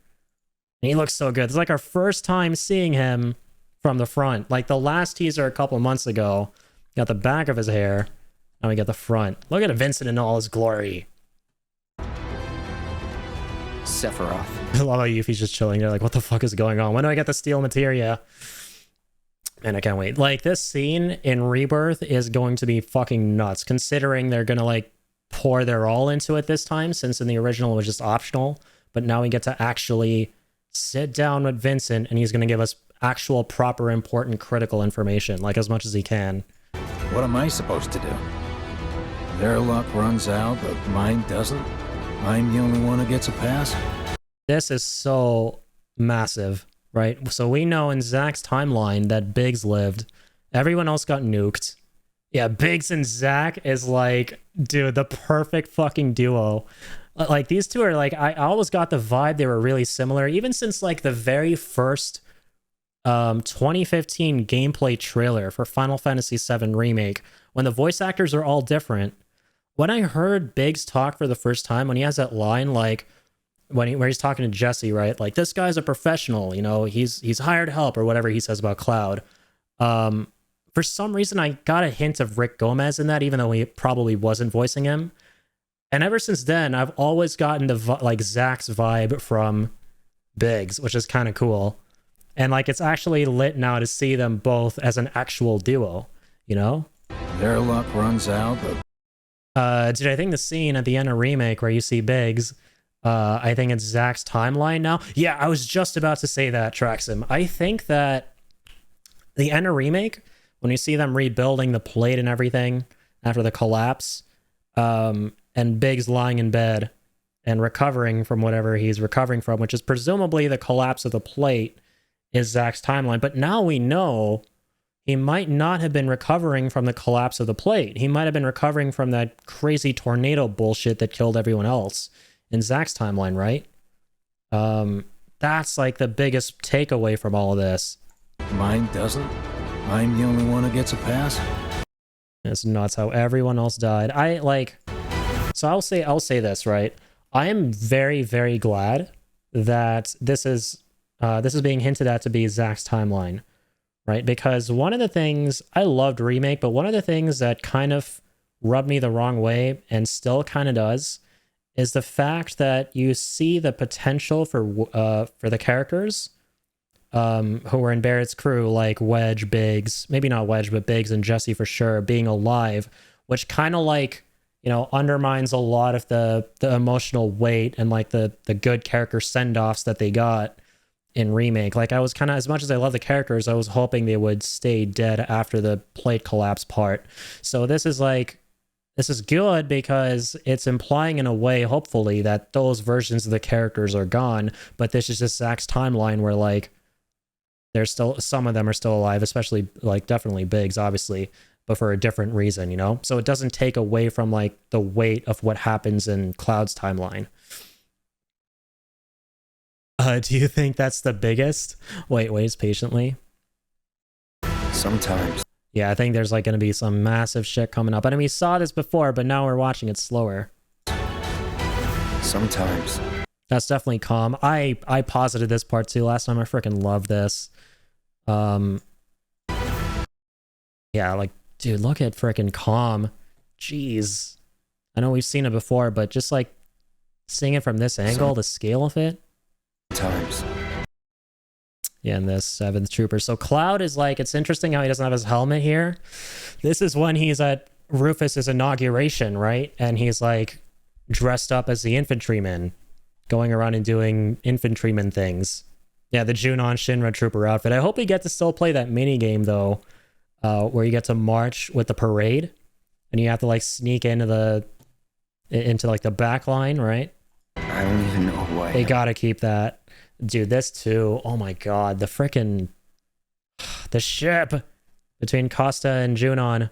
And he looks so good. It's like our first time seeing him from the front. Like the last teaser a couple months ago, got the back of his hair. Now we got the front. Look at Vincent in all his glory. Sephiroth. I love how Yuffie's just chilling there like, what the fuck is going on? When do I get the steel materia? Man, I can't wait. Like, this scene in Rebirth is going to be fucking nuts, considering they're gonna, like, pour their all into it this time, since in the original it was just optional. But now we get to actually sit down with Vincent, and he's gonna give us actual, proper, important, critical information, like, as much as he can. What am I supposed to do? Their luck runs out, but mine doesn't? I'm the only one who gets a pass? This is so massive, right? So we know in Zack's timeline that Biggs lived. Everyone else got nuked. Yeah, Biggs and Zack is like, dude, the perfect fucking duo. Like, these two are like, I always got the vibe they were really similar, even since like the very first 2015 gameplay trailer for Final Fantasy VII Remake, when the voice actors are all different. When I heard Biggs talk for the first time, when he has that line, like, where he's talking to Jesse, right? Like, this guy's a professional, you know, he's hired help, or whatever he says about Cloud. For some reason, I got a hint of Rick Gomez in that, even though he probably wasn't voicing him. And ever since then, I've always gotten the like Zack's vibe from Biggs, which is kind of cool. And like, it's actually lit now to see them both as an actual duo, you know? Their luck runs out, but dude, I think the scene at the end of Remake where you see Biggs, I think it's Zack's timeline now. Yeah, I was just about to say that, Traxim. I think that the end of Remake, when you see them rebuilding the plate and everything after the collapse, and Biggs lying in bed and recovering from whatever he's recovering from, which is presumably the collapse of the plate, is Zack's timeline. But now we know he might not have been recovering from the collapse of the plate. He might have been recovering from that crazy tornado bullshit that killed everyone else in Zack's timeline, right? That's like the biggest takeaway from all of this. Mine doesn't? I'm the only one who gets a pass? It's nuts how everyone else died. So I'll say this, right? I am very, very glad that this is being hinted at to be Zack's timeline, right? Because one of the things, I loved Remake, but one of the things that kind of rubbed me the wrong way, and still kind of does, is the fact that you see the potential for the characters who were in Barrett's crew, like Wedge, Biggs, maybe not Wedge, but Biggs and Jesse for sure, being alive, which kind of like, you know, undermines a lot of the emotional weight and like the good character send-offs that they got in Remake. Like, I was kind of, as much as I love the characters, I was hoping they would stay dead after the plate collapse part. So this is good because it's implying in a way, hopefully, that those versions of the characters are gone, but this is just Zack's timeline where like there's still, some of them are still alive, especially like definitely Biggs, obviously, but for a different reason, you know? So it doesn't take away from like the weight of what happens in Cloud's timeline. Do you think that's the biggest? Waits patiently. Sometimes. Yeah, I think there's like going to be some massive shit coming up. I mean, we saw this before, but now we're watching it slower. Sometimes. That's definitely calm. I posited this part too last time. I freaking love this. Yeah, like, dude, look at freaking calm. Jeez. I know we've seen it before, but just like seeing it from this angle, the scale of it. Times. Yeah, and this 7th Trooper. So Cloud is like, it's interesting how he doesn't have his helmet here. This is when he's at Rufus's inauguration, right? And he's like dressed up as the infantryman, going around and doing infantryman things. Yeah, the Junon Shinra Trooper outfit. I hope we get to still play that mini game though, where you get to march with the parade, and you have to like sneak into like the back line, right? I don't even know why. They gotta keep that. Dude, this too. Oh my god, the frickin' the ship between Costa and Junon.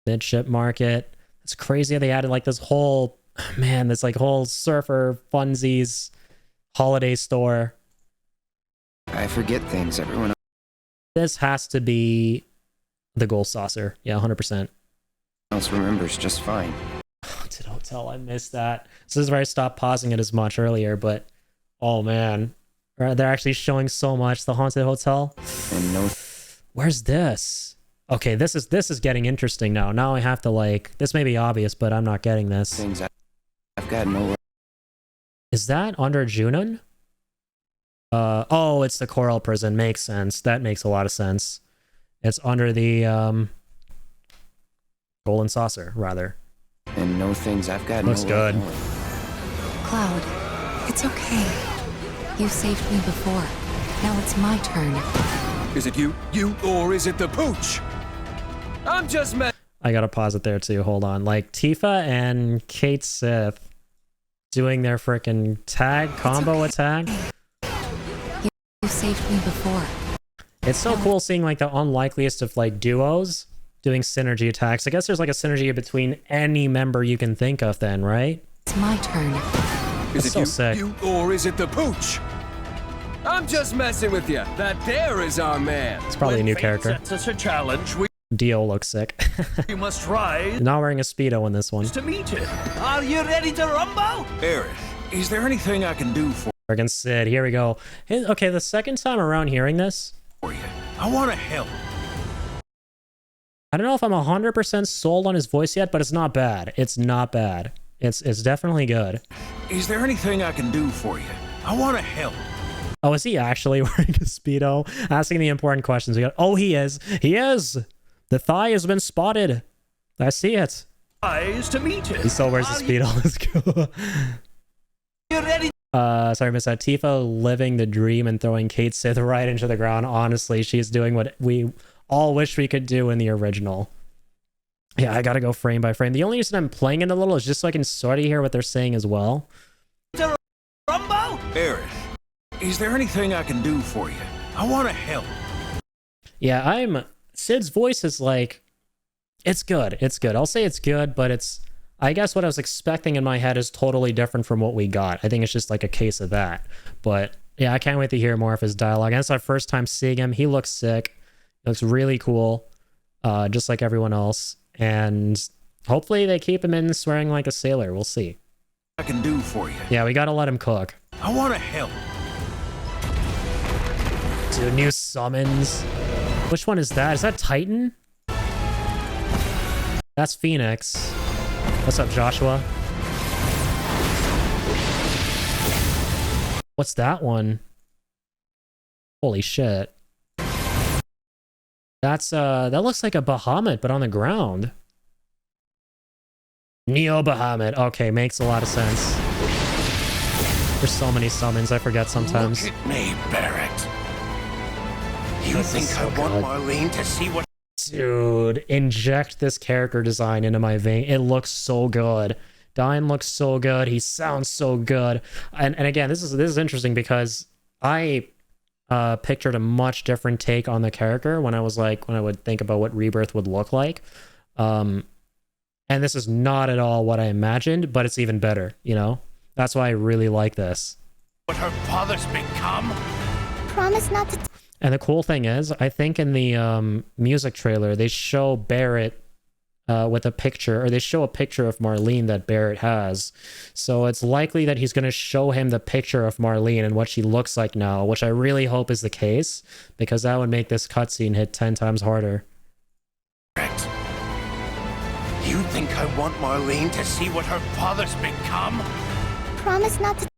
Midship market. It's crazy how they added like this whole, man, this like whole surfer funsies holiday store. I forget things. Everyone This has to be the Gold Saucer. Yeah, 100%. Else remembers just fine. Haunted Hotel, I missed that. So this is where I stopped pausing it as much earlier, but oh man. They're actually showing so much. The Haunted Hotel. And no. Where's this? Okay, this is getting interesting now. Now I have to like, this may be obvious, but I'm not getting this. Things I've got no. Is that under Junon? Oh, it's the Coral Prison. Makes sense. That makes a lot of sense. It's under the Golden Saucer, rather. And no things I've got. Looks good. Cloud, it's okay. You saved me before. Now it's my turn. Is it you, or is it the pooch? I'm just I gotta pause it there too. Hold on. Like Tifa and Kate Sith doing their freaking tag combo attack. You saved me before. It's so cool seeing like the unlikeliest of like duos doing synergy attacks. I guess there's like a synergy between any member you can think of then, right? It's my turn. Is it so sick. you, or is it the pooch? I'm just messing with you. That there is our man. It's probably a new character. Such a challenge. Dio looks sick. We must rise Not wearing a Speedo in this one. to meet it. Are you ready to rumble? Barret, is there anything I can do for Friggin' Sid, here we go. Okay, the second time around hearing this, you? I want to help. I don't know if I'm 100% sold on his voice yet, but it's not bad. It's not bad. It's definitely good. Is there anything I can do for you? I want to help. Oh, is he actually wearing a Speedo? Asking the important questions. We got, oh, he is. He is. The thigh has been spotted. I see it. Rise to meet it. He still wears the Speedo. Let's go. You ready? Sorry, Miss Tifa living the dream and throwing Kate Sith right into the ground. Honestly, she's doing what we all wish we could do in the original. Yeah, I gotta go frame by frame. The only reason I'm playing it a little is just so I can sort of hear what they're saying as well. Rumble? Barret, is there anything I can do for you? I want to help. Yeah, Sid's voice is like, it's good. It's good. I'll say it's good, but it's, I guess what I was expecting in my head is totally different from what we got. I think it's just like a case of that. But yeah, I can't wait to hear more of his dialogue. And it's our first time seeing him. He looks sick. He looks really cool, just like everyone else. And hopefully they keep him in swearing like a sailor. We'll see. I can do for you. Yeah, we gotta let him cook. I want to help. Dude, new summons. Which one is that? Is that Titan? That's Phoenix. What's up, Joshua? What's that one? Holy shit. That's that looks like a Bahamut, but on the ground. Neo Bahamut. Okay, makes a lot of sense. There's so many summons, I forget sometimes. Look at me, Barret. You This think is so I want good. Marlene to see what... Dude, inject this character design into my vein. It looks so good. Dine looks so good. He sounds so good. And again, this is interesting because I pictured a much different take on the character when I would think about what Rebirth would look like. And this is not at all what I imagined, but it's even better, you know? That's why I really like this. What her father's become? Promise not to. And the cool thing is, I think in the music trailer, they show Barret with a picture, or they show a picture of Marlene that Barret has. So it's likely that he's going to show him the picture of Marlene and what she looks like now, which I really hope is the case, because that would make this cutscene hit 10 times harder. Correct. You think I want Marlene to see what her father's become? Promise not to.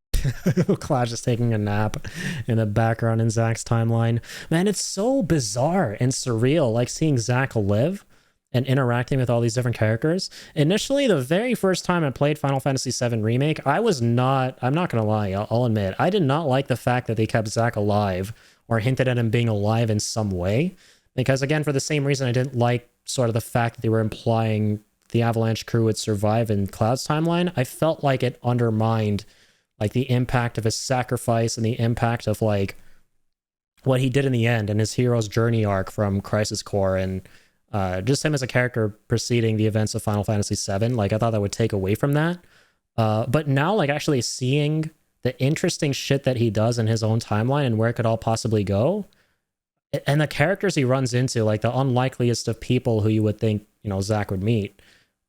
Clash is taking a nap in the background in Zack's timeline. Man, it's so bizarre and surreal, like seeing Zack live and interacting with all these different characters. Initially, the very first time I played Final Fantasy VII Remake, I'm not gonna lie, I'll admit, I did not like the fact that they kept Zack alive or hinted at him being alive in some way. Because again, for the same reason I didn't like sort of the fact that they were implying the Avalanche crew would survive in Cloud's timeline, I felt like it undermined like the impact of his sacrifice and the impact of like what he did in the end and his hero's journey arc from Crisis Core and just him as a character preceding the events of Final Fantasy VII. Like I thought that would take away from that. But now like actually seeing the interesting shit that he does in his own timeline and where it could all possibly go, and the characters he runs into, like the unlikeliest of people who you would think, you know, Zack would meet,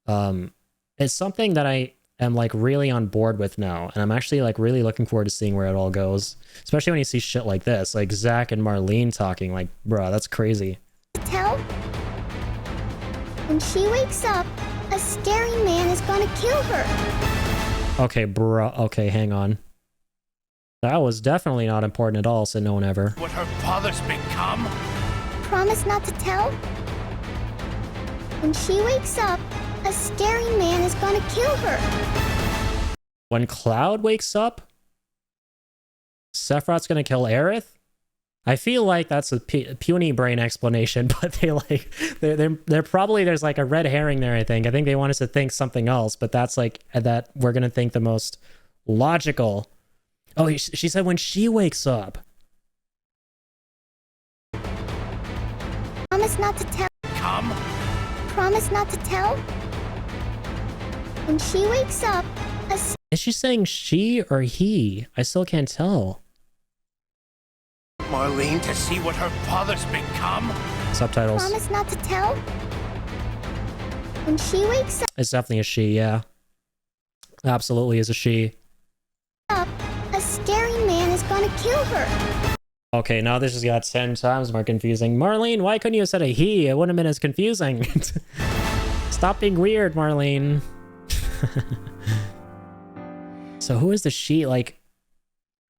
it's something that I am like really on board with now, and I'm actually like really looking forward to seeing where it all goes, especially when you see shit like this, like Zack and Marlene talking. Like, bruh, that's crazy. Tell? When she wakes up, a scary man is gonna kill her. Okay, bruh. Okay, hang on. That was definitely not important at all, said no one ever. What her father's become? Promise not to tell? When she wakes up, a scary man is gonna kill her. When Cloud wakes up, Sephiroth's gonna kill Aerith? I feel like that's a puny brain explanation, but they're probably, there's like a red herring there, I think. I think they want us to think something else, but that's like, that we're gonna think the most logical. Oh, she said when she wakes up. Promise not to tell? Come? Promise not to tell? When she wakes up, Is she saying she or he? I still can't tell. Marlene to see what her father's become? Subtitles. Promise not to tell? When she wakes It's definitely a she, yeah. Absolutely is a she. up, a scary man is gonna kill her. Okay, now this just got 10 times more confusing. Marlene, why couldn't you have said a he? It wouldn't have been as confusing. Stop being weird, Marlene. So who is the she? Like,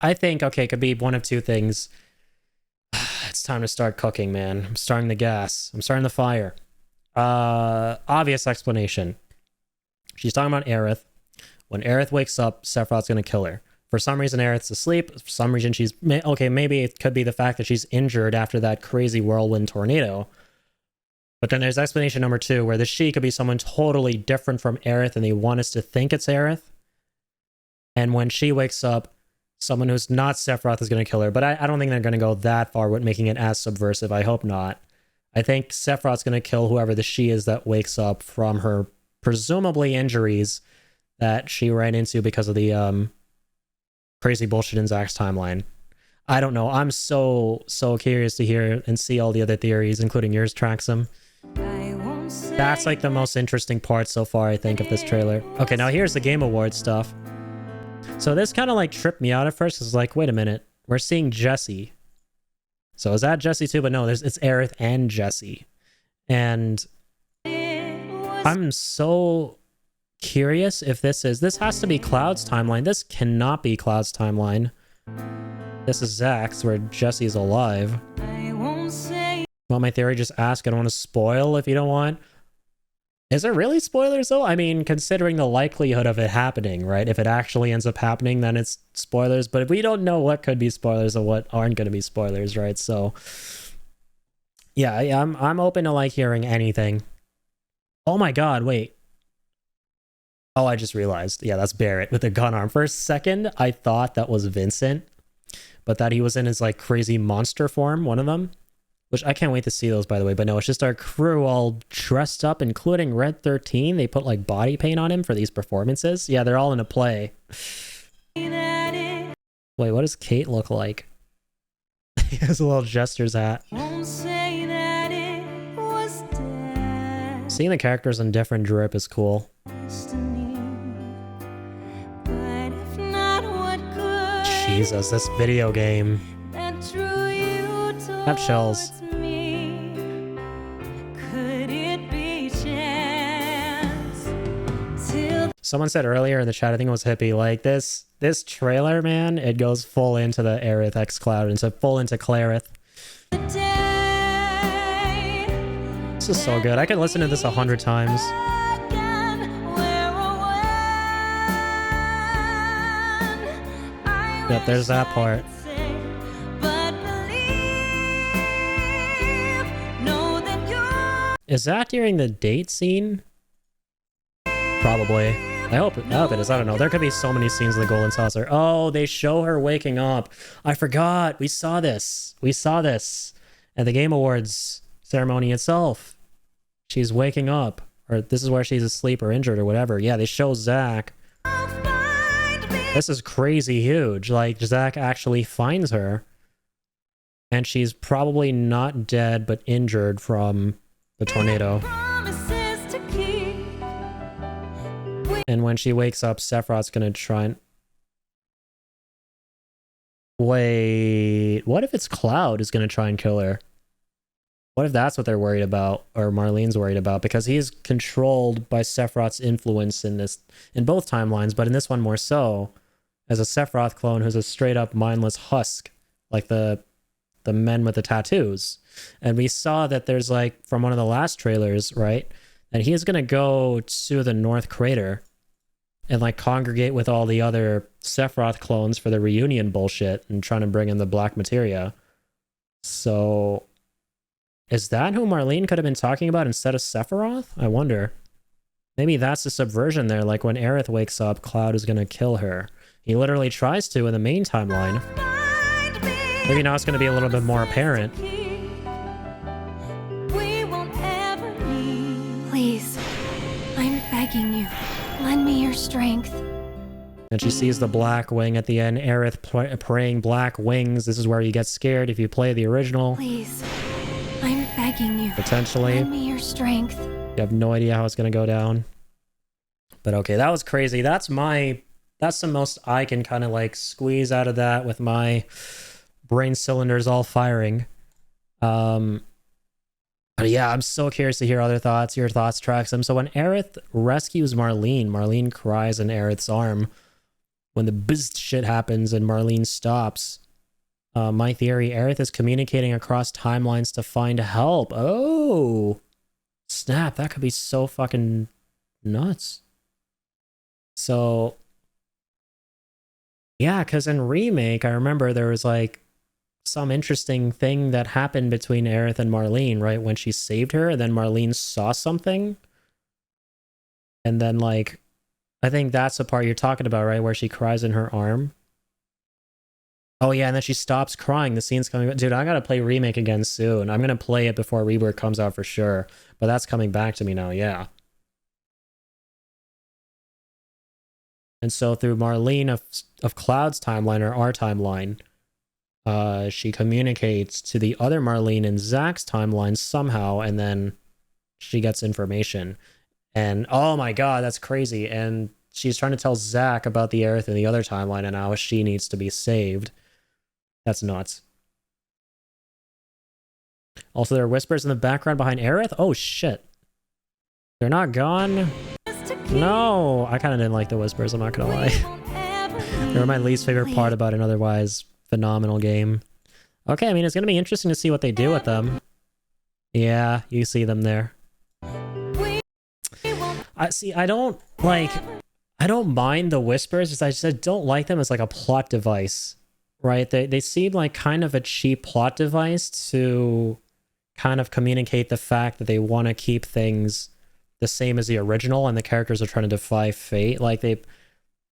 I think, okay, it could be one of two things. It's time to start cooking, man. I'm starting the gas. I'm starting the fire. Obvious explanation. She's talking about Aerith. When Aerith wakes up, Sephiroth's gonna kill her. For some reason, Aerith's asleep. For some reason, she's... Okay, maybe it could be the fact that she's injured after that crazy whirlwind tornado. But then there's explanation number 2, where the she could be someone totally different from Aerith, and they want us to think it's Aerith. And when she wakes up, someone who's not Sephiroth is going to kill her. But I don't think they're going to go that far with making it as subversive. I hope not. I think Sephiroth's going to kill whoever the she is that wakes up from her presumably injuries that she ran into because of the crazy bullshit in Zack's timeline. I don't know. I'm so curious to hear and see all the other theories, including yours, Traxum. That's like the most interesting part so far, I think, of this trailer. Okay, now here's the Game Awards stuff. So this kind of like tripped me out at first. It's like, wait a minute, we're seeing Jessie. So is that Jessie too? But no, it's Aerith and Jessie. And I'm so curious if this has to be Cloud's timeline. This cannot be Cloud's timeline. This is Zack's, where Jessie's alive. Want my theory? Just ask. I don't want to spoil if you don't want. Is it really spoilers though? I mean, considering the likelihood of it happening, right? If it actually ends up happening, then it's spoilers. But if we don't know what could be spoilers and what aren't going to be spoilers, right? So, yeah, I'm open to like hearing anything. Oh my god, wait. Oh, I just realized. Yeah, that's Barrett with the gun arm. For a second, I thought that was Vincent, but that he was in his like crazy monster form, one of them. Which I can't wait to see those, by the way. But no, it's just our crew all dressed up, including Red 13. They put like body paint on him for these performances. Yeah, they're all in a play. Wait, what does Kate look like? He has a little Jester's hat. Seeing the characters in different drip is cool. Jesus, this video game. Have chills. Someone said earlier in the chat, I think it was Hippie, like this trailer, man, it goes full into the Aerith X Cloud, into full into Clarith. This is so good. I could listen to this 100 times. Yep, there's that part. Is that during the date scene? Probably. I hope it is. I don't know. There could be so many scenes in the Golden Saucer. Oh, they show her waking up. I forgot. We saw this. We saw this at the Game Awards ceremony itself. She's waking up. Or this is where she's asleep or injured or whatever. Yeah, they show Zack. This is crazy huge. Like, Zack actually finds her. And she's probably not dead, but injured from the tornado. And when she wakes up, Sephiroth's gonna try and... Wait, what if it's Cloud is gonna try and kill her? What if that's what they're worried about, or Marlene's worried about? Because he is controlled by Sephiroth's influence in both timelines, but in this one more so, as a Sephiroth clone who's a straight up mindless husk, like the men with the tattoos. And we saw that there's like, from one of the last trailers, right? And he is gonna go to the North Crater and like congregate with all the other Sephiroth clones for the reunion bullshit and trying to bring in the black materia. So is that who Marlene could have been talking about instead of Sephiroth? I wonder. Maybe that's the subversion there. Like when Aerith wakes up, Cloud is gonna kill her. He literally tries to in the main timeline. Maybe now it's gonna be a little bit more apparent. Please, I'm begging you. Lend me your strength. And she sees the black wing at the end. Aerith praying black wings. This is where you get scared if you play the original. Please, I'm begging you. Potentially. Lend me your strength. You have no idea how it's gonna go down. But okay, that was crazy. That's the most I can kind of like squeeze out of that with my brain cylinders all firing. But yeah, I'm so curious to hear other thoughts, your thoughts, Traxxum. So when Aerith rescues Marlene, Marlene cries in Aerith's arm. When the bzzzt shit happens and Marlene stops, my theory, Aerith is communicating across timelines to find help. Oh, snap. That could be so fucking nuts. So, yeah, because in Remake, I remember there was like some interesting thing that happened between Aerith and Marlene, right? When she saved her, and then Marlene saw something. And then, like, I think that's the part you're talking about, right? Where she cries in her arm. Oh, yeah, and then she stops crying. The scene's coming back. Dude, I gotta play Remake again soon. I'm gonna play it before Rebirth comes out for sure. But that's coming back to me now, yeah. And so through Marlene of Cloud's timeline, or our timeline, she communicates to the other Marlene in Zack's timeline somehow, and then she gets information. And oh my god, that's crazy. And she's trying to tell Zack about the Aerith in the other timeline and how she needs to be saved. That's nuts. Also, there are whispers in the background behind Aerith. Oh shit. They're not gone. No, I kind of didn't like the whispers, I'm not gonna lie. They were my least favorite part about an otherwise phenomenal game. Okay, I mean, it's gonna be interesting to see what they do with them. Yeah, you see them there. I don't mind the whispers, I just don't like them as like a plot device, right? They seem like kind of a cheap plot device to kind of communicate the fact that they want to keep things the same as the original and the characters are trying to defy fate. Like I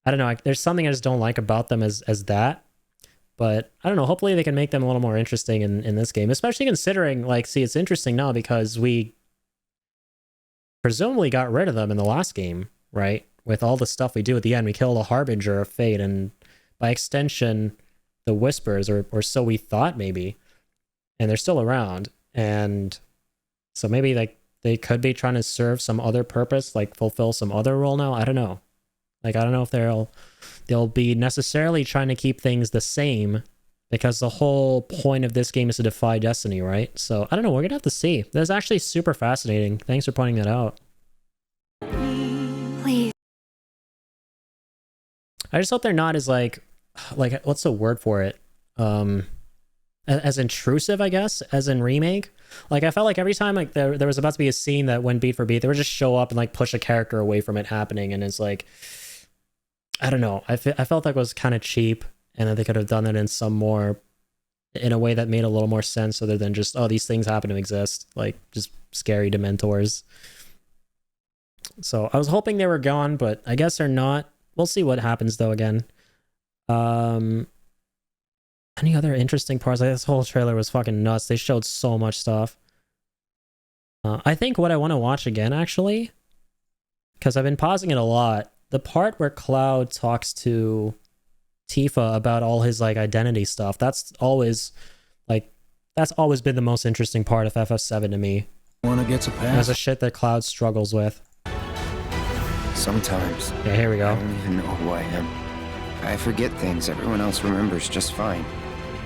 don't know, there's something I just don't like about them as that. But I don't know, hopefully they can make them a little more interesting in this game, especially considering, like, see, it's interesting now because we presumably got rid of them in the last game, right? With all the stuff we do at the end, we kill the Harbinger of Fate, and by extension, the Whispers, or so we thought maybe, and they're still around. And so maybe like they could be trying to serve some other purpose, like fulfill some other role now. I don't know. Like, I don't know if they'll be necessarily trying to keep things the same, because the whole point of this game is to defy destiny, right? So I don't know, we're gonna have to see. That's actually super fascinating. Thanks for pointing that out. Please. I just hope they're not as like what's the word for it? As intrusive, I guess, as in Remake. Like, I felt like every time like there was about to be a scene that went beat for beat, they would just show up and like push a character away from it happening, and it's like, I don't know. I felt like it was kind of cheap, and that they could have done it in a way that made a little more sense, other than just, oh, these things happen to exist, like just scary Dementors. So I was hoping they were gone, but I guess they're not. We'll see what happens though. Again, any other interesting parts? Like, this whole trailer was fucking nuts. They showed so much stuff. I think what I want to watch again, actually, because I've been pausing it a lot, the part where Cloud talks to Tifa about all his like identity stuff, that's always like that's always been the most interesting part of FF7 to me. Wanna get a There's pass? a shit that Cloud struggles with. Sometimes. Yeah, here we go. I don't even know who I am. I forget things everyone else remembers just fine.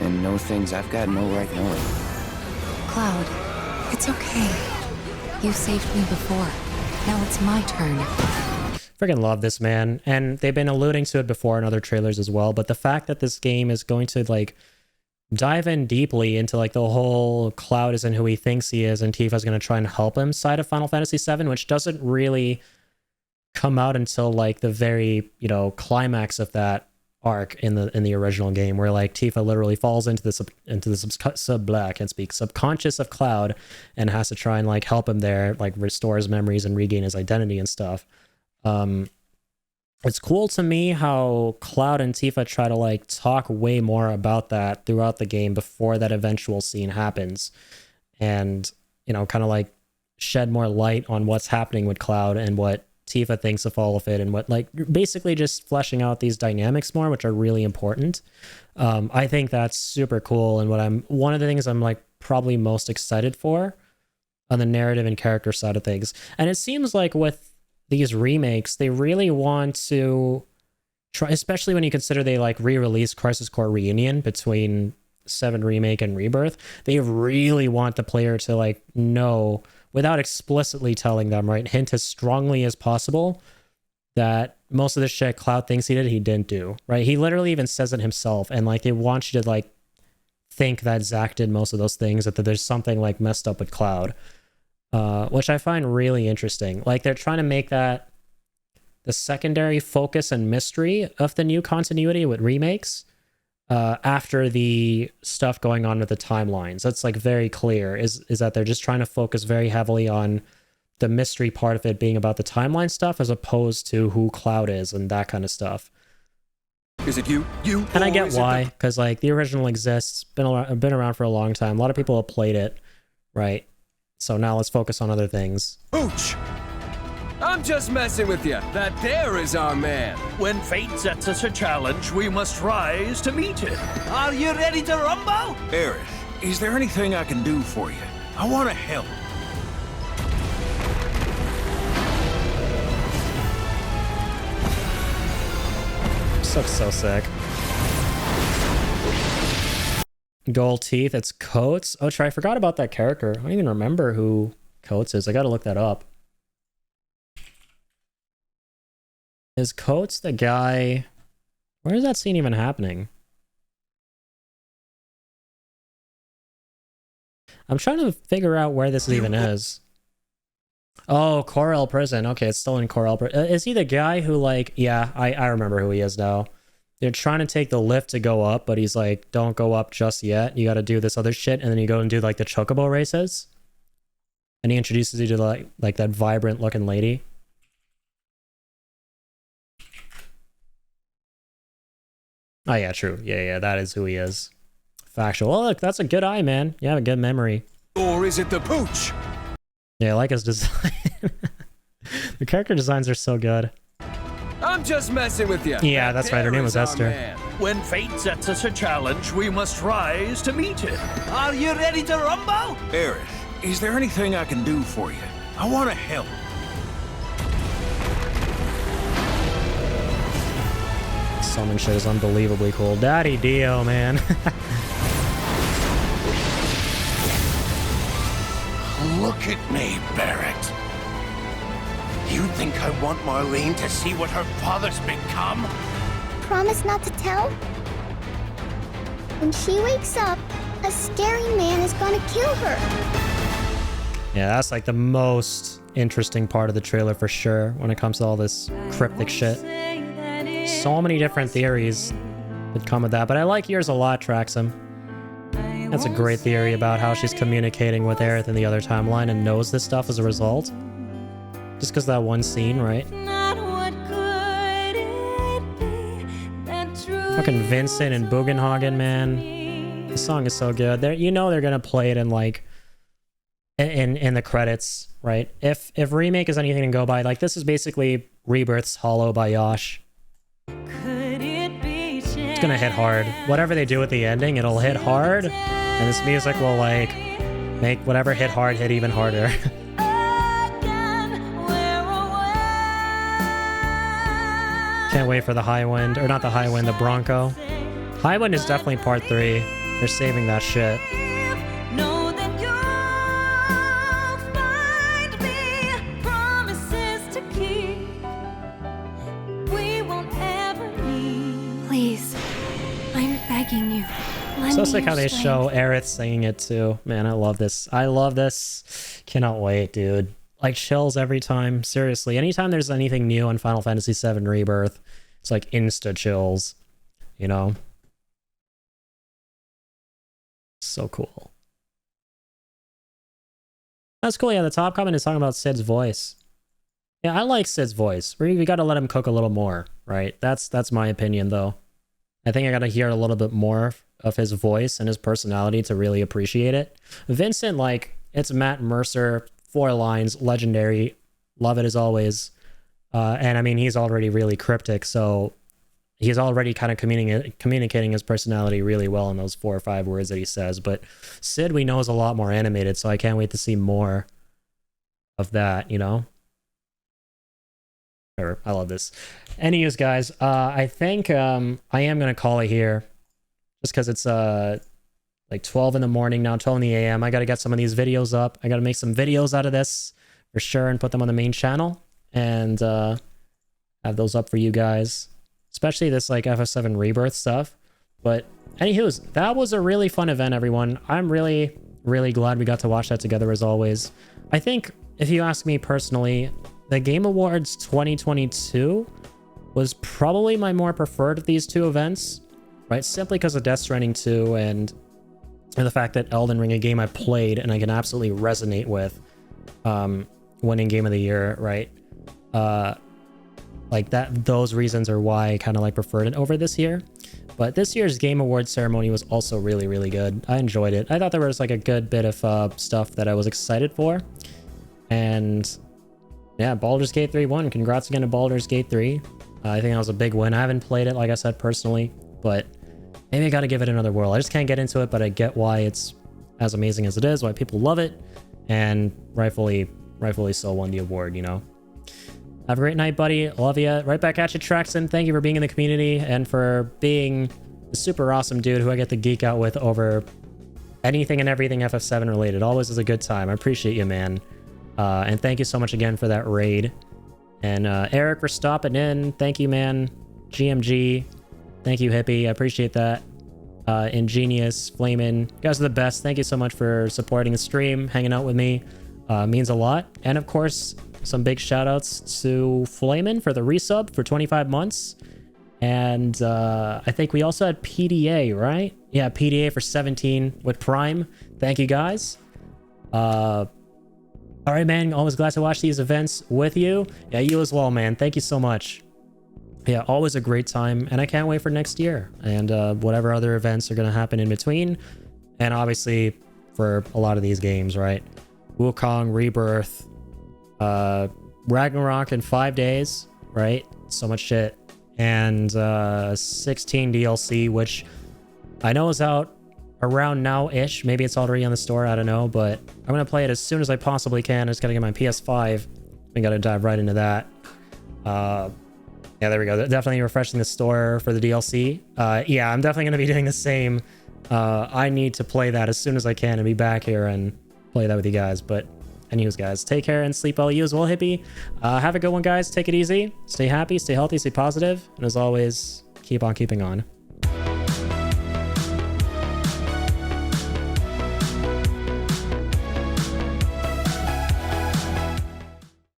And know things I've got no right knowing. Cloud, it's okay. You saved me before. Now it's my turn. Freaking love this, man. And they've been alluding to it before in other trailers as well, but the fact that this game is going to like dive in deeply into like the whole Cloud isn't who he thinks he is and Tifa's going to try and help him side of Final Fantasy VII, which doesn't really come out until like the very, you know, climax of that arc in the original game, where like Tifa literally falls into the subconscious of Cloud and has to try and like help him there, like restore his memories and regain his identity and stuff. It's cool to me how Cloud and Tifa try to like talk way more about that throughout the game before that eventual scene happens, and you know, kind of like shed more light on what's happening with Cloud and what Tifa thinks of all of it, and what like basically just fleshing out these dynamics more, which are really important. I think that's super cool, and one of the things I'm like probably most excited for on the narrative and character side of things. And it seems like with these remakes, they really want to try, especially when you consider they like re-released Crisis Core Reunion between 7 Remake and Rebirth. They really want the player to like know, without explicitly telling them, right, hint as strongly as possible that most of the shit Cloud thinks he did, he didn't do, right? He literally even says it himself, and like they want you to like think that Zack did most of those things, that there's something like messed up with Cloud, which I find really interesting. Like they're trying to make that the secondary focus and mystery of the new continuity with remakes, after the stuff going on with the timelines. That's like very clear, is that they're just trying to focus very heavily on the mystery part of it being about the timeline stuff as opposed to who Cloud is and that kind of stuff. Is it you? And I get why, because like the original exists, been around for a long time. A lot of people have played it, right? So now let's focus on other things. Hooch! I'm just messing with you. That there is our man. When fate sets us a challenge, we must rise to meet it. Are you ready to rumble? Aerith, is there anything I can do for you? I want to help. So sick. Gold teeth, it's Coates. Oh, I forgot about that character. I don't even remember who Coates is. I gotta look that up. Is Coates the guy? Where is that scene even happening? I'm trying to figure out where this even is. Oh, Corel Prison. Okay, it's still in Corel Prison. Is he the guy who like, yeah, I remember who he is now. They're trying to take the lift to go up, but he's like, don't go up just yet. You got to do this other shit. And then you go and do like the chocobo races. And he introduces you to like that vibrant looking lady. Oh yeah, true. Yeah, that is who he is. Factual. Oh, look, that's a good eye, man. You have a good memory. Or is it the pooch? Yeah, I like his design. The character designs are so good. I'm just messing with you. Yeah, that's right. Her name was Esther. When fate sets us a challenge, we must rise to meet it. Are you ready to rumble? Aerith, is there anything I can do for you? I want to help. Summon shit is unbelievably cool. Daddy Dio, man. Look at me, Barrett. You think I want Marlene to see what her father's become? Promise not to tell? When she wakes up, a scary man is gonna kill her. Yeah, that's like the most interesting part of the trailer for sure when it comes to all this cryptic shit. So many different theories that come with that, but I like yours a lot, Traxum. That's a great theory about how she's communicating with Aerith in the other timeline and knows this stuff as a result. Just because that one scene, right? Fucking Vincent and Bugenhagen, man. The song is so good. You know they're gonna play it in like in the credits, right? If Remake is anything to go by, like this is basically Rebirth's Hollow by Yosh. gonna hit hard. Whatever they do at the ending, it'll hit hard, and this music will like make whatever hit hard hit even harder. Can't wait for the high wind, or not the high wind, the Bronco. High wind is definitely part 3. They're saving that shit. Please, I'm begging you. Lend So me sick how your they strength. show Aerith singing it too. Man, I love this. I love this. Cannot wait, dude. Like chills every time. Seriously, anytime there's anything new on Final Fantasy VII Rebirth, it's like insta chills. You know? So cool. That's cool. Yeah, the top comment is talking about Cid's voice. Yeah, I like Cid's voice. We gotta let him cook a little more, right? That's my opinion, though. I think I gotta hear a little bit more of his voice and his personality to really appreciate it. Vincent, like, it's Matt Mercer, 4 lines, legendary, love it as always. And I mean, he's already really cryptic, so he's already kind of communicating his personality really well in those 4 or 5 words that he says. But Cid, we know, is a lot more animated, so I can't wait to see more of that, you know? I love this. Anyways, guys, I think I am going to call it here just because it's like 12 in the morning now, 12 in the AM. I got to get some of these videos up. I got to make some videos out of this for sure and put them on the main channel and have those up for you guys, especially this like FF7 Rebirth stuff. But anywho's, that was a really fun event, everyone. I'm really, really glad we got to watch that together as always. I think if you ask me personally, the Game Awards 2022 was probably my more preferred of these 2 events, right? Simply because of Death Stranding 2 and the fact that Elden Ring, a game I played and I can absolutely resonate with, winning Game of the Year, right? Like that, those reasons are why I kind of like preferred it over this year. But this year's Game Awards ceremony was also really, really good. I enjoyed it. I thought there was like a good bit of stuff that I was excited for. And yeah, Baldur's Gate 3 won. Congrats again to Baldur's Gate 3. I think that was a big win. I haven't played it, like I said, personally, but maybe I got to give it another whirl. I just can't get into it, but I get why it's as amazing as it is, why people love it, and rightfully so won the award, you know? Have a great night, buddy. Love you. Right back at you, Traxon. Thank you for being in the community and for being a super awesome dude who I get to geek out with over anything and everything FF7 related. Always is a good time. I appreciate you, man. And thank you so much again for that raid. And Eric for stopping in. Thank you, man. GMG. Thank you, Hippie. I appreciate that. Ingenious, Flamin'. You guys are the best. Thank you so much for supporting the stream, hanging out with me. Means a lot. And of course, some big shout outs to Flamin' for the resub for 25 months. And I think we also had PDA, right? Yeah, PDA for 17 with Prime. Thank you, guys. All right, man. Always glad to watch these events with you. Yeah, you as well, man. Thank you so much. Yeah, always a great time. And I can't wait for next year and whatever other events are going to happen in between. And obviously for a lot of these games, right? Wukong, Rebirth, Ragnarok in 5 days, right? So much shit. And 16 DLC, which I know is out around now-ish. Maybe it's already on the store, I don't know, but I'm gonna play it as soon as I possibly can. I just gotta get my PS5. I gotta dive right into that. Yeah, there we go. Definitely refreshing the store for the DLC. Yeah, I'm definitely gonna be doing the same. I need to play that as soon as I can and be back here and play that with you guys. But anyways, guys, take care and sleep well. You as well, Hippie. Have a good one, guys. Take it easy. Stay happy, stay healthy, stay positive. And as always, keep on keeping on.